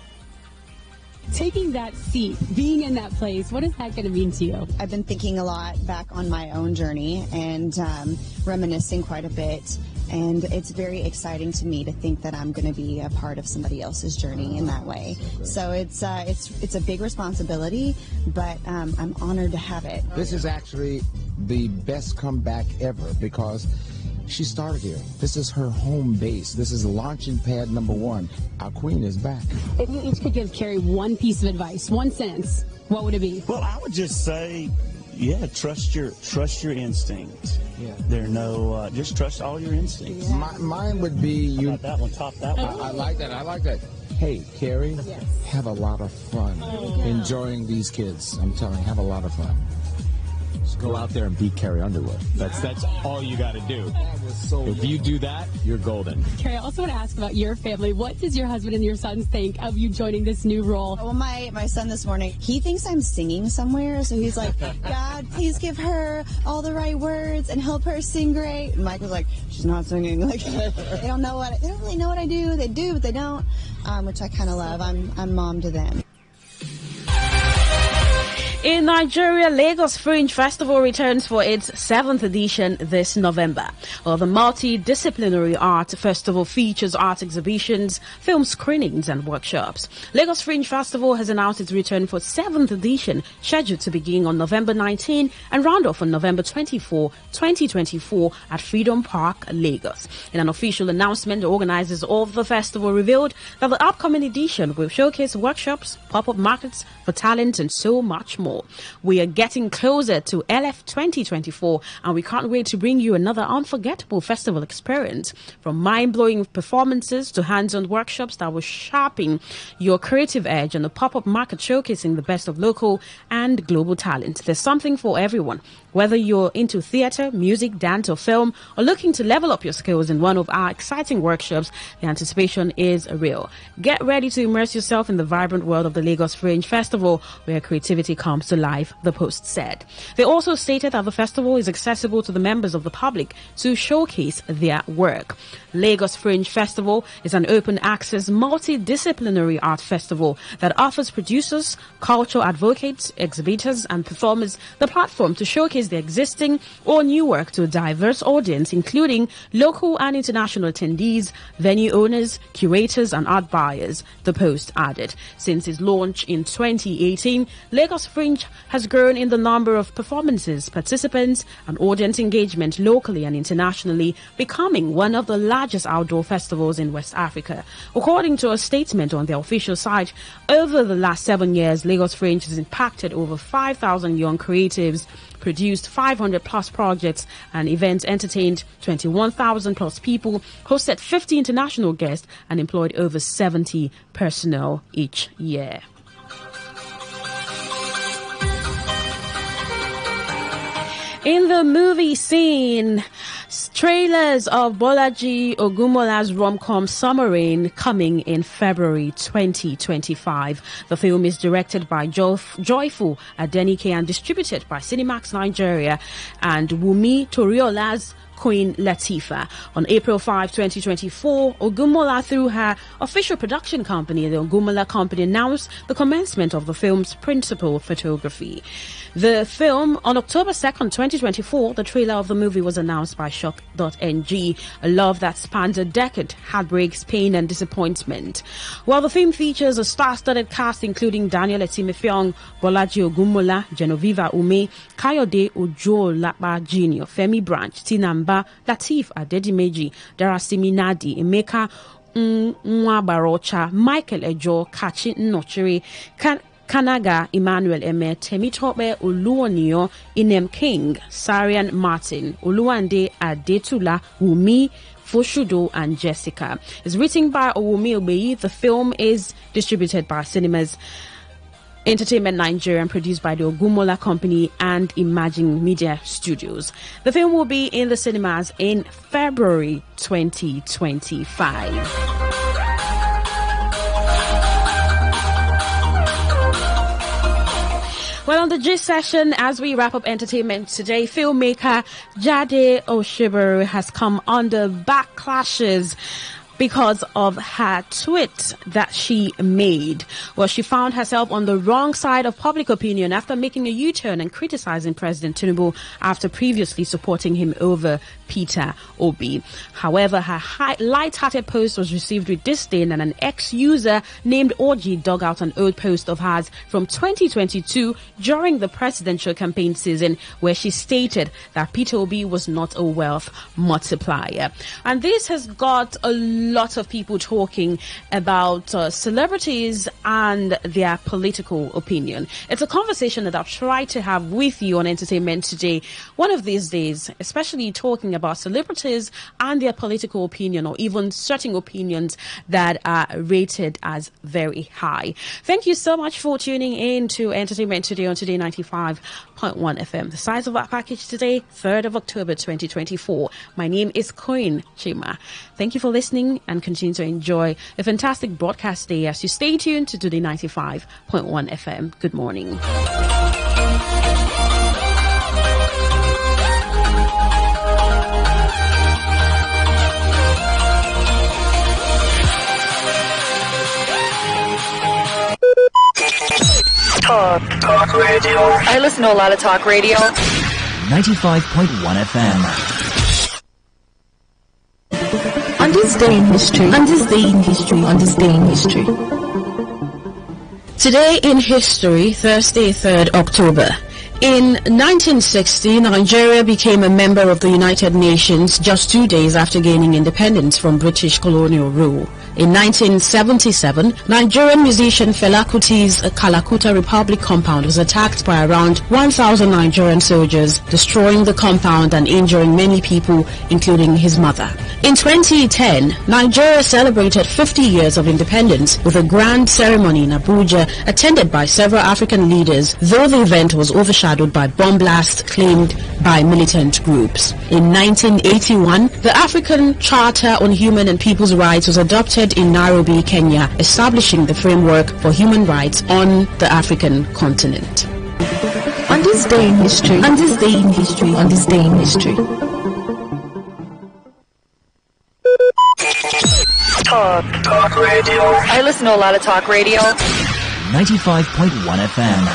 Taking that seat, being in that place, what is that going to mean to you? I've been thinking a lot back on my own journey and reminiscing quite a bit. And it's very exciting to me to think that I'm going to be a part of somebody else's journey in that way. So it's a big responsibility, but I'm honored to have it. This is actually the best comeback ever because she started here. This is her home base. This is launching pad number 1. Our queen is back. If you each could give Carrie one piece of advice, one sentence, what would it be? Well, I would just say, yeah, trust your instinct. Yeah. Just trust all your instincts. Yeah. Mine would be you. How about that one? Top that one. I like that. I like that. Hey, Carrie, have a lot of fun enjoying these kids. I'm telling you, have a lot of fun. Just go out there and beat Carrie Underwood. That's all you got to do. If you do that, you're golden. Carrie, I also want to ask about your family. What does your husband and your sons think of you joining this new role? Well, my son this morning, he thinks I'm singing somewhere, so he's like, God, please give her all the right words and help her sing great. And Mike was like, she's not singing. Like, they don't really know what I do. They do, but they don't, which I kind of love. I'm mom to them. In Nigeria, Lagos Fringe Festival returns for its 7th edition this November. Well, the multidisciplinary art festival features art exhibitions, film screenings and workshops. Lagos Fringe Festival has announced its return for 7th edition, scheduled to begin on November 19 and round off on November 24, 2024 at Freedom Park, Lagos. In an official announcement, the organizers of the festival revealed that the upcoming edition will showcase workshops, pop-up markets for talent and so much more. We are getting closer to LF 2024 and we can't wait to bring you another unforgettable festival experience. From mind-blowing performances to hands-on workshops that will sharpen your creative edge and a pop-up market showcasing the best of local and global talent. There's something for everyone. Whether you're into theater, music, dance or film or looking to level up your skills in one of our exciting workshops, the anticipation is real. Get ready to immerse yourself in the vibrant world of the Lagos Fringe Festival where creativity comes to life, the Post said. They also stated that the festival is accessible to the members of the public to showcase their work. Lagos Fringe Festival is an open access multidisciplinary art festival that offers producers, cultural advocates, exhibitors and performers the platform to showcase their existing or new work to a diverse audience, including local and international attendees, venue owners, curators and art buyers, the Post added. Since its launch in 2018, Lagos Fringe has grown in the number of performances, participants and audience engagement locally and internationally, becoming one of the largest outdoor festivals in West Africa. According to a statement on their official site, over the last 7 years, Lagos Fringe has impacted over 5,000 young creatives, produced 500 plus projects and events, entertained 21,000 plus people, hosted 50 international guests and employed over 70 personnel each year. In the movie scene, trailers of Bolaji Ogumola's rom-com Summer Rain coming in February 2025. The film is directed by Joyful Adenike and distributed by Cinemax Nigeria and Wumi Toriola's Queen Latifah. On April 5, 2024, Ogumola, through her official production company, the Ogumola Company, announced the commencement of the film's principal photography. The film, on October 2nd, 2024, the trailer of the movie was announced by Shock.ng, a love that spans a decade, heartbreaks, pain and disappointment. While the film features a star-studded cast including Daniel Etimefeong, Bolaji Ogumola, Genoveva Ume, Kayode Ojo-Lapa Jr., Femi Branch, Tinamba, Lateef Adedimeji, Darasimi Nadi, Emeka Nwabarocha, Michael Ejo, Kachi Nnochiri, Kanaga Emmanuel Eme, Temitope Oluwaniyo, Inem King, Sarian Martin, Oluwande Adetula, Wumi Foshudo and Jessica. It's written by Owumi Obeyi. The film is distributed by Cinemas Entertainment Nigeria and produced by the Ogumola Company and Imagine Media Studios. The film will be in the cinemas in February 2025. Well, on the Gist session, as we wrap up entertainment today, filmmaker Jade Oshibaru has come under backlashes because of her tweet that she made. Well, she found herself on the wrong side of public opinion after making a U-turn and criticizing President Tinubu after previously supporting him over Peter Obi. However, her light-hearted post was received with disdain, and an ex-user named Orji dug out an old post of hers from 2022 during the presidential campaign season where she stated that Peter Obi was not a wealth multiplier. And this has got a lot of people talking about celebrities and their political opinion. It's a conversation that I've tried to have with you on Entertainment Today one of these days, especially talking about celebrities and their political opinion, or even certain opinions that are rated as very high. Thank you so much for tuning in to Entertainment Today on Today 95.1 FM. The size of our package today, 3rd of October 2024. My name is Queen Chima. Thank you for listening and continue to enjoy a fantastic broadcast day as you stay tuned to Today 95.1 FM. Good morning. Talk radio. I listen to a lot of talk radio. 95.1 FM. On this day in history. On this day in history. On this day in history. Today in history, Thursday, 3rd October. In 1960, Nigeria became a member of the United Nations just 2 days after gaining independence from British colonial rule. In 1977, Nigerian musician Fela Kuti's Kalakuta Republic compound was attacked by around 1,000 Nigerian soldiers, destroying the compound and injuring many people, including his mother. In 2010, Nigeria celebrated 50 years of independence with a grand ceremony in Abuja attended by several African leaders, though the event was overshadowed by bomb blasts claimed by militant groups. In 1981, the African Charter on Human and People's Rights was adopted in Nairobi, Kenya, establishing the framework for human rights on the African continent. On this day in history. On this day in history. On this day in history. Talk radio. I listen to a lot of talk radio. 95.1 FM.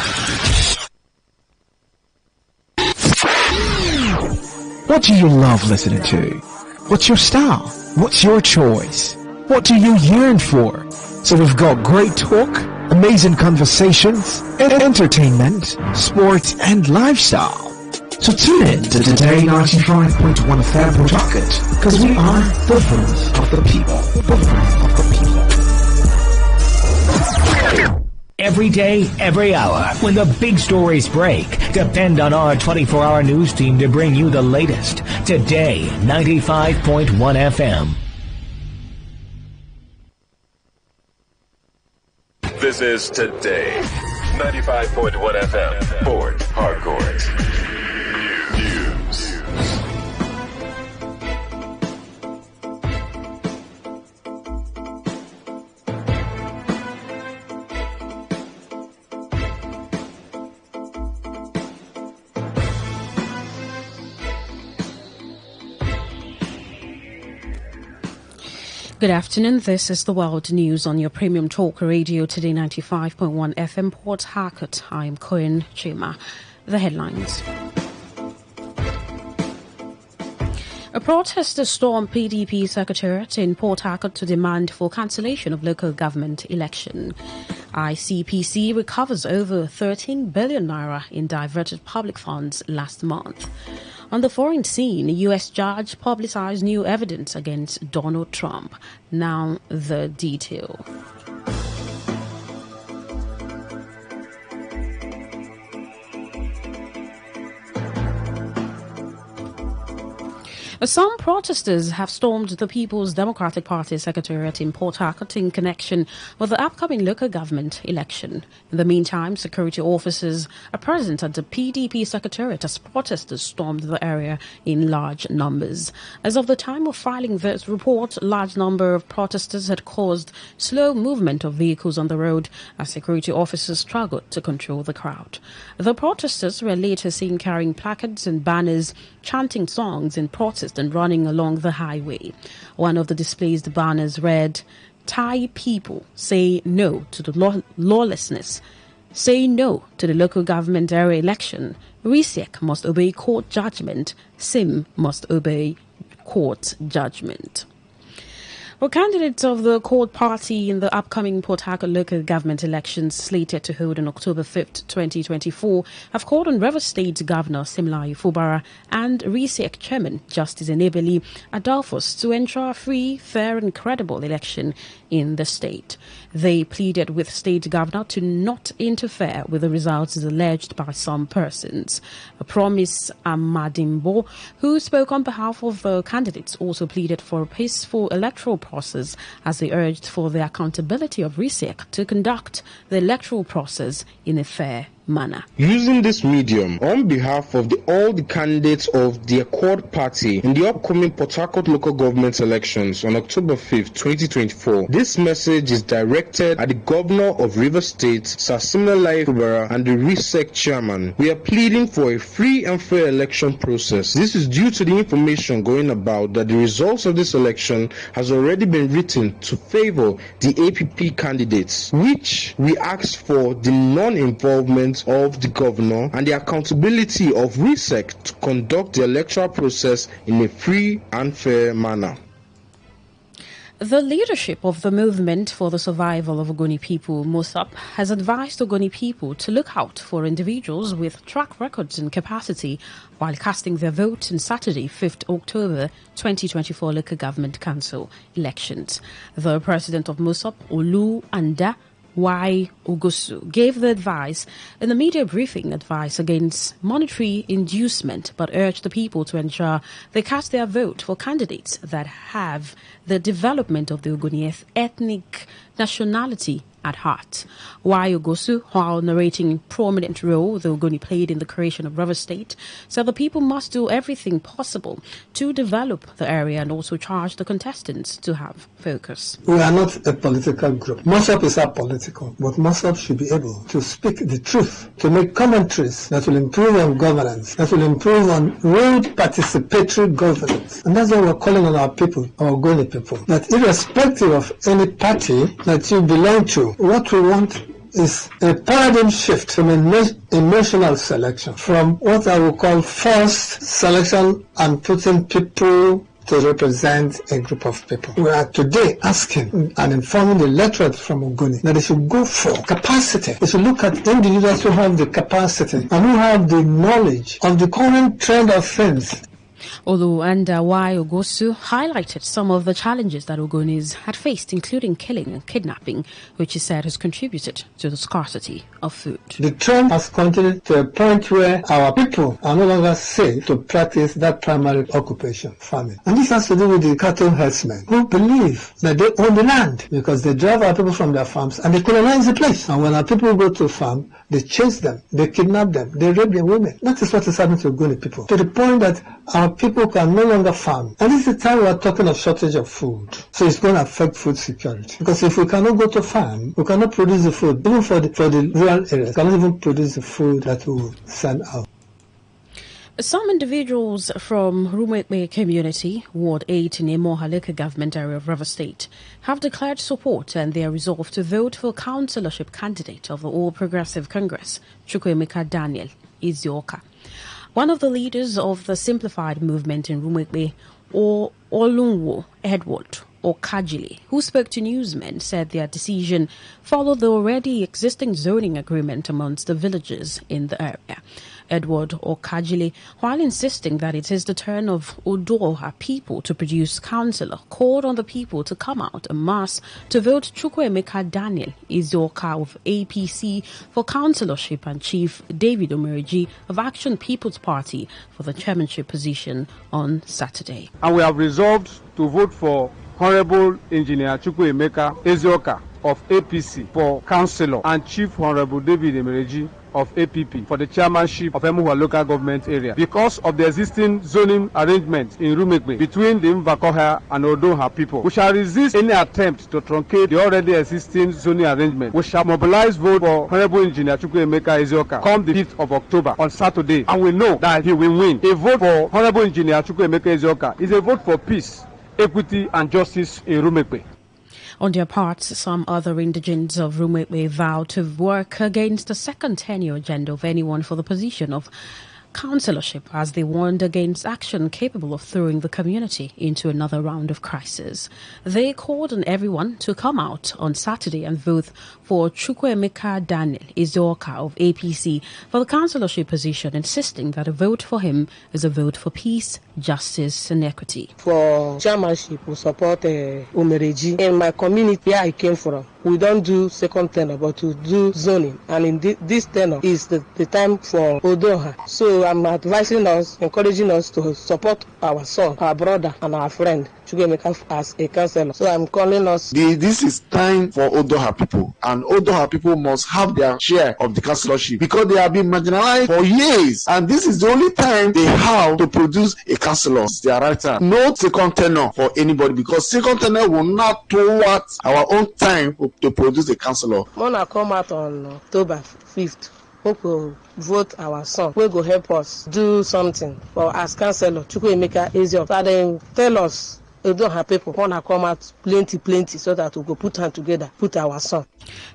What do you love listening to? What's your style? What's your choice? What do you yearn for? So we've got great talk, amazing conversations, entertainment, sports, and lifestyle. So tune in to Today 95.1 FM Port Harcourt, because we are the voice of the people. The voice of the people. Every day, every hour, when the big stories break, depend on our 24-hour news team to bring you the latest. Today 95.1 FM. This is Today 95.1 FM, Port Harcourt. News. Good afternoon. This is the World News on your premium talk radio, Today 95.1 FM, Port Harcourt. I am Queen Chima. The headlines. A protester stormed PDP Secretariat in Port Harcourt to demand for cancellation of local government election. ICPC recovers over 13 billion naira in diverted public funds last month. On the foreign scene, a U.S. judge publicized new evidence against Donald Trump. Now the detail. Some protesters have stormed the People's Democratic Party Secretariat in Port Harcourt in connection with the upcoming local government election. In the meantime, security officers are present at the PDP Secretariat as protesters stormed the area in large numbers. As of the time of filing this report, a large number of protesters had caused slow movement of vehicles on the road as security officers struggled to control the crowd. The protesters were later seen carrying placards and banners, chanting songs in protest and running along the highway. One of the displayed banners read, "Thai people say no to the lawlessness. Say no to the local government area election. RISEC must obey court judgment. SIM must obey court judgment." Well, candidates of the Accord Party in the upcoming Port Harcourt local government elections slated to hold on October 5th, 2024 have called on Rivers State Governor Siminalayi Fubara and RISEC Chairman Justice Enebeli Adolphus to ensure a free, fair and credible election in the state. They pleaded with State Governor to not interfere with the results as alleged by some persons. Promise Amadimbo, who spoke on behalf of the candidates, also pleaded for a peaceful electoral process as they urged for the accountability of RISEC to conduct the electoral process in a fair manner. Using this medium on behalf of all the candidates of the Accord Party in the upcoming Port Harcourt local government elections on October 5th, 2024, this message is directed at the Governor of Rivers State, Sir Siminalayi Fubara, and the RISEC Chairman. We are pleading for a free and fair election process. This is due to the information going about that the results of this election has already been written to favor the APP candidates, which we ask for the non-involvement of the governor and the accountability of RISEC to conduct the electoral process in a free and fair manner. The leadership of the Movement for the Survival of Ogoni People, MOSUP, has advised Ogoni people to look out for individuals with track records and capacity while casting their vote on Saturday, 5th October 2024 local government council elections. The president of MOSUP, Olu Anda Y. Ugosu, gave the advice in a media briefing advice against monetary inducement, but urged the people to ensure they cast their vote for candidates that have the development of the Ogoni ethnic nationality at heart. Y. Ugosu, while narrating prominent role the Ogoni played in the creation of Rivers State, said the people must do everything possible to develop the area and also charge the contestants to have focus. We are not a political group. MOSUP is apolitical, but MOSUP should be able to speak the truth, to make commentaries that will improve on governance, that will improve on real participatory governance. And that's why we're calling on our people, our Ogoni people, that irrespective of any party that you belong to, what we want is a paradigm shift from emotional selection, from what I would call forced selection and putting people to represent a group of people. We are today asking and informing the electorate from Ogoni that they should go for capacity. They should look at individuals who have the capacity and who have the knowledge of the current trend of things. Although Y. Ugosu highlighted some of the challenges that Ogonis had faced, including killing and kidnapping, which he said has contributed to the scarcity of food. The trend has continued to a point where our people are no longer safe to practice that primary occupation, farming. And this has to do with the cattle herdsmen who believe that they own the land because they drive our people from their farms and they colonize the place. And when our people go to farm, they chase them, they kidnap them, they rape their women. That is what is happening to Ogoni people, to the point that our people can no longer farm. And this is the time we are talking of shortage of food. So it's going to affect food security. Because if we cannot go to farm, we cannot produce the food. Even for the rural areas, we cannot even produce the food that we will send out. Some individuals from Rumekwe community, Ward 8 in Emoha local government area of Rivers State, have declared support and they are resolved to vote for councillorship candidate of the All Progressive Congress, Chukwuemeka Daniel Izioka. One of the leaders of the simplified movement in Rumekwe, Olunwo Edward Okajili, who spoke to newsmen, said their decision followed the already existing zoning agreement amongst the villagers in the area. Edward Okajili, while insisting that it is the turn of Udoha people to produce councillor, called on the people to come out en masse to vote Chukwuemeka Daniel Izioka of APC for councillorship and Chief David Omeriji of Action People's Party for the chairmanship position on Saturday. And we have resolved to vote for Honorable Engineer Chukwuemeka Izioka of APC for councillor and Chief Honorable David Omeriji of APP for the chairmanship of Emuhua local government area because of the existing zoning arrangement in Rumekwe between the Mvakoha and Odoha people. We shall resist any attempt to truncate the already existing zoning arrangement. We shall mobilize vote for Honorable Engineer Chukwuemeka Izioka come the 5th of October on Saturday, and we know that he will win. A vote for Honorable Engineer Chukwuemeka Izioka is a vote for peace, equity and justice in Rumekwe. On their part, some other indigents of Rumekwe vowed to work against the second tenure agenda of anyone for the position of councillorship as they warned against action capable of throwing the community into another round of crisis. They called on everyone to come out on Saturday and vote for Chukwuemeka Daniel Izoka of APC for the councillorship position, insisting that a vote for him is a vote for peace, justice and equity. For chairmanship, we support Omereji. In my community where I came from, we don't do second tenor, but we do zoning. And in this tenor is the time for Odoha. So I'm advising us, encouraging us to support our son, our brother, and our friend, Chukwuemeka, as a councillor. So I'm calling us. This is time for Odoha people. And Odoha people must have their share of the councillorship because they have been marginalized for years. And this is the only time they have to produce a councillor. It's their right time. No second tenor for anybody because second tenor will not thwart our own time to produce a councillor. Mona come out on October 5th. Hope will vote our son. We go help us do something for as councillor Chukwuemeka Ezio. So they tell us they don't have people wanna come out plenty so that we go put hand together, put our son.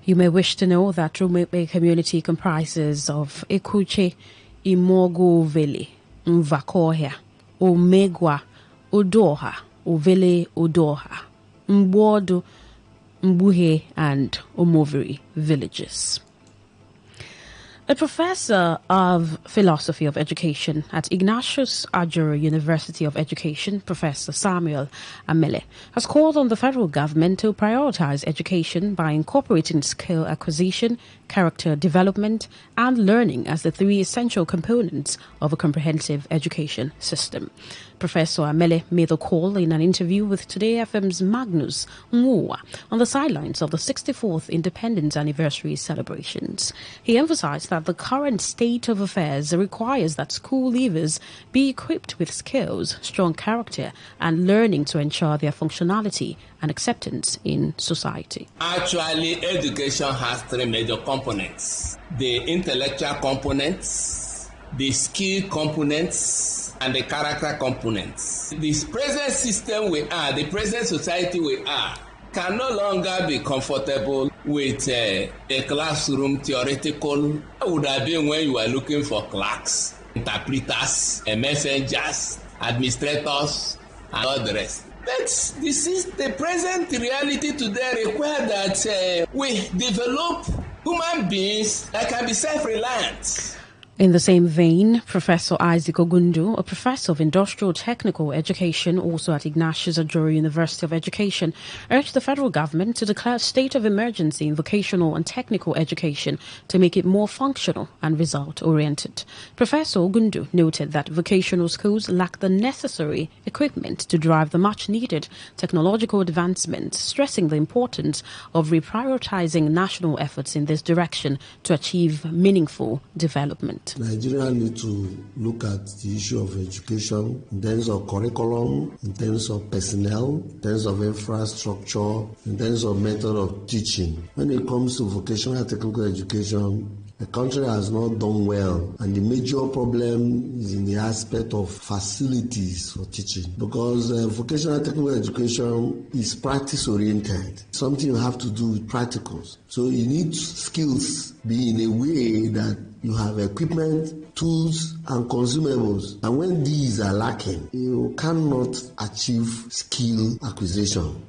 You may wish to know that Rumepe community comprises of Ekuche, Imogo Vele, Mvakohia, Omegwa, Odoha, Ovele Odoha, Mbodo, Mbuhe and Omoviri villages. A professor of philosophy of education at Ignatius Ajuru University of Education, Professor Samuel Amele, has called on the federal government to prioritize education by incorporating skill acquisition, character development, and learning as the three essential components of a comprehensive education system. Professor Amele made the call in an interview with Today FM's Magnus Ngua on the sidelines of the 64th Independence Anniversary celebrations. He emphasized that the current state of affairs requires that school leavers be equipped with skills, strong character, and learning to ensure their functionality and acceptance in society. Actually, education has three major components: the intellectual components, the skill components, and the character components. This present system we are, the present society we are, can no longer be comfortable with a classroom theoretical. It would have been when you were looking for clerks, interpreters, messengers, administrators, and all the rest. But this is the present reality today require that we develop human beings that can be self-reliant. In the same vein, Professor Isaac Ogundu, a professor of industrial technical education, also at Ignatius Ajuru University of Education, urged the federal government to declare a state of emergency in vocational and technical education to make it more functional and result-oriented. Professor Ogundu noted that vocational schools lack the necessary equipment to drive the much-needed technological advancements, stressing the importance of reprioritizing national efforts in this direction to achieve meaningful development. Nigeria need to look at the issue of education in terms of curriculum, in terms of personnel, in terms of infrastructure, in terms of method of teaching. When it comes to vocational technical education, the country has not done well, and the major problem is in the aspect of facilities for teaching, because vocational technical education is practice-oriented, something you have to do with practicals. So you need skills be in a way that you have equipment, tools, and consumables. And when these are lacking, you cannot achieve skill acquisition.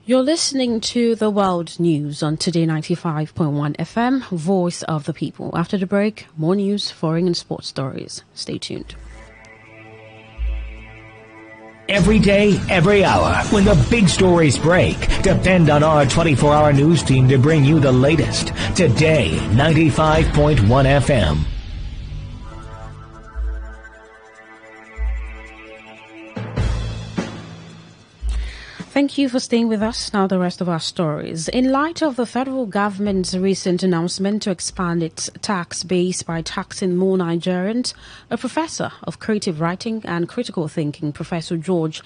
You're listening to the World News on Today 95.1 FM, Voice of the People. After the break, more news, foreign and sports stories. Stay tuned. Every day, every hour, when the big stories break, depend on our 24-hour news team to bring you the latest. Today, 95.1 FM. Thank you for staying with us. Now the rest of our stories. In light of the federal government's recent announcement to expand its tax base by taxing more Nigerians, a professor of creative writing and critical thinking, Professor George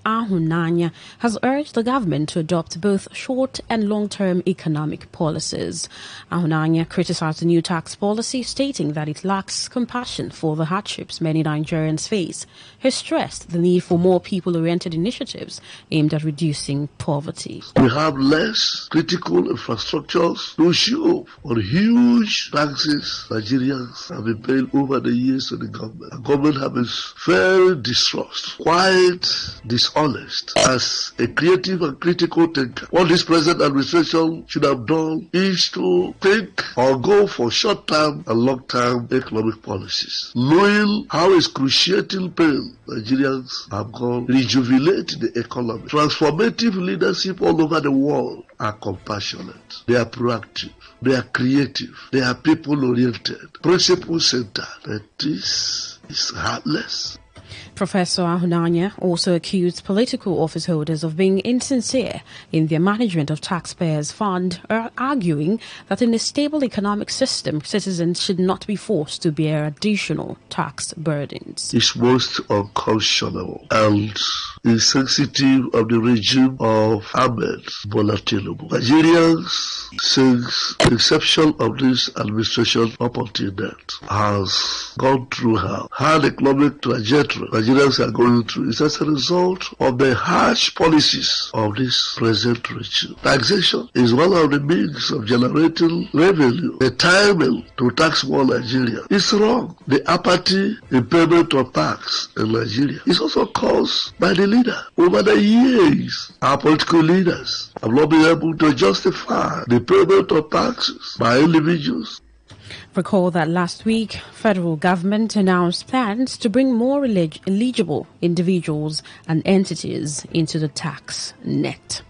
Ahunanya has urged the government to adopt both short and long-term economic policies. Ahunanya criticized the new tax policy, stating that it lacks compassion for the hardships many Nigerians face. He stressed the need for more people-oriented initiatives aimed at reducing poverty. We have less critical infrastructures to show on huge taxes Nigerians have been paying over the years to the government. The government have been very distrust, quite dishonest as a creative and critical thinker. What this present administration should have done is to think or go for short-term and long-term economic policies. Knowing how excruciating pain Nigerians have gone, rejuvenate the economy. Transformative leadership all over the world are compassionate. They are proactive. They are creative. They are people-oriented. Principle-centered. And this is heartless. Professor Ahunanya also accused political office holders of being insincere in their management of taxpayers' fund, arguing that in a stable economic system, citizens should not be forced to bear additional tax burdens. It's most unconscionable and insensitive of the regime of Ahmed Bola Tinubu. Nigerians, since the inception of this administration up until that, has gone through hell. Hard economic trajectory Nigerians are going through is as a result of the harsh policies of this present regime. Taxation is one of the means of generating revenue. The timing to tax more Nigeria is wrong. The apathy in payment of tax in Nigeria is also caused by the leader. Over the years, our political leaders have not been able to justify the payment of taxes by individuals. Recall that last week, federal government announced plans to bring more eligible individuals and entities into the tax net.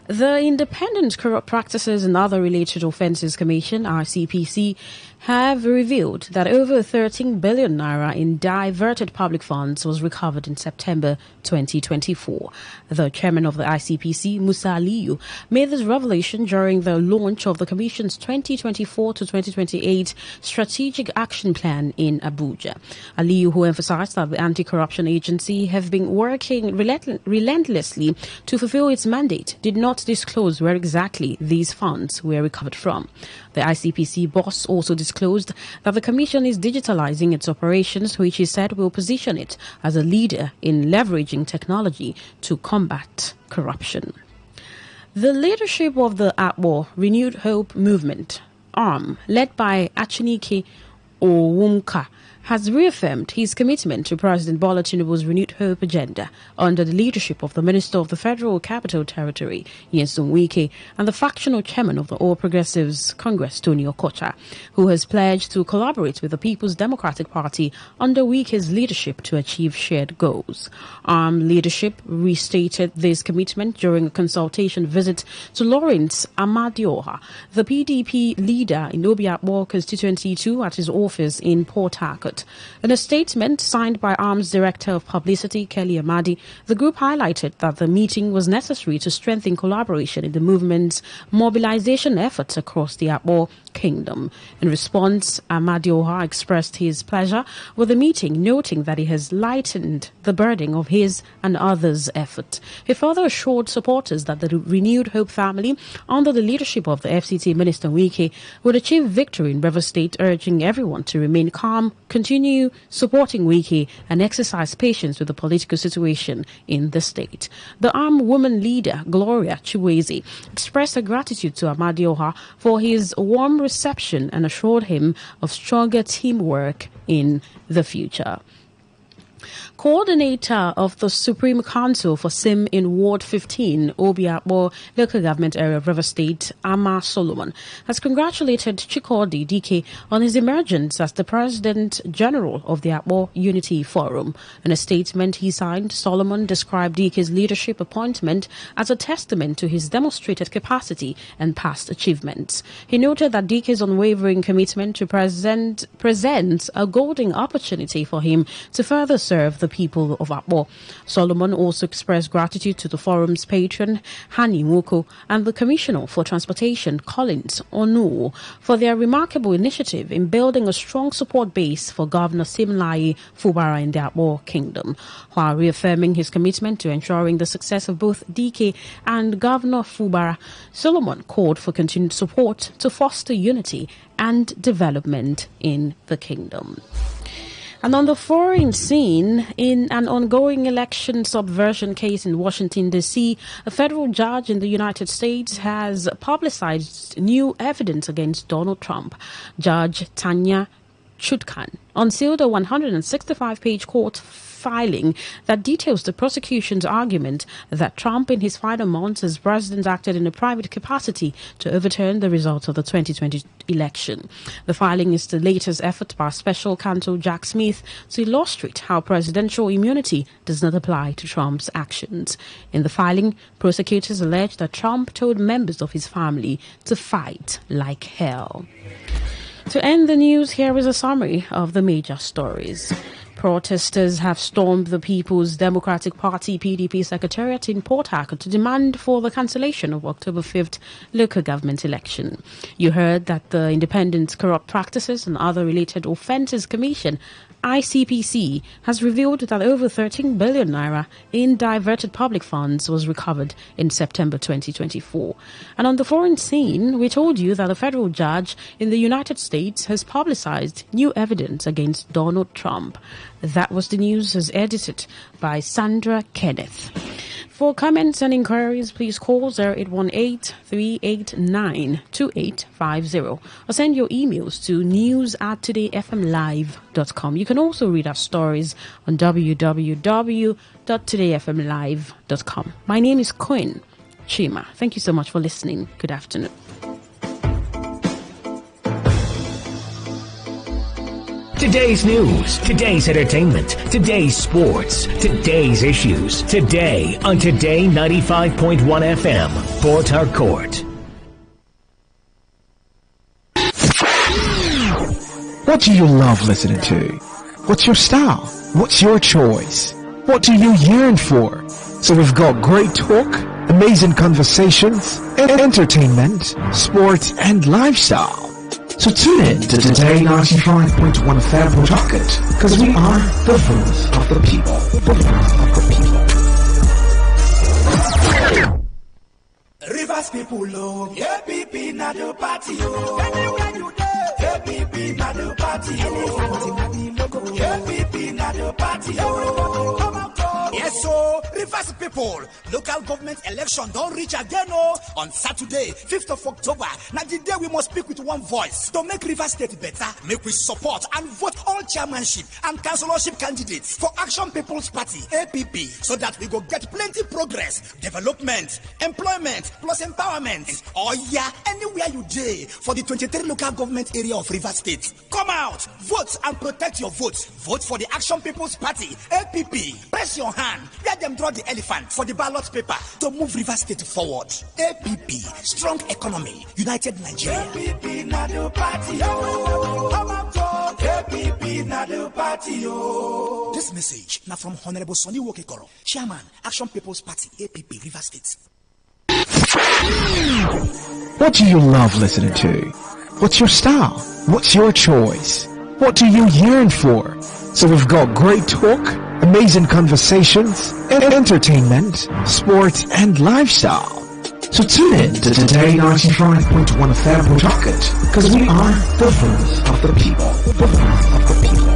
The Independent Corrupt Practices and Other Related Offences Commission, ICPC, have revealed that over 13 billion naira in diverted public funds was recovered in September 2024. The chairman of the ICPC, Musa Aliyu, made this revelation during the launch of the Commission's 2024 to 2028 Strategic Action Plan in Abuja. Aliyu, who emphasized that the Anti-Corruption Agency have been working relentlessly to fulfill its mandate, did not disclose where exactly these funds were recovered from. The ICPC boss also disclosed that the Commission is digitalizing its operations, which he said will position it as a leader in leveraging technology to combat corruption. The leadership of the Akbo Renewed Hope Movement, ARM, led by Achinike Owumka, has reaffirmed his commitment to President Bola Tinubu's Renewed Hope agenda under the leadership of the Minister of the Federal Capital Territory, Nyesom Wike, and the factional chairman of the All Progressives Congress, Tony Okocha, who has pledged to collaborate with the People's Democratic Party under Wike's leadership to achieve shared goals. ARM leadership restated this commitment during a consultation visit to Lawrence Amadioha, the PDP leader in Obiakpo Constituency 2 at his office in Port Harcourt. In a statement signed by ARM's Director of Publicity, Kelly Amadi, the group highlighted that the meeting was necessary to strengthen collaboration in the movement's mobilization efforts across the Akbo Kingdom. In response, Amadioha expressed his pleasure with the meeting, noting that it has lightened the burden of his and others' effort. He further assured supporters that the Renewed Hope family, under the leadership of the FCT Minister Wike, would achieve victory in River State, urging everyone to remain calm, continue supporting Wike, and exercise patience with the political situation in the state. The ARM woman leader, Gloria Chiweze, expressed her gratitude to Amadioha for his warm reception and assured him of stronger teamwork in the future. Coordinator of the Supreme Council for SIM in Ward 15, Obiakpo local government area of River State, Ama Solomon, has congratulated Chikodi Dike on his emergence as the President General of the Akbo Unity Forum. In a statement he signed, Solomon described Dike's leadership appointment as a testament to his demonstrated capacity and past achievements. He noted that Dike's unwavering commitment to presents a golden opportunity for him to further serve the people of Akpo. Solomon also expressed gratitude to the forum's patron, Hani Nwoko, and the Commissioner for Transportation, Collins Onu, for their remarkable initiative in building a strong support base for Governor Siminalayi Fubara in the Akpo Kingdom, while reaffirming his commitment to ensuring the success of both DK and Governor Fubara. Solomon called for continued support to foster unity and development in the kingdom. And on the foreign scene, in an ongoing election subversion case in Washington, D.C., a federal judge in the United States has publicized new evidence against Donald Trump. Judge Tanya Chutkan unsealed a 165-page court filing that details the prosecution's argument that Trump, in his final months as president, acted in a private capacity to overturn the results of the 2020 election. The filing is the latest effort by special counsel Jack Smith to illustrate how presidential immunity does not apply to Trump's actions. In the filing, prosecutors allege that Trump told members of his family to fight like hell. To end the news, here is a summary of the major stories. Protesters have stormed the People's Democratic Party PDP secretariat in Port Harcourt to demand for the cancellation of October 5th local government election. You heard that the Independent Corrupt Practices and Other Related Offences Commission, ICPC, has revealed that over 13 billion naira in diverted public funds was recovered in September 2024. And on the foreign scene, we told you that a federal judge in the United States has publicized new evidence against Donald Trump. That was the news as edited by Sandra Kenneth. For comments and inquiries, please call 0818-389-2850 or send your emails to news@todayfmlive.com. You can also read our stories on www.todayfmlive.com. My name is Quinn Chima. Thank you so much for listening. Good afternoon. Today's news, today's entertainment, today's sports, today's issues. Today on Today 95.1 FM, Port Harcourt. What do you love listening to? What's your style? What's your choice? What do you yearn for? So we've got great talk, amazing conversations, entertainment, sports, and lifestyle. So tune in to Today 95.1 FM Port Harcourt, because we are the voice of the people. The voice of the people. Rivers people, oh, APP na the party, oh. Anywhere you there, APP na the party, oh. APP na the party, oh. Come on, come. Yes, so Rivers people, local government election don't reach again, oh. On Saturday, 5th of October, now the day we must speak with one voice to make Rivers State better. Make we support and vote all chairmanship and councillorship candidates for Action People's Party, APP, so that we go get plenty progress, development, employment, plus empowerment. Oh yeah, anywhere you day for the 23 local government area of Rivers State. Come out, vote and protect your votes. Vote for the Action People's Party, APP. Press your hand, let them draw the elephant for the ballot paper to move Rivers State forward. APP, strong economy, united Nigeria. APP na the party, oh. Come on, talk. APP na the party, oh. This message now from Honorable Sonny Wokekoro, Chairman, Action People's Party, APP, Rivers State. What do you love listening to? What's your style? What's your choice? What do you yearn for? So we've got great talk, amazing conversations, entertainment, sports, and lifestyle. So tune in to Today 95.1 FM Port Harcourt, because we are the voice of the people. The voice of the people.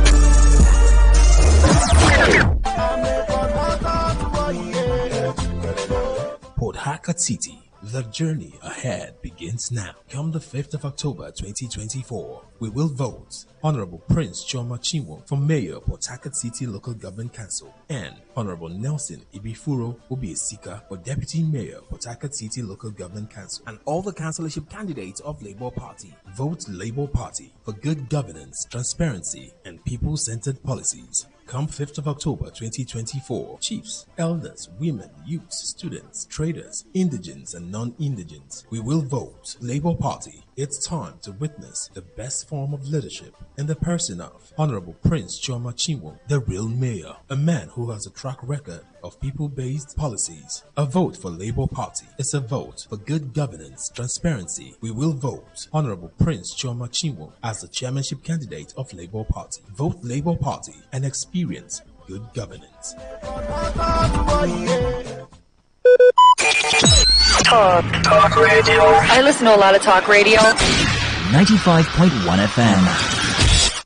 Port Harcourt City. The journey ahead begins now. Come the 5th of October 2024, we will vote Honorable Prince Choma Chinwo for Mayor, Port Harcourt City Local Government Council, and Honorable Nelson Ibifuro will be a seeker for Deputy Mayor, Port Harcourt City Local Government Council, and all the councillorship candidates of Labour Party. Vote Labour Party for good governance, transparency, and people-centered policies. Come 5th of October 2024, chiefs, elders, women, youths, students, traders, indigents and non-indigents, we will vote Labour Party, It's time to witness the best form of leadership in the person of Honorable Prince Chioma Chinwo, the real mayor, a man who has a track record of people-based policies. A vote for Labour Party is a vote for good governance, transparency. We will vote Honorable Prince Chioma Chinwo as the chairmanship candidate of Labour Party. Vote Labour Party and experience good governance. Talk radio. I listen to a lot of talk radio. 95.1 FM.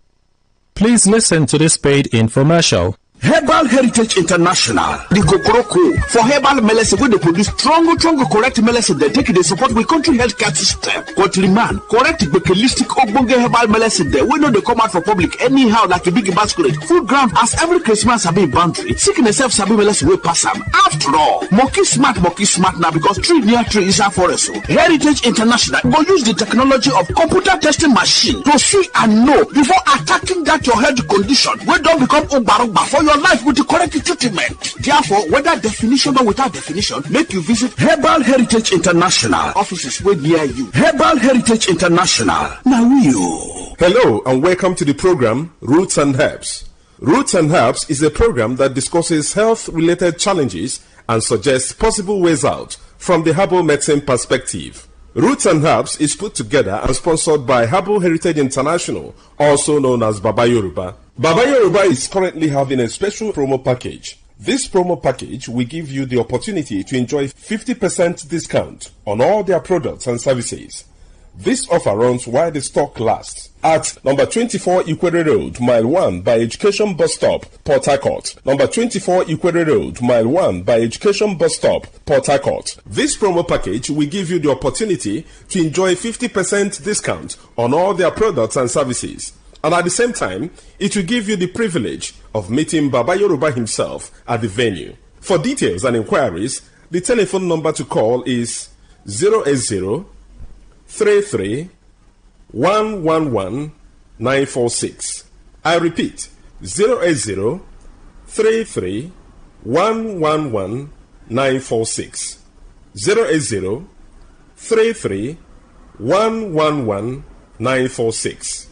Please listen to this paid infomercial. Herbal Heritage International, the Kokoroko, for herbal medicine, where they produce strong, correct medicine, they take the support with country healthcare system. Countryman, correct, holistic, obonge herbal medicine, they know they come out for public anyhow, like a big basket. Food ground, as every Christmas have been boundary. Sickness self sabi medicine will pass them. After all, monkey smart now because tree near tree is a forest. Heritage International will use the technology of computer testing machine to see and know before attacking that your health condition. We don't become Obaruba for your life with the correct treatment. Therefore, whether definition or without definition, make you visit Herbal Heritage International. Offices way near you. Herbal Heritage International. Now you. Hello and welcome to the program Roots and Herbs. Roots and Herbs is a program that discusses health-related challenges and suggests possible ways out from the herbal medicine perspective. Roots and Herbs is put together and sponsored by Herbal Heritage International, also known as Baba Yoruba. Baba Yoruba is currently having a special promo package. This promo package will give you the opportunity to enjoy 50% discount on all their products and services. This offer runs while the stock lasts at number 24 Ikwere Road, Mile 1 by Education Bus Stop, Port Harcourt. Number 24 Ikwere Road, Mile 1 by Education Bus Stop, Port Harcourt. This promo package will give you the opportunity to enjoy 50% discount on all their products and services. And at the same time, it will give you the privilege of meeting Baba Yoruba himself at the venue. For details and inquiries, the telephone number to call is 080 33 111 946. I repeat, 080 33 111 946. 080 33 111 946.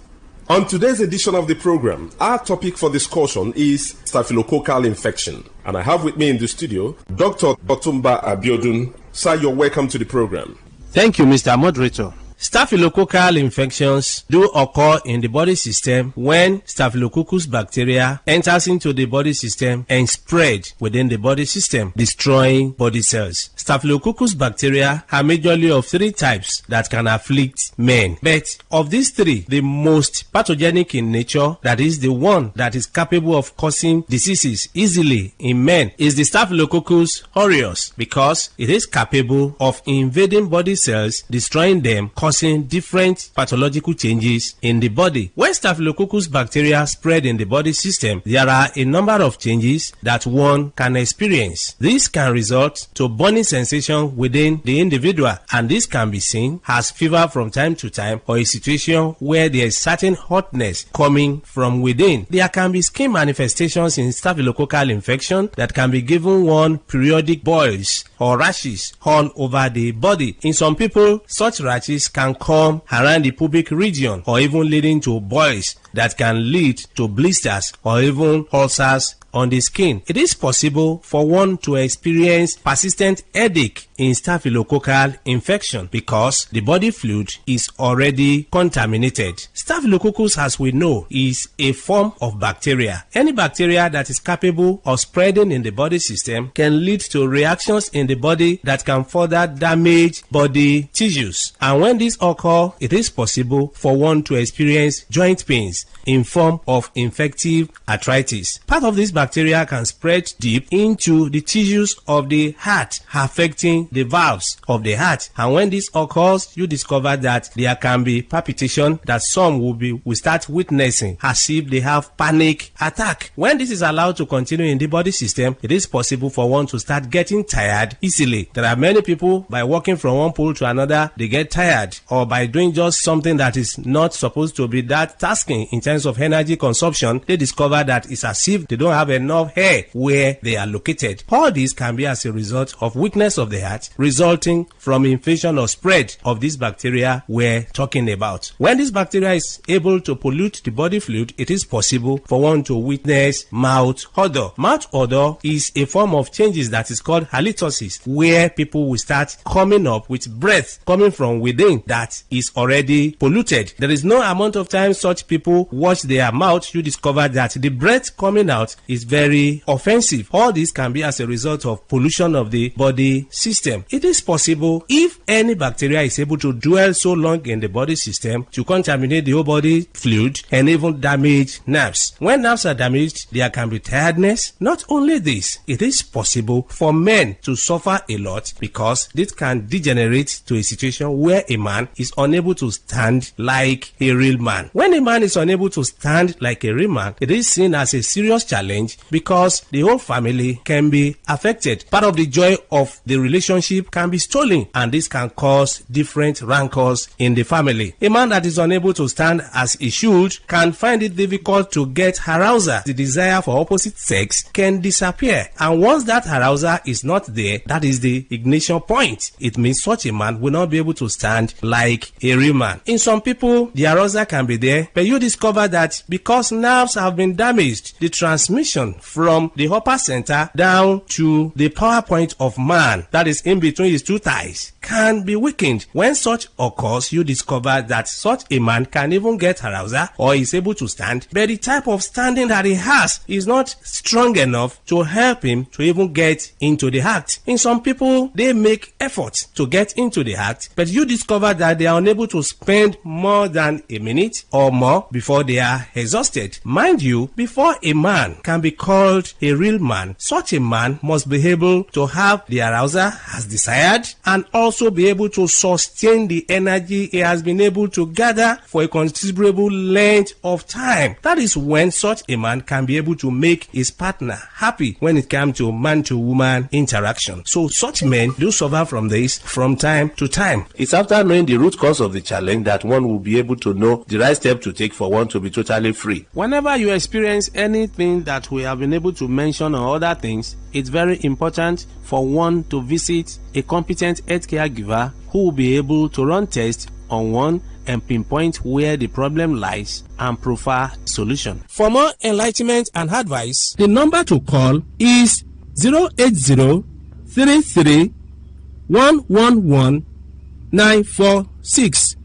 On today's edition of the program, our topic for discussion is staphylococcal infection. And I have with me in the studio, Dr. Otumba Abiodun. Sir, you're welcome to the program. Thank you, Mr. Moderator. Staphylococcal infections do occur in the body system when Staphylococcus bacteria enters into the body system and spread within the body system, destroying body cells. Staphylococcus bacteria are majorly of three types that can afflict men. But of these three, the most pathogenic in nature, that is the one that is capable of causing diseases easily in men, is the Staphylococcus aureus, because it is capable of invading body cells, destroying them, causing different pathological changes in the body. When Staphylococcus bacteria spread in the body system, there are a number of changes that one can experience. This can result to burning sensation within the individual, and this can be seen as fever from time to time, or a situation where there is certain hotness coming from within. There can be skin manifestations in staphylococcal infection that can be given one periodic boils or rashes all over the body. In some people, such rashes can come around the pubic region, or even leading to boils that can lead to blisters or even ulcers on the skin. It is possible for one to experience persistent headache in staphylococcal infection because the body fluid is already contaminated. Staphylococcus, as we know, is a form of bacteria. Any bacteria that is capable of spreading in the body system can lead to reactions in the body that can further damage body tissues. And when this occurs, it is possible for one to experience joint pains in form of infective arthritis. Part of this bacteria can spread deep into the tissues of the heart, affecting the valves of the heart. And when this occurs, you discover that there can be palpitation that some will start witnessing as if they have panic attack. When this is allowed to continue in the body system, it is possible for one to start getting tired easily. There are many people, by walking from one pole to another, they get tired, or by doing just something that is not supposed to be that tasking in terms of energy consumption, they discover that it's as if they don't have enough hair where they are located. All this can be as a result of weakness of the heart that resulting from infection or spread of this bacteria we're talking about. When this bacteria is able to pollute the body fluid, it is possible for one to witness mouth odor. Mouth odor is a form of changes that is called halitosis, where people will start coming up with breath coming from within that is already polluted. There is no amount of time such people wash their mouth, you discover that the breath coming out is very offensive. All this can be as a result of pollution of the body system. It is possible, if any bacteria is able to dwell so long in the body system, to contaminate the whole body fluid and even damage nerves. When nerves are damaged, there can be tiredness. Not only this, it is possible for men to suffer a lot because this can degenerate to a situation where a man is unable to stand like a real man. When a man is unable to stand like a real man, it is seen as a serious challenge because the whole family can be affected. Part of the joy of the relationship can be stolen, and this can cause different rancors in the family. A man that is unable to stand as he should can find it difficult to get arousal. The desire for opposite sex can disappear, and once that arousal is not there, that is the ignition point. It means such a man will not be able to stand like a real man. In some people, the arousal can be there, but you discover that because nerves have been damaged, the transmission from the upper center down to the power point of man, that is in between his two thighs, can be weakened. When such occurs, you discover that such a man can even get arousal or is able to stand, but the type of standing that he has is not strong enough to help him to even get into the act. In some people, they make efforts to get into the act, but you discover that they are unable to spend more than a minute or more before they are exhausted. Mind you, before a man can be called a real man, such a man must be able to have the arousal as desired and also be able to sustain the energy he has been able to gather for a considerable length of time. That is when such a man can be able to make his partner happy when it comes to man-to-woman interaction. So such men do suffer from this from time to time. It's after knowing the root cause of the challenge that one will be able to know the right step to take for one to be totally free. Whenever you experience anything that we have been able to mention or other things, it's very important for one to visit a competent healthcare giver who will be able to run tests on one and pinpoint where the problem lies and prefer solution. For more enlightenment and advice, the number to call is 080-33-111-946.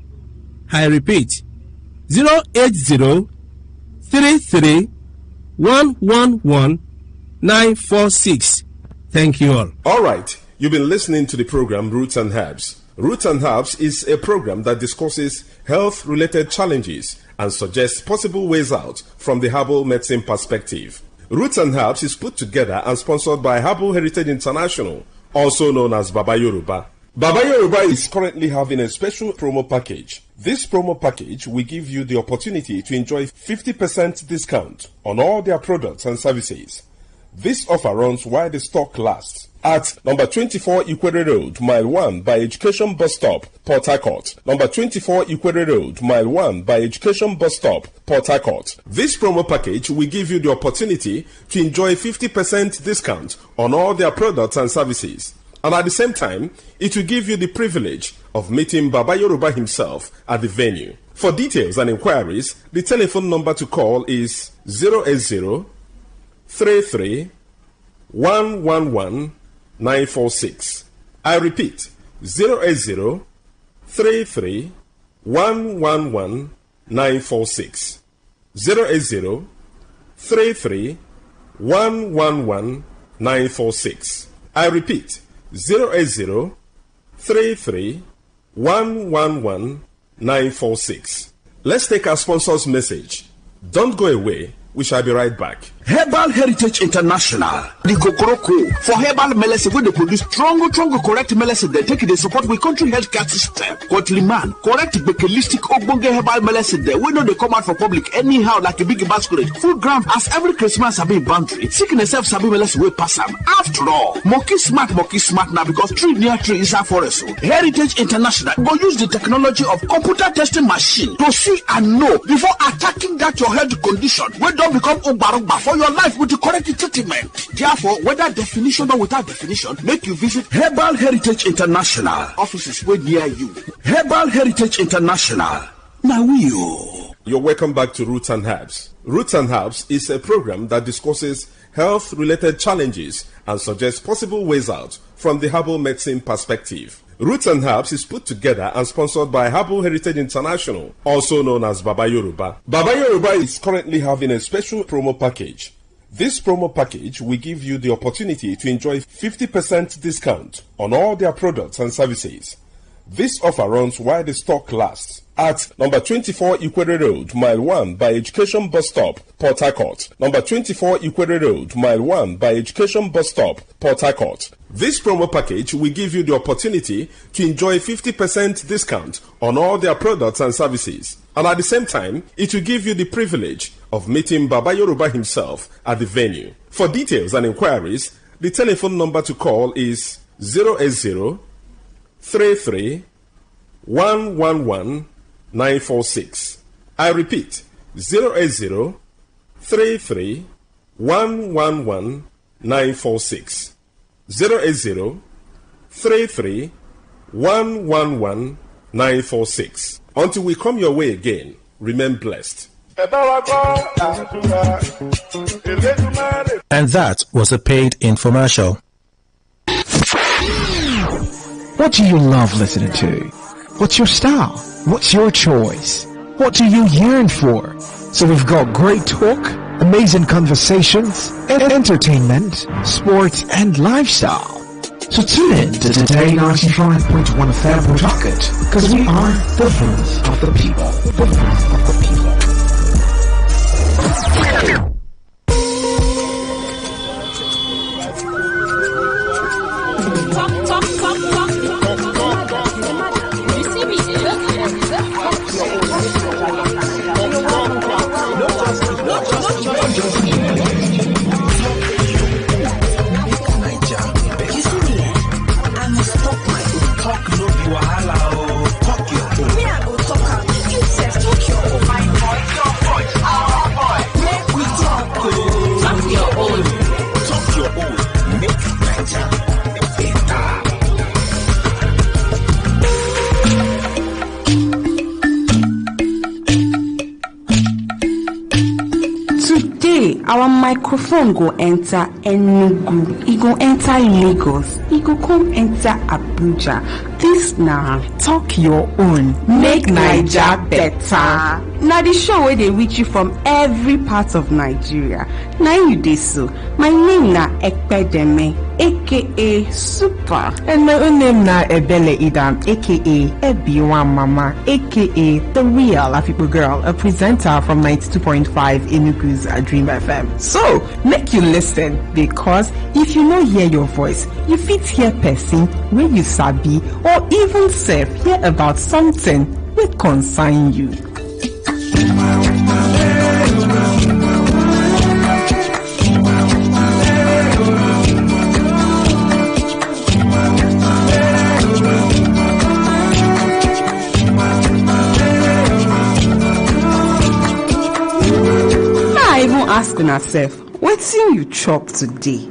I repeat, 080-33-111-946. Thank you all. All right, you've been listening to the program Roots and Herbs. Roots and Herbs is a program that discusses health-related challenges and suggests possible ways out from the herbal medicine perspective. Roots and Herbs is put together and sponsored by Herbal Heritage International, also known as Baba Yoruba. Baba Yoruba is currently having a special promo package. This promo package will give you the opportunity to enjoy 50% discount on all their products and services. This offer runs while the stock lasts. At number 24 Ikwere Road, Mile 1 by Education Bus Stop, Port Harcourt. Number 24 Ikwere Road, Mile 1 by Education Bus Stop, Port Harcourt. This promo package will give you the opportunity to enjoy 50% discount on all their products and services. And at the same time, it will give you the privilege of meeting Baba Yoruba himself at the venue. For details and inquiries, the telephone number to call is 080 33 111 946. I repeat, 080 33 111 946. 080 33 111 946. I repeat, 080 33 111 946. Let's take our sponsor's message. Don't go away. We shall be right back. Herbal Heritage International, the Kokoroko, for herbal medicine, where they produce strong, correct medicine, they take it, they support with country healthcare system. Man, correct bekelistic ogbonge herbal medicine, they know they come out for public anyhow like a big basket. Full ground as every Christmas have been boundary. Sickness self sabi medicine will pass them. After all, monkey smart now because tree near tree is a forest. Heritage International go use the technology of computer testing machine to see and know before attacking that your health condition. We don't become Obarogba for for your life with the correct treatment. Therefore, whether definition or without definition, make you visit Herbal Heritage International. Offices way near you. Herbal Heritage International. Now You're welcome back to Roots and Herbs. Roots and Herbs is a program that discusses health-related challenges and suggests possible ways out from the herbal medicine perspective. Roots and Herbs is put together and sponsored by Herbal Heritage International, also known as Baba Yoruba. Baba Yoruba is currently having a special promo package. This promo package will give you the opportunity to enjoy 50% discount on all their products and services. This offer runs while the stock lasts at number 24 Ikwere Road, Mile 1 by Education Bus Stop, Port Harcourt. Number 24 Ikwere Road, Mile 1 by Education Bus Stop, Port Harcourt. This promo package will give you the opportunity to enjoy 50% discount on all their products and services. And at the same time, it will give you the privilege of meeting Baba Yoruba himself at the venue. For details and inquiries, the telephone number to call is 080 33 111 946. I repeat, 080 33 111 946. 080 33 111 946. Until we come your way again, remain blessed. And that was a paid infomercial. What do you love listening to? What's your style? What's your choice? What do you yearn for? So we've got great talk, amazing conversations, entertainment, sports, and lifestyle. So tune in to Today95.1 FM Rocket, because we are the voice of the people. The voice of the people. Our microphone go enter Enugu, e go enter Lagos, e go come enter Abuja. This now talk your own, make Naija better. Now the show where they reach you from every part of Nigeria. Now you dey so. My name na Ekpedeme, aka Super, and my own name na Ebele Idam, aka Ebiwa Mama, aka the real Afipo girl, a presenter from 92.5 Enugu's Dream FM. So make you listen, because if you no hear your voice, you fit hear person when you sabi, or even self hear about something with concern you. Ask yourself, what's in you chop today?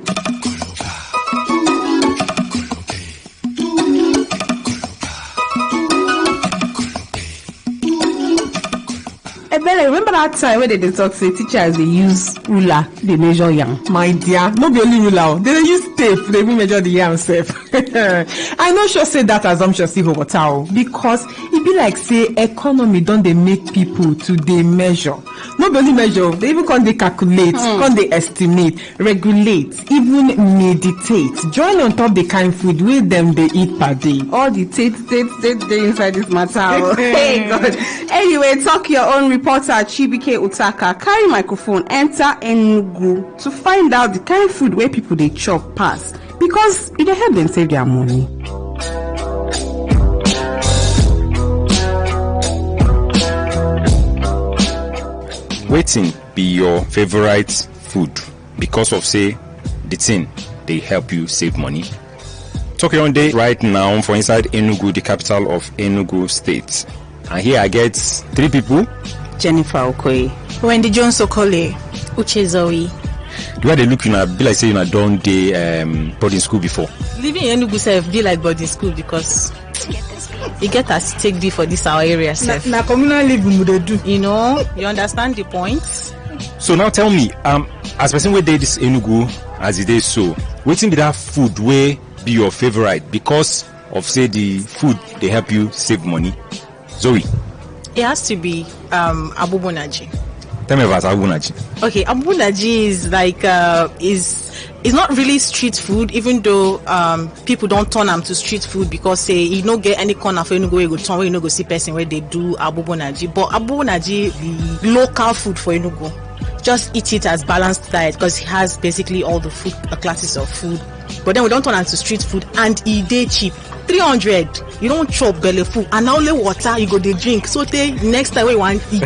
Remember that time when they talk say teachers they use ruler, they measure yam. My dear, not be only ruler, they use tape, they will measure the yam self. I not sure say that assumption still over town, because it be like say economy don't they make people to they measure. Not only measure, they even can they calculate, can they estimate, regulate, even meditate. Join on top the kind food with them they eat per day. All the state inside this matter. Hey God. Anyway, talk your own. Reporter Chibike Utaka carry microphone enter Enugu to find out the kind of food where people they chop pass, because it dey help them save their money. Waiting be your favorite food because of say the thing they help you save money. Talk your own day right now for inside Enugu, the capital of Enugu State. And here I get three people. Jennifer Okoye, Wendy Jones Okole, Uche Zoe, The way they look, be like say done the boarding school before. Living in Enugu self be like boarding school because you get us to take D for this our area self. Na communal living would they do? You understand the point? So now tell me, as person where they this Enugu as it is so, waiting be that food where be your favorite because of say the food they help you save money. Zoe. It has to be abubunaji. Tell me about abubunaji. Okay, abubunaji is like is not really street food, even though people don't turn them to street food because say you don't get any corner for you go you go turn where you go see person where they do abubunaji. But abubunaji the local food for Enugu. Just eat it as balanced diet because it has basically all the food classes of food. But then we don't turn it to street food and it dey cheap. 300 you don't chop belly full and only water you go dey drink so next time we want eat.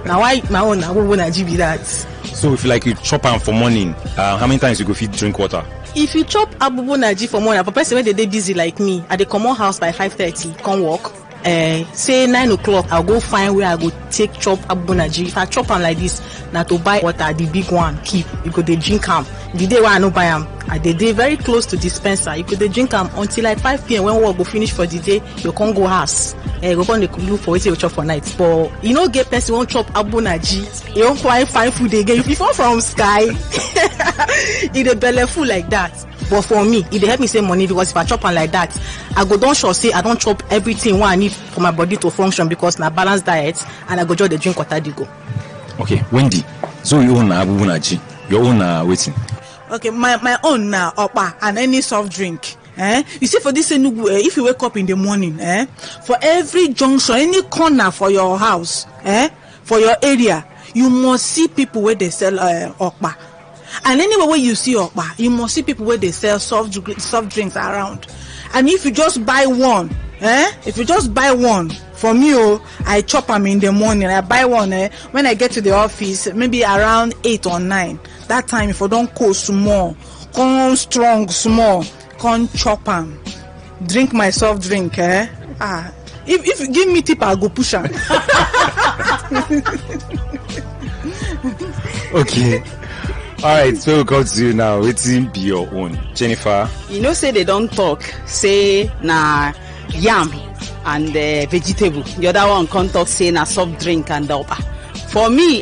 Now why my own abubunaji be that? So if you chop am for morning, how many times you go fit drink water? If you chop abubunaji for morning, for person when they busy like me, I dey comot house by 5:30, come work. Say 9 o'clock, I'll go find where I go take chop abubunaji. If I chop am like this, now to buy water, the big one, keep. You go dey drink am. The day where I no buy am, I dey very close to dispenser. You could dey drink am until like 5 p.m. when work go finish for the day. You can't go house. You go come dey look for wetin you chop for night. But you no get person won't chop abubunaji. You don't quite find food again. If you fall from sky, it dey belle full like that. But for me, it help me save money because if I chop am like that, I go don sure say I don't chop everything what I need for my body to function because na balanced diet and I go just dey drink water dey go. Okay, Wendy, so you own abubunaji, your own waiting. Okay, my own now okpa and any soft drink. You see for this Enugu, if you wake up in the morning, for every junction, any corner for your house, for your area, you must see people where they sell okpa. And anywhere where you see okpa, you must see people where they sell soft drinks around. And if you just buy one, for me, I chop them in the morning. I buy one when I get to the office, maybe around 8 or 9. That time, if I don't cold small, come strong small, come chop them. Drink my soft drink, If you give me tip, I'll go push them. Okay. All right, so we'll come to you now. Waiting be your own. Jennifer. Say they don't talk. Say na yam and vegetable. The other one can't talk. Say na soft drink and okpa. For me,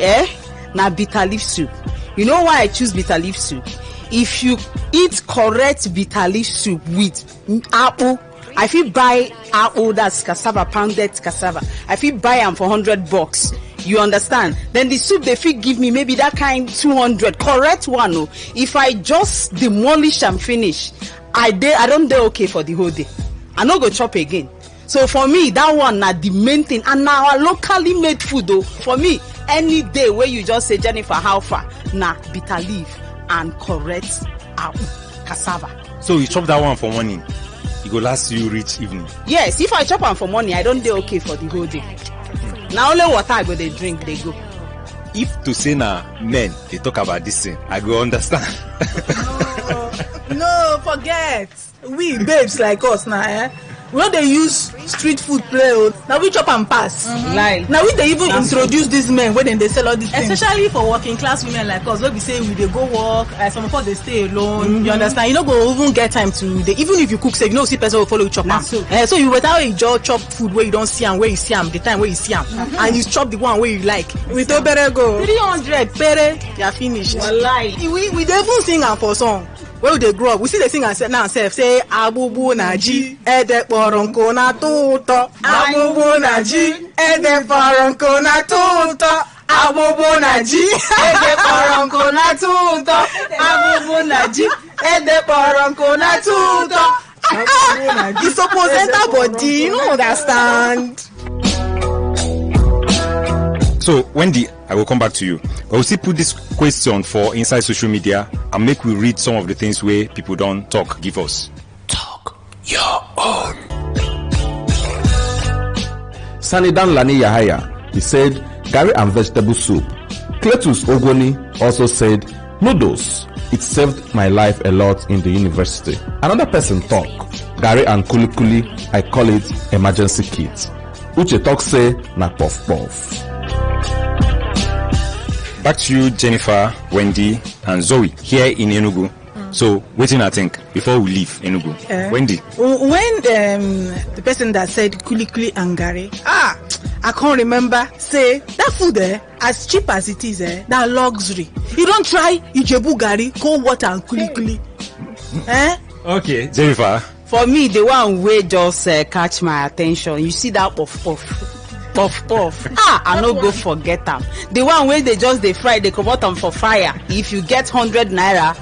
na bitter leaf soup. You know why I choose bitter leaf soup? If you eat correct bitter leaf soup with apple, I feel buy apple that's cassava, pounded cassava. I feel buy them for $100. You understand? Then the soup they fit give me maybe that kind 200 correct one. Oh, if I just demolish and finish, I don't dey okay for the whole day. I no go chop again. So for me, that one na the main thing. And now our locally made food though. For me, any day where you just say Jennifer, how far? Na bitter leaf and correct cassava. So you chop that one for morning, it go last you reach evening. Yes, if I chop am for morning, I don't dey okay for the whole day. Now only water I go they drink, they go. If to say na men they talk about this thing, I go understand. No, forget. We babes like us now, we know they use street food play. Now we chop and pass. Like now we they even introduce these men when they sell all these things. Especially for working class women like us, where we say we they go work, some of us they stay alone. You understand? You don't go even get time to even if you cook, say you know see person will follow you chop. So you without you just chop food where you don't see them, where you see them, the time where you see them, and you chop the one where you like. We don't better go 300 pere, you're finished. We don't even sing am for song. Where they grow up, we see the sing and say now say abubunaji ede poronko na tuto abubunaji ede poronko na tuto abubunaji ede poronko na tuto abubunaji ede poronko na tuto. You suppose enter body, you don't understand. So Wendy, I will come back to you. But we'll still put this question for inside social media and make we read some of the things where people don't talk. Give us. Talk your own. Sanidan Lani Yahaya, he said, Gary and vegetable soup. Cletus Ogoni also said, noodles. It saved my life a lot in the university. Another person talk, Gary and Kulikuli, I call it emergency kit. Uche talk say, na puff puff. Back to you, Jennifer, Wendy, and Zoe here in Enugu. So, waiting, I think, before we leave Enugu. Wendy. When the person that said kuli and gari, I can't remember, say, that food there, as cheap as it is, that luxury. You don't try Ijebu gari, cold water and kuli. Okay, Jennifer. For me, the one way just catch my attention. You see that puff. I no go forget them. The one where they just fry, they convert them for fire. If you get 100 naira,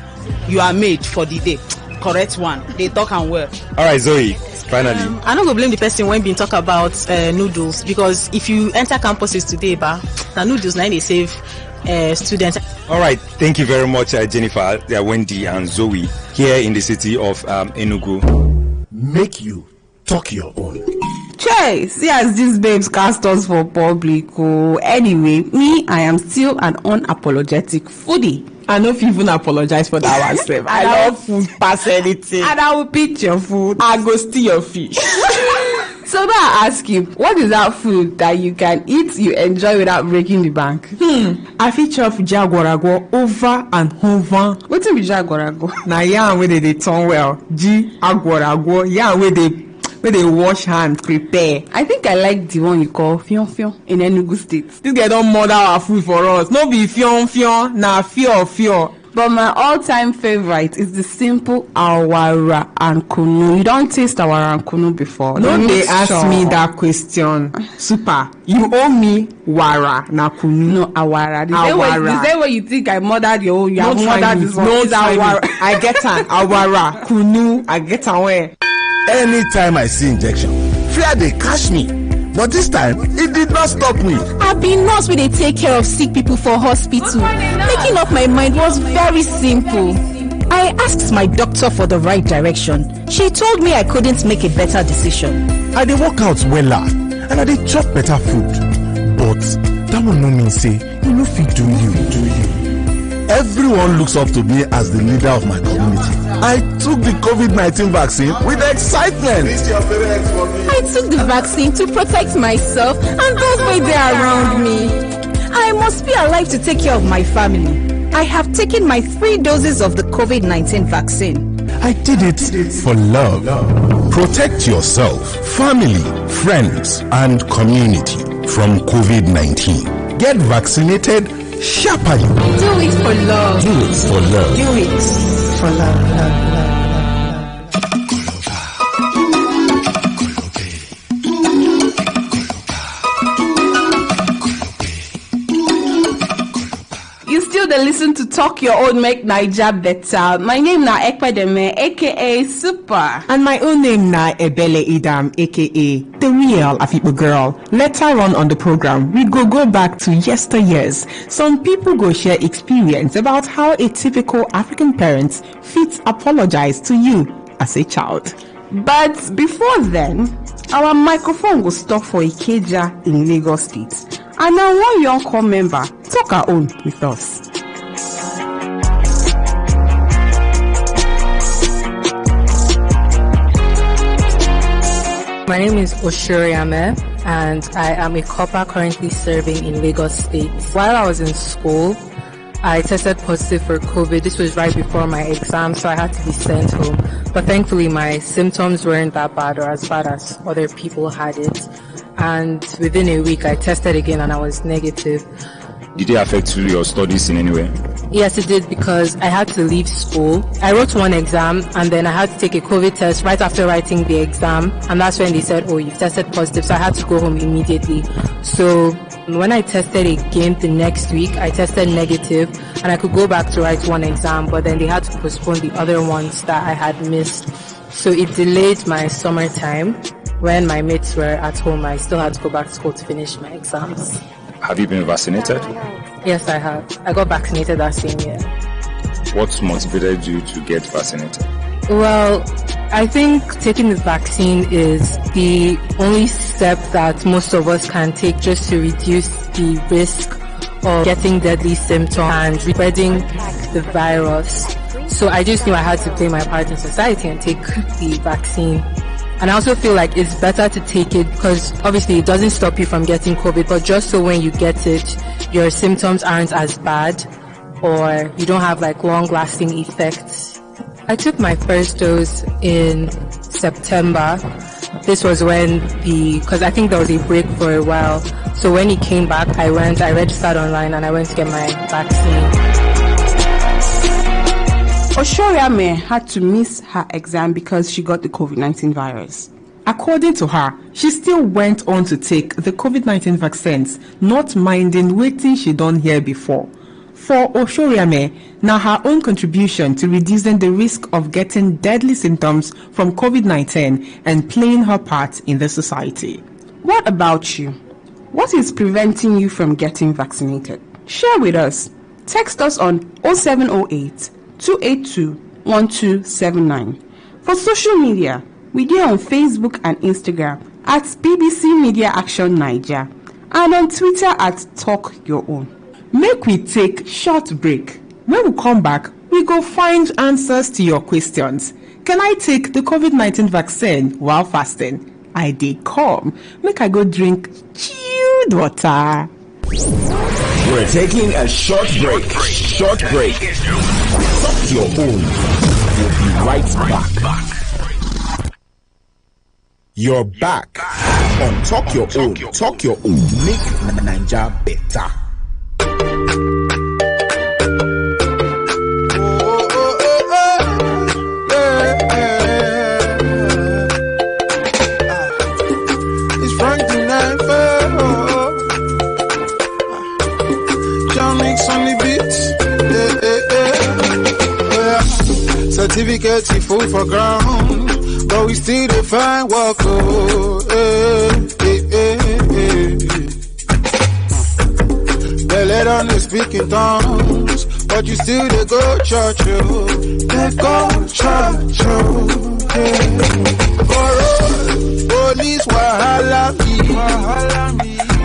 you are made for the day. Correct one. They talk and well. All right, Zoe. Finally, I don't go blame the person when being talk about noodles, because if you enter campuses today, the noodles now they save students. All right, thank you very much, Jennifer, Wendy, and Zoe here in the city of Enugu. Make you talk your own. Chey, see as these babes cast us for public. Anyway, me, I am still an unapologetic foodie. I no even apologize for that oneself. I love food past anything. And I will pitch your food. I go steal your fish. So now I ask you, what is that food that you can eat, you enjoy without breaking the bank? I feature of jaguarago over and over. What is jaguarago? Na yam where they turn well. Jaguarago, yam where they wash hand, prepare. I think I like the one you call fion in Enugu State. This guy don't murder our food for us. No be fion, na fio. But my all-time favorite is the simple awara and kunu. You don't taste awara and kunu before? No, they ask me that question. Super. You owe me wara na kunu. No, awara. The same way you think I murdered your own, you have murdered this one. No, awara. I get an awara, kunu. I get an where. Anytime I see injection, fear they catch me. But this time, it did not stop me. I've been nurse where they take care of sick people for hospital. Making up my mind was very simple. I asked my doctor for the right direction. She told me I couldn't make a better decision. I dey work out wella and I dey chop better food. But that one no mean say you no fit do you. Everyone looks up to me as the leader of my community. I took the COVID-19 vaccine with excitement. I took the vaccine to protect myself and those way they are around me. I must be alive to take care of my family. I have taken my 3 doses of the COVID-19 vaccine. I did it for love. Protect yourself, family, friends, and community from COVID-19. Get vaccinated sharply. Do it for love. Do it for love. Do it for love. You still dey listen to Talk Your Own Make Naija Better. My name na Ekpedeme, aka Super. And my own name na Ebele Idam, aka The Real Afipo Girl. Later on the program, we go back to yesteryears. Some people go share experience about how a typical African parent fit apologize to you as a child. But before then, our microphone will stop for Ikeja in Lagos State. And now one young core member talk our own with us. My name is Oshuri Ame, and I am a copper currently serving in Lagos State. While I was in school, I tested positive for COVID. This was right before my exam, so I had to be sent home. But thankfully, my symptoms weren't that bad or as bad as other people had it. And within a week, I tested again and I was negative. Did it affect your studies in any way? Yes, it did, because I had to leave school. I wrote one exam and then I had to take a COVID test right after writing the exam. And that's when they said, oh, you've tested positive. So I had to go home immediately. So when I tested again the next week, I tested negative and I could go back to write one exam, but then they had to postpone the other ones that I had missed. So it delayed my summertime. When my mates were at home, I still had to go back to school to finish my exams. Have you been vaccinated? Yes, I have. I got vaccinated that same year. What motivated you to get vaccinated? Well, I think taking the vaccine is the only step that most of us can take just to reduce the risk of getting deadly symptoms and spreading the virus. So I just knew I had to play my part in society and take the vaccine. And I also feel like it's better to take it because obviously it doesn't stop you from getting COVID, but just so when you get it, your symptoms aren't as bad or you don't have like long-lasting effects. I took my first dose in September. This was when because I think there was a break for a while. So when it came back, I registered online and I went to get my vaccine. Oshoriame had to miss her exam because she got the COVID-19 virus. According to her, she still went on to take the COVID-19 vaccines, not minding waiting she done hear before. For Oshoriame, now her own contribution to reducing the risk of getting deadly symptoms from COVID-19 and playing her part in the society. What about you? What is preventing you from getting vaccinated? Share with us. Text us on 0708 282 1279. For social media, we are on Facebook and Instagram at BBC Media Action Niger and on Twitter at Talk Your Own. Make we take short break. When we come back, we go find answers to your questions. Can I take the COVID-19 vaccine while fasting? I did come. Make I go drink chilled water. We're taking a short break. Short break. Talk your own. We'll be right back. You're back on Talk Your Own. Talk Your Own. Make Niger better. Certificate he full for ground, but we still define work. Oh, They let on the speaking tongues, but you still they go church. Oh, they go church. Police wahala me,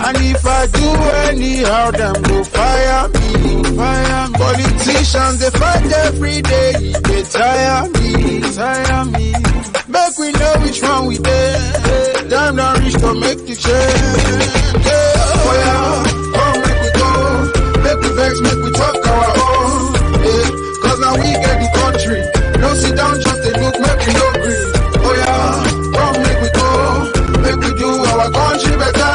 and if I do anyhow, them go fire me. Politicians they fight every day, they tire me. Make we know which one we did. Time now reach to make the change. Oh yeah, come make we go, make we vex, make we talk our own. Cause now we get the country. Don't sit down, just a look, make we no green. Oh yeah, come make we go, make we do our country better.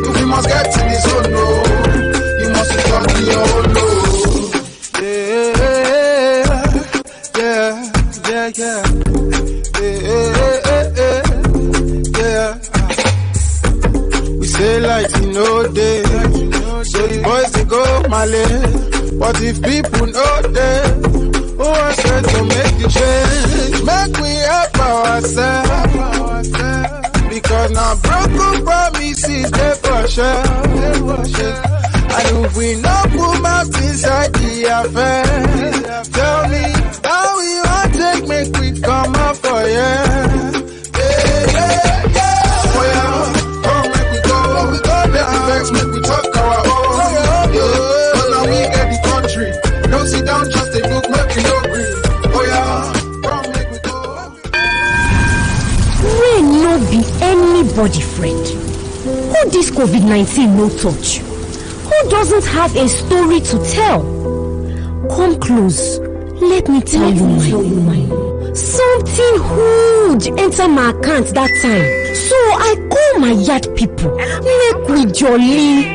If we must get to this zone, no, you must talk to your own. We say like no day, so the boys they go Malay. But if people know them, who are said to make the change? Make we help ourselves, because now broken promises they for sure. And if we not put mouth inside the affair, tell me how we want to make we come up for yeah. Oh yeah, come make we go, make we vex, make we talk our own. Cause now we get the country. Don't sit down, just a look, make we no green. Oh yeah, come make we go. Rain no be anybody friend. Who this COVID-19 no touch? Who doesn't have a story to tell? Come close. Let me tell you mine. Something huge enter my account that time. So I call my yard people. Make we jolly.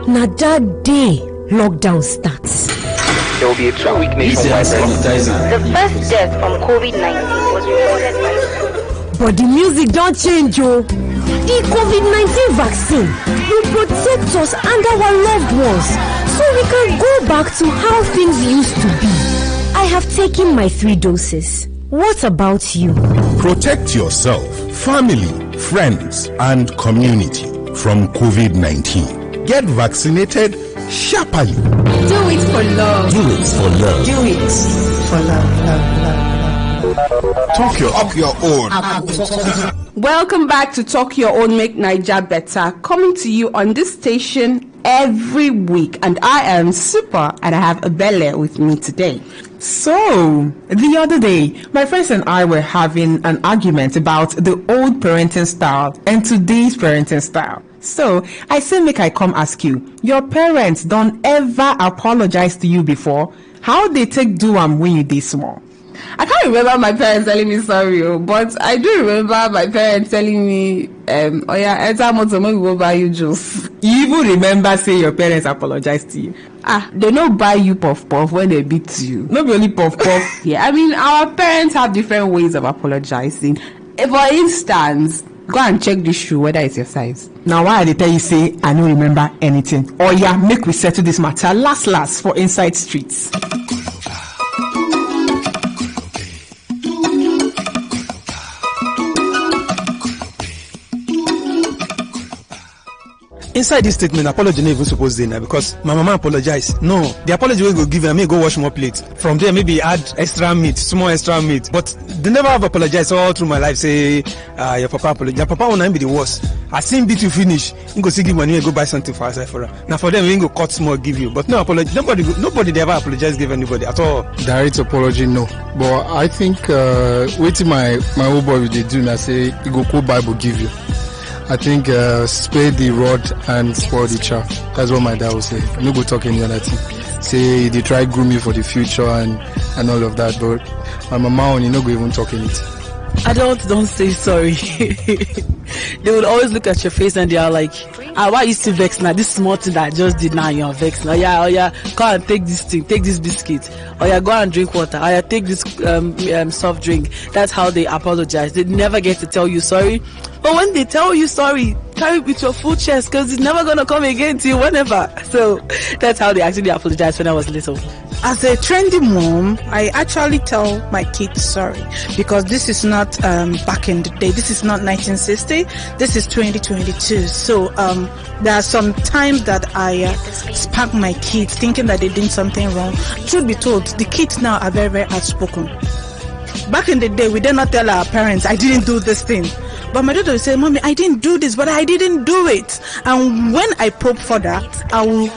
Now that day, lockdown starts. There will be a 2-week nationwide sanitizing. The first death from COVID-19 was reported by... But the music don't change, oh. The COVID-19 vaccine will protect us and our loved ones, so we can go back to how things used to be. I have taken my 3 doses. What about you? Protect yourself, family, friends, and community from COVID-19. Get vaccinated sharply. Do it for love. Do it for love. Do it for love. Talk your own. Welcome back to Talk Your Own, Make Niger Better, coming to you on this station every week. And I am Super, and I have Abele with me today. So, the other day, my friends and I were having an argument about the old parenting style and today's parenting style. So, I said make I come ask you, your parents don't ever apologize to you before? How they take do when you dey small? I can't remember my parents telling me sorry, but I do remember my parents telling me, oh yeah, enter motor, we go buy you juice. You even remember say your parents apologize to you? They don't buy you puff puff when they beat you. Not only puff puff. Yeah, I mean, our parents have different ways of apologizing. For instance, go and check the shoe, whether it's your size. Now why they tell you say, I don't remember anything? Oh yeah, make we settle this matter last for Inside Streets. Inside this statement, apology never even supposed to now because my mama apologized. No, the apology will go give me go wash more plates. From there, maybe add extra meat, small extra meat. But they never have apologized all through my life. Say, your papa apologized. Your papa will not be the worst. I seen beat you finish. You go see give money and go buy something for us for her. Now for them, we go cut small give you. But no apology. Nobody they ever apologize give anybody at all. Direct apology, no. But I think waiting my old boy they do now say you go quote Bible give you. I think spare the rod and spoil the chaff. That's what my dad would say. No go talk any other thing. Say they try groom you for the future and all of that. But my mama only no go even talk anything. Adults don't say sorry. They will always look at your face and they are like, why you still vex now? This small thing that I just did now, you're vexed. Oh yeah, go and take this thing, take this biscuit. Oh yeah, go and drink water. Oh yeah, take this soft drink. That's how they apologize. They never get to tell you sorry. But when they tell you sorry, carry it with your full chest because it's never going to come again to you whenever. So that's how they actually apologize when I was little. As a trendy mom, I actually tell my kids sorry because this is not back in the day. This is not 1960. This is 2022. So there are some times that I spank my kids thinking that they did something wrong. Truth be told, the kids now are very, very outspoken. Back in the day, we did not tell our parents, I didn't do this thing. But my daughter will say, Mommy, I didn't do this, but I didn't do it. And when I probe further, I will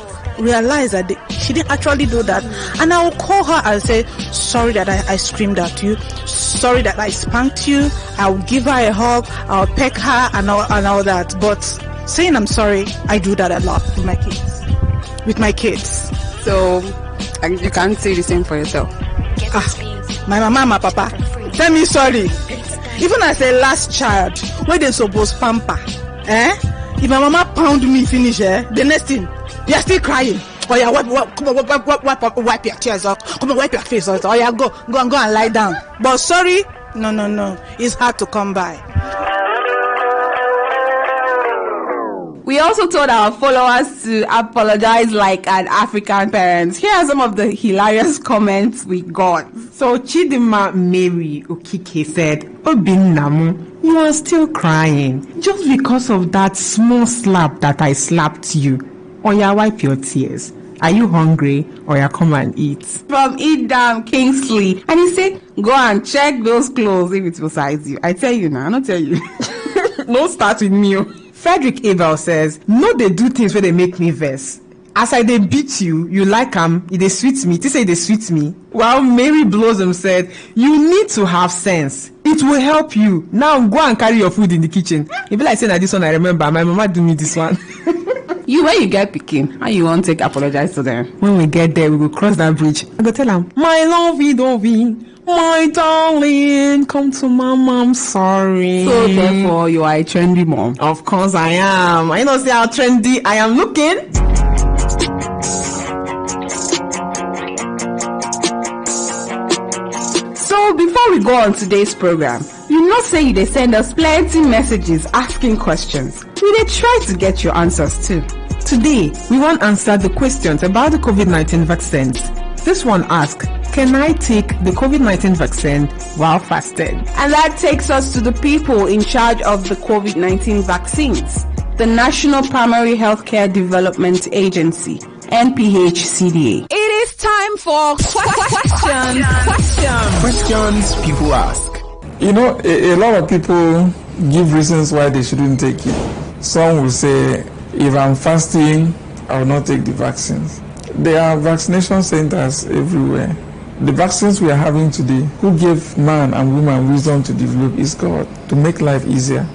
realize that she didn't actually do that. And I will call her and say, sorry that I screamed at you. Sorry that I spanked you. I will give her a hug. I'll peck her and all that. But saying I'm sorry, I do that a lot with my kids. So, you can't say the same for yourself. My mama and my papa, tell me sorry. Even as a last child, where they supposed pamper, if my mama pound me finish, the next thing, you're still crying. Oh yeah, wipe your tears off. Come on, wipe your face off. Oh yeah, go and lie down. But sorry, no, it's hard to come by. We also told our followers to apologize like an African parent. Here are some of the hilarious comments we got. So Chidima Mary Okike said, Obinnamu, you are still crying just because of that small slap that I slapped you. Oya, wipe your tears. Are you hungry? Oya, come and eat. From Idam Kingsley. And he said, go and check those clothes if it will size you. I tell you now, I don't tell you. Don't start with me. Frederick Abel says, no, they do things where they make me vex. As I they beat you, you like they sweet me. They say they sweet me. While Mary Blossom said, you need to have sense. It will help you. Now go and carry your food in the kitchen. If like saying that this one I remember, my mama do me this one. You, when you get picking, how you want to apologize to them? When we get there, we will cross that bridge. I go tell them, my lovey-dovey, my darling, come to mama, I'm sorry. So therefore, you are a trendy mom. Of course I am. I know see how trendy I am looking. So before we go on today's program, you know say they send us plenty messages asking questions. We dey try to get your answers too. Today, we want to answer the questions about the COVID-19 vaccines. This one asks, can I take the COVID-19 vaccine while fasting? And that takes us to the people in charge of the COVID-19 vaccines, the National Primary Healthcare Development Agency, NPHCDA. It is time for questions people ask. You know, a lot of people give reasons why they shouldn't take it. Some will say, if I'm fasting, I will not take the vaccines. There are vaccination centers everywhere. The vaccines we are having today, who gave man and woman wisdom to develop, is God, to make life easier.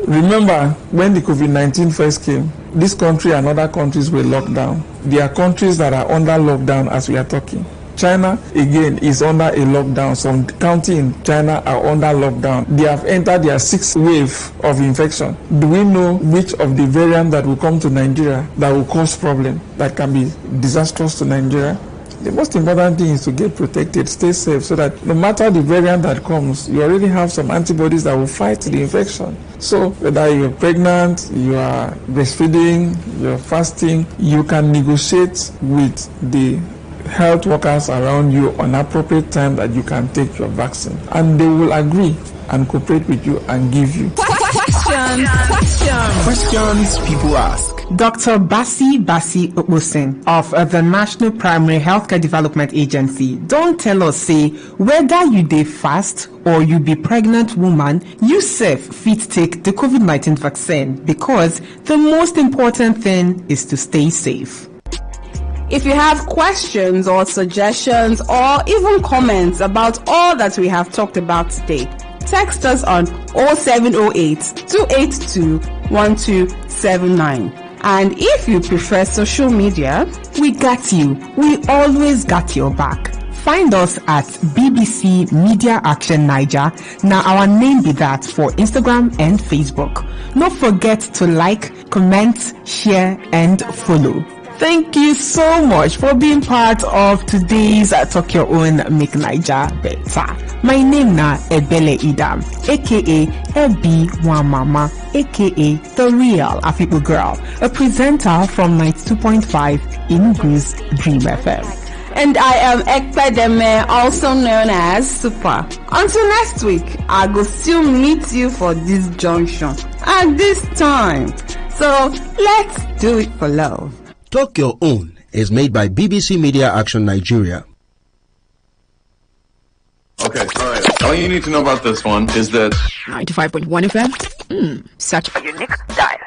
Remember, when the COVID-19 first came, this country and other countries were locked down. There are countries that are under lockdown as we are talking. China, again, is under a lockdown. Some counties in China are under lockdown. They have entered their 6th wave of infection. Do we know which of the variants that will come to Nigeria that will cause problem, that can be disastrous to Nigeria? The most important thing is to get protected, stay safe, so that no matter the variant that comes, you already have some antibodies that will fight the infection. So whether you're pregnant, you are breastfeeding, you're fasting, you can negotiate with the health workers around you on appropriate time that you can take your vaccine, and they will agree and cooperate with you and give you questions people ask. Dr. Basi Okposin of the National Primary Healthcare Development Agency don't tell us, say, whether you dey fast or you be pregnant woman, you sef fit take the COVID-19 vaccine, because the most important thing is to stay safe. If you have questions or suggestions or even comments about all that we have talked about today, text us on 0708 282 1279. And if you prefer social media, we got you. We always got your back. Find us at BBC Media Action Niger. Now our name be that for Instagram and Facebook. Don't forget to like, comment, share, and follow. Thank you so much for being part of today's Talk Your Own Make Niger Better. My name na Ebele Idam, aka Ebi Wamama, aka The Real Afipo Girl, a presenter from 92.5 Inugu's Dream FM. And I am Ekpedeme, also known as Super. Until next week, I will still meet you for this junction at this time. So let's do it for love. Talk Your Own is made by BBC Media Action Nigeria. Okay, all right. All you need to know about this one is that 95.1 FM. Such a unique dial.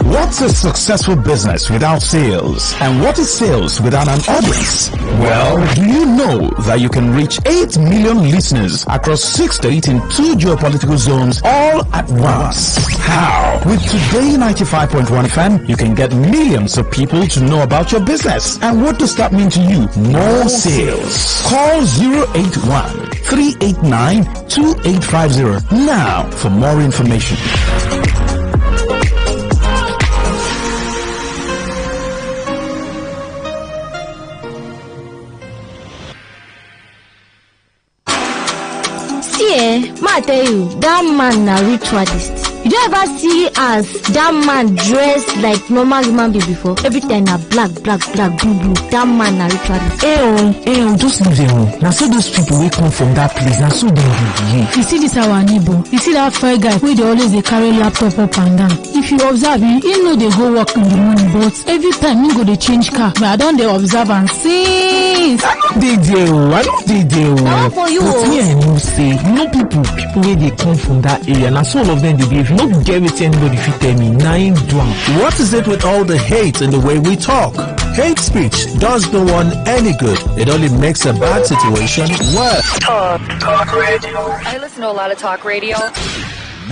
What's a successful business without sales? And what is sales without an audience? Well, do you know that you can reach 8 million listeners across 6 states in 2 geopolitical zones all at once? How? With Today95.1 FM, you can get millions of people to know about your business. And what does that mean to you? More sales. Call 081-389-2850 now for more information. Ma tell you, that man na ritualist. You don't ever see as that man dress like normal human being before. Every time na black, blue. That man na ritualist. Just leave them. Now so those people will come from that place. Now so they behave. You see this our neighbor. You see that fair guy where they always they carry laptop up and down. If you observe him, he know they go work in the morning, but every time he go they change car. But I don't they observe and see. I don't dey there. Now for you. But me I know say, you know people where they come from that area. Now so all of them they behave. You not get with anybody if you tell me 9 drunk. What is it with all the hate in the way we talk? Hate speech does no one any good. It only makes a bad situation worse. Talk radio. I listen to a lot of talk radio.